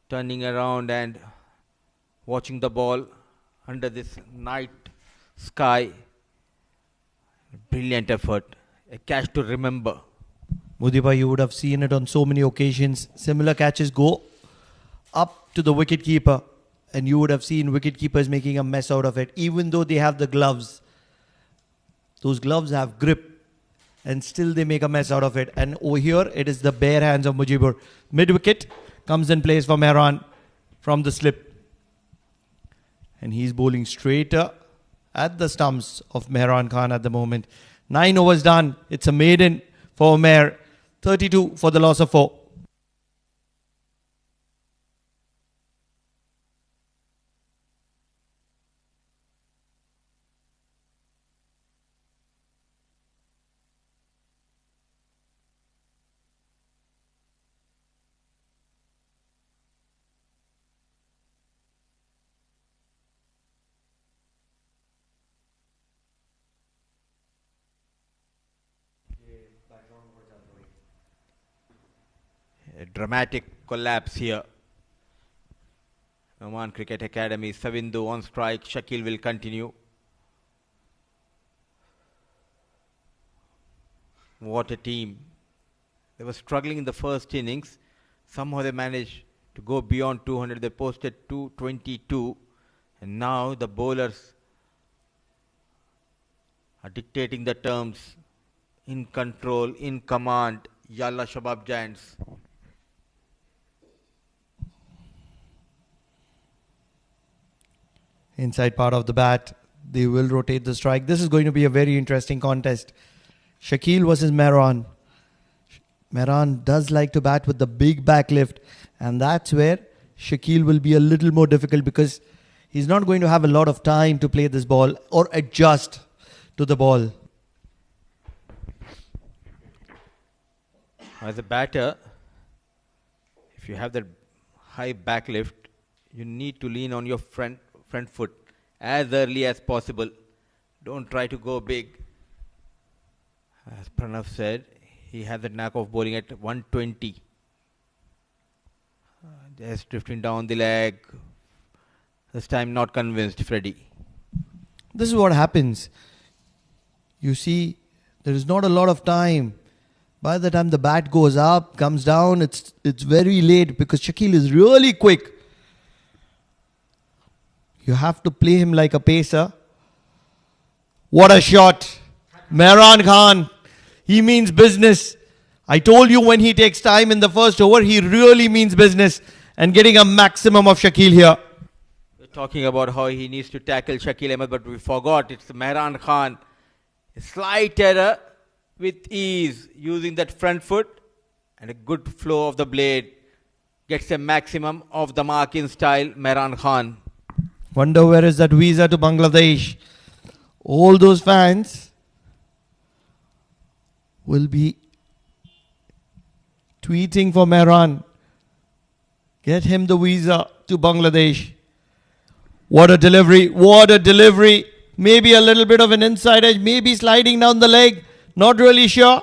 Turning around and watching the ball under this night sky. Brilliant effort. A catch to remember. Mudiba, you would have seen it on so many occasions. Similar catches go up to the wicketkeeper, and you would have seen wicketkeepers making a mess out of it, even though they have the gloves. Those gloves have grip, and still they make a mess out of it. And over here, it is the bare hands of Mujibur. Mid-wicket comes in place for Mehran from the slip. And he's bowling straighter at the stumps of Mehran Khan at the moment. 9 overs done. It's a maiden for Umair. 32 for the loss of 4. A dramatic collapse here. Oman Cricket Academy, Savindu on strike. Shakil will continue. What a team. They were struggling in the first innings. Somehow they managed to go beyond 200. They posted 222. And now the bowlers are dictating the terms. In control, in command. Yalla Shabab Giants. Inside part of the bat, they will rotate the strike. This is going to be a very interesting contest. Shakil versus Mehran. Mehran does like to bat with the big back lift, and that's where Shakil will be a little more difficult, because he's not going to have a lot of time to play this ball or adjust to the ball. As a batter, if you have that high back lift, you need to lean on your front foot as early as possible. Don't try to go big. As Pranav said, he has the knack of bowling at 120. Just drifting down the leg. This time not convinced, Freddie. This is what happens. You see, there is not a lot of time. By the time the bat goes up, comes down, it's very late because Shakil is really quick. You have to play him like a pacer. What a shot. Mehran Khan, he means business. I told you when he takes time in the first over, he really means business. And getting a maximum of Shakil here. We're talking about how he needs to tackle Shakil Ahmed, but we forgot it's Mehran Khan. A slight error with ease, using that front foot and a good flow of the blade. Gets a maximum of the mark in style, Mehran Khan. Wonder where is that visa to Bangladesh. All those fans will be tweeting for Mehran. Get him the visa to Bangladesh. What a delivery. What a delivery. Maybe a little bit of an inside edge. Maybe sliding down the leg. Not really sure.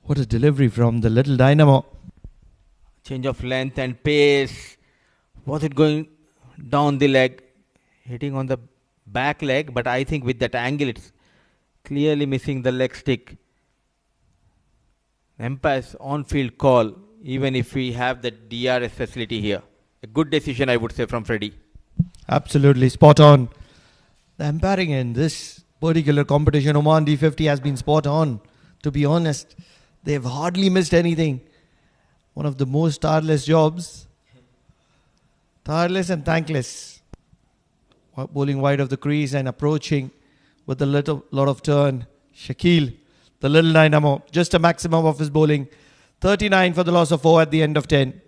What a delivery from the little dynamo. Change of length and pace. Was it going down the leg? Hitting on the back leg. But I think with that angle, it's clearly missing the leg stick. Umpire's on-field call, even if we have the DRS facility here. A good decision, I would say, from Freddie. Absolutely spot on. The umpiring in this particular competition, Oman D50, has been spot on. To be honest, they've hardly missed anything. One of the most tireless jobs. Tireless and thankless. Bowling wide of the crease and approaching with a lot of turn. Shakil, the little dynamo, just a maximum of his bowling. 39 for the loss of 4 at the end of 10.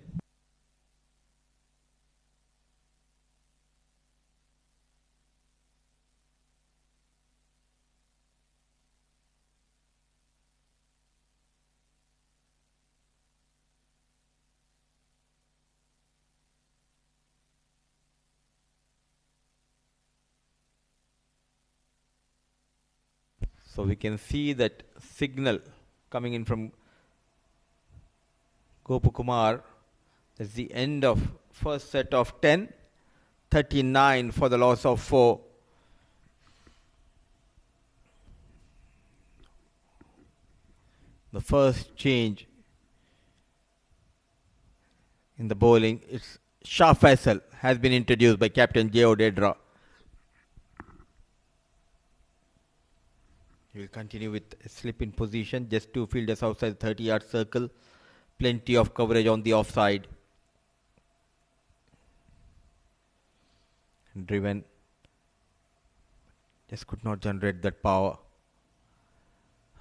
So we can see that signal coming in from Gopu Kumar. That's the end of first set of 10. 39 for the loss of 4. The first change in the bowling is Shah Faisal has been introduced by Captain J.O. Dedra. He will continue with a slip in position, just 2 fielders outside the 30-yard circle. Plenty of coverage on the offside. Driven. Just could not generate that power.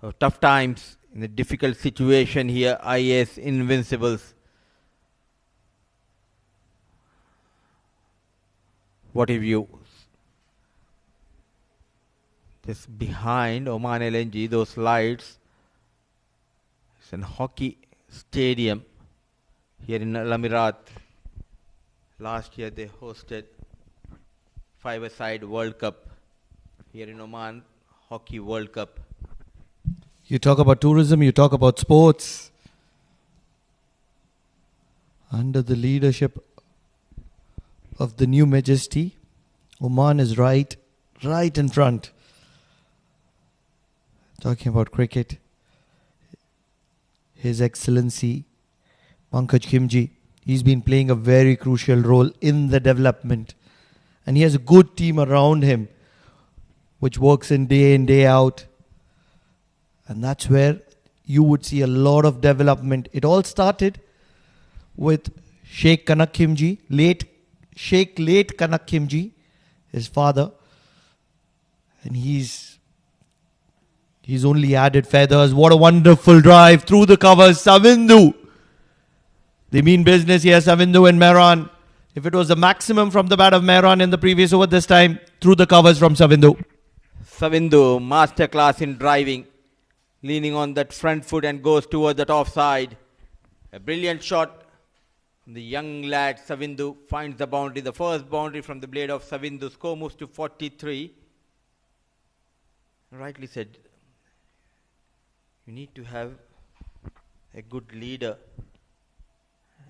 So tough times in a difficult situation here. Ias Invincibles. What a view. Just behind Oman LNG, those lights. It's a hockey stadium here in Al Amirat. Last year they hosted 5-a-side World Cup. Here in Oman, Hockey World Cup. You talk about tourism, you talk about sports. Under the leadership of the new Majesty, Oman is right in front. Talking about cricket, His Excellency Pankaj Khimji, he's been playing a very crucial role in the development. And he has a good team around him, which works in day out. And that's where you would see a lot of development. It all started with Sheikh Kanak Khimji, late Kanak Khimji, his father. And he's only added feathers. What a wonderful drive through the covers. Savindu. They mean business here, Savindu and Mehran. If it was the maximum from the bat of Mehran in the previous over, this time through the covers from Savindu. Savindu, masterclass in driving. Leaning on that front foot and goes towards that offside. A brilliant shot. The young lad Savindu finds the boundary. The first boundary from the blade of Savindu. Score moves to 43. Rightly said. You need to have a good leader.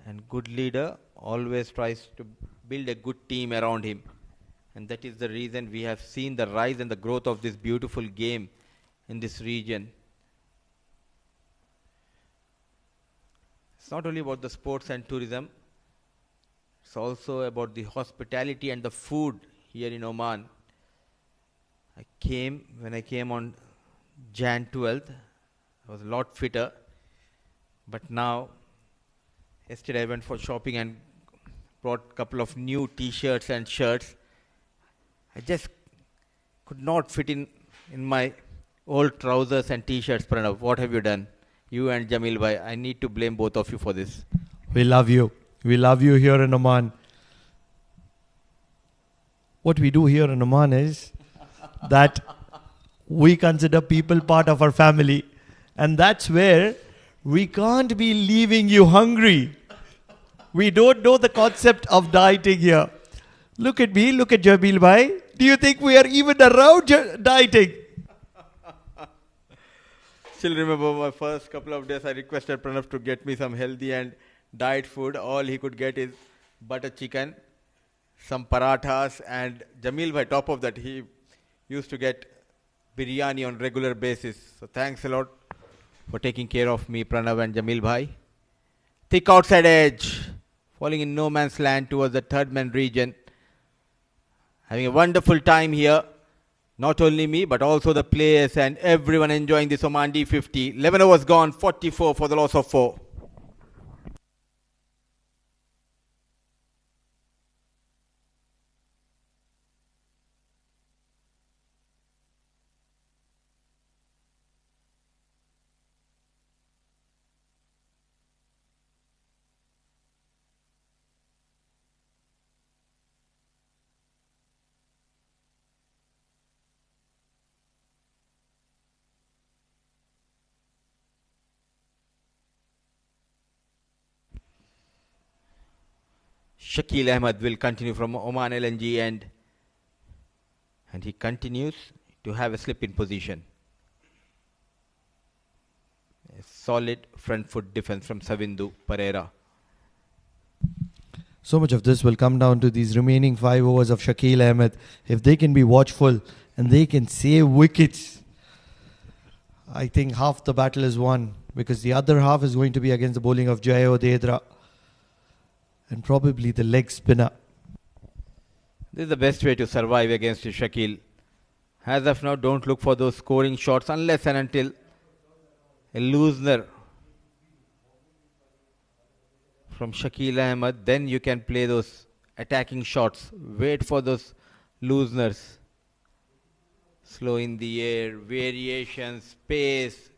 And good leader always tries to build a good team around him. And that is the reason we have seen the rise and the growth of this beautiful game in this region. It's not only about the sports and tourism, it's also about the hospitality and the food here in Oman. When I came on Jan 12th, I was a lot fitter. But now, yesterday I went for shopping and brought a couple of new t-shirts and shirts. I just could not fit in my old trousers and t-shirts, Pranav. What have you done? You and Jamil Bhai, I need to blame both of you for this. We love you. We love you here in Oman. What we do here in Oman is that we consider people part of our family. And that's where we can't be leaving you hungry. We don't know the concept of dieting here. Look at me, look at Jamil Bhai. Do you think we are even around dieting? Still remember my first couple of days, I requested Pranav to get me some healthy and diet food. All he could get is butter chicken, some parathas, and Jamil Bhai, top of that, he used to get biryani on regular basis. So thanks a lot for taking care of me, Pranav and Jamil Bhai. Thick outside edge, falling in no man's land towards the third man region. Having a wonderful time here. Not only me, but also the players and everyone enjoying this Oman D50. 11 overs gone, 44 for the loss of 4. Shakil Ahmed will continue from Oman LNG and he continues to have a slip in position. A solid front foot defense from Savindu Pereira. So much of this will come down to these remaining 5 overs of Shakil Ahmed. If they can be watchful and they can save wickets, I think half the battle is won, because the other half is going to be against the bowling of Jayo Dedra and probably the leg spinner. This is the best way to survive against Shakil. As of now, don't look for those scoring shots unless and until a loosener from Shakil Ahmed, then you can play those attacking shots. Wait for those looseners. Slow in the air, variations, pace,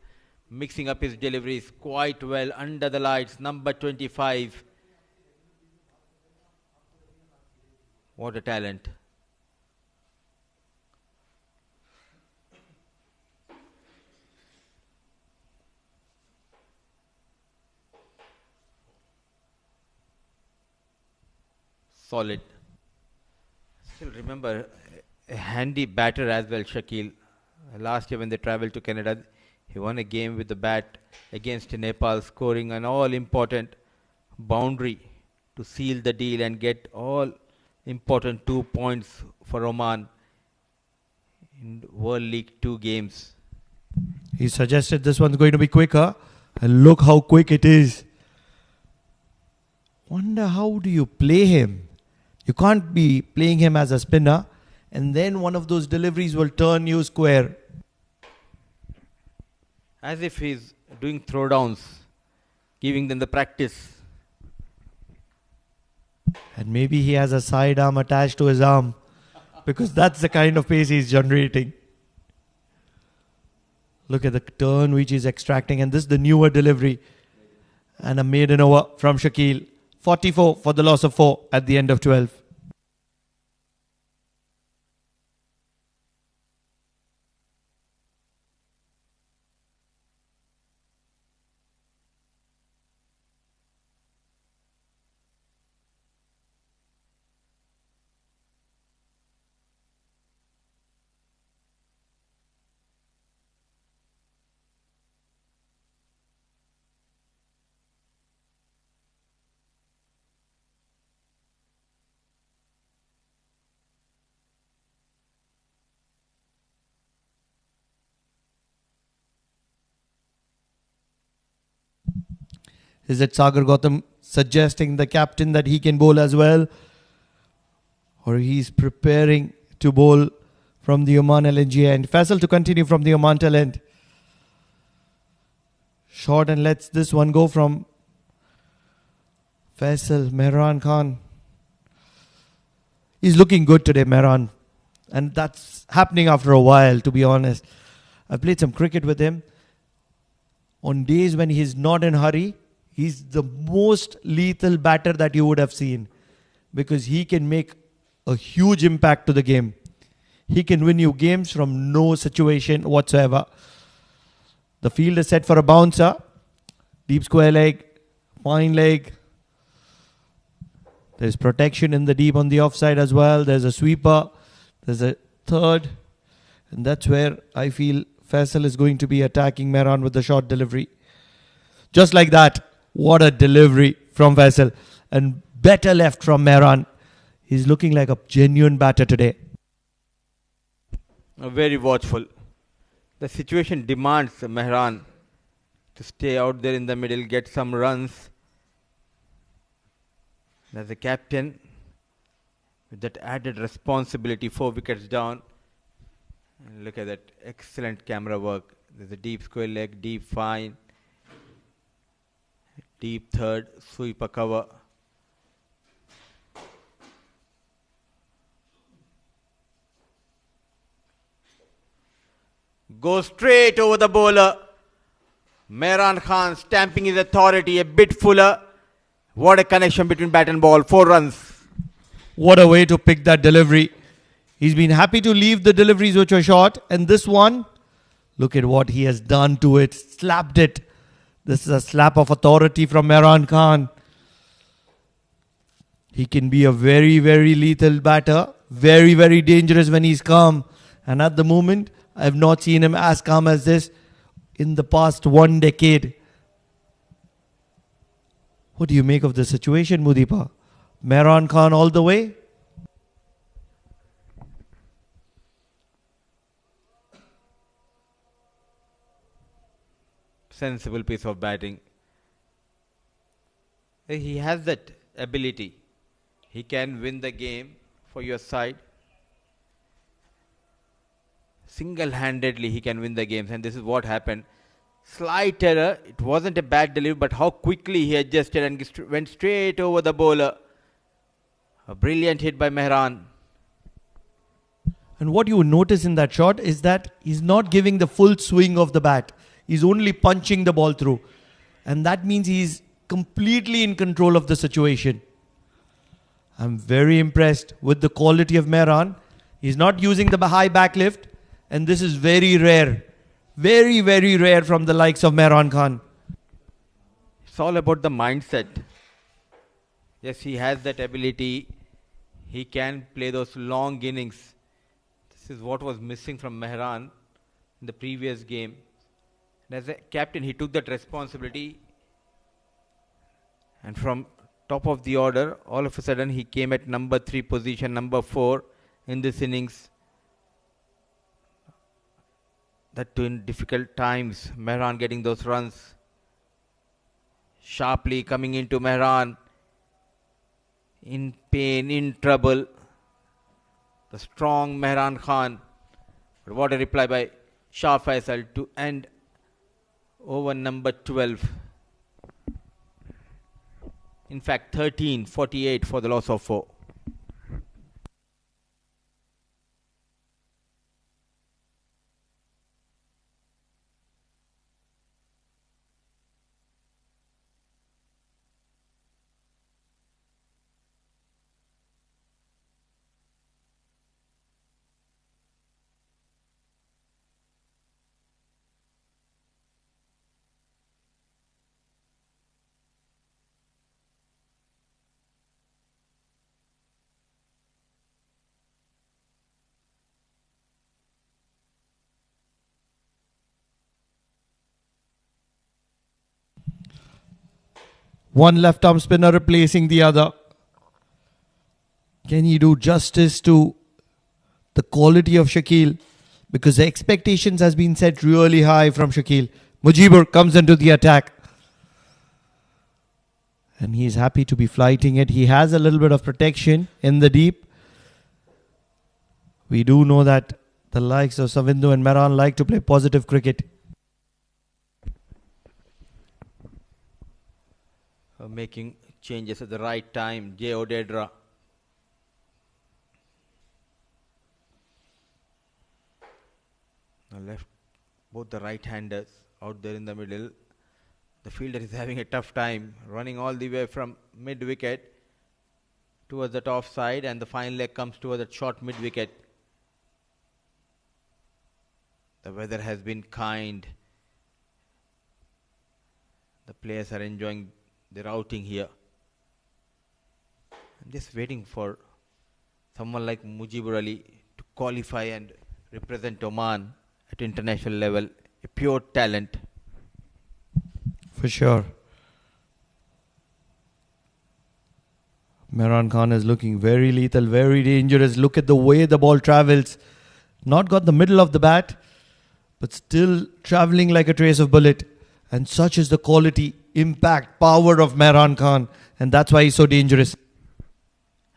mixing up his deliveries quite well under the lights. Number 25. What a talent. Solid. Still remember a handy batter as well, Shakil. Last year when they traveled to Canada, he won a game with the bat against Nepal, scoring an all-important boundary to seal the deal and get all important 2 points for Oman in World League 2 games. He suggested this one's going to be quicker, and look how quick it is. Wonder how do you play him? You can't be playing him as a spinner and then one of those deliveries will turn you square. As if he's doing throwdowns, giving them the practice. And maybe he has a sidearm attached to his arm, because that's the kind of pace he's generating. Look at the turn which he's extracting, and this is the newer delivery. And a maiden over from Shakil. 44 for the loss of 4 at the end of 12. Is it Sagar Gautam suggesting the captain that he can bowl as well? Or he's preparing to bowl from the Oman LNG end. Faisal to continue from the Oman tail end. Short and lets this one go from Faisal. Mehran Khan. He's looking good today, Mehran. And that's happening after a while, to be honest. I've played some cricket with him. On days when he's not in a hurry, he's the most lethal batter that you would have seen. Because he can make a huge impact to the game. He can win you games from no situation whatsoever. The field is set for a bouncer. Deep square leg. Fine leg. There's protection in the deep on the offside as well. There's a sweeper. There's a third. And that's where I feel Faisal is going to be attacking Mehran with the short delivery. Just like that. What a delivery from Faisal. And better left from Mehran. He's looking like a genuine batter today. Very watchful. The situation demands Mehran to stay out there in the middle, get some runs. As a captain, with that added responsibility, 4 wickets down. And look at that excellent camera work. There's a deep square leg, deep fine, deep third, sweeper cover. Goes straight over the bowler. Mehran Khan stamping his authority a bit fuller. What a connection between bat and ball. 4 runs. What a way to pick that delivery. He's been happy to leave the deliveries which were short. And this one, look at what he has done to it. Slapped it. This is a slap of authority from Mehran Khan. He can be a very, very lethal batter. Very, very dangerous when he's calm. And at the moment, I have not seen him as calm as this in the past 1 decade. What do you make of the situation, Mudipa? Mehran Khan all the way? Sensible piece of batting. He has that ability. He can win the game for your side. Single-handedly he can win the games, and this is what happened. Slight error. It wasn't a bad delivery, but how quickly he adjusted and went straight over the bowler. A brilliant hit by Mehran. And what you notice in that shot is that he's not giving the full swing of the bat. He's only punching the ball through. And that means he's completely in control of the situation. I'm very impressed with the quality of Mehran. He's not using the high backlift. And this is very rare. Very, very rare from the likes of Mehran Khan. It's all about the mindset. Yes, he has that ability. He can play those long innings. This is what was missing from Mehran in the previous game. And as a captain, he took that responsibility. And from top of the order, all of a sudden he came at number 3 position, number 4 in this innings. That too in difficult times, Mehran getting those runs. Sharply coming into Mehran. In pain, in trouble. The strong Mehran Khan. But what a reply by Shah Faisal to end over number 12. In fact, 13-48 for the loss of 4. One left arm spinner replacing the other. Can he do justice to the quality of Shakil? Because the expectations has been set really high from Shakil. Mujibur comes into the attack. And he's happy to be flighting it. He has a little bit of protection in the deep. We do know that the likes of Savindu and Mehran like to play positive cricket. Making changes at the right time, J. Odedra. Left, both the right-handers out there in the middle. The fielder is having a tough time running all the way from mid-wicket towards the top side, and the fine leg comes towards the short mid-wicket. The weather has been kind. The players are enjoying their outing here. I'm just waiting for someone like Mujibur Ali to qualify and represent Oman at international level. A pure talent. For sure. Mehran Khan is looking very lethal, very dangerous. Look at the way the ball travels. Not got the middle of the bat, but still traveling like a trace of bullet. And such is the quality, impact, power of Mehran Khan. And that's why he's so dangerous.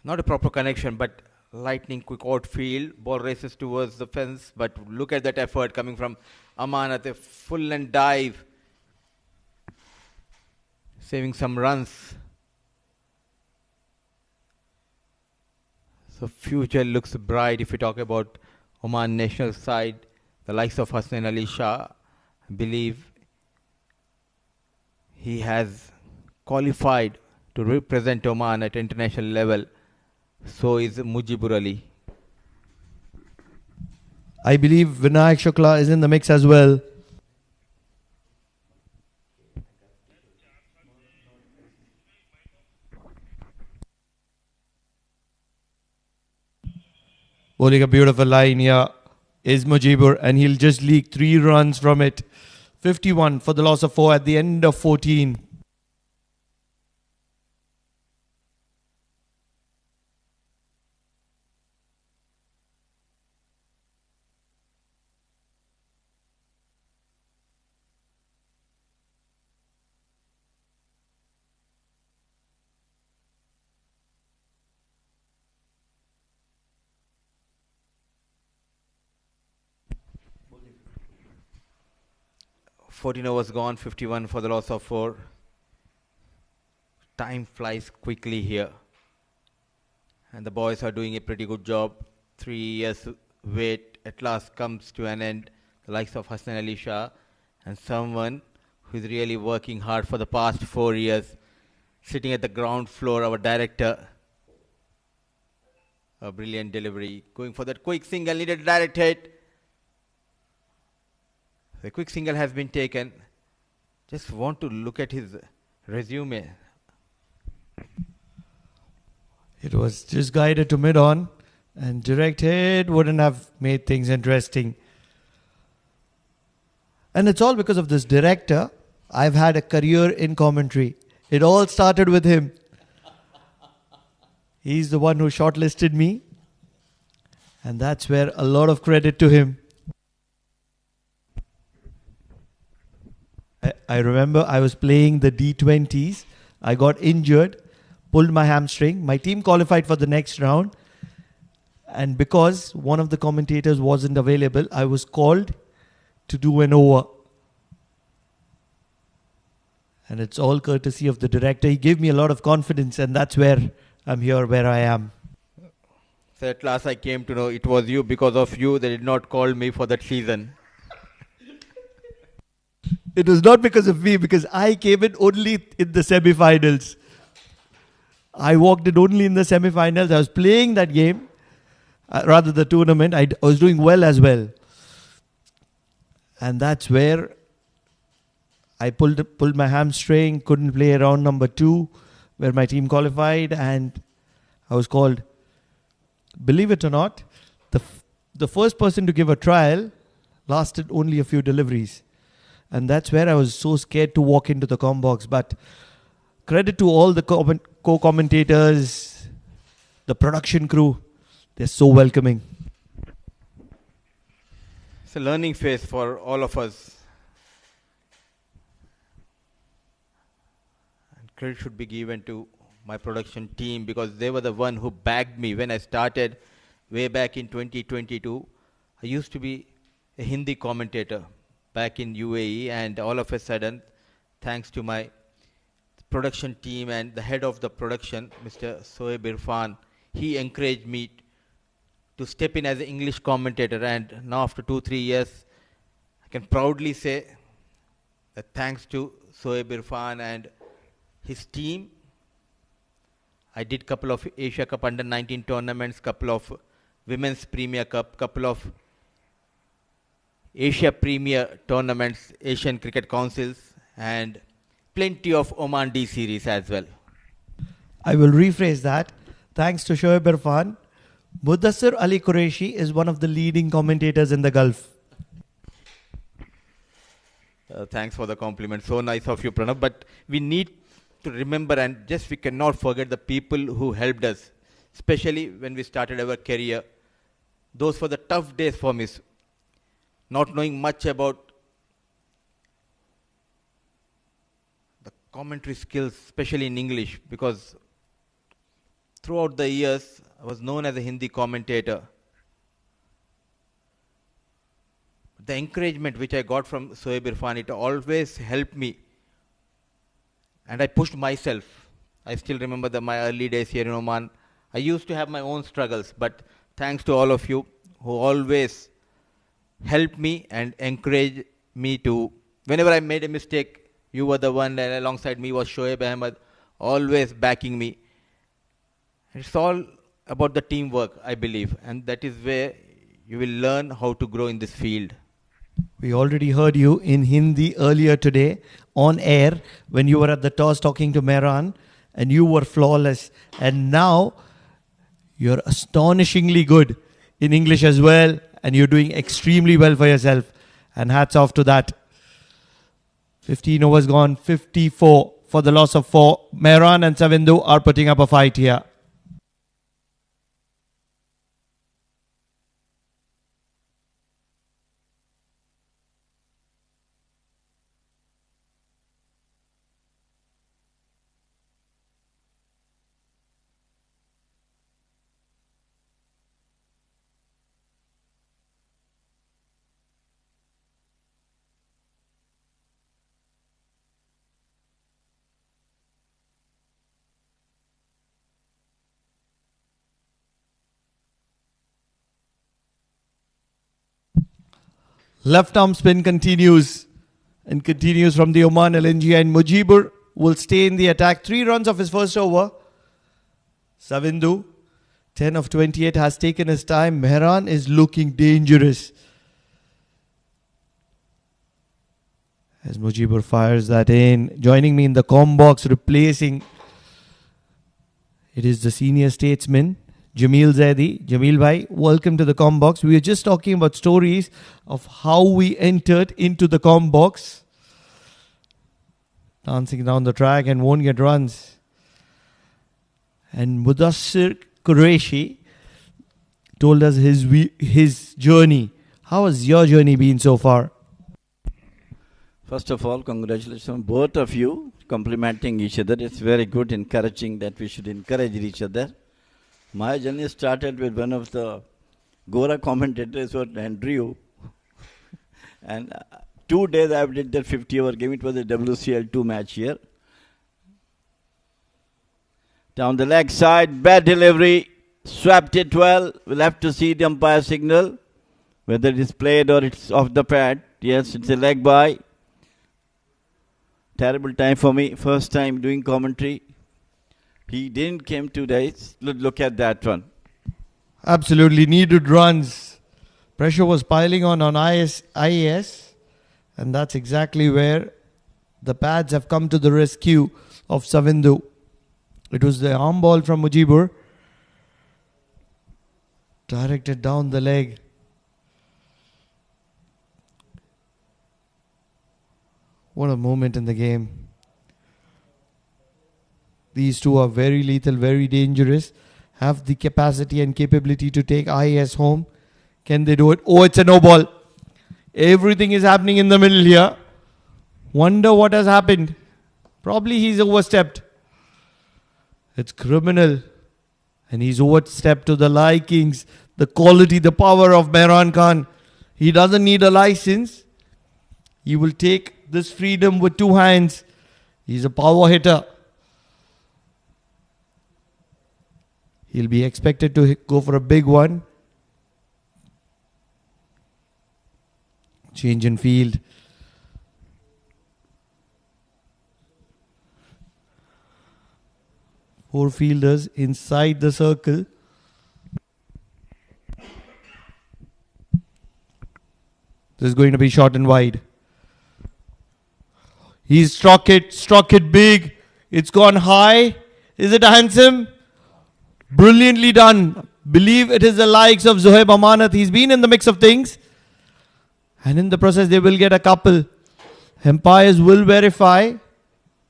Not a proper connection, but lightning quick outfield. Ball races towards the fence, but look at that effort coming from Aman at a full and dive. Saving some runs. So future looks bright if we talk about Oman national side. The likes of Hasnain Ali Shah, I believe he has qualified to represent Oman at international level. So is Mujibur Ali. I believe Vinayak Shukla is in the mix as well. Bowling a beautiful line here is Mujibur, and he'll just leak 3 runs from it. 51 for the loss of 4 at the end of 14. Fourteen overs gone, 51 for the loss of 4. Time flies quickly here. And the boys are doing a pretty good job. 3 years wait at last comes to an end. The likes of Hasnain Ali Shah and someone who is really working hard for the past 4 years. Sitting at the ground floor, our director. A brilliant delivery. Going for that quick single, needed a direct hit. The quick single has been taken. Just want to look at his resume. It was just guided to mid-on, and direct hit wouldn't have made things interesting. And it's all because of this director. I've had a career in commentary. It all started with him. He's the one who shortlisted me, and that's where a lot of credit to him. I remember I was playing the D20s. I got injured, pulled my hamstring. My team qualified for the next round. And because one of the commentators wasn't available, I was called to do an over. And it's all courtesy of the director. He gave me a lot of confidence, and that's where I'm here, where I am. So at last I came to know it was you. Because of you, they did not call me for that season. It was not because of me, because I came in only in the semi-finals. I walked in only in the semi-finals. I was playing that game, rather the tournament. I was doing well as well. And that's where I pulled my hamstring, couldn't play round number 2, where my team qualified, and I was called. Believe it or not, the first person to give a trial lasted only a few deliveries. And that's where I was so scared to walk into the comm box. But credit to all the co-commentators, the production crew. They're so welcoming. It's a learning phase for all of us. And credit should be given to my production team because they were the one who backed me when I started way back in 2022. I used to be a Hindi commentator back in UAE, and all of a sudden, thanks to my production team and the head of the production, Mr. Soeb Irfan, he encouraged me to step in as an English commentator. And now after 2-3 years, I can proudly say that thanks to Soeb Irfan and his team, I did couple of Asia Cup Under 19 tournaments, couple of Women's Premier Cup, couple of Asia Premier tournaments, Asian Cricket Councils, and plenty of Oman D series as well. I will rephrase that. Thanks to Shoaib Irfan, Mudassir Ali Qureshi is one of the leading commentators in the Gulf. Thanks for the compliment. So nice of you, Pranav. But we need to remember, and just we cannot forget the people who helped us, especially when we started our career. Those were the tough days for me. Not knowing much about the commentary skills, especially in English, because throughout the years, I was known as a Hindi commentator. The encouragement which I got from Soeb Irfan, it always helped me. And I pushed myself. I still remember my early days here in Oman. I used to have my own struggles, but thanks to all of you who always helped me and encouraged me to, whenever I made a mistake, you were the one, and alongside me was Shoaib Ahmed, always backing me. It's all about the teamwork, I believe, and that is where you will learn how to grow in this field. We already heard you in Hindi earlier today on air when you were at the toss talking to Mehran, and you were flawless. And now you're astonishingly good in English as well, and you're doing extremely well for yourself. And hats off to that. 15 overs gone, 54 for the loss of 4. Mehran and Savindu are putting up a fight here. Left arm spin continues and continues from the Oman LNG, and Mujibur will stay in the attack. 3 runs of his first over. Savindu, 10 of 28, has taken his time. Mehran is looking dangerous as Mujibur fires that in. Joining me in the comm box, replacing, it is the senior statesman, Jameel Zaidi. Jameel bhai, welcome to the comm box. We were just talking about stories of how we entered into the comm box. Dancing down the track and won't get runs. And Mudassir Qureshi told us his journey. How has your journey been so far? First of all, congratulations both of you complimenting each other. It's very good, encouraging that we should encourage each other. My journey started with one of the Gora commentators, was Andrew. And 2 days I did that 50-over game. It was a WCL2 match here. Down the leg side, bad delivery, swapped it well. We'll have to see the umpire signal, whether it is played or it's off the pad. Yes, it's a leg by. Terrible time for me. First time doing commentary. He didn't came 2 days. Look at that one. Absolutely needed runs. Pressure was piling on IAS, and that's exactly where the pads have come to the rescue of Savindu. It was the arm ball from Mujibur, directed down the leg. What a moment in the game. These two are very lethal, very dangerous. Have the capacity and capability to take IAS home. Can they do it? Oh, it's a no ball. Everything is happening in the middle here. Wonder what has happened. Probably he's overstepped. It's criminal. And he's overstepped to the likings, the quality, the power of Mehran Khan. He doesn't need a license. He will take this freedom with two hands. He's a power hitter. He'll be expected to go for a big one. Change in field. Four fielders inside the circle. This is going to be short and wide. He's struck it big. It's gone high. Is it handsome? Brilliantly done. Believe it is the likes of Zohaib Amanat. He's been in the mix of things. And in the process, they will get a couple. Umpires will verify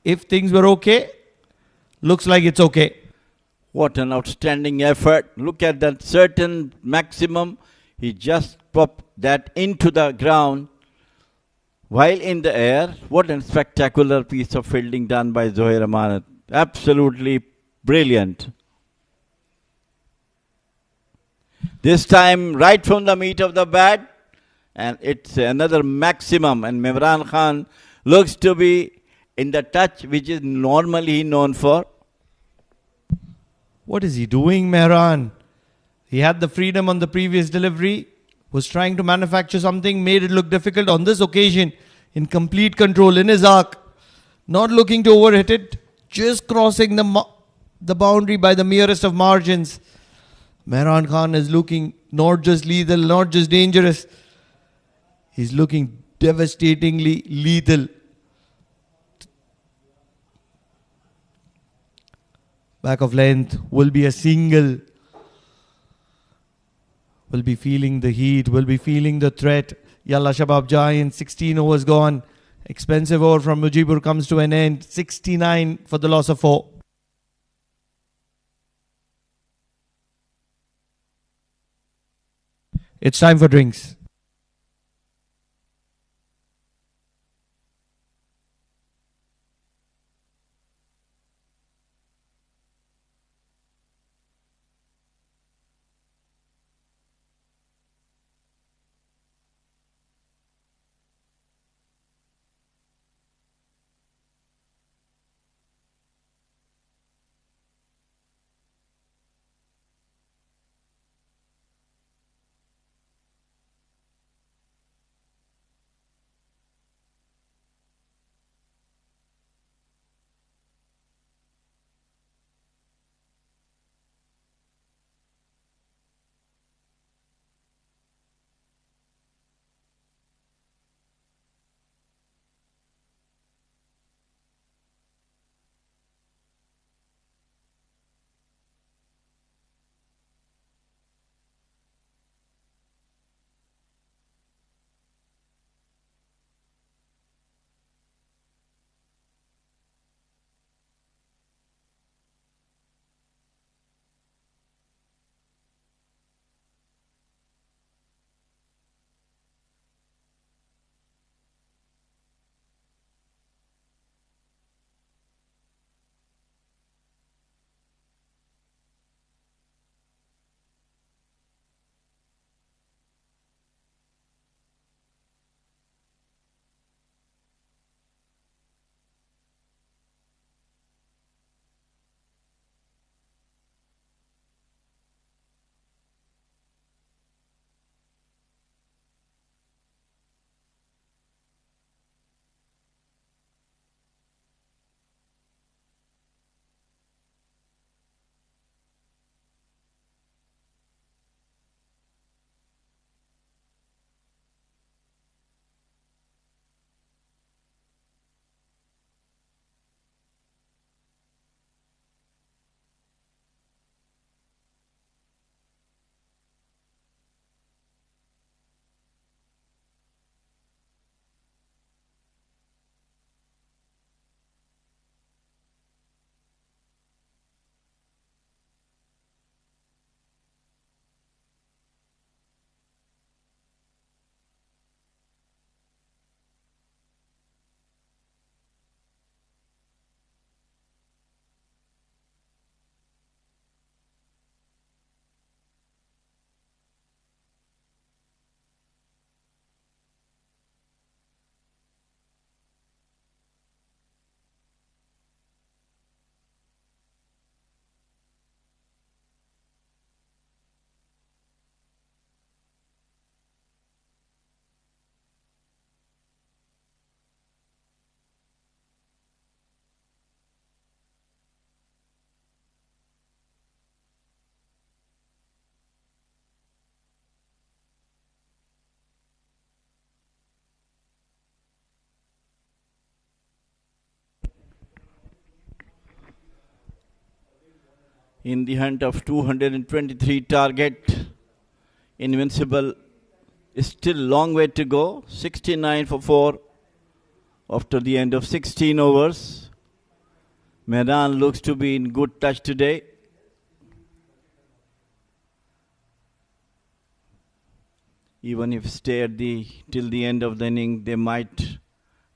if things were okay. Looks like it's okay. What an outstanding effort. Look at that certain maximum. He just popped that into the ground while in the air. What a spectacular piece of fielding done by Zohair Amanat. Absolutely brilliant. This time right from the meat of the bat. And it's another maximum. And Mehran Khan looks to be in the touch which is normally known for. What is he doing, Mehran? He had the freedom on the previous delivery, was trying to manufacture something, made it look difficult. On this occasion, in complete control, in his arc, not looking to overhit it, just crossing the boundary by the merest of margins. Mehran Khan is looking not just lethal, not just dangerous. He's looking devastatingly lethal. Back of length will be a single. Will be feeling the heat, will be feeling the threat. Yalla Shabab Giant, 16 overs gone. Expensive over from Mujibur comes to an end. 69 for the loss of 4. It's time for drinks. in the hunt of 223 target. Invincible is still long way to go. 69 for 4 after the end of 16 overs. Mehran looks to be in good touch today. Even if stay at till the end of the inning, they might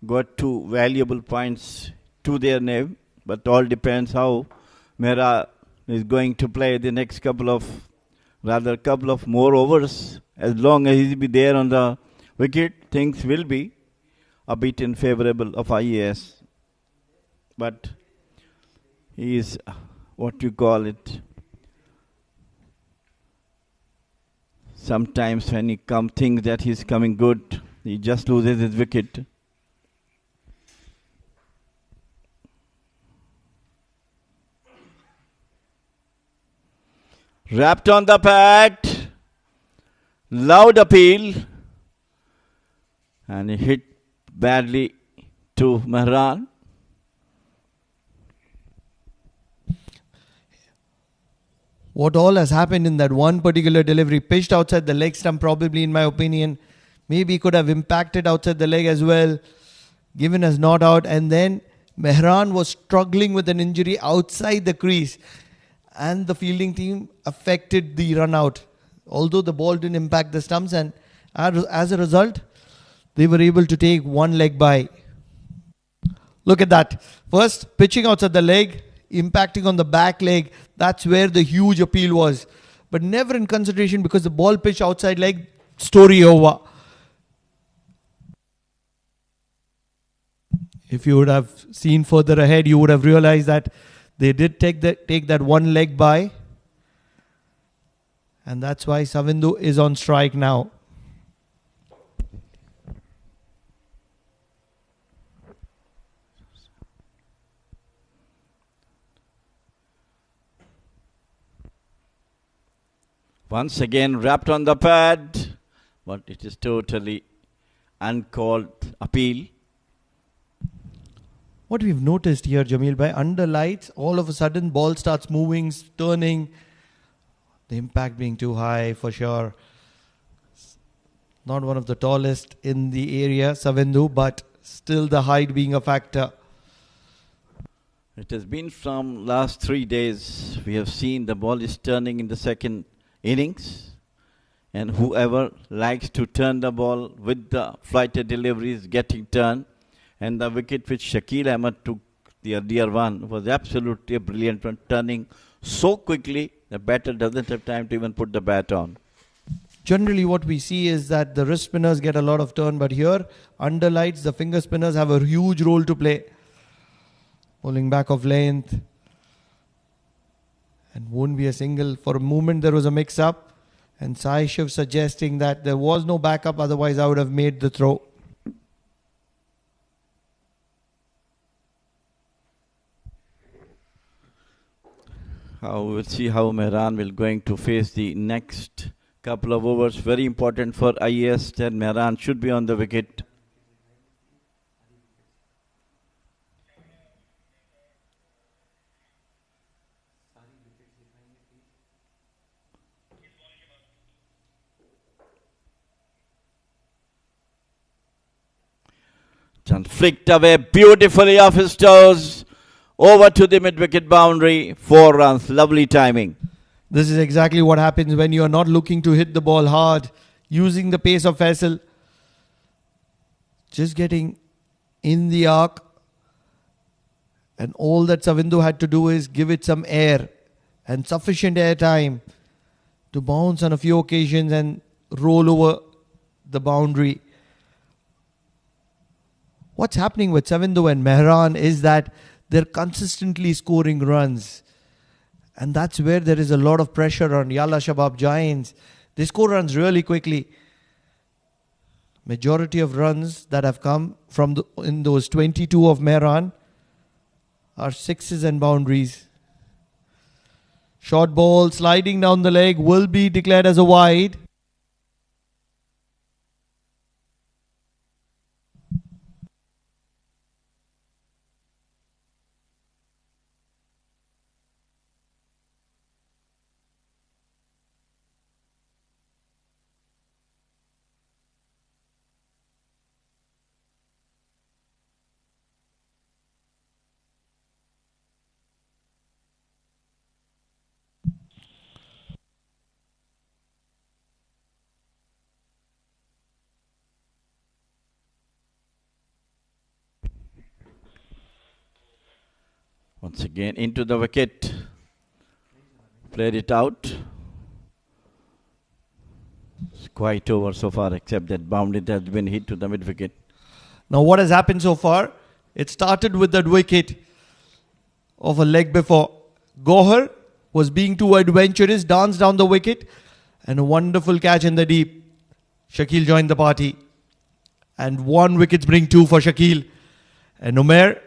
got 2 valuable points to their name. But all depends how Mehra is going to play the next couple of more overs. As long as he'll be there on the wicket, things will be a bit in favorable of Ias. But he is, what you call it, sometimes when he thinks that he's coming good, he just loses his wicket. Wrapped on the pad. Loud appeal. And he hit badly to Mehran. What all has happened in that one particular delivery, pitched outside the leg stump, probably in my opinion, maybe could have impacted outside the leg as well, given as not out. And then Mehran was struggling with an injury outside the crease, and the fielding team affected the run out. Although the ball didn't impact the stumps, and as a result, they were able to take one leg by. Look at that. First, pitching outside the leg, impacting on the back leg. That's where the huge appeal was. But never in consideration because the ball pitched outside leg, story over. If you would have seen further ahead, you would have realized that they did take that one leg by. And that's why Savindu is on strike now. Once again wrapped on the pad, but it is totally uncalled appeal. What we've noticed here, Jamil, by under lights, all of a sudden ball starts moving, turning, the impact being too high for sure. Not one of the tallest in the area, Savindu, but still the height being a factor. It has been from last 3 days, we have seen the ball is turning in the second innings, and whoever likes to turn the ball with the flighted deliveries getting turned, and the wicket which Shakil Ahmed took the earlier one was absolutely a brilliant one, turning so quickly the batter doesn't have time to even put the bat on. Generally what we see is that the wrist spinners get a lot of turn, but here under lights the finger spinners have a huge role to play. Pulling back of length. And won't be a single. For a moment there was a mix-up, and Sai Shiv suggesting that there was no backup, otherwise I would have made the throw. We'll see how Mehran will going to face the next couple of overs. Very important for Ias that Mehran should be on the wicket. Chand flicked away beautifully off his toes. Over to the mid-wicket boundary. 4 runs. Lovely timing. This is exactly what happens when you are not looking to hit the ball hard. Using the pace of Faisal. Just getting in the arc. And all that Savindu had to do is give it some air. And sufficient air time to bounce on a few occasions and roll over the boundary. What's happening with Savindu and Mehran is that they're consistently scoring runs. And that's where there is a lot of pressure on Yalla Shabab Giants. They score runs really quickly. Majority of runs that have come from in those 22 of Mehran are sixes and boundaries. Short ball sliding down the leg will be declared as a wide. Once again into the wicket. Played it out. It's quite over so far, except that boundary has been hit to the mid wicket. Now what has happened so far? It started with that wicket of a leg before. Gohar was being too adventurous, danced down the wicket, and a wonderful catch in the deep. Shakil joined the party. And 1 wickets bring 2 for Shakil. And Umair,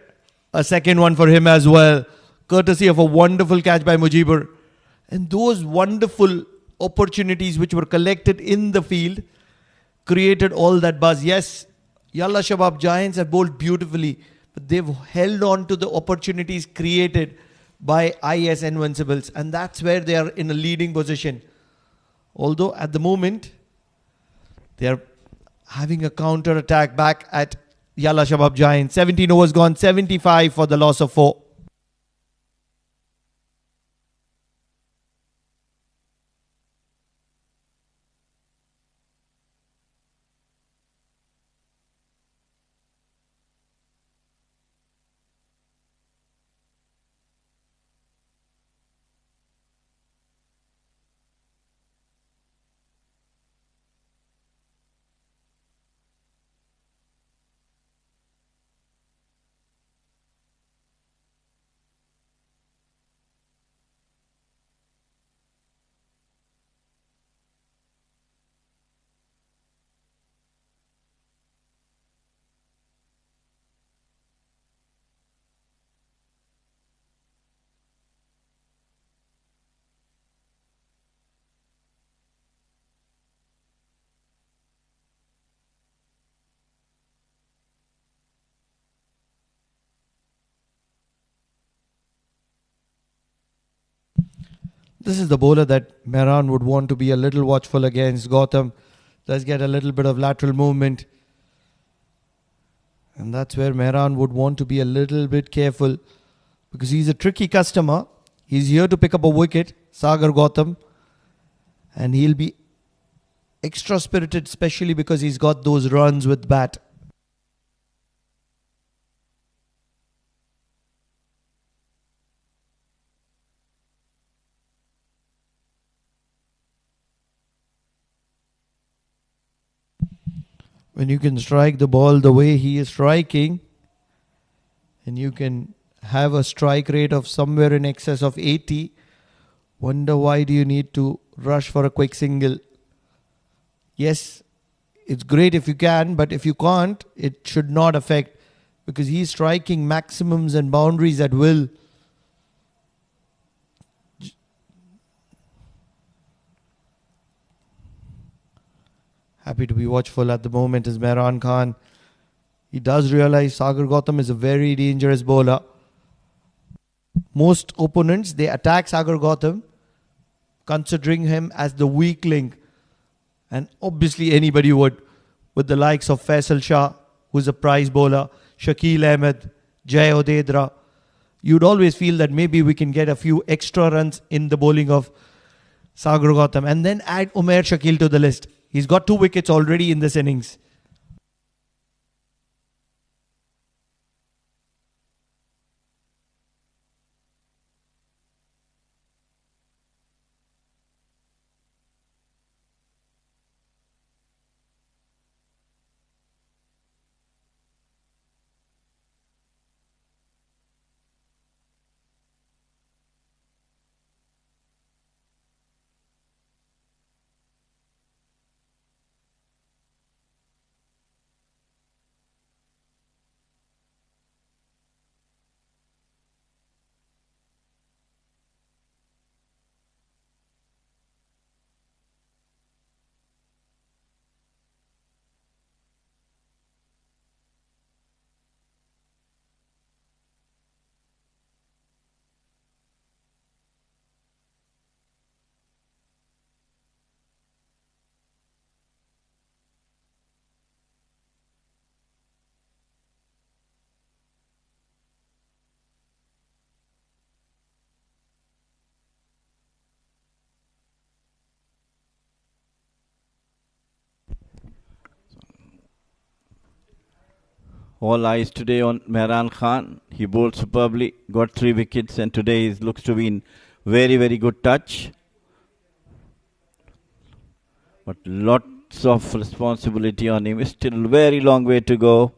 a second one for him as well, courtesy of a wonderful catch by Mujibur. And those wonderful opportunities which were collected in the field created all that buzz. Yes, Yalla Shabab Giants have bowled beautifully, but they've held on to the opportunities created by Ias Invincibles, and that's where they are in a leading position. Although at the moment, they are having a counter attack back at Yalla Shabab Giants. 17 overs gone, 75 for the loss of 4. This is the bowler that Mehran would want to be a little watchful against. Gautam does get a little bit of lateral movement. And that's where Mehran would want to be a little bit careful, because he's a tricky customer. He's here to pick up a wicket, Sagar Gautam. And he'll be extra spirited, especially because he's got those runs with bat. When you can strike the ball the way he is striking, and you can have a strike rate of somewhere in excess of 80, wonder why do you need to rush for a quick single? Yes, it's great if you can, but if you can't, it should not affect, because he's striking maximums and boundaries at will. Happy to be watchful at the moment is Mehran Khan. He does realize Sagar Gautam is a very dangerous bowler. Most opponents, they attack Sagar Gautam, considering him as the weak link. And obviously anybody would, with the likes of Faisal Shah, who's a prize bowler, Shakil Ahmed, Jay Odedra. You'd always feel that maybe we can get a few extra runs in the bowling of Sagar Gautam, and then add Umair Shakil to the list. He's got 2 wickets already in this innings. All eyes today on Mehran Khan. He bowled superbly, got 3 wickets, and today he looks to be in very, very good touch. But lots of responsibility on him. It's still a very long way to go.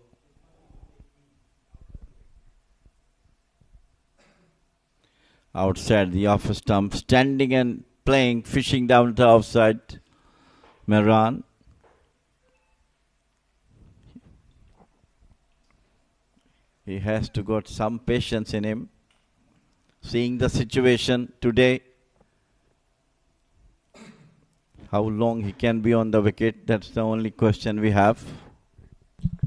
Outside the off stump, standing and playing, fishing down the outside. Mehran. He has to got some patience in him. Seeing the situation today, how long he can be on the wicket, that's the only question we have.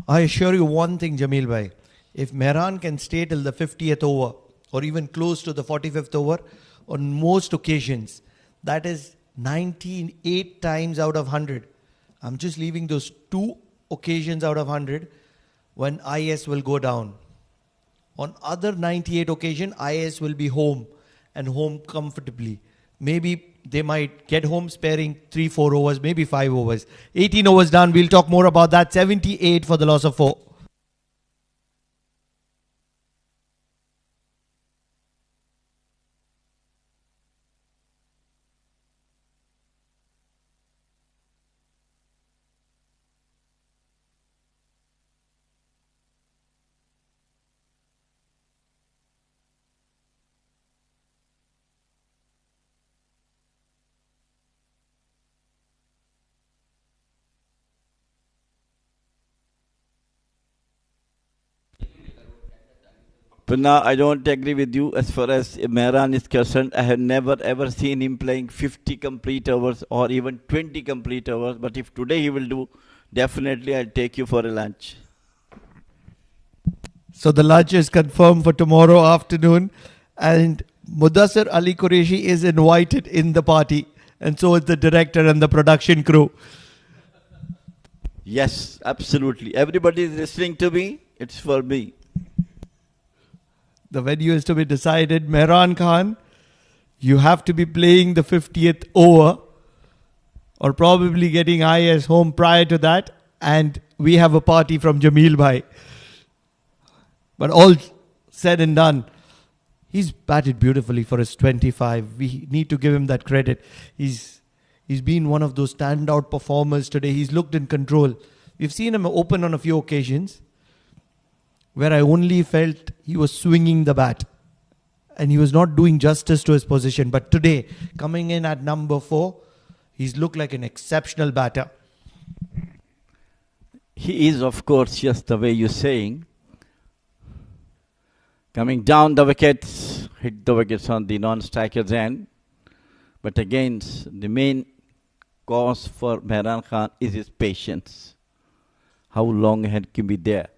I assure you one thing, Jamil bhai. If Mehran can stay till the 50th over or even close to the 45th over, on most occasions, that is 98 times out of 100. I'm just leaving those 2 occasions out of 100 when IS will go down. On other 98 occasions, IS will be home and home comfortably. Maybe they might get home sparing 3-4 overs, maybe 5 overs. 18 overs done. We'll talk more about that. 78 for the loss of 4. But now I don't agree with you as far as Mehran is concerned. I have never ever seen him playing 50 complete overs or even 20 complete overs. But if today he will do, definitely I'll take you for a lunch. So the lunch is confirmed for tomorrow afternoon. And Mudassir Ali Qureshi is invited in the party. And so is the director and the production crew. Yes, absolutely. Everybody is listening to me. It's for me. The venue is to be decided. Mehran Khan, you have to be playing the 50th over or probably getting IS home prior to that. And we have a party from Jamil bhai. But all said and done, he's batted beautifully for his 25. We need to give him that credit. He's been one of those standout performers today. He's looked in control. We've seen him open on a few occasions where I only felt he was swinging the bat and he was not doing justice to his position. But today, coming in at number 4, he's looked like an exceptional batter. He is, of course, just the way you're saying. Coming down the wickets, hit the wickets on the non-striker's end. But again, the main cause for Mehran Khan is his patience. How long he can be there?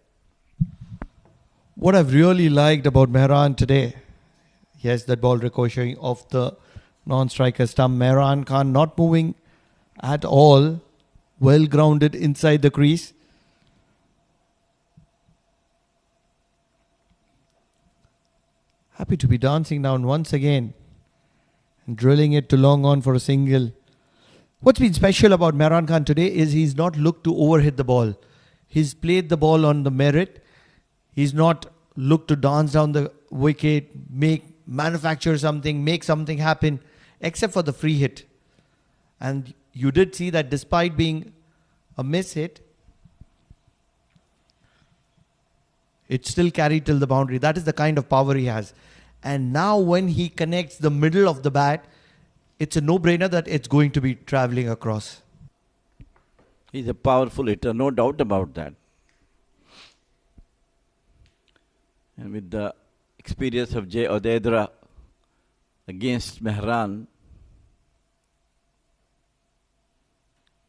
What I've really liked about Mehran today, yes, that ball ricocheting off the non-striker stump. Mehran Khan not moving at all, well grounded inside the crease. Happy to be dancing down once again and drilling it to long on for a single. What's been special about Mehran Khan today is he's not looked to overhit the ball. He's played the ball on the merit. He's not looked to dance down the wicket, manufacture something, make something happen, except for the free hit. And you did see that despite being a miss hit, it still carried till the boundary. That is the kind of power he has. And now when he connects the middle of the bat, it's a no-brainer that it's going to be traveling across. He's a powerful hitter, no doubt about that. And with the experience of Jay Odedra against Mehran,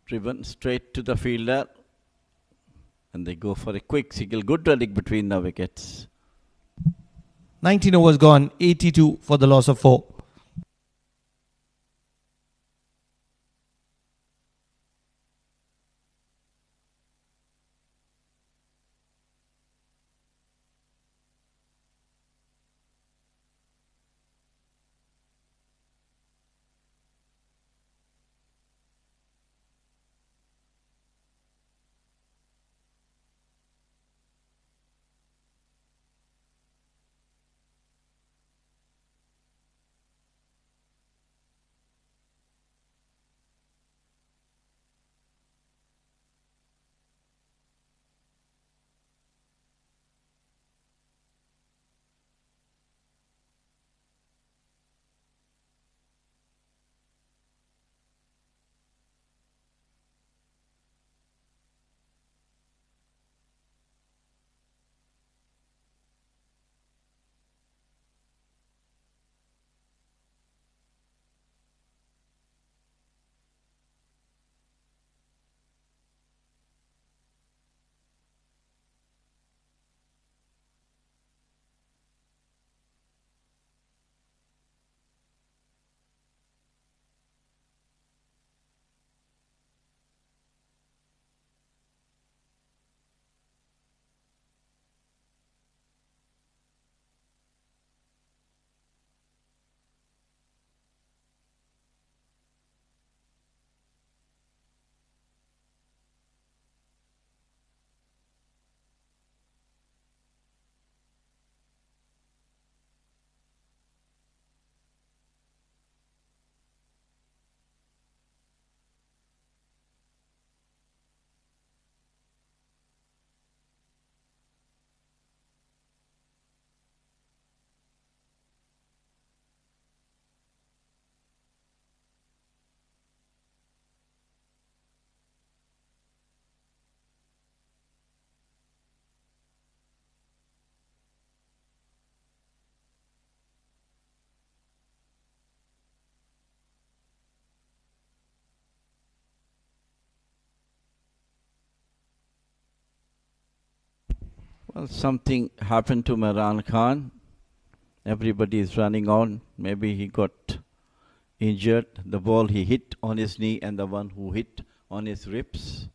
driven straight to the fielder, and they go for a quick single. Good running between the wickets. 19 overs gone, 82 for the loss of 4. Well, something happened to Imran Khan. Everybody is running on. Maybe he got injured. The ball he hit on his knee and the one who hit on his ribs.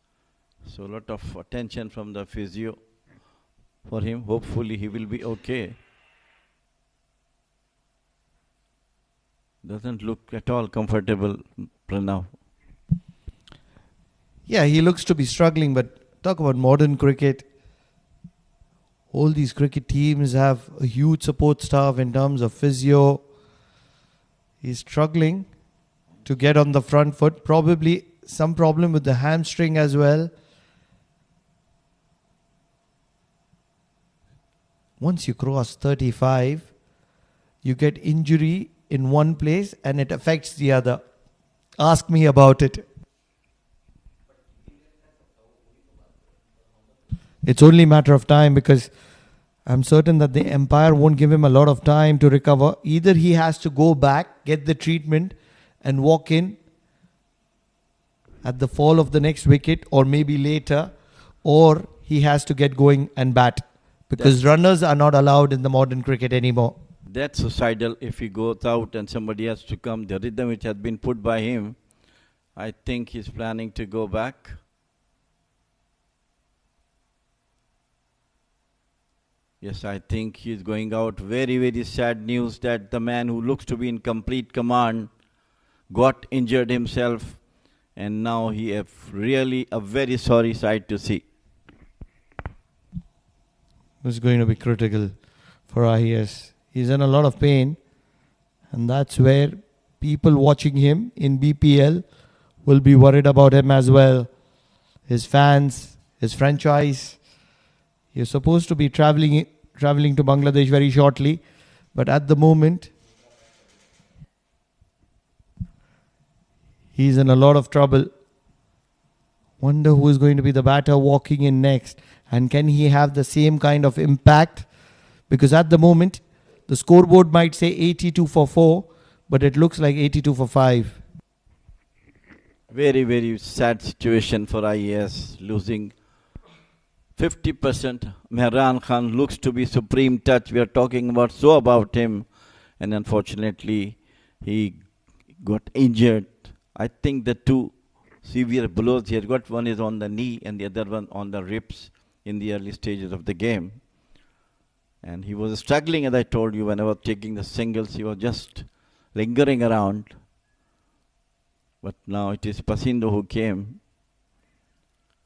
So a lot of attention from the physio for him. Hopefully he will be okay. Doesn't look at all comfortable, Pranav. Yeah, he looks to be struggling, but talk about modern cricket. All these cricket teams have a huge support staff in terms of physio. He's struggling to get on the front foot. Probably some problem with the hamstring as well. Once you cross 35, you get injury in one place and it affects the other. Ask me about it. It's only a matter of time because I'm certain that the umpire won't give him a lot of time to recover. Either he has to go back, get the treatment and walk in at the fall of the next wicket or maybe later, or he has to get going and bat because runners are not allowed in the modern cricket anymore. That's suicidal if he goes out and somebody has to come. The rhythm which has been put by him, I think he's planning to go back. Yes, I think he's going out. Very, very sad news that the man who looks to be in complete command got injured himself, and now he has really a very sorry sight to see. It's going to be critical for Ias. He's in a lot of pain, and that's where people watching him in BPL will be worried about him as well. His fans, his franchise. You're supposed to be traveling to Bangladesh very shortly, but at the moment, he's in a lot of trouble. Wonder who is going to be the batter walking in next, and can he have the same kind of impact? Because at the moment, the scoreboard might say 82 for 4, but it looks like 82 for 5. Very, very sad situation for Ias, losing 50%. Imran Khan looks to be supreme touch. We are talking about him, and unfortunately he got injured. I think the two severe blows he had got, one is on the knee and the other one on the ribs in the early stages of the game. And he was struggling, as I told you, when I was taking the singles. He was just lingering around. But now it is Pasindo who came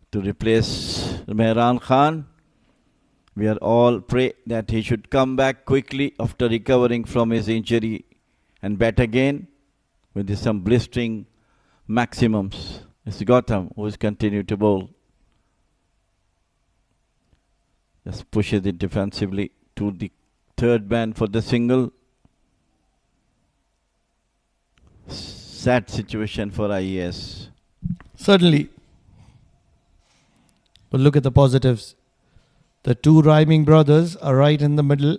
to replace Imran Khan. We are all pray that he should come back quickly after recovering from his injury and bat again with some blistering maximums. It's Gautam who is continued to bowl. Just pushes it defensively to the third man for the single. Sad situation for Ias. Certainly. But look at the positives. The two rhyming brothers are right in the middle,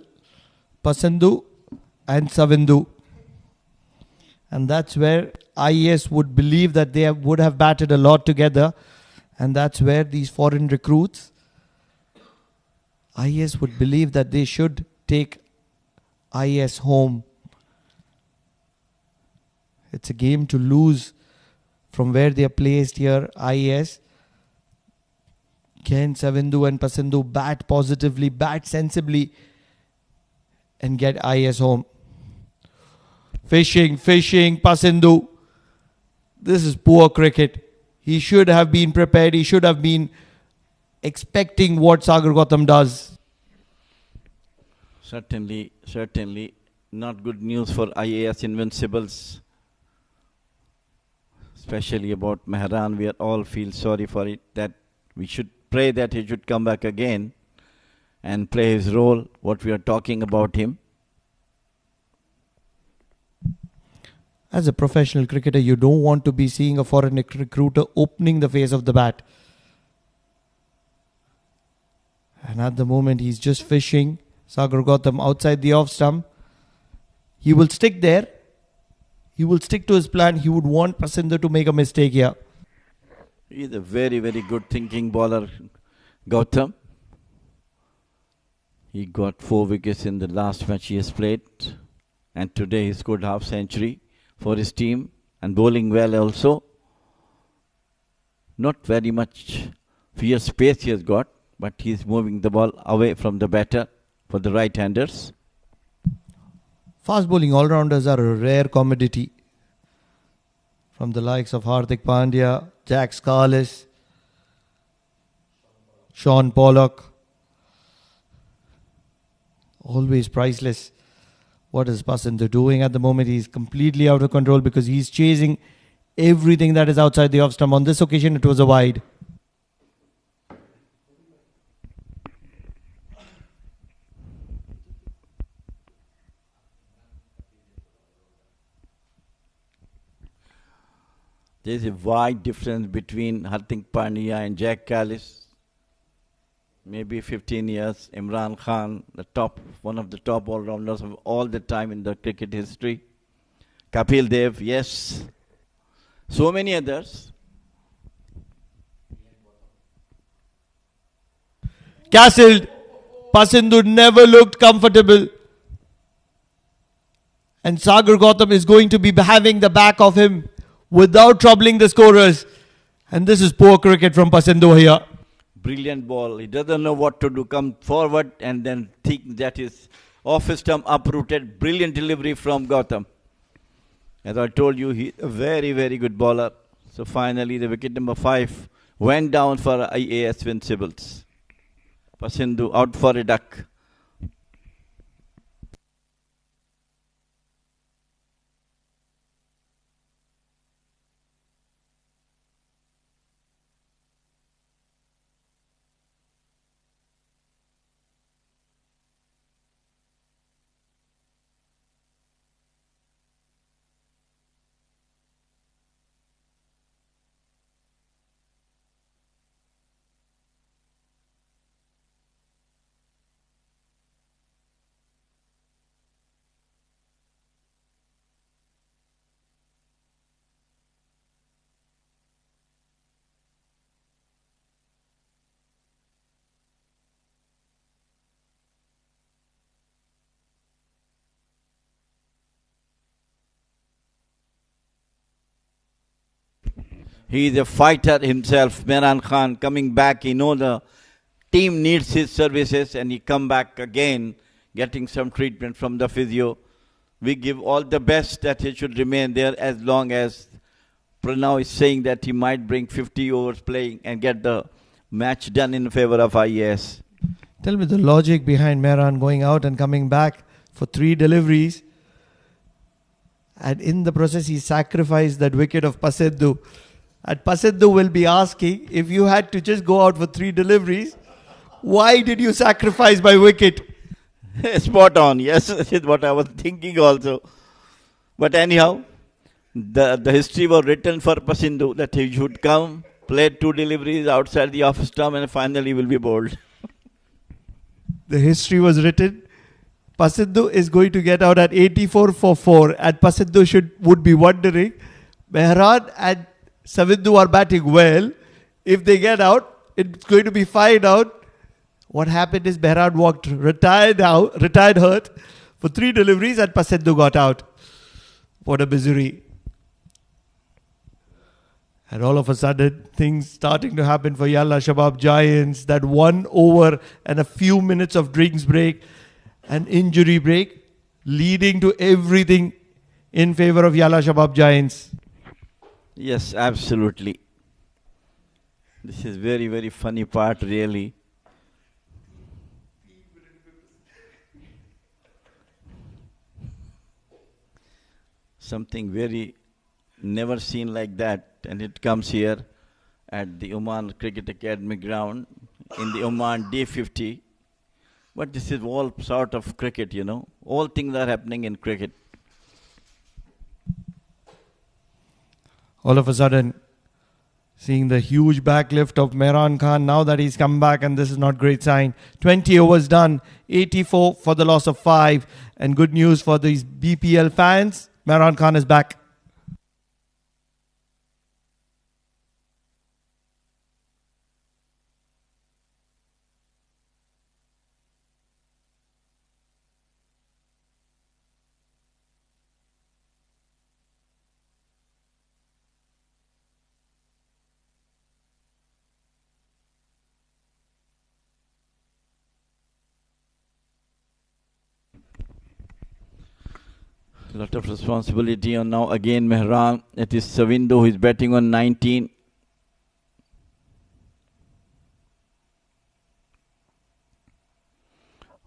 Pasandu and Savindu. And that's where Ias would believe that they would have batted a lot together. And that's where these foreign recruits, Ias would believe that they should take Ias home. It's a game to lose from where they are placed here. Ias, can Savindu and Pasandu bat positively, bat sensibly and get Ias home? Fishing, Pasandu. This is poor cricket. He should have been prepared. He should have been expecting what Sagar Gautam does. Certainly not good news for Ias Invincibles. Especially about Mehran. We all feel sorry for it. That we should pray that he should come back again and play his role, what we are talking about him. As a professional cricketer, you don't want to be seeing a foreign recruiter opening the face of the bat. And at the moment, he's just fishing. Sagar Gautam outside the off stump. He will stick there. He will stick to his plan. He would want Pasandu to make a mistake here. He's a very, very good thinking bowler, Gautam. He got 4 wickets in the last match he has played, and today he scored half century for his team and bowling well also. Not very much fierce space he has got, but he's moving the ball away from the batter for the right-handers. Fast bowling all-rounders are a rare commodity. From the likes of Hardik Pandya, Jack Scarless, Sean Pollock. Always priceless. What is Pasindu doing at the moment? He's completely out of control because he's chasing everything that is outside the off stump. On this occasion, it was a wide. There's a wide difference between Hardik Pandya and Jack Callis. Maybe 15 years. Imran Khan, one of the top all-rounders of all the time in the cricket history. Kapil Dev, yes. So many others. Castled. Pasindu never looked comfortable. And Sagar Gautam is going to be having the back of him without troubling the scorers. And this is poor cricket from Pasindu here. Brilliant ball. He doesn't know what to do. Come forward and then think that is off his stump, uprooted. Brilliant delivery from Gautam. As I told you, he's a very, very good bowler. So finally, the wicket number 5 went down for Ias Invincibles. Pasindu out for a duck. He is a fighter himself, Imran Khan, coming back. He knows the team needs his services and he come back again, getting some treatment from the physio. We give all the best that he should remain there as long as Pranav is saying that he might bring 50 overs playing and get the match done in favor of Ias. Tell me the logic behind Mehran going out and coming back for 3 deliveries. And in the process, he sacrificed that wicket of Pasindu. And Pasindu will be asking, if you had to just go out for 3 deliveries, why did you sacrifice my wicket? Spot on, yes, that is what I was thinking also. But anyhow, the history was written for Pasindu that he should come, play 2 deliveries outside the off stump and finally will be bowled. The history was written. Pasindu is going to get out at 84 for 4. And Pasindu would be wondering, Mehran and Savindu are batting well. If they get out, it's going to be 5 out. What happened is Mehran walked retired hurt for 3 deliveries and Pasindu got out. What a misery. And all of a sudden, things starting to happen for Yalla Shabab Giants. That 1 over and a few minutes of drinks break, an injury break, leading to everything in favor of Yalla Shabab Giants. Yes, absolutely. This is very, very funny part, really. Something very never seen like that, and it comes here at the Oman Cricket Academy ground in the Oman D50. But this is all sort of cricket, you know. All things are happening in cricket. All of a sudden, seeing the huge backlift of Mehran Khan, now that he's come back, and this is not great sign. 20 overs done, 84 for the loss of 5. And good news for these BPL fans, Mehran Khan is back. lot of responsibility on now again Mehran. It is Savindo who is batting on 19.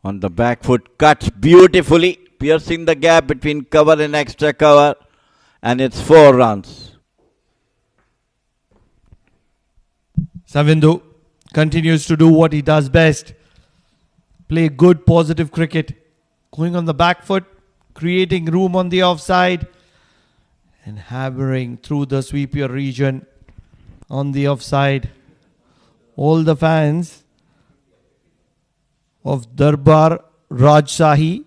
On the back foot, cuts beautifully, piercing the gap between cover and extra cover, and it's 4 runs. Savindu continues to do what he does best. Play good, positive cricket. Going on the back foot, creating room on the offside, and hammering through the sweeper region on the offside. All the fans of Darbar Rajshahi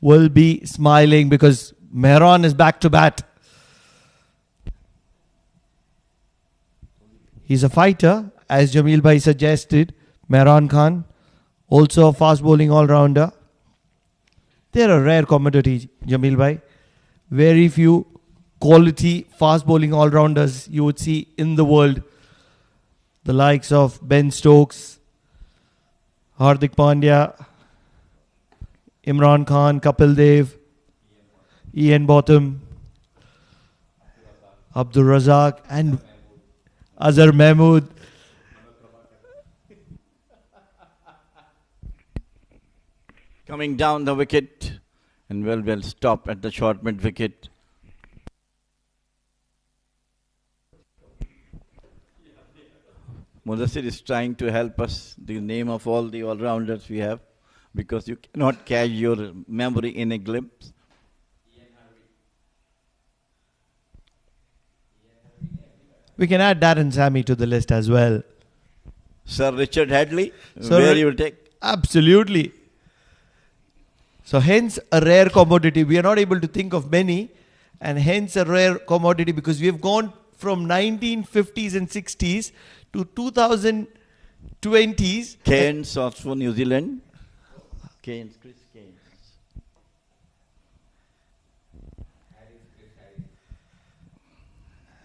will be smiling because Mehran is back to bat. He's a fighter, as Jamil Bhai suggested. Mehran Khan, also a fast bowling all-rounder. They're a rare commodity, Jamil Bhai. Very few quality fast bowling all-rounders you would see in the world. The likes of Ben Stokes, Hardik Pandya, Imran Khan, Kapil Dev, Ian Botham, Abdul Razak, and Azhar Mahmood. Coming down the wicket, and well stop at the short mid wicket. Mudassir is trying to help us the name of all the all-rounders we have, because you cannot catch your memory in a glimpse. We can add Darren Sammy to the list as well. Sir Richard Hadley, Sir where you will take? Absolutely. So hence a rare commodity. We are not able to think of many, and hence a rare commodity because we have gone from 1950s and 60s to 2020s. Keynes also New Zealand. Keynes, Chris Keynes.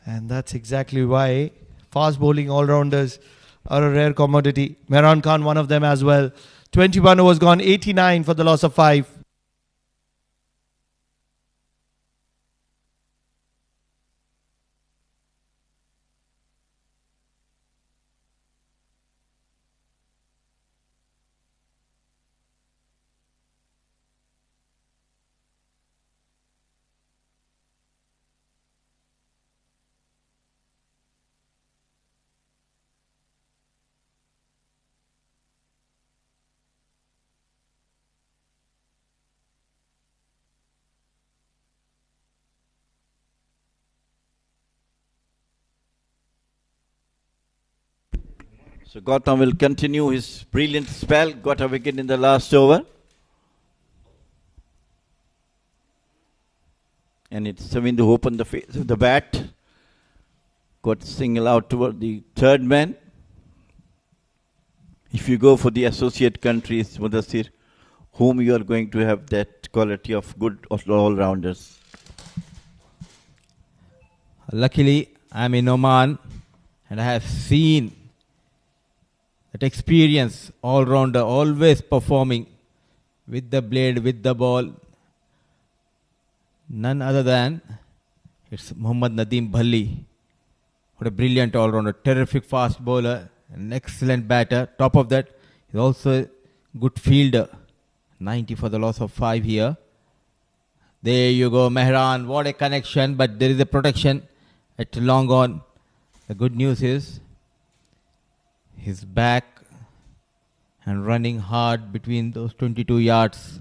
And that's exactly why fast bowling all-rounders are a rare commodity. Mehran Khan, one of them as well. 21 overs gone, 89 for the loss of 5. So Gautam will continue his brilliant spell. Got a wicket in the last over. And it's Savind who opened the face of the bat. Got single out toward the third man. If you go for the associate countries, Mudassir, whom you are going to have that quality of good all-rounders? Luckily, I'm in Oman and I have seen that experience, all-rounder, always performing with the blade, with the ball. None other than it's Mohammad Nadeem Bhalli. What a brilliant all-rounder, terrific fast bowler, an excellent batter. Top of that, he's also a good fielder. 90 for the loss of 5 here. There you go, Mehran. What a connection, but there is a protection at long on. The good news is he's back and running hard between those 22 yards.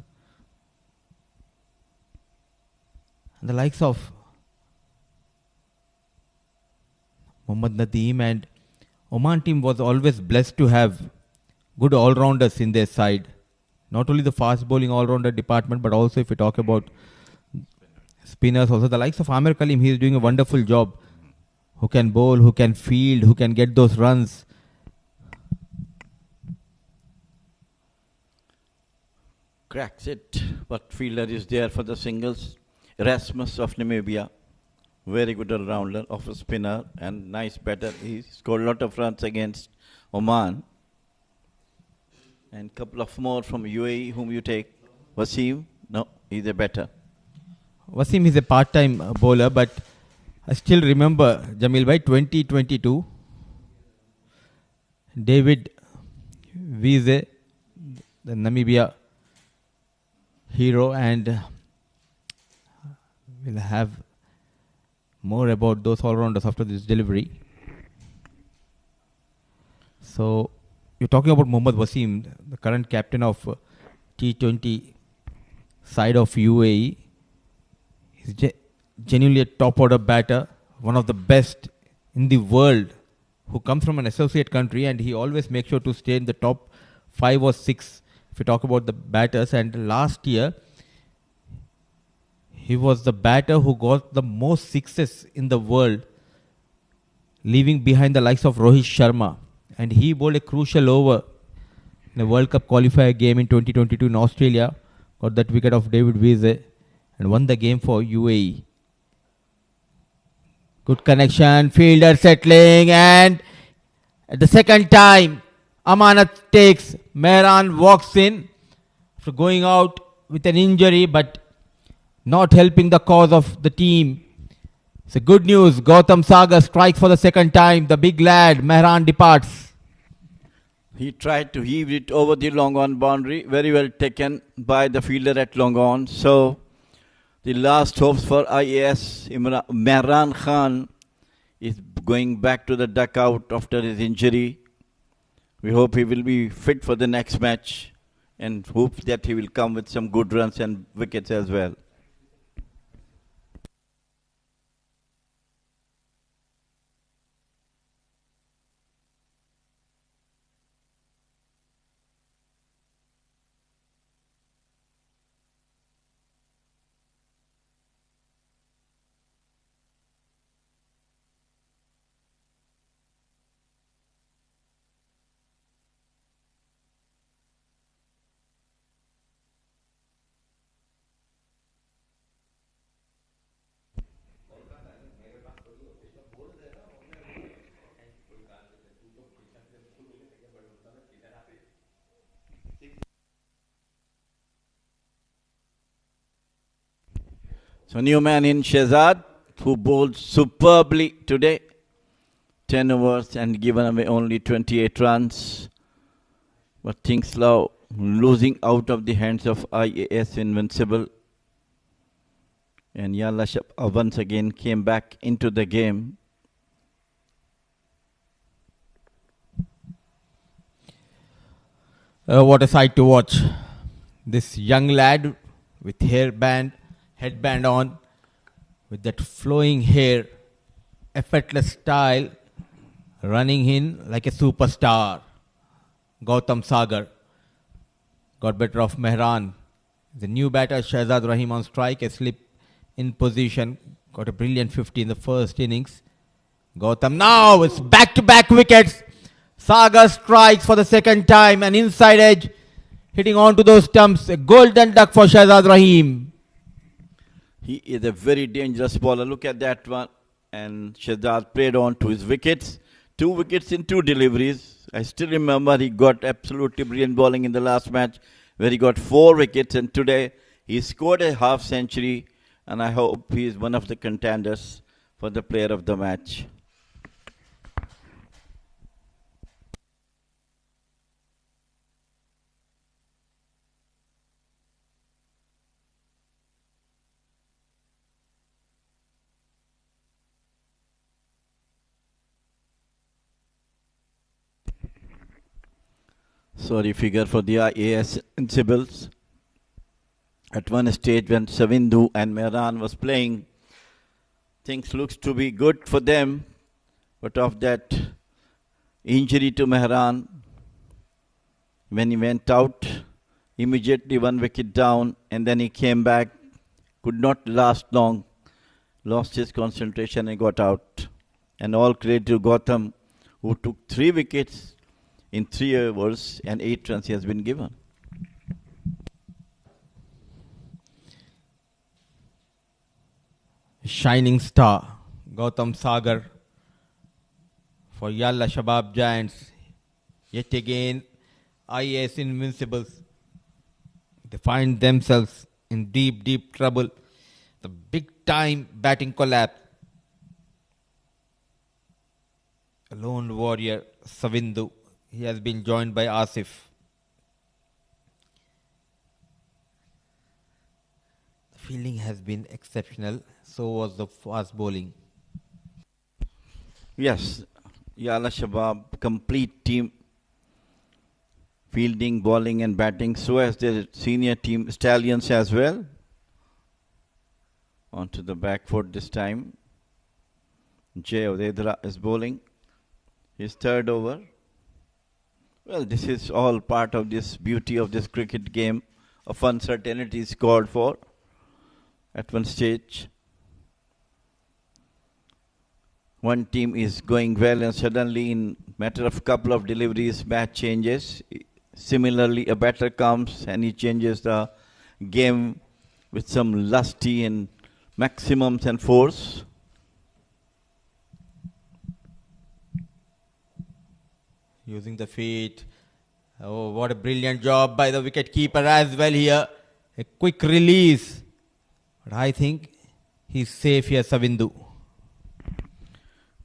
And the likes of Mohammad Nadeem and Oman team was always blessed to have good all-rounders in their side. Not only the fast bowling all-rounder department, but also if we talk about spinners, also the likes of Amir Kalim, he is doing a wonderful job. Who can bowl, who can field, who can get those runs. Cracks it, but fielder is there for the singles. Rasmus of Namibia, very good all-rounder, off a spinner and nice batter. He scored a lot of runs against Oman. And couple of more from UAE, whom you take. Wasim? No, he's a batter. Wasim is a part-time bowler, but I still remember, Jamil bhai, 2022, David Wiese, the Namibia hero, and we'll have more about those all-rounders after this delivery. So, you're talking about Mohammad Wasim, the current captain of T20 side of UAE. He's genuinely a top-order batter, one of the best in the world, who comes from an associate country, and he always makes sure to stay in the top 5 or 6 if you talk about the batters. And last year, he was the batter who got the most sixes in the world, leaving behind the likes of Rohit Sharma. And he bowled a crucial over in a World Cup qualifier game in 2022 in Australia, got that wicket of David Wiese, and won the game for UAE. Good connection, fielder settling, and at the second time, Amanat takes, Mehran walks in after going out with an injury, but not helping the cause of the team. So good news, Gautam Sagar strikes for the second time. The big lad, Mehran, departs. He tried to heave it over the long on boundary. Very well taken by the fielder at long on. So the last hopes for IAS, Mehran Khan, is going back to the dugout after his injury. We hope he will be fit for the next match and hope that he will come with some good runs and wickets as well. So new man in Shehzad, who bowled superbly today. 10 overs and given away only 28 runs. But things now losing out of the hands of IAS Invincible. And Yalla Shabab once again came back into the game. What a sight to watch. This young lad with headband on, with that flowing hair, effortless style, running in like a superstar. Gautam Sagar got better of Mehran. The new batter Shahzad Rahim on strike, a slip in position, got a brilliant 50 in the first innings. Gautam now, it's back-to-back wickets. Sagar strikes for the second time, an inside edge, hitting onto those stumps. A golden duck for Shahzad Rahim. He is a very dangerous bowler. Look at that one. And Shehzad played on to his wickets. 2 wickets in 2 deliveries. I still remember he got absolutely brilliant bowling in the last match where he got 4 wickets. And today he scored a half century. And I hope he is one of the contenders for the player of the match. Sorry figure for the IAS Invincibles. At one stage when Savindu and Mehran was playing, things looks to be good for them. But of that injury to Mehran, when he went out, immediately 1 wicket down, and then he came back, could not last long, lost his concentration and got out. And all credit to Gautam, who took 3 wickets in 3 overs and 8 runs he has been given. Shining star, Gautam Sagar for Yalla Shabab Giants. Yet again, IAS Invincibles. They find themselves in deep trouble The big time batting collapse. A lone warrior, Savindu. He has been joined by Asif. The fielding has been exceptional. So was the fast bowling. Yes, Yalla Shabab, complete team, fielding, bowling and batting, so as their senior team Stallions as well. Onto the back foot this time. Jay Odedra is bowling his third over. Well, this is all part of this beauty of this cricket game. Of uncertainty is called for at one stage. One team is going well and suddenly in matter of couple of deliveries match changes. Similarly, a batter comes and he changes the game with some lusty and maximums and force. Using the feet. Oh, what a brilliant job by the wicket keeper as well here. A quick release. But I think he's safe here, Savindu.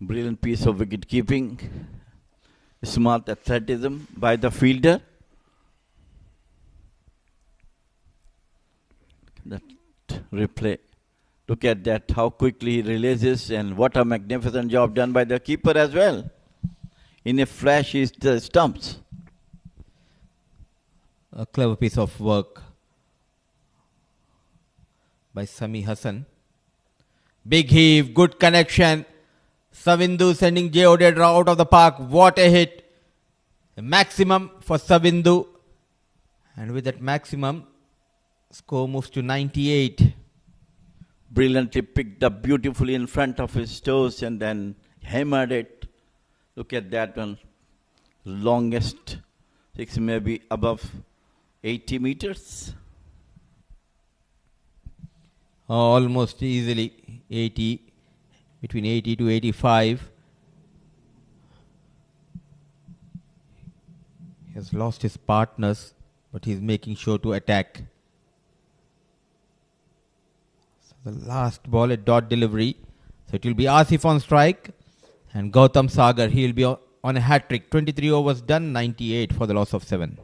Brilliant piece of wicket keeping. Smart athleticism by the fielder. That replay. Look at that, how quickly he releases, and what a magnificent job done by the keeper as well. In a flash, he the stumps. A clever piece of work by Sami Hassan. Big heave, good connection. Savindu sending Jay Odedra out of the park. What a hit. A maximum for Savindu. And with that maximum, score moves to 98. Brilliantly picked up beautifully in front of his toes and then hammered it. Look at that one. Longest, 6 maybe above 80 meters. Almost easily 80, between 80 to 85. He has lost his partners, but he's making sure to attack. So the last ball, a dot delivery. So it will be Asif on strike and Gautam Sagar. He will be on a hat trick. 23 overs done, 98 for the loss of 7.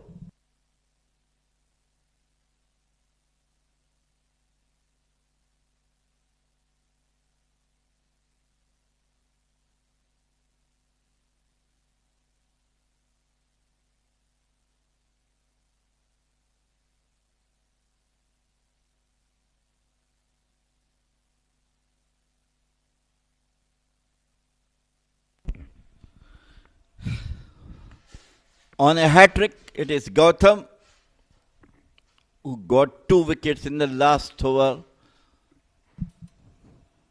On a hat-trick, it is Gautam who got 2 wickets in the last over.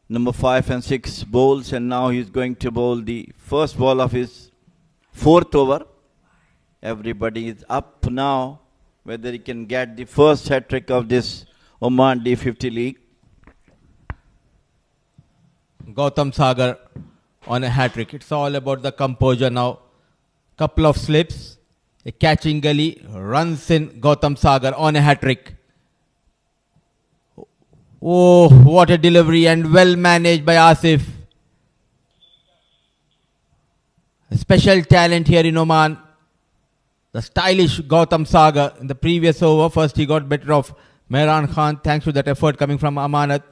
Number 5 and 6 bowls, and now he's going to bowl the first ball of his 4th over. Everybody is up now, whether he can get the first hat-trick of this Oman D50 League. Gautam Sagar on a hat-trick. It's all about the composure now. Couple of slips. A catching gully, runs in Gautam Sagar on a hat-trick. Oh, what a delivery and well managed by Asif. A special talent here in Oman. The stylish Gautam Sagar in the previous over. First he got better of Mehran Khan thanks to that effort coming from Amanat.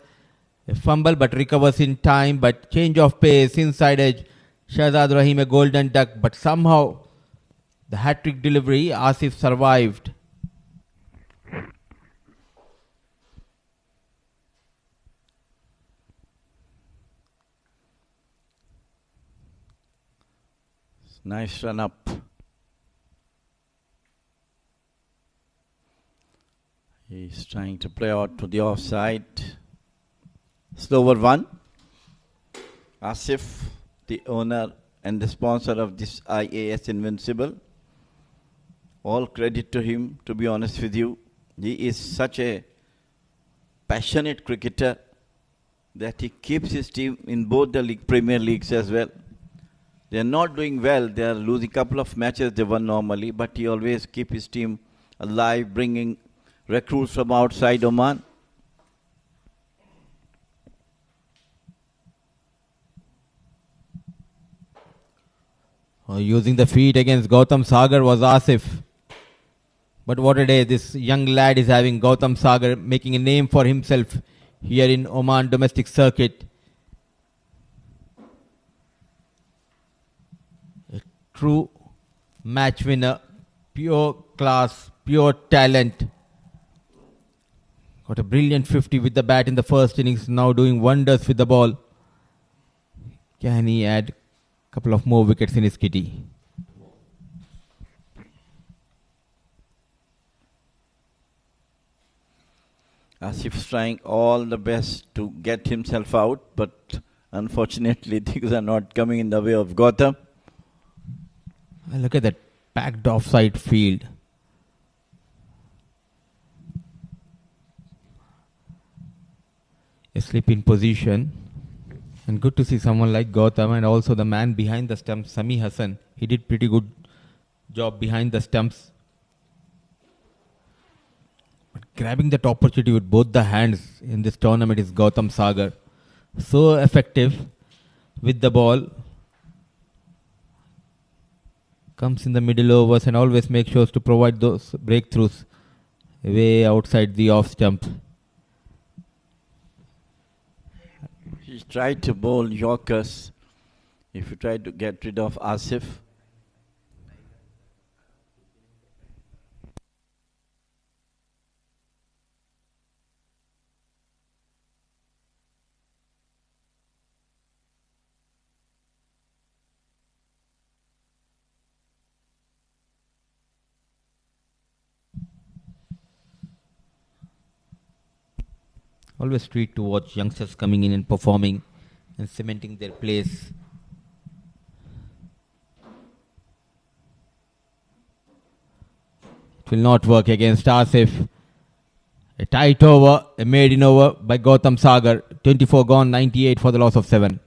A fumble but recovers in time, but change of pace, inside edge. Shahzad Rahim a golden duck, but somehow the hat-trick delivery, Asif survived. Nice run up. He's trying to play out to the offside. Slower one. Asif, the owner and the sponsor of this Ias Invincible. All credit to him, to be honest with you. He is such a passionate cricketer that he keeps his team in both the Premier Leagues as well. They are not doing well. They are losing a couple of matches they won normally, but he always keeps his team alive, bringing recruits from outside Oman. Using the feet against Gautam Sagar was Asif. But what a day this young lad is having. Gautam Sagar making a name for himself here in Oman domestic circuit. A true match winner, pure class, pure talent. Got a brilliant 50 with the bat in the first innings, now doing wonders with the ball. Can he add a couple of more wickets in his kitty? Asif's trying all the best to get himself out, but unfortunately things are not coming in the way of Gautam. And look at that packed offside field. A slip in position. And good to see someone like Gautam and also the man behind the stumps, Sami Hassan. He did pretty good job behind the stumps. But grabbing that opportunity with both the hands in this tournament is Gautam Sagar. So effective with the ball. Comes in the middle overs and always makes sure to provide those breakthroughs way outside the off stump. He tried to bowl Yorkers. If you try to get rid of Asif. Always treat to watch youngsters coming in and performing and cementing their place. It will not work against Asif. A tight over, a maiden over by Gautam Sagar. 24 gone, 98 for the loss of 7.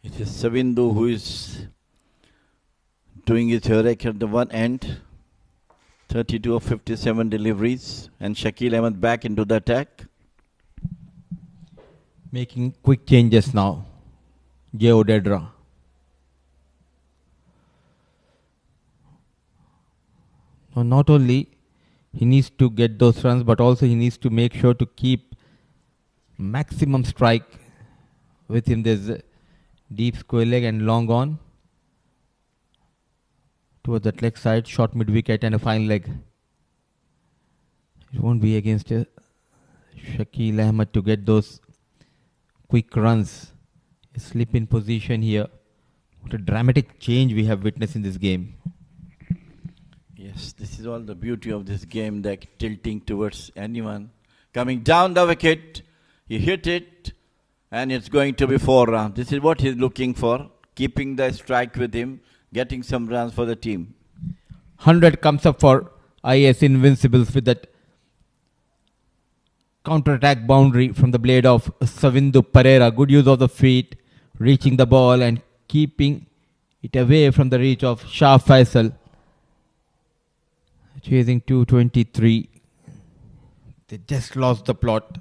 It is Savindu who is doing his heroic at the one end. 32 of 57 deliveries. And Shakil Ahmed back into the attack. Making quick changes now. J.O. Dedra. Now not only he needs to get those runs, but also he needs to make sure to keep maximum strike with him. There's deep square leg and long on towards that leg side, short mid wicket and a fine leg. It won't be against Shakil Ahmed to get those quick runs. A slip in position here. What a dramatic change we have witnessed in this game. Yes, this is all the beauty of this game, that tilting towards anyone. Coming down the wicket, he hit it, and it's going to be 4 runs. This is what he's looking for, keeping the strike with him, getting some runs for the team. 100 comes up for Ias Invincibles with that counter-attack boundary from the blade of Savindu Pereira. Good use of the feet, reaching the ball and keeping it away from the reach of Shah Faisal. Chasing 223. They just lost the plot.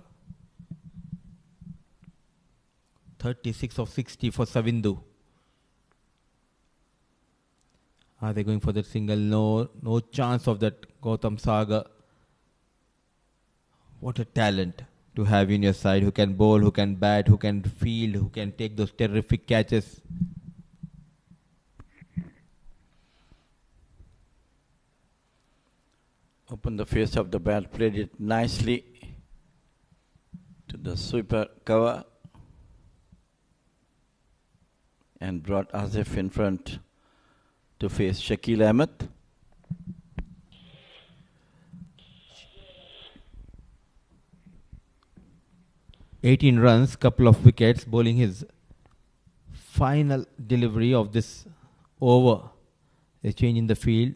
36 of 60 for Savindu. Are they going for the single? No chance of that. Gautam Sagar. What a talent to have in your side, who can bowl, who can bat, who can field, who can take those terrific catches. Opened the face of the bat, played it nicely to the sweeper cover and brought Asif in front to face Shakil Ahmed. 18 runs, couple of wickets, bowling his final delivery of this over. A change in the field.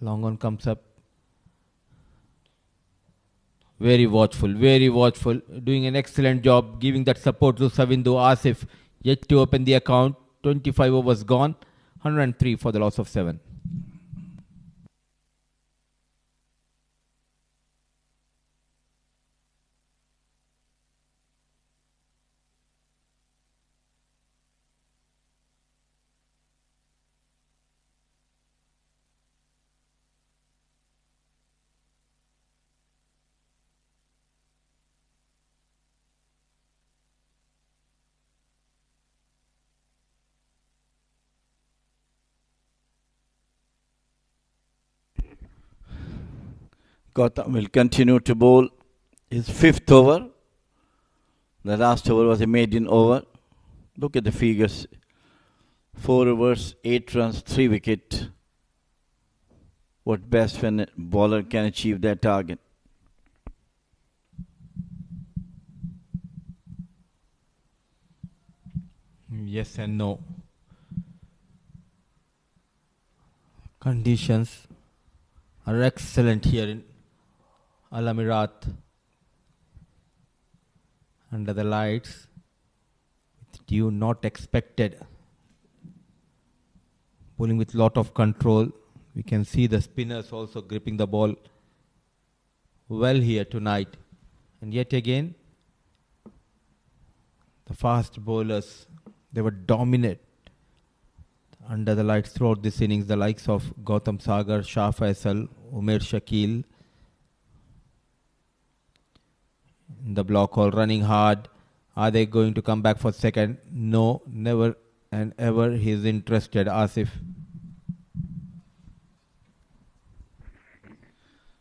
Long on comes up. Very watchful, doing an excellent job, giving that support to Savindu. Asif yet to open the account. 25 overs gone, 103 for the loss of 7. Gautam will continue to bowl his 5th over. The last over was a maiden over. Look at the figures. 4 overs, 8 runs, 3 wickets. What best when a bowler can achieve that target? Yes and no. Conditions are excellent here in Al Amirat. Under the lights, with dew not expected. Bowling with lot of control. We can see the spinners also gripping the ball well here tonight. And yet again, the fast bowlers, they were dominant under the lights throughout this innings. The likes of Gautam Sagar, Shah Faisal, Umair Shakil. The block all running hard. Are they going to come back for second? No, never and ever he is interested. Asif.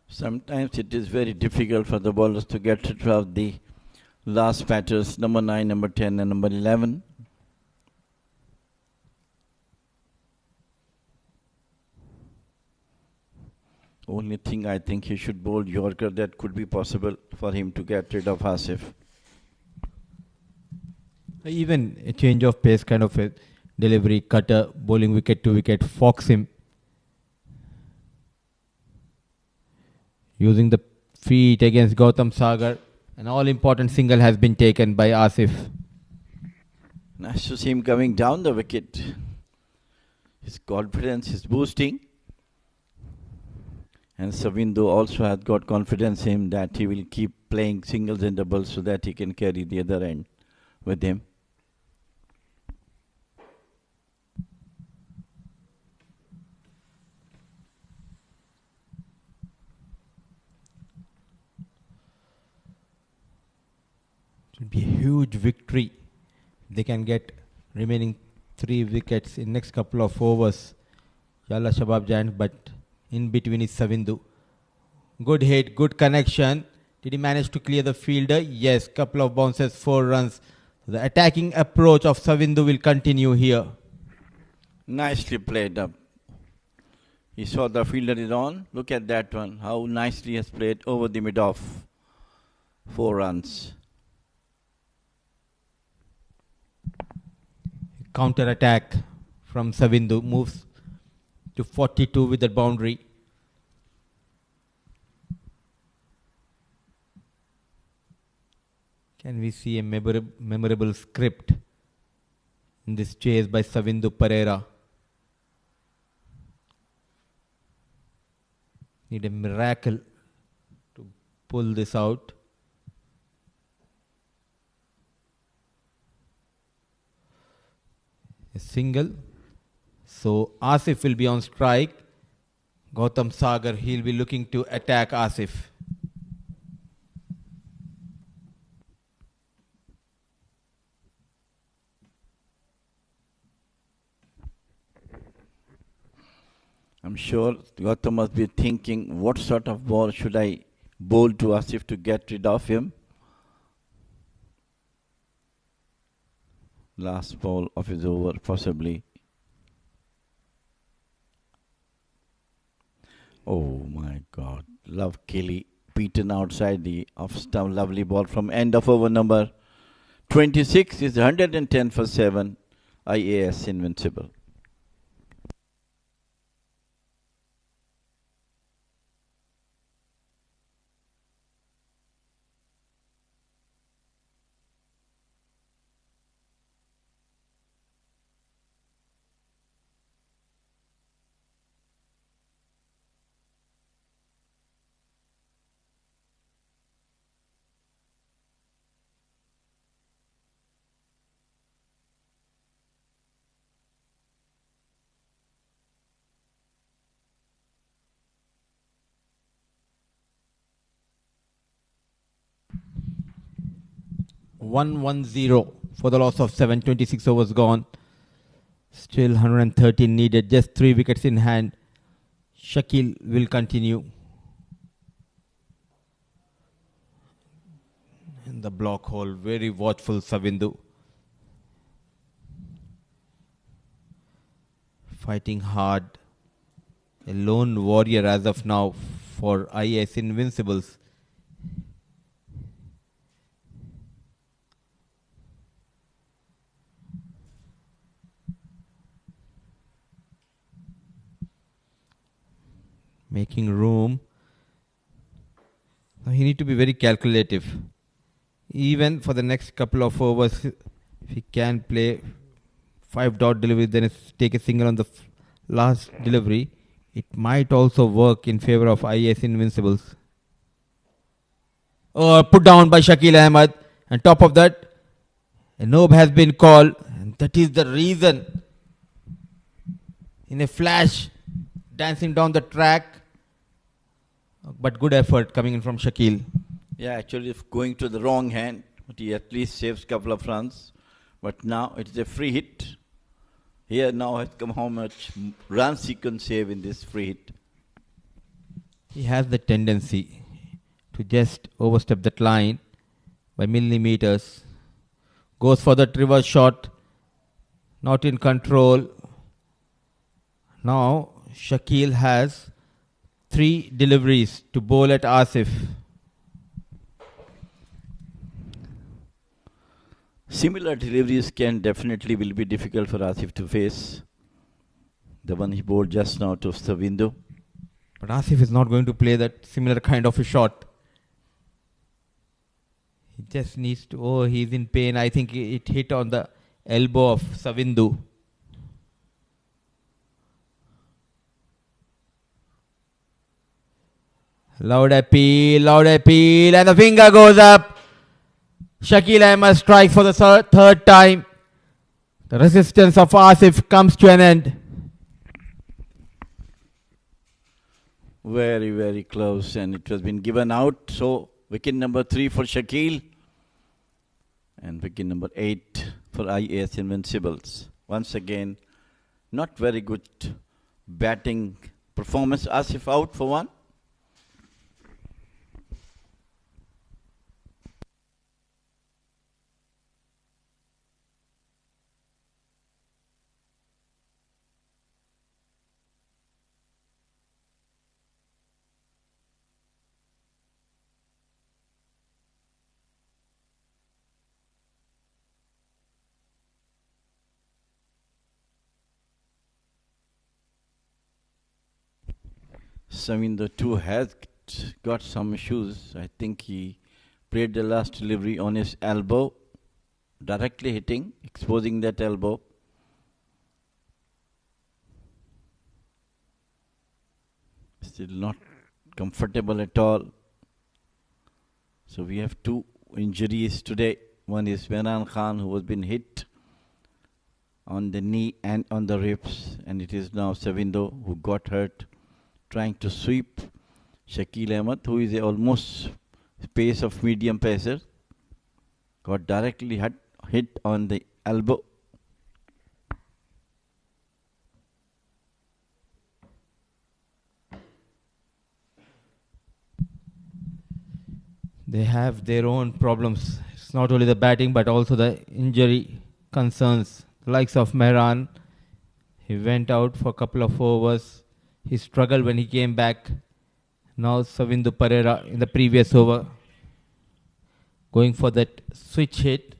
Sometimes it is very difficult for the bowlers to get rid of the last batters, number 9, number 10 and number 11. Only thing I think he should bowl Yorker, that could be possible for him to get rid of Asif. Even a change of pace kind of a delivery, cutter, bowling wicket to wicket, fox him. Using the feet against Gautam Sagar. An all-important single has been taken by Asif. Nice to see him coming down the wicket. His confidence is boosting. And Savindu also has got confidence in him that he will keep playing singles and doubles so that he can carry the other end with him. It will be a huge victory. They can get remaining 3 wickets in next couple of overs. Yalla Shabab Giants, but in between is Savindu. Good hit, good connection. Did he manage to clear the fielder? Yes, couple of bounces, 4 runs. The attacking approach of Savindu will continue here. Nicely played up. He saw the fielder is on. Look at that one. How nicely he has played over the mid-off. 4 runs. Counter attack from Savindu moves to 42 with that boundary. Can we see a memorable script in this chase by Savindu Pereira? Need a miracle to pull this out. A single. So Asif will be on strike. Gautam Sagar, he'll be looking to attack Asif. I'm sure Gautam must be thinking, what sort of ball should I bowl to Asif to get rid of him? Last ball of his over, possibly. Oh my God, love Kelly beaten outside the off stump. Lovely ball from end of over number 26 is 110 for 7. Ias Invincible. One zero for the loss of 7. 26 overs gone. Still 113 needed. Just 3 wickets in hand. Shakil will continue. In the block hole, very watchful Savindu. Fighting hard. A lone warrior as of now for Ias Invincibles. Making room. Now he need to be very calculative. Even for the next couple of overs, if he can play 5-dot delivery, then take a single on the last delivery, it might also work in favor of Ias Invincibles. Oh, put down by Shakil Ahmed. And top of that, a nob has been called. And that is the reason. In a flash, dancing down the track. But good effort coming in from Shakil. Yeah, actually going to the wrong hand, but he at least saves a couple of runs. But now it's a free hit. Here now has come how much runs he can save in this free hit. He has the tendency to just overstep that line by millimeters. Goes for that reverse shot. Not in control. Now Shakil has 3 deliveries to bowl at Asif. Similar deliveries will be difficult for Asif to face. The one he bowled just now to Savindu. But Asif is not going to play that similar kind of a shot. He just needs to, oh, he's in pain. I think it hit on the elbow of Savindu. Loud appeal, and the finger goes up. Shakil Ahmed strikes for the third time. The resistance of Asif comes to an end. Very, very close, and it has been given out. So, wicket number 3 for Shakil, and wicket number 8 for Ias Invincibles. Once again, not very good batting performance. Asif out for 1. Savindu too has got some issues. I think he played the last delivery on his elbow, directly hitting, exposing that elbow. Still not comfortable at all. So we have 2 injuries today. One is Venan Khan, who has been hit on the knee and on the ribs, and it is now Savindu who got hurt trying to sweep Shakil Ahmed, who is almost pace of medium pacer, got directly hit on the elbow. They have their own problems. It's not only the batting but also the injury concerns. The likes of Mehran, he went out for a couple of overs. He struggled when he came back. Now Savindu Pereira in the previous over, going for that switch hit.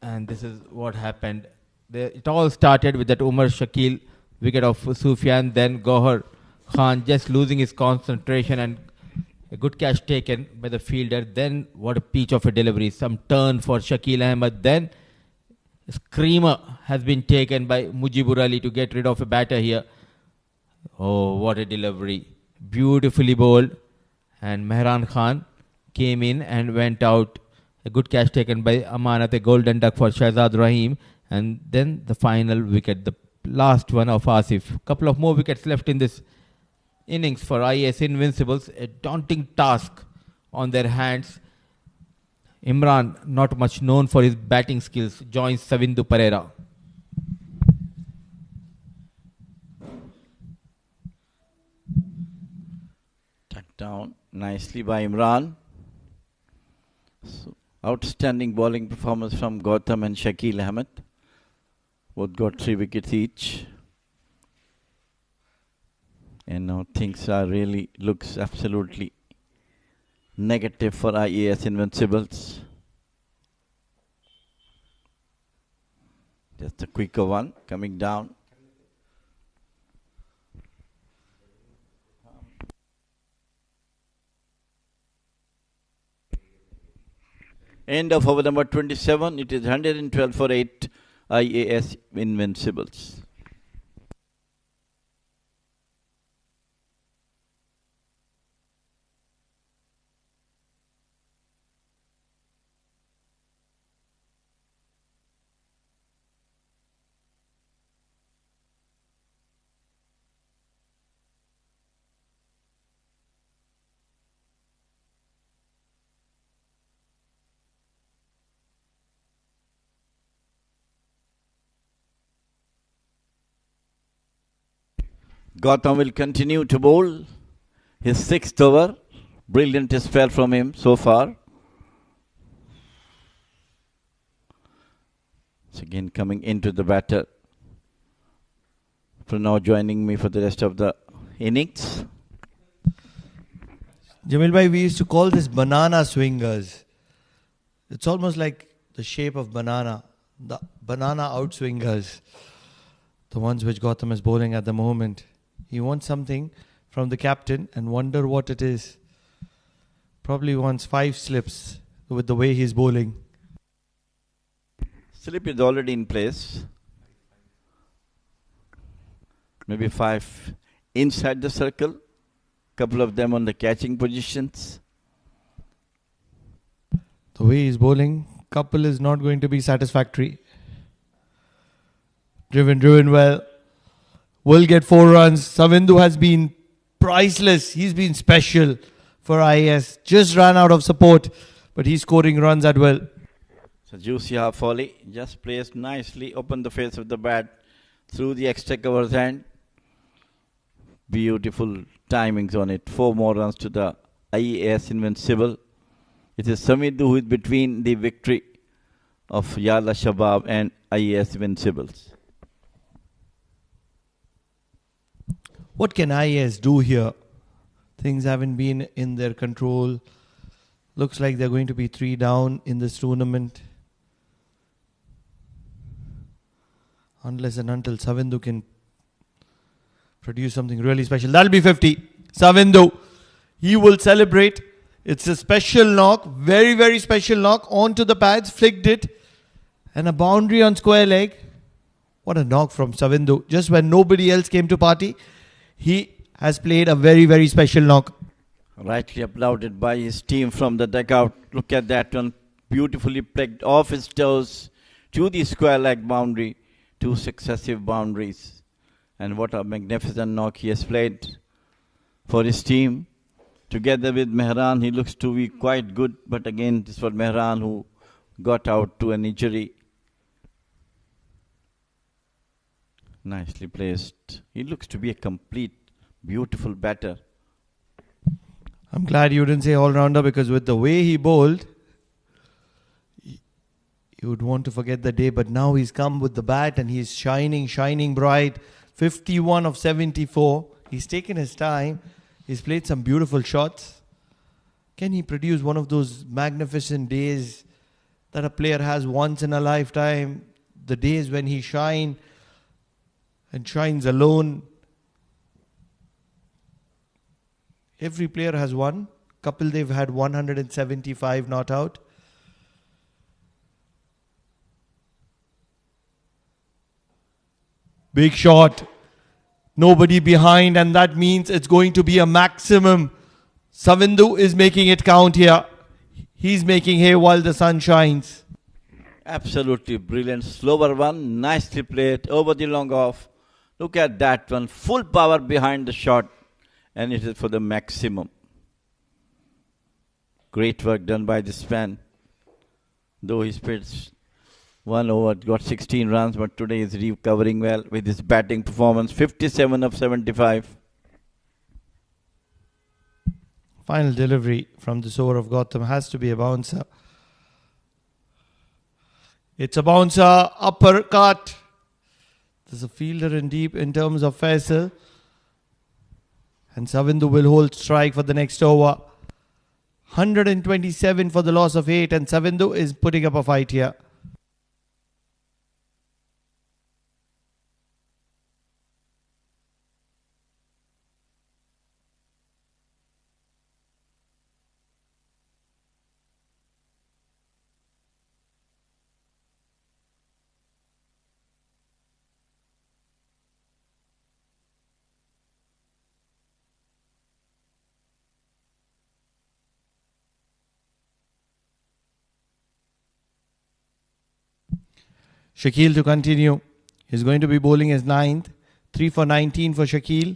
And this is what happened. It all started with that Umar Shakil wicket of Sufyan, then Gohar Khan just losing his concentration and a good catch taken by the fielder. Then what a peach of a delivery. Some turn for Shakil Ahmed. Then a screamer has been taken by Mujibur Ali to get rid of a batter here. Oh, what a delivery. Beautifully bowled. And Mehran Khan came in and went out. A good catch taken by Amanat, a golden duck for Shahzad Rahim. And then the final wicket, the last one of Asif. Couple of more wickets left in this innings for Ias Invincibles. A daunting task on their hands. Imran, not much known for his batting skills, joins Savindu Pereira. Tucked down nicely by Imran. So, outstanding bowling performance from Gautam and Shakil Ahmed. Both got 3 wickets each. And now things are really looks absolutely negative for Ias Invincibles. Just a quicker one coming down. End of over number 27. It is 112 for 8 Ias Invincibles. Gautam will continue to bowl his 6th over. Brilliant spell from him so far. So again coming into the batter. For now joining me for the rest of the innings. Jamil bhai, we used to call this banana swingers. It's almost like the shape of banana. The banana outswingers. The ones which Gautam is bowling at the moment. He wants something from the captain and wonder what it is. Probably wants 5 slips with the way he's bowling. Slip is already in place. Maybe 5 inside the circle. Couple of them on the catching positions. The way he's bowling, couple is not going to be satisfactory. Driven well. Will get 4 runs. Savindu has been priceless. He's been special for Ias. Just ran out of support, but he's scoring runs at will. So juicy half volley, just placed nicely, open the face of the bat through the extra cover's hand. Beautiful timings on it. 4 more runs to the Ias Invincible. It is Savindu who is between the victory of Yalla Shabab and Ias Invincibles. What can Ias do here? Things haven't been in their control. Looks like they're going to be 3 down in this tournament. Unless and until Savindu can produce something really special. That'll be 50. Savindu, he will celebrate. It's a special knock. Very, very special knock. Onto the pads, flicked it. And a boundary on square leg. What a knock from Savindu. Just when nobody else came to party, he has played a very, very special knock. Rightly applauded by his team from the dugout. Look at that one. Beautifully pegged off his toes to the square leg boundary. 2 successive boundaries. And what a magnificent knock he has played for his team. Together with Mehran, he looks to be quite good. But again, this was Mehran who got out to an injury. Nicely placed. He looks to be a complete, beautiful batter. I'm glad you didn't say all-rounder, because with the way he bowled, you would want to forget the day. But now he's come with the bat and he's shining bright. 51 of 74. He's taken his time. He's played some beautiful shots. Can he produce one of those magnificent days that a player has once in a lifetime? The days when he shines and shines alone. Every player has one. Couple, they've had 175 not out. Big shot. Nobody behind, and that means it's going to be a maximum. Savindu is making it count here. He's making hay while the sun shines. Absolutely brilliant. Slower one. Nicely played. Over the long off. Look at that one. Full power behind the shot. And it is for the maximum. Great work done by this man. Though he pitched 1 over, got 16 runs, but today is recovering well with his batting performance. 57 of 75. Final delivery from this over of Gautam has to be a bouncer. It's a bouncer, uppercut. There's a fielder in deep in terms of Faisal. And Savindu will hold strike for the next over. 127 for the loss of 8, and Savindu is putting up a fight here. Shakil to continue. He's going to be bowling his 9th. 3 for 19 for Shakil.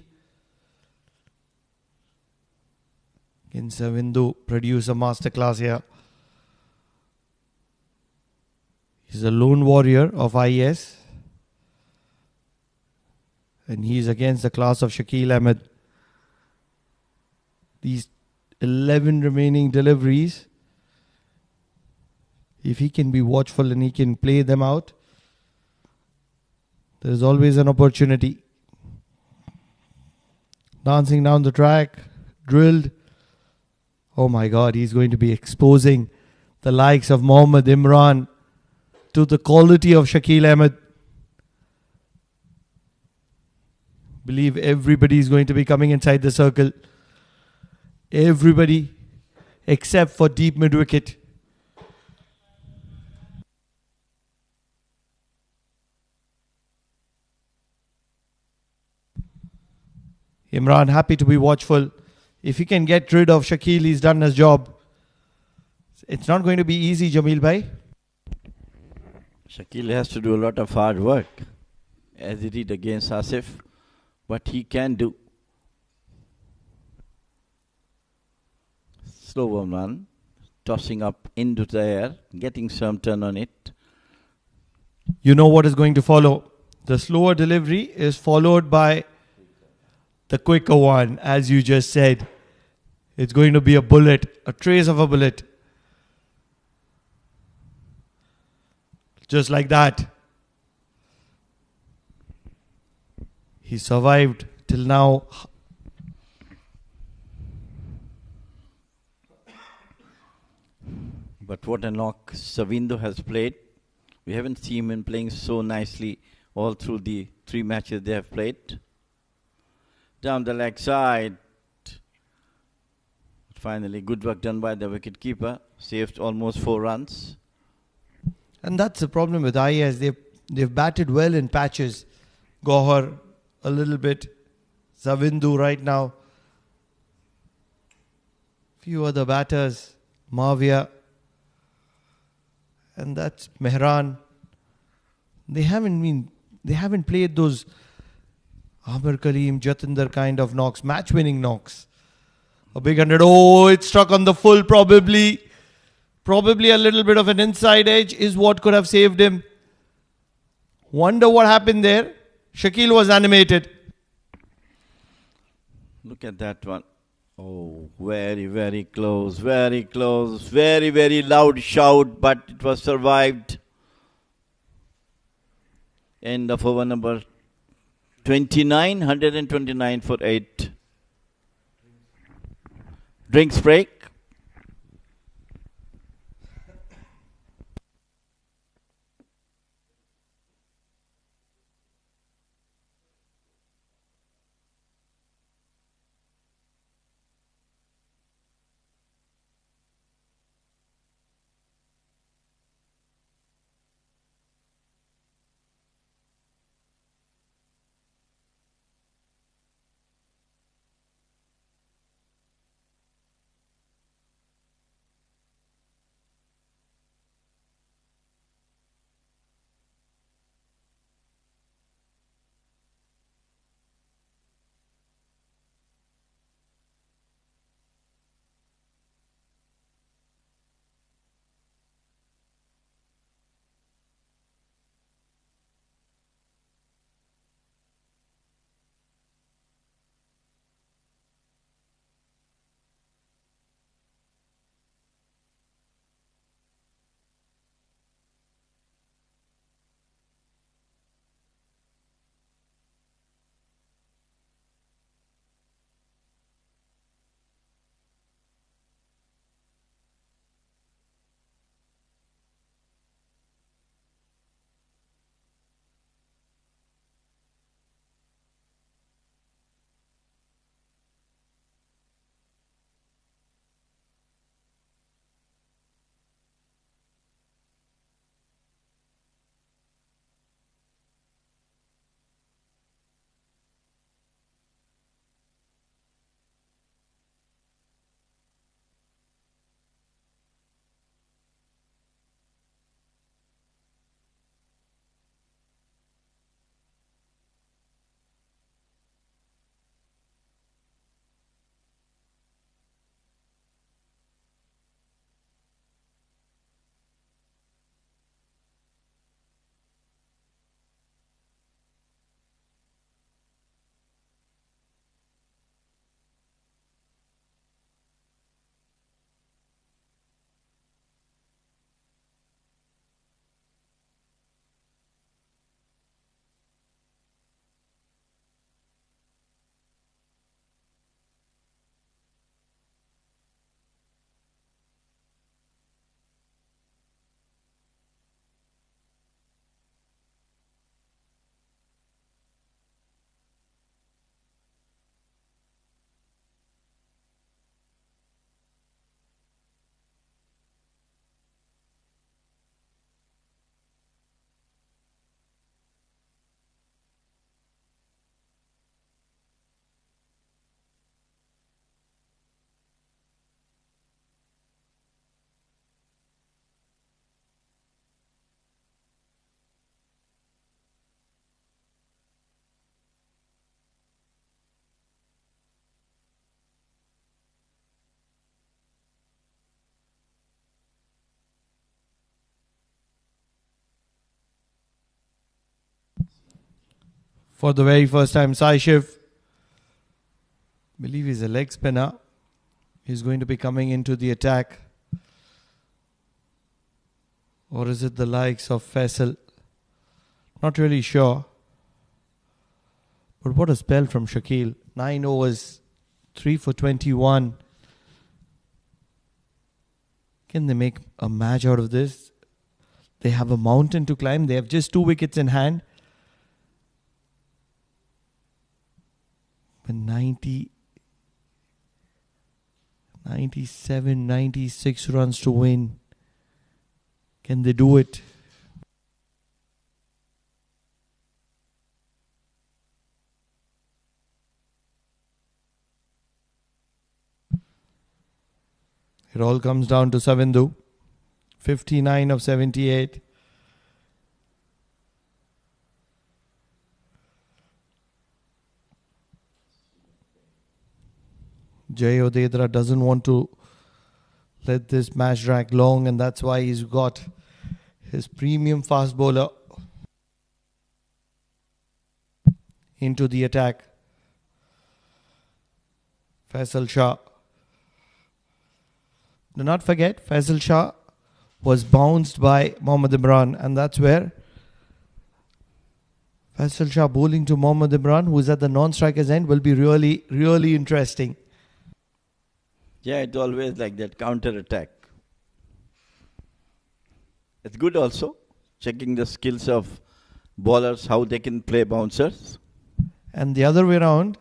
Can Savindu produce a masterclass here? He's a lone warrior of Ias. And he's against the class of Shakil Ahmed. These 11 remaining deliveries, if he can be watchful and he can play them out, there is always an opportunity. Dancing down the track, drilled. Oh my God, he's going to be exposing the likes of Mohammad Imran to the quality of Shakil Ahmed. Believe everybody is going to be coming inside the circle. Everybody except for deep mid wicket. Imran happy to be watchful. If he can get rid of Shakil, he's done his job. It's not going to be easy, Jamil bhai. Shakil has to do a lot of hard work, as he did against Asif. But he can do. Slow one run, tossing up into the air, getting some turn on it. You know what is going to follow. The slower delivery is followed by the quicker one, as you just said. It's going to be a bullet, a trace of a bullet. Just like that. He survived till now. But what a knock Savindu has played. We haven't seen him playing so nicely all through the 3 matches they have played. Down the leg side. Finally, good work done by the wicketkeeper. Saved almost 4 runs. And that's the problem with Ias. They've batted well in patches. Gohar a little bit. Savindu right now. Few other batters. Mavia. And that's Mehran. They haven't played those Amir Karim, Jatinder kind of knocks, match-winning knocks. A big 100. Oh, it struck on the full probably. Probably a little bit of an inside edge is what could have saved him. Wonder what happened there. Shakil was animated. Look at that one. Oh, very, very close, very close. Very, very loud shout, but it was survived. End of over number 29, 129 for 8. Drinks break. For the very first time, Sai Shiv, believe he's a leg spinner. He's going to be coming into the attack. Or is it the likes of Faisal? Not really sure. But what a spell from Shakil. 9 overs, 3 for 21. Can they make a match out of this? They have a mountain to climb. They have just 2 wickets in hand. But 90, 97, 96 runs to win. Can they do it? It all comes down to Savindu. 59 of 78. Jay Odedra doesn't want to let this match drag long, and that's why he's got his premium fast bowler into the attack. Faisal Shah. Do not forget, Faisal Shah was bounced by Mohammad Imran, and that's where Faisal Shah bowling to Mohammad Imran, who is at the non-striker's end, will be really, really interesting. Yeah, it's always like that, counter attack. It's good also, checking the skills of bowlers, how they can play bouncers. And the other way around,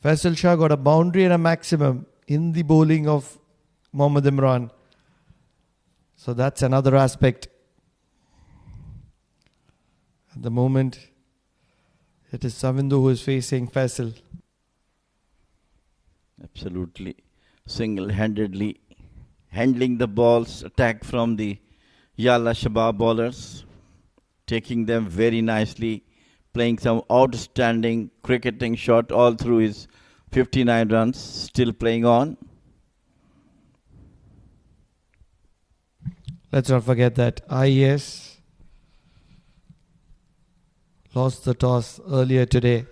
Faisal Shah got a boundary and a maximum in the bowling of Mohammad Imran. So that's another aspect. At the moment, it is Savindu who is facing Faisal. Absolutely. Single-handedly handling the balls, attack from the Yalla Shabab bowlers, taking them very nicely, playing some outstanding cricketing shot all through his 59 runs, still playing on. Let's not forget that Ias lost the toss earlier today.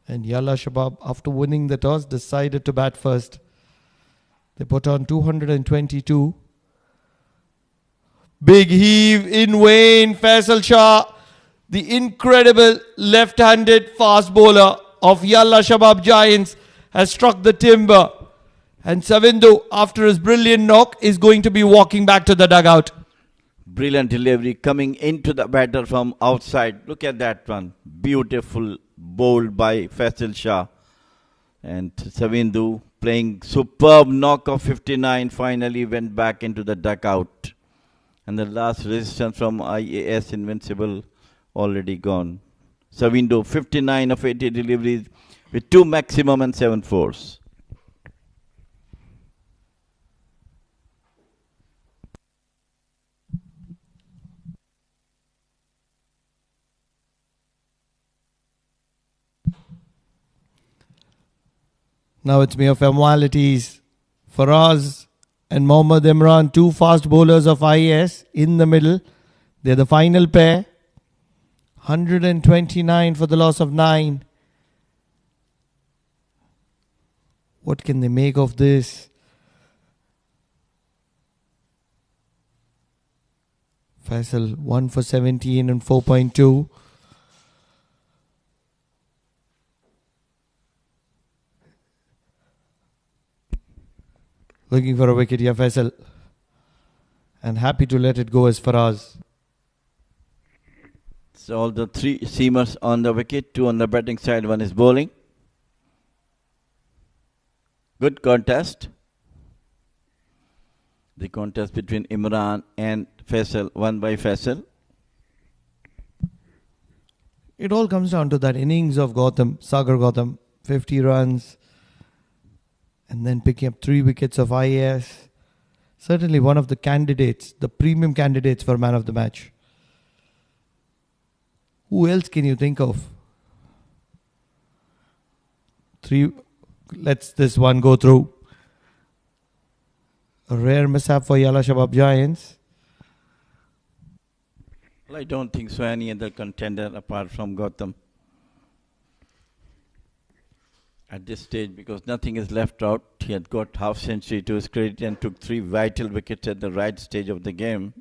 And Yalla Shabab, after winning the toss, decided to bat first. They put on 222. Big heave in vain. Faisal Shah, the incredible left-handed fast bowler of Yalla Shabab Giants, has struck the timber. And Savindu, after his brilliant knock, is going to be walking back to the dugout. Brilliant delivery coming into the batter from outside. Look at that one. Beautiful bowled by Faisal Shah. And Savindu playing superb knock of 59, finally went back into the dugout. And the last resistance from Ias Invincible already gone. Savindu 59 of 80 deliveries with 2 maximum and 7 fours. Now it's mere formalities. Faraz and Mohammad Imran, two fast bowlers of IAS in the middle. They're the final pair. 129 for the loss of 9. What can they make of this? Faisal 1 for 17 and 4.2. Looking for a wicket here, Faisal. And happy to let it go as Faraz. So all the 3 seamers on the wicket, 2 on the batting side, 1 is bowling. Good contest. The contest between Imran and Faisal, won by Faisal. It all comes down to that innings of Sagar Gautam, 50 runs. And then picking up 3 wickets of IAS. Certainly one of the candidates, the premium candidates for man of the match. Who else can you think of? 3. Let's this one go through. A rare mishap for Yalla Shabab Giants. Well, I don't think so any other contender apart from Gautam at this stage, because nothing is left out. He had got half century to his credit and took 3 vital wickets at the right stage of the game.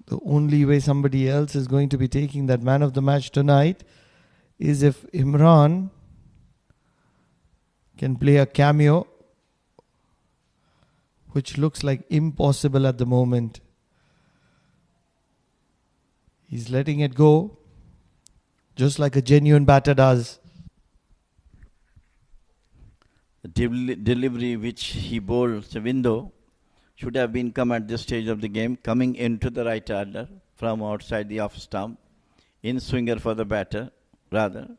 The only way somebody else is going to be taking that man of the match tonight is if Imran can play a cameo, which looks like impossible at the moment. He's letting it go, just like a genuine batter does. The delivery which he bowled Savindu should have been come at this stage of the game, coming into the right hander from outside the off stump, in swinger for the batter, rather.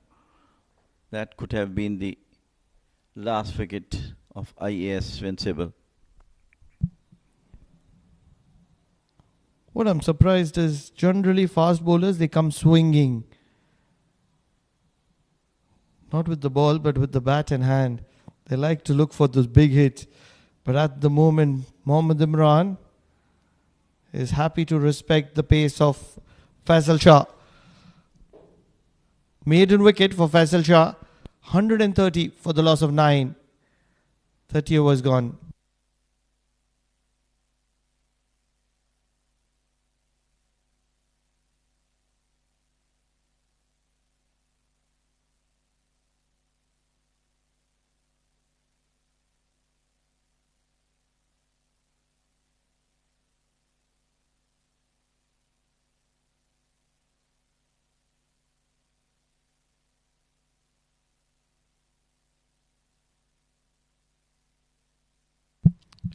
That could have been the last wicket of Ias Invincible. What I'm surprised is generally fast bowlers, they come swinging. Not with the ball, but with the bat in hand. They like to look for those big hits. But at the moment, Mohammad Imran is happy to respect the pace of Faisal Shah. Maiden wicket for Faisal Shah. 130 for the loss of 9. 30 overs gone.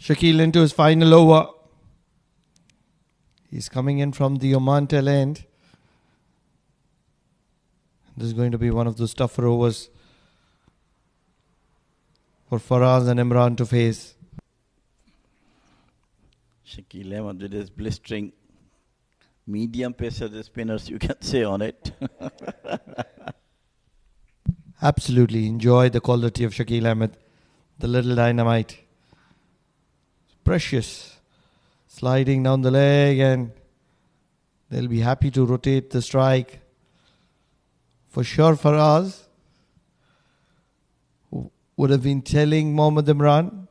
Shakil into his final over. He's coming in from the Oman tail end. This is going to be one of those tougher overs for Faraz and Imran to face. Shakil Ahmed with his blistering medium pace of the spinners, you can say on it. Absolutely enjoy the quality of Shakil Ahmed, the little dynamite. Precious. Sliding down the leg, and they'll be happy to rotate the strike. For sure, Faraz would have been telling Mohammad Imran,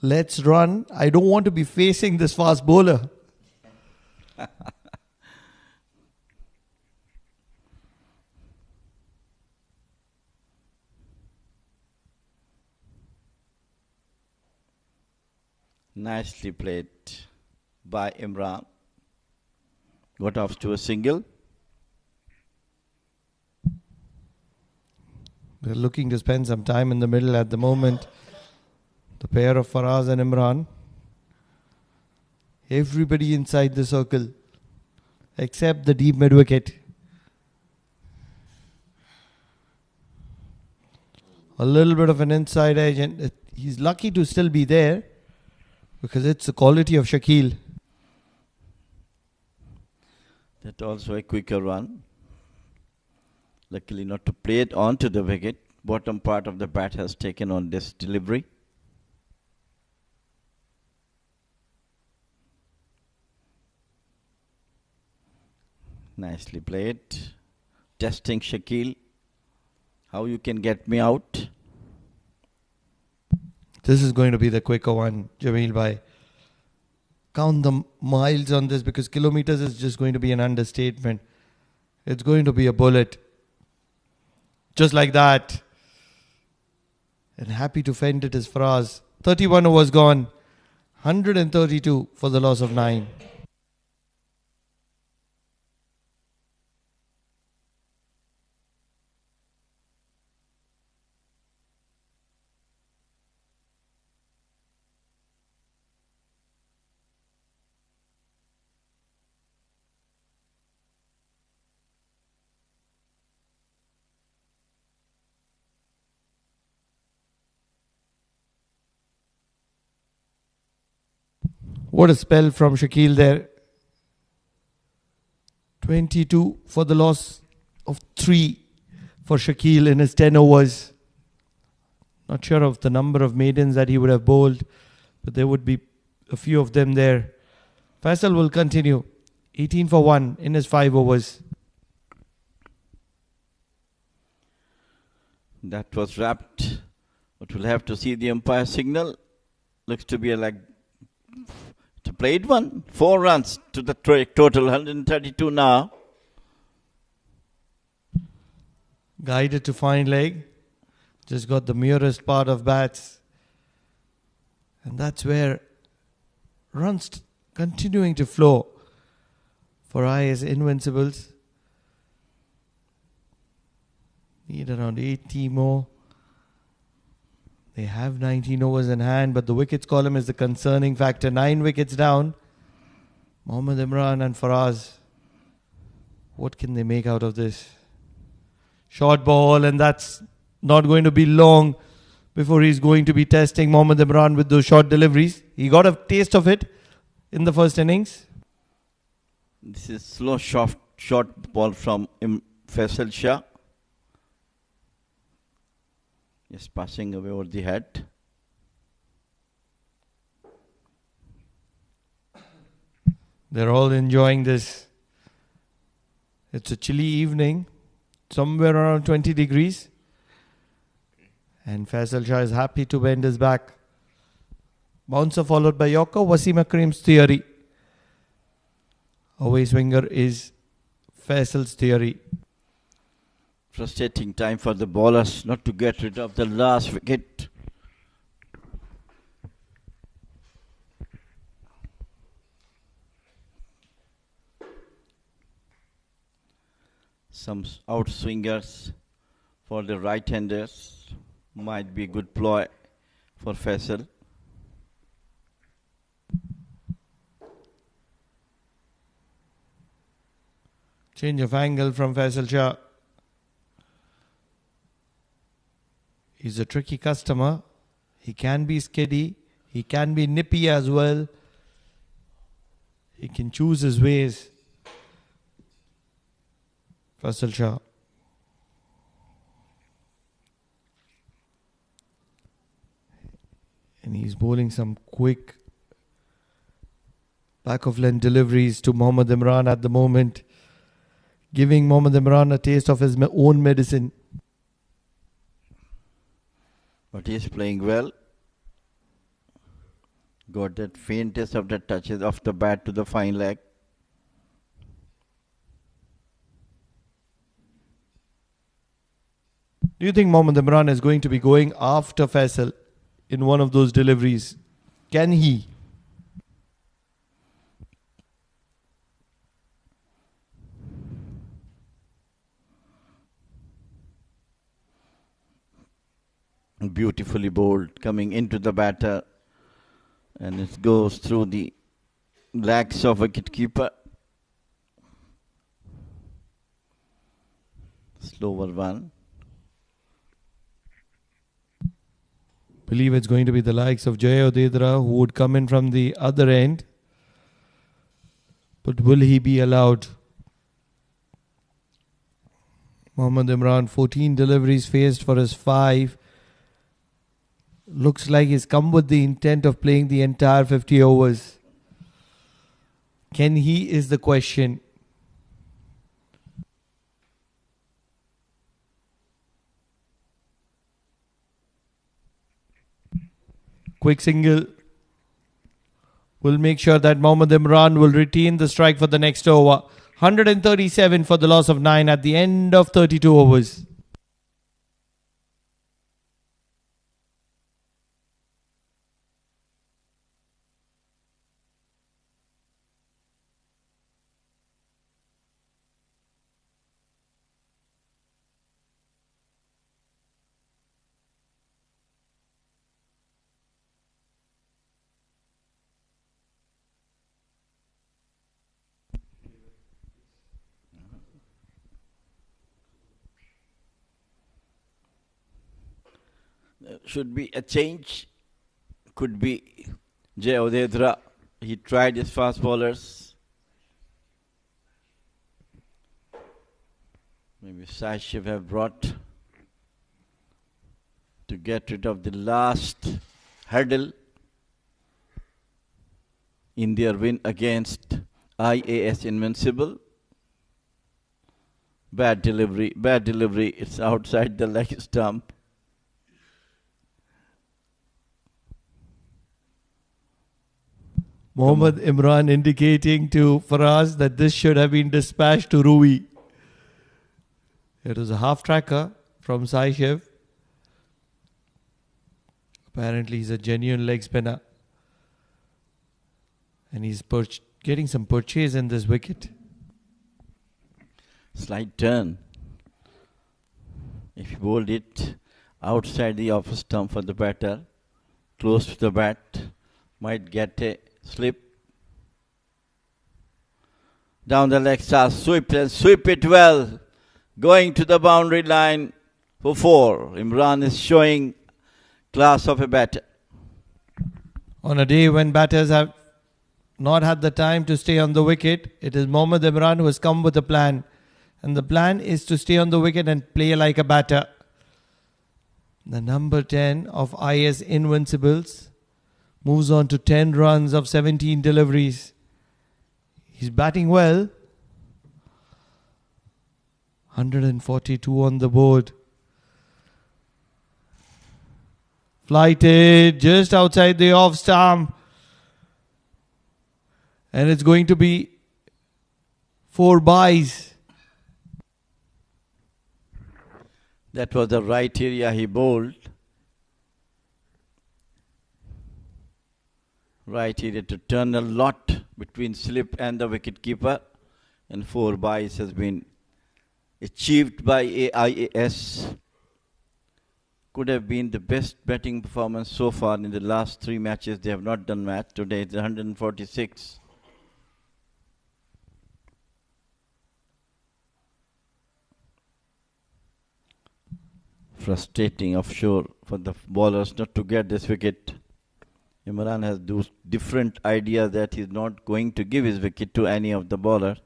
let's run. I don't want to be facing this fast bowler. Nicely played by Imran. Got off to a single. They're looking to spend some time in the middle at the moment. The pair of Faraz and Imran. Everybody inside the circle except the deep mid wicket. A little bit of an inside edge, and he's lucky to still be there because it's the quality of Shakil. That also a quicker run. Luckily not to play it onto the wicket. Bottom part of the bat has taken on this delivery. Nicely played. Testing Shakil. How you can get me out? This is going to be the quicker one, Jameel bhai. Count the miles on this because kilometers is just going to be an understatement. It's going to be a bullet. Just like that. And happy to fend it is Faraz. 31 overs gone. 132 for the loss of 9. What a spell from Shakil there. 22 for the loss of 3 for Shakil in his 10 overs. Not sure of the number of maidens that he would have bowled, but there would be a few of them there. Faisal will continue. 18 for 1 in his 5 overs. That was wrapped. But we'll have to see the umpire signal. Looks to be a like to played one. 4 runs to the total, 132 now. Guided to fine leg. Just got the merest part of bats. And that's where runs continuing to flow for Ias Invincibles. Need around 80 more. They have 19 overs in hand, but the wickets column is the concerning factor. 9 wickets down. Mohammad Imran and Faraz. What can they make out of this? Short ball, and that's not going to be long before he's going to be testing Mohammad Imran with those short deliveries. He got a taste of it in the first innings. This is slow short ball from Faisal Shah. Just passing away over the head. They're all enjoying this. It's a chilly evening, somewhere around 20 degrees. And Faisal Shah is happy to bend his back. Bouncer followed by Yorker. Wasim Akram's theory. Away swinger is Faisal's theory. Frustrating time for the bowlers not to get rid of the last wicket. Some outswingers for the right handers might be a good ploy for Faisal. Change of angle from Faisal Shah. He's a tricky customer. He can be skiddy. He can be nippy as well. He can choose his ways. Faisal Shah. And he's bowling some quick back of length deliveries to Mohammad Imran at the moment, giving Mohammad Imran a taste of his own medicine. But he's playing well. Got that faintest of the touches off the bat to the fine leg. Do you think Mohammad Imran is going to be going after Faisal in one of those deliveries? Can he? Beautifully bowled, coming into the batter, and it goes through the legs of wicketkeeper. Slower one. Believe it's going to be the likes of Jay Odedra who would come in from the other end. But will he be allowed? Mohammad Imran, 14 deliveries faced for his 5. Looks like he's come with the intent of playing the entire 50 overs. Can he is the question. Quick single will make sure that Mohammad Imran will retain the strike for the next over. 137 for the loss of 9 at the end of 32 overs. Should be a change. Could be Jay Odedra. He tried his fast bowlers. Maybe Sashiv have brought to get rid of the last hurdle in their win against Ias Invincible. Bad delivery. It's outside the leg stump. Mohammad Imran indicating to Faraz that this should have been dispatched to Rui. It was a half tracker from Saishev. Apparently he's a genuine leg spinner. And he's getting some purchase in this wicket. Slight turn. If you bowled it outside the off stump for the batter, close to the bat, might get a slip. Down the leg side, sweep and sweep it well. Going to the boundary line for 4. Imran is showing class of a batter. On a day when batters have not had the time to stay on the wicket, it is Mohammad Imran who has come with a plan. And the plan is to stay on the wicket and play like a batter. The number 10 of Ias Invincibles moves on to 10 runs of 17 deliveries. He's batting well. 142 on the board. Flighted just outside the off stump. And it's going to be 4 byes. That was the right area he bowled. Right area to turn a lot between slip and the wicketkeeper. And 4 byes has been achieved by AIAS. Could have been the best batting performance so far in the last 3 matches. They have not done match. Today it's 146. Frustrating offshore for the bowlers not to get this wicket. Imran has those different ideas that he's not going to give his wicket to any of the bowler.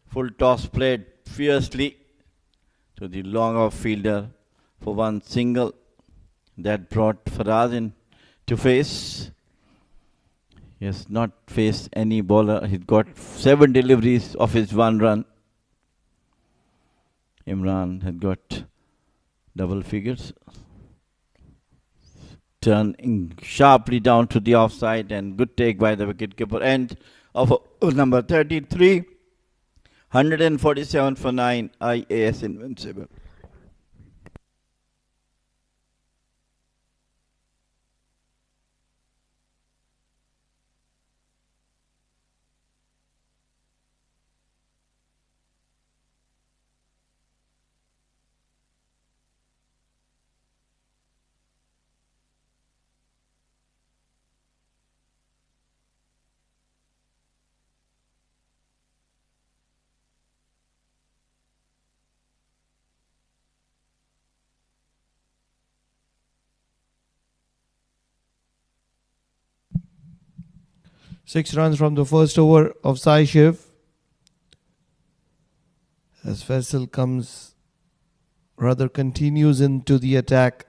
Full toss played fiercely to the long off fielder for one single that brought Faraz in to face. He has not faced any bowler. He's got 7 deliveries of his 1 run. Imran had got double figures. Turning sharply down to the offside, and good take by the wicketkeeper. End of number 33. 147 for 9. Ias Invincible. Six runs from the first over of Sai Shiv. As Faisal continues into the attack.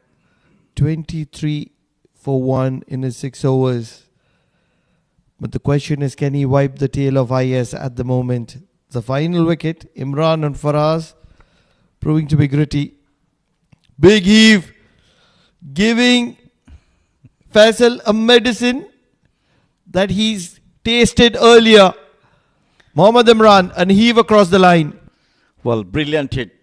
23 for 1 in his 6 overs. But the question is, can he wipe the tail of Ias at the moment? The final wicket, Imran and Faraz, proving to be gritty. Big heave, giving Faisal a medicine that he's tasted earlier. Mohammad Imran, and heave across the line. Well, brilliant hit.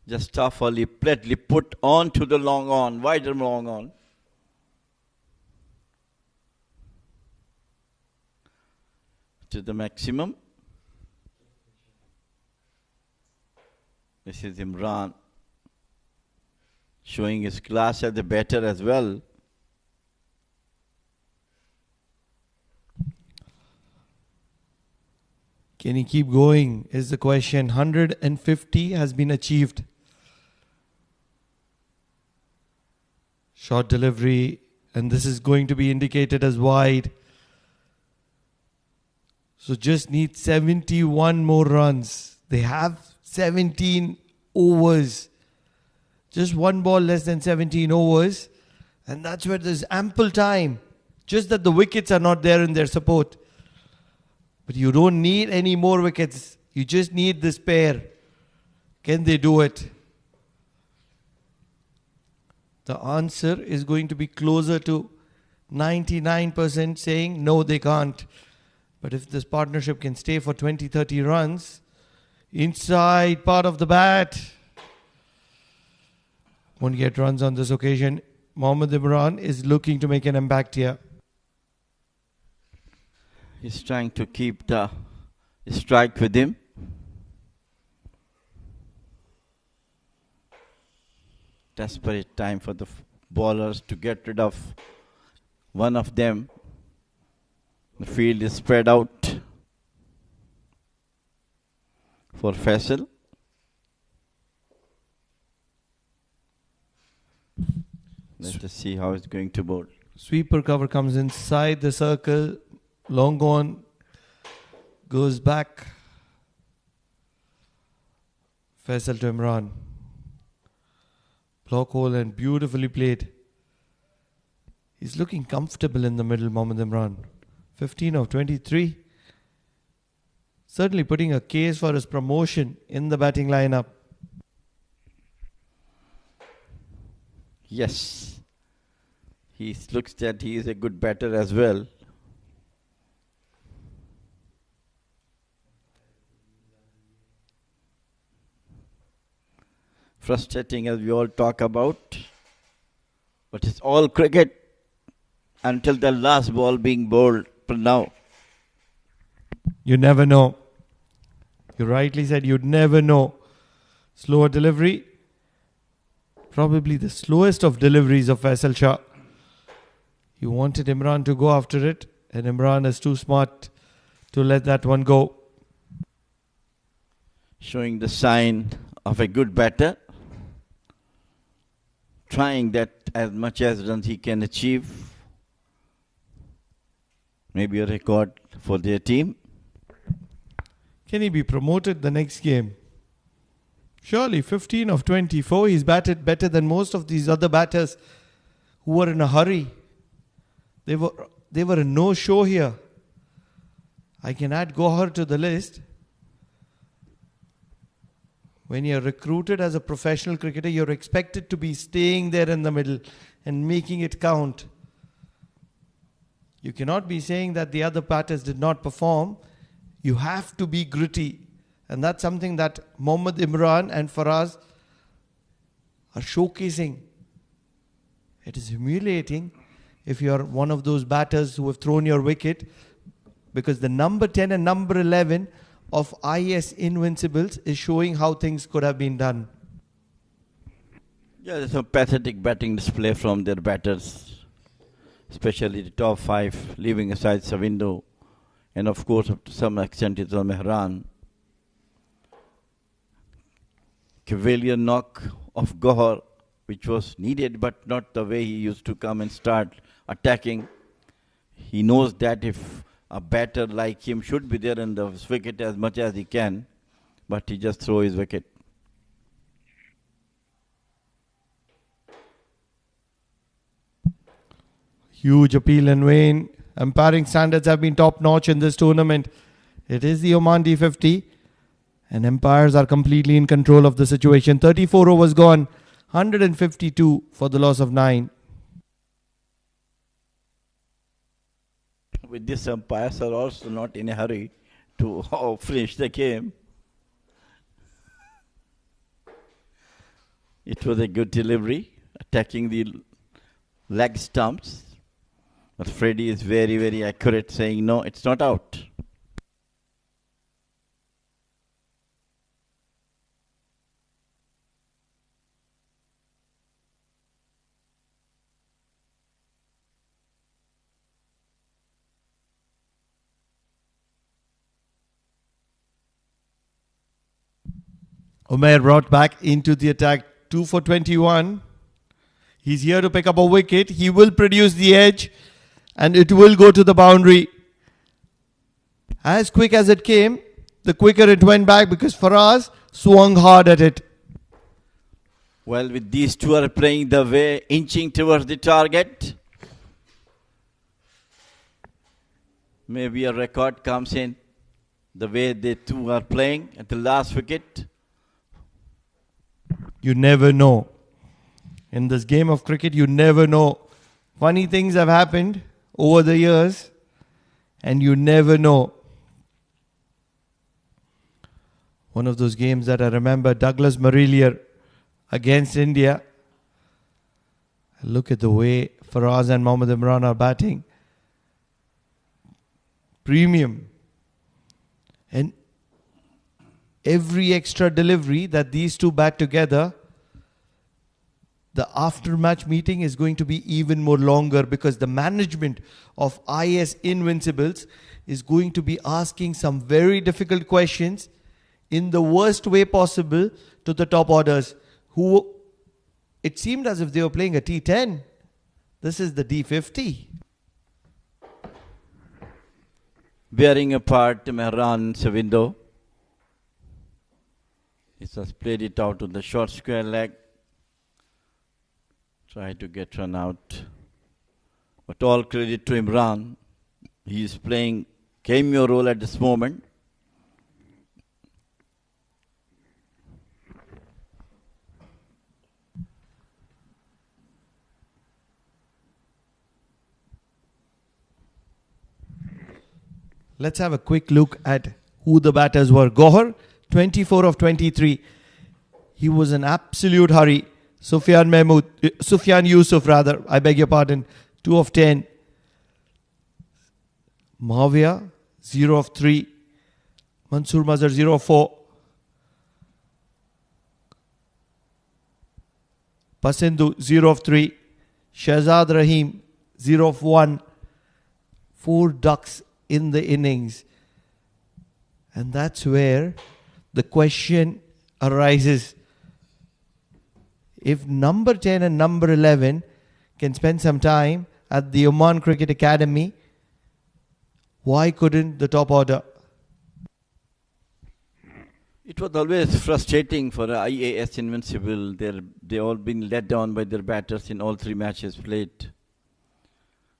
Just toughly, playedly put on to the long on, wider long on. To the maximum. This is Imran showing his class as the batter as well. Can he keep going is the question. 150 has been achieved. Short delivery, and this is going to be indicated as wide. So just need 71 more runs. They have 17 overs. Just one ball less than 17 overs. And that's where there's ample time. Just that the wickets are not there in their support. But you don't need any more wickets. You just need this pair. Can they do it? The answer is going to be closer to 99% saying no, they can't. But if this partnership can stay for 20-30 runs, inside part of the bat, won't get runs on this occasion. Mohammad Imran is looking to make an impact here. He's trying to keep the strike with him. Desperate time for the bowlers to get rid of one of them. The field is spread out for Faisal. Let's just see how it's going to bowl. Sweeper cover comes inside the circle. Long on. Goes back. Faisal to Imran. Block hole and beautifully played. He's looking comfortable in the middle, Mohammad Imran. 15 of 23. Certainly putting a case for his promotion in the batting lineup. Yes. He looks that he is a good batter as well. Frustrating as we all talk about. But it's all cricket until the last ball being bowled for now. You never know. You rightly said you'd never know. Slower delivery. Probably the slowest of deliveries of Faisal Shah. You wanted Imran to go after it, and Imran is too smart to let that one go. Showing the sign of a good batter, trying that as much as runs he can achieve, maybe a record for their team. Can he be promoted the next game? Surely 15 of 24, he's batted better than most of these other batters who were in a hurry. They were a no-show here. I can add Gohar to the list. When you're recruited as a professional cricketer, you're expected to be staying there in the middle and making it count. You cannot be saying that the other batters did not perform. You have to be gritty. And that's something that Mohammad Imran and Faraz are showcasing. It is humiliating if you're one of those batters who have thrown your wicket, because the number 10 and number 11 of Ias Invincibles is showing how things could have been done. Yeah, there's some pathetic batting display from their batters, especially the top 5, leaving aside Savindo, and of course, to some extent, it's Mehran. Cavalier knock of Gohar, which was needed, but not the way he used to come and start attacking. He knows that if a batter like him should be there in the wicket as much as he can, but he just throws his wicket. Huge appeal and Wayne. Umpiring standards have been top notch in this tournament. It is the Oman D50 and umpires are completely in control of the situation. 34 overs gone, 152 for the loss of 9. With this, umpires are also not in a hurry to finish the game. It was a good delivery, attacking the leg stumps. But Freddie is very, very accurate, saying, no, it's not out. Umair brought back into the attack, 2 for 21. He's here to pick up a wicket. He will produce the edge and it will go to the boundary. As quick as it came, the quicker it went back, because Faraz swung hard at it. Well, with these two are playing the way, inching towards the target, maybe a record comes in the way they two are playing at the last wicket. You never know. In this game of cricket, you never know. Funny things have happened over the years, and you never know. One of those games that I remember, Douglas Marillier against India. Look at the way Faraz and Mohammad Imran are batting. Premium. And every extra delivery that these two bat together, the after-match meeting is going to be even more longer, because the management of Ias Invincibles is going to be asking some very difficult questions in the worst way possible to the top orders, who it seemed as if they were playing a T10. This is the D50. Bearing apart Mehran and Savindo. He just played it out on the short square leg. Try to get run out. But all credit to Imran. He is playing cameo role at this moment. Let's have a quick look at who the batters were. Gohar, 24 of 23. He was in absolute hurry. Sufyan Yusuf, I beg your pardon, 2 of 10. Mahavia, 0 of 3. Mansoor Mazhar, 0 of 4. Pasindu, 0 of 3. Shahzad Rahim, 0 of 1. 4 ducks in the innings. And that's where the question arises. If number 10 and number 11 can spend some time at the Oman Cricket Academy, why couldn't the top order? It was always frustrating for IAS Invincible. They all been let down by their batters in all 3 matches played.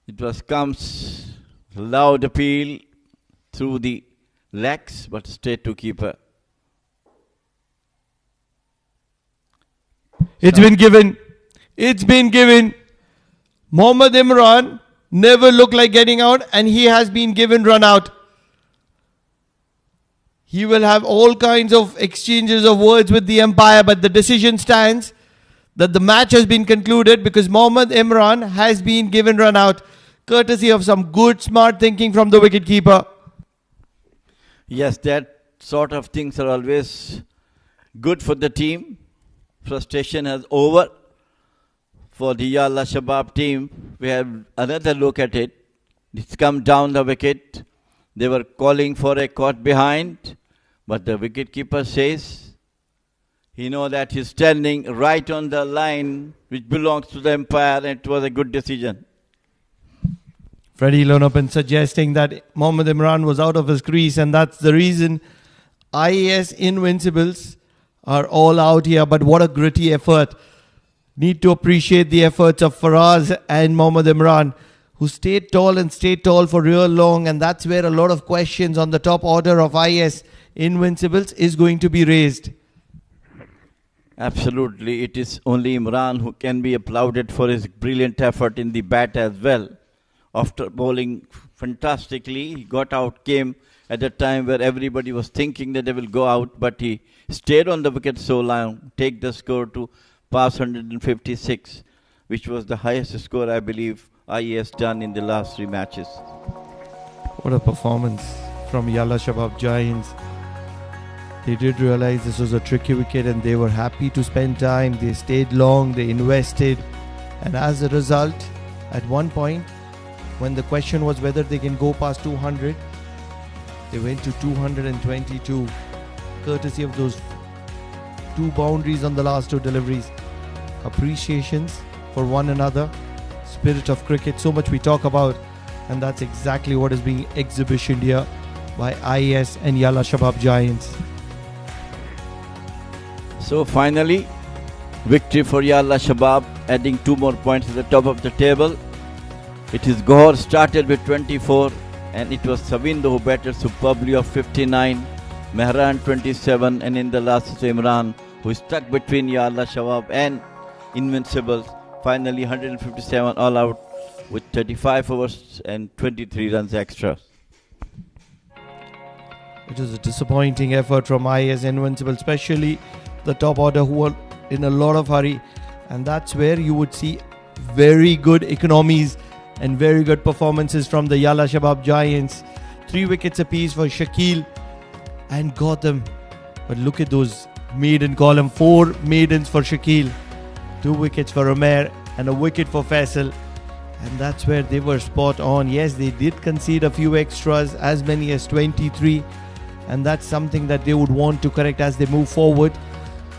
It was comes loud appeal through the legs, but straight to keeper. It's been given. It's been given. Mohammad Imran never looked like getting out, and he has been given run out. He will have all kinds of exchanges of words with the umpire, but the decision stands that the match has been concluded because Mohammad Imran has been given run out, courtesy of some good, smart thinking from the wicketkeeper. Yes, that sort of things are always good for the team. Frustration has over for the Yalla Shabab team. We have another look at it. It's come down the wicket. They were calling for a caught behind, but the wicketkeeper says he knows that he's standing right on the line which belongs to the umpire, and it was a good decision. Freddie Lonopan suggesting that Mohammad Imran was out of his crease, and that's the reason IAS Invincibles are all out here. But what a gritty effort. Need to appreciate the efforts of Faraz and Mohammad Imran, who stayed tall and stayed tall for real long, and that's where a lot of questions on the top order of IAS Invincibles is going to be raised. Absolutely. It is only Imran who can be applauded for his brilliant effort in the bat as well. After bowling fantastically, he got out, came at a time where everybody was thinking that they will go out, but he stayed on the wicket so long, take the score to pass 156, which was the highest score I believe IAS done in the last 3 matches. What a performance from Yalla Shabab Giants. They did realize this was a tricky wicket and they were happy to spend time. They stayed long, they invested, and as a result, at one point, when the question was whether they can go past 200, they went to 222, courtesy of those 2 boundaries on the last 2 deliveries. Appreciations for one another, spirit of cricket, so much we talk about, and that's exactly what is being exhibitioned here by IAS and Yalla Shabab Giants. So finally, victory for Yalla Shabab, adding 2 more points to the top of the table. It is Gohar started with 24, and it was Savindu who batted superbly of 59, Mehran 27, and in the last is Imran, who stuck between Yalla Shabab and Invincibles. Finally 157 all out with 35 overs and 23 runs extra. It was a disappointing effort from IAS Invincible, especially the top order who were in a lot of hurry, and that's where you would see very good economies and very good performances from the Yalla Shabab Giants. 3 wickets apiece for Shakil and Gautam. But look at those maiden column, 4 maidens for Shakil, 2 wickets for Umair and a wicket for Faisal. And that's where they were spot on. Yes, they did concede a few extras, as many as 23. And that's something that they would want to correct as they move forward.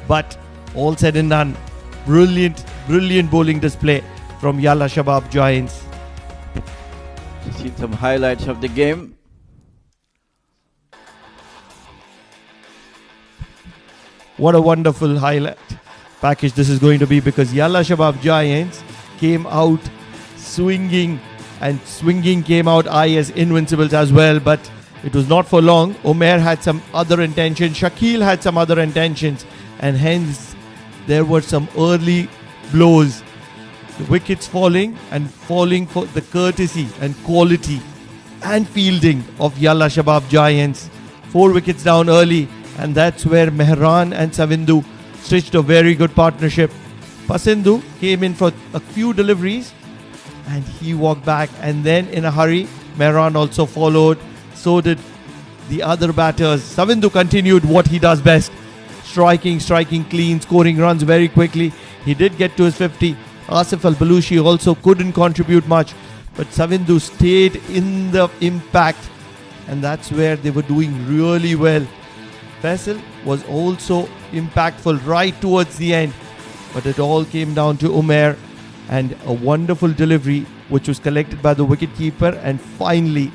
But all said and done, brilliant bowling display from Yalla Shabab Giants. See some highlights of the game. What a wonderful highlight package this is going to be, because Yalla Shabab Giants came out swinging, and swinging came out IAS Invincibles as well, but it was not for long. Umair had some other intentions, Shakil had some other intentions, and hence there were some early blows. The wickets falling for the courtesy and quality and fielding of Yalla Shabab Giants. 4 wickets down early, and that's where Mehran and Savindu stitched a very good partnership. Pasindu came in for a few deliveries and he walked back, and then in a hurry Mehran also followed. So did the other batters. Savindu continued what he does best, striking clean, scoring runs very quickly. He did get to his 50. Asif Al-Balushi also couldn't contribute much, but Savindu stayed in the impact and that's where they were doing really well. Faisal was also impactful right towards the end, but it all came down to Umair and a wonderful delivery which was collected by the wicketkeeper, and finally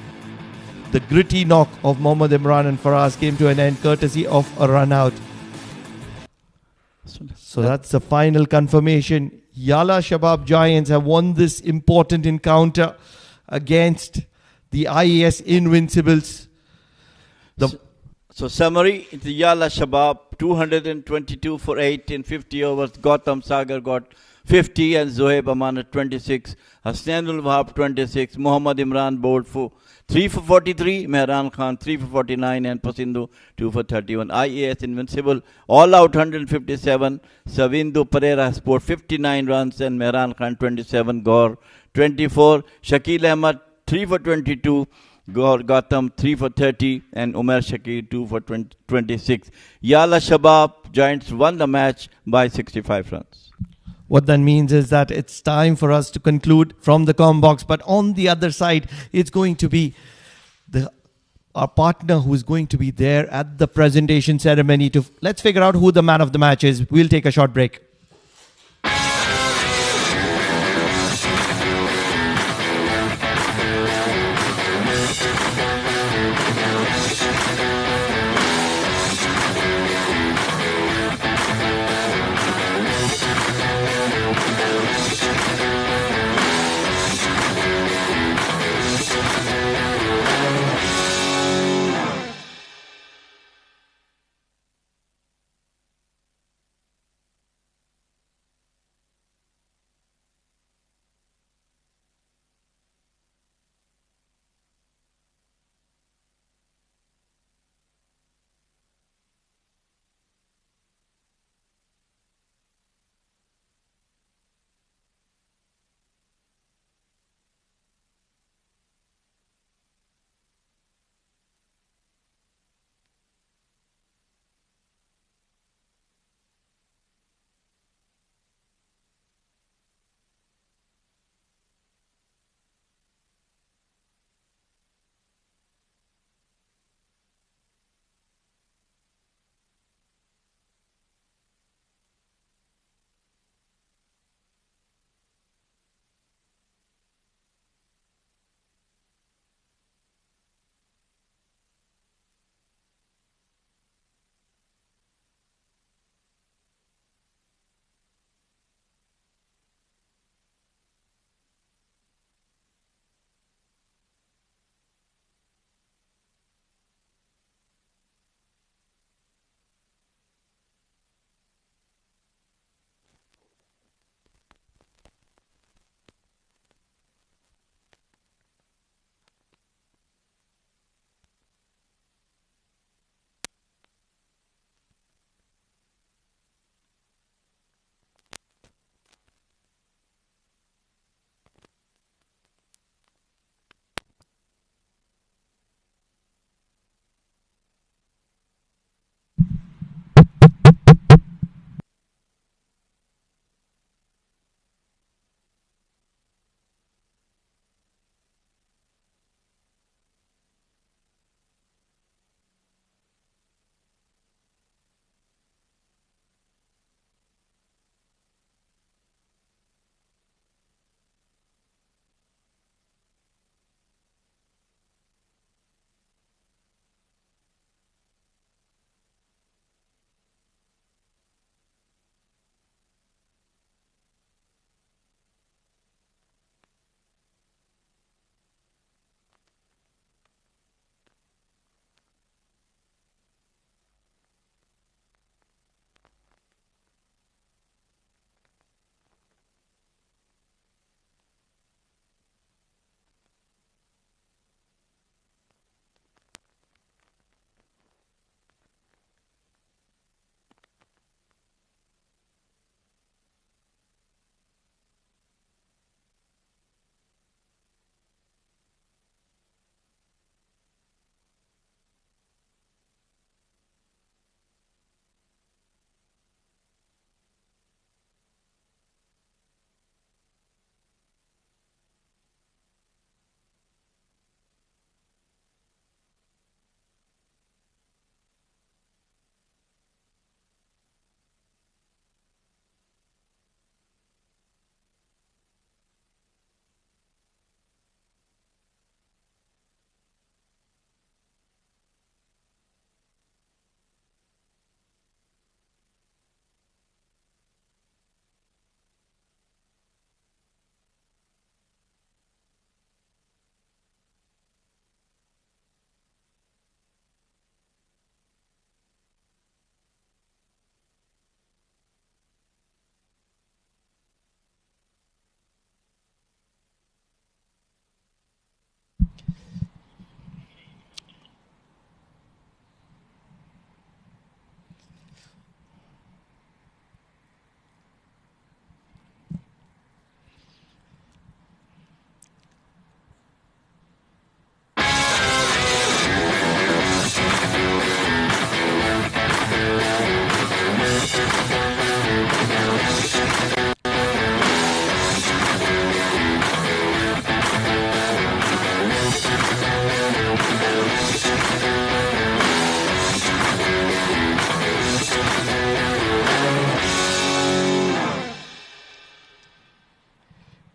the gritty knock of Mohammad Imran and Faraz came to an end courtesy of a run out. So that's the final confirmation. Yalla Shabab Giants have won this important encounter against the Ias Invincibles. So summary, the Yalla Shabab 222 for 8 in 50 overs. Gautam Sagar got 50 and Zohaib Aman at 26. Hasnainul Wahab 26. Muhammad Imran bowled for 3 for 43. Mehran Khan 3 for 49 and Pasindu 2 for 31. IAS Invincible all out 157. Savindu Pereira scored 59 runs and Mehran Khan 27. Gaur 24. Shakil Ahmad 3 for 22. Gautam 3 for 30 and Umar Shakir 2 for 26. Yalla Shabab Giants won the match by 65 runs. What that means is that it's time for us to conclude from the comm box, but on the other side, it's going to be our partner who is going to be there at the presentation ceremony. Let's figure out who the man of the match is. We'll take a short break.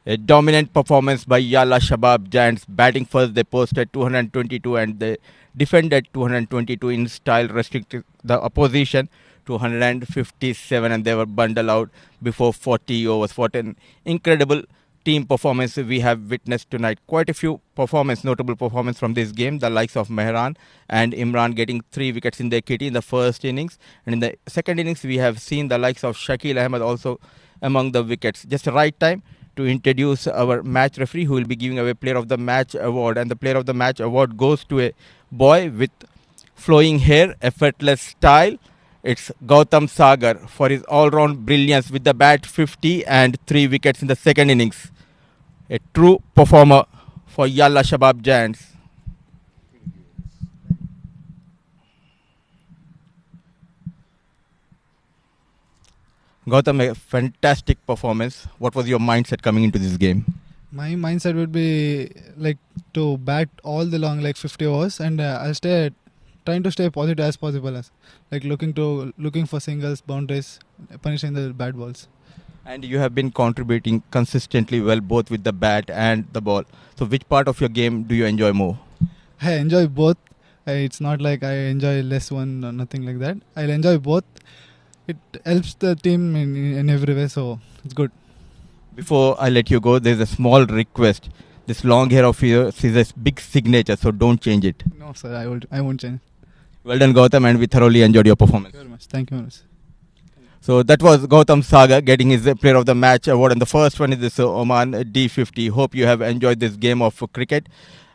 A dominant performance by Yalla Shabab Giants. Batting first, they posted 222 and they defended 222 in style, restricting the opposition to 157, and they were bundled out before 40 overs. What an incredible team performance we have witnessed tonight. Quite a few notable performance from this game. The likes of Mehran and Imran getting 3 wickets in their kitty in the first innings. And in the second innings, we have seen the likes of Shakil Ahmed also among the wickets. Just the right time to introduce our match referee, who will be giving away Player of the Match award. And the Player of the Match award goes to a boy with flowing hair, effortless style. It's Gautam Sagar for his all-round brilliance with the bat 50 and 3 wickets in the second innings. A true performer for Yalla Shabab Giants. Gautam, a fantastic performance. What was your mindset coming into this game? My mindset would be like to bat all the long, like 50 overs, and I'll trying to stay positive as possible, as like looking for singles, boundaries, punishing the bad balls. And you have been contributing consistently well, both with the bat and the ball. So which part of your game do you enjoy more? I enjoy both. It's not like I enjoy less one or nothing like that. I'll enjoy both. It helps the team in every way, so it's good. Before I let you go, there's a small request. This long hair of yours is a big signature, so don't change it. No, sir, I won't change. Well done, Gautam, and we thoroughly enjoyed your performance. Thank you very much. Thank you very much. So that was Gautam Sagar getting his Player of the Match award, and the first one is this Oman D50. Hope you have enjoyed this game of cricket,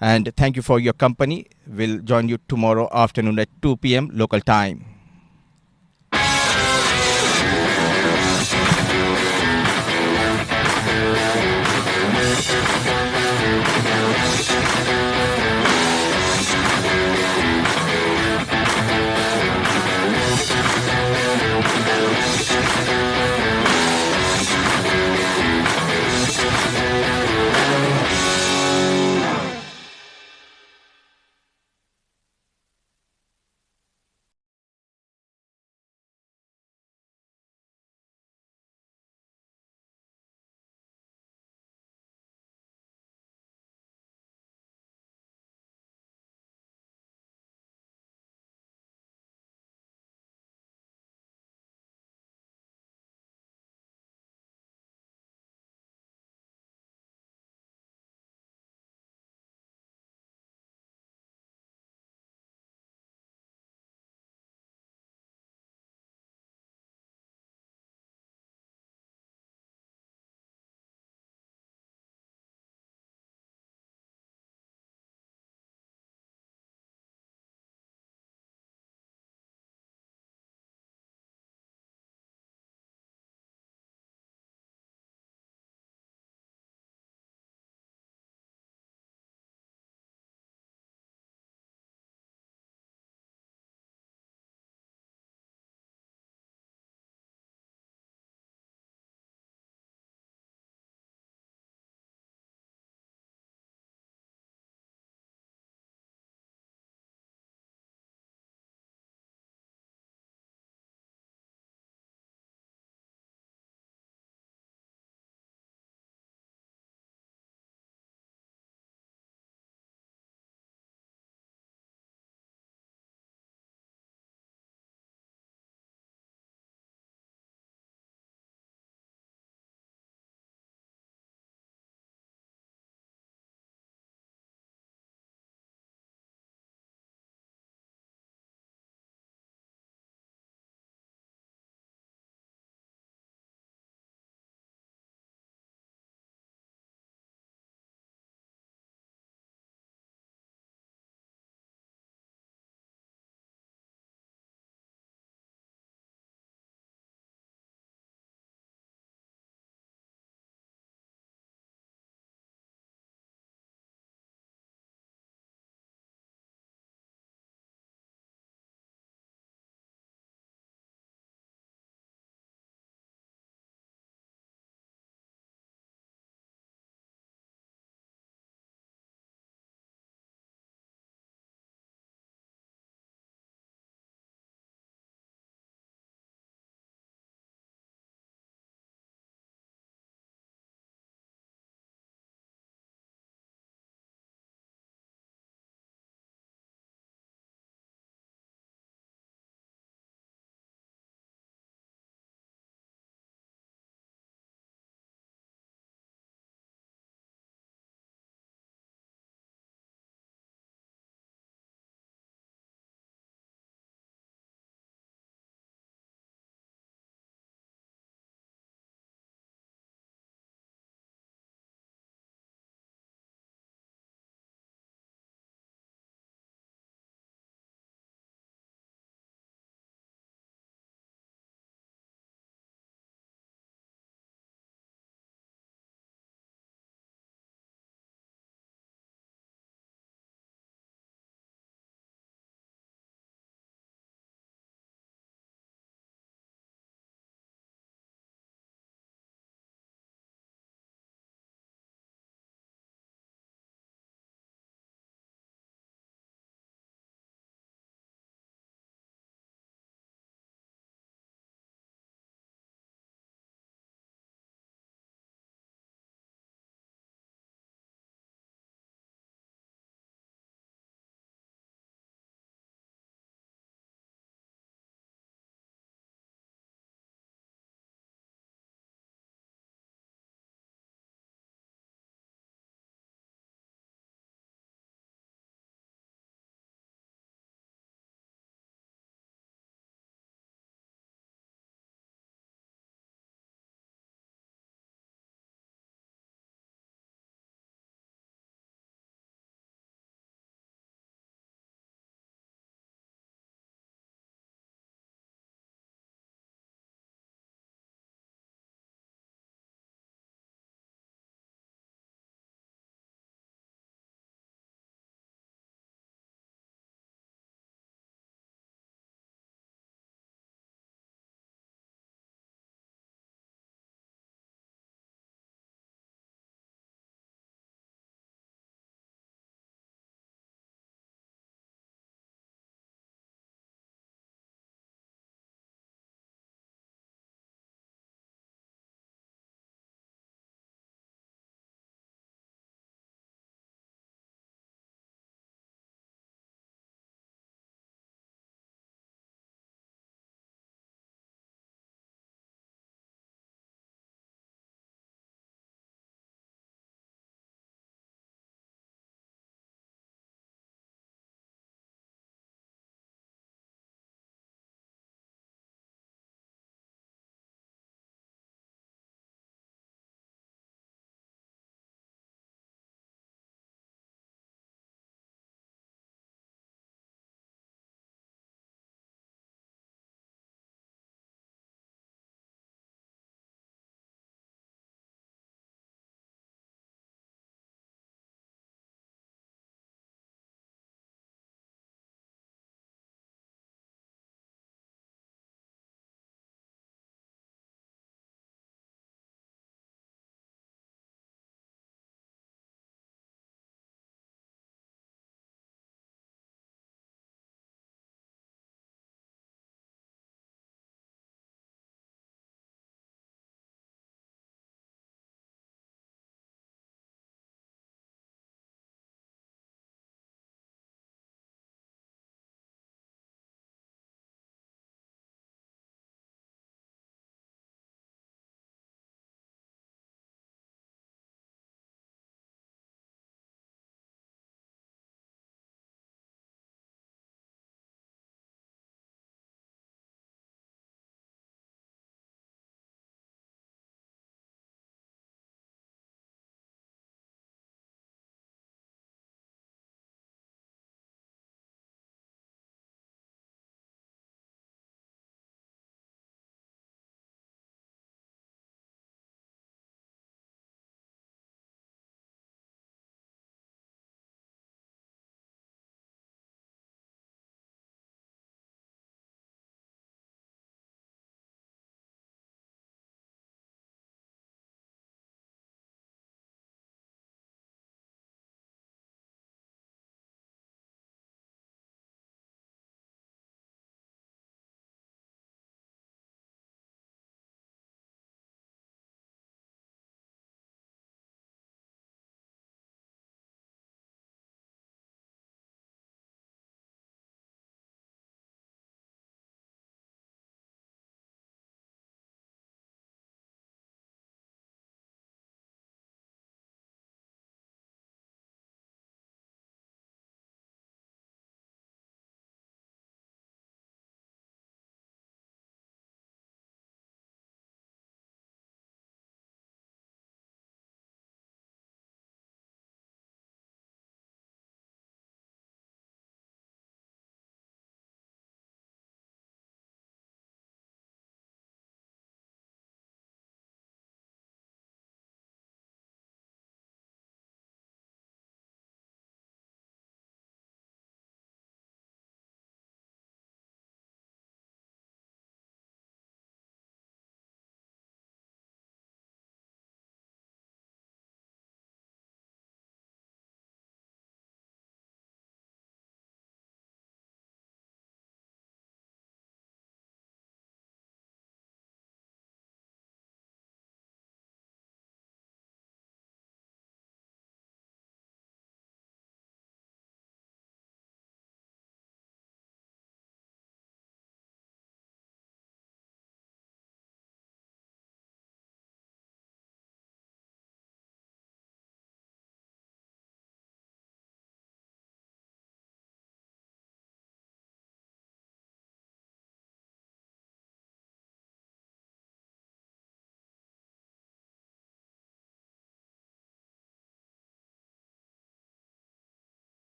and thank you for your company. We'll join you tomorrow afternoon at 2 p.m. local time.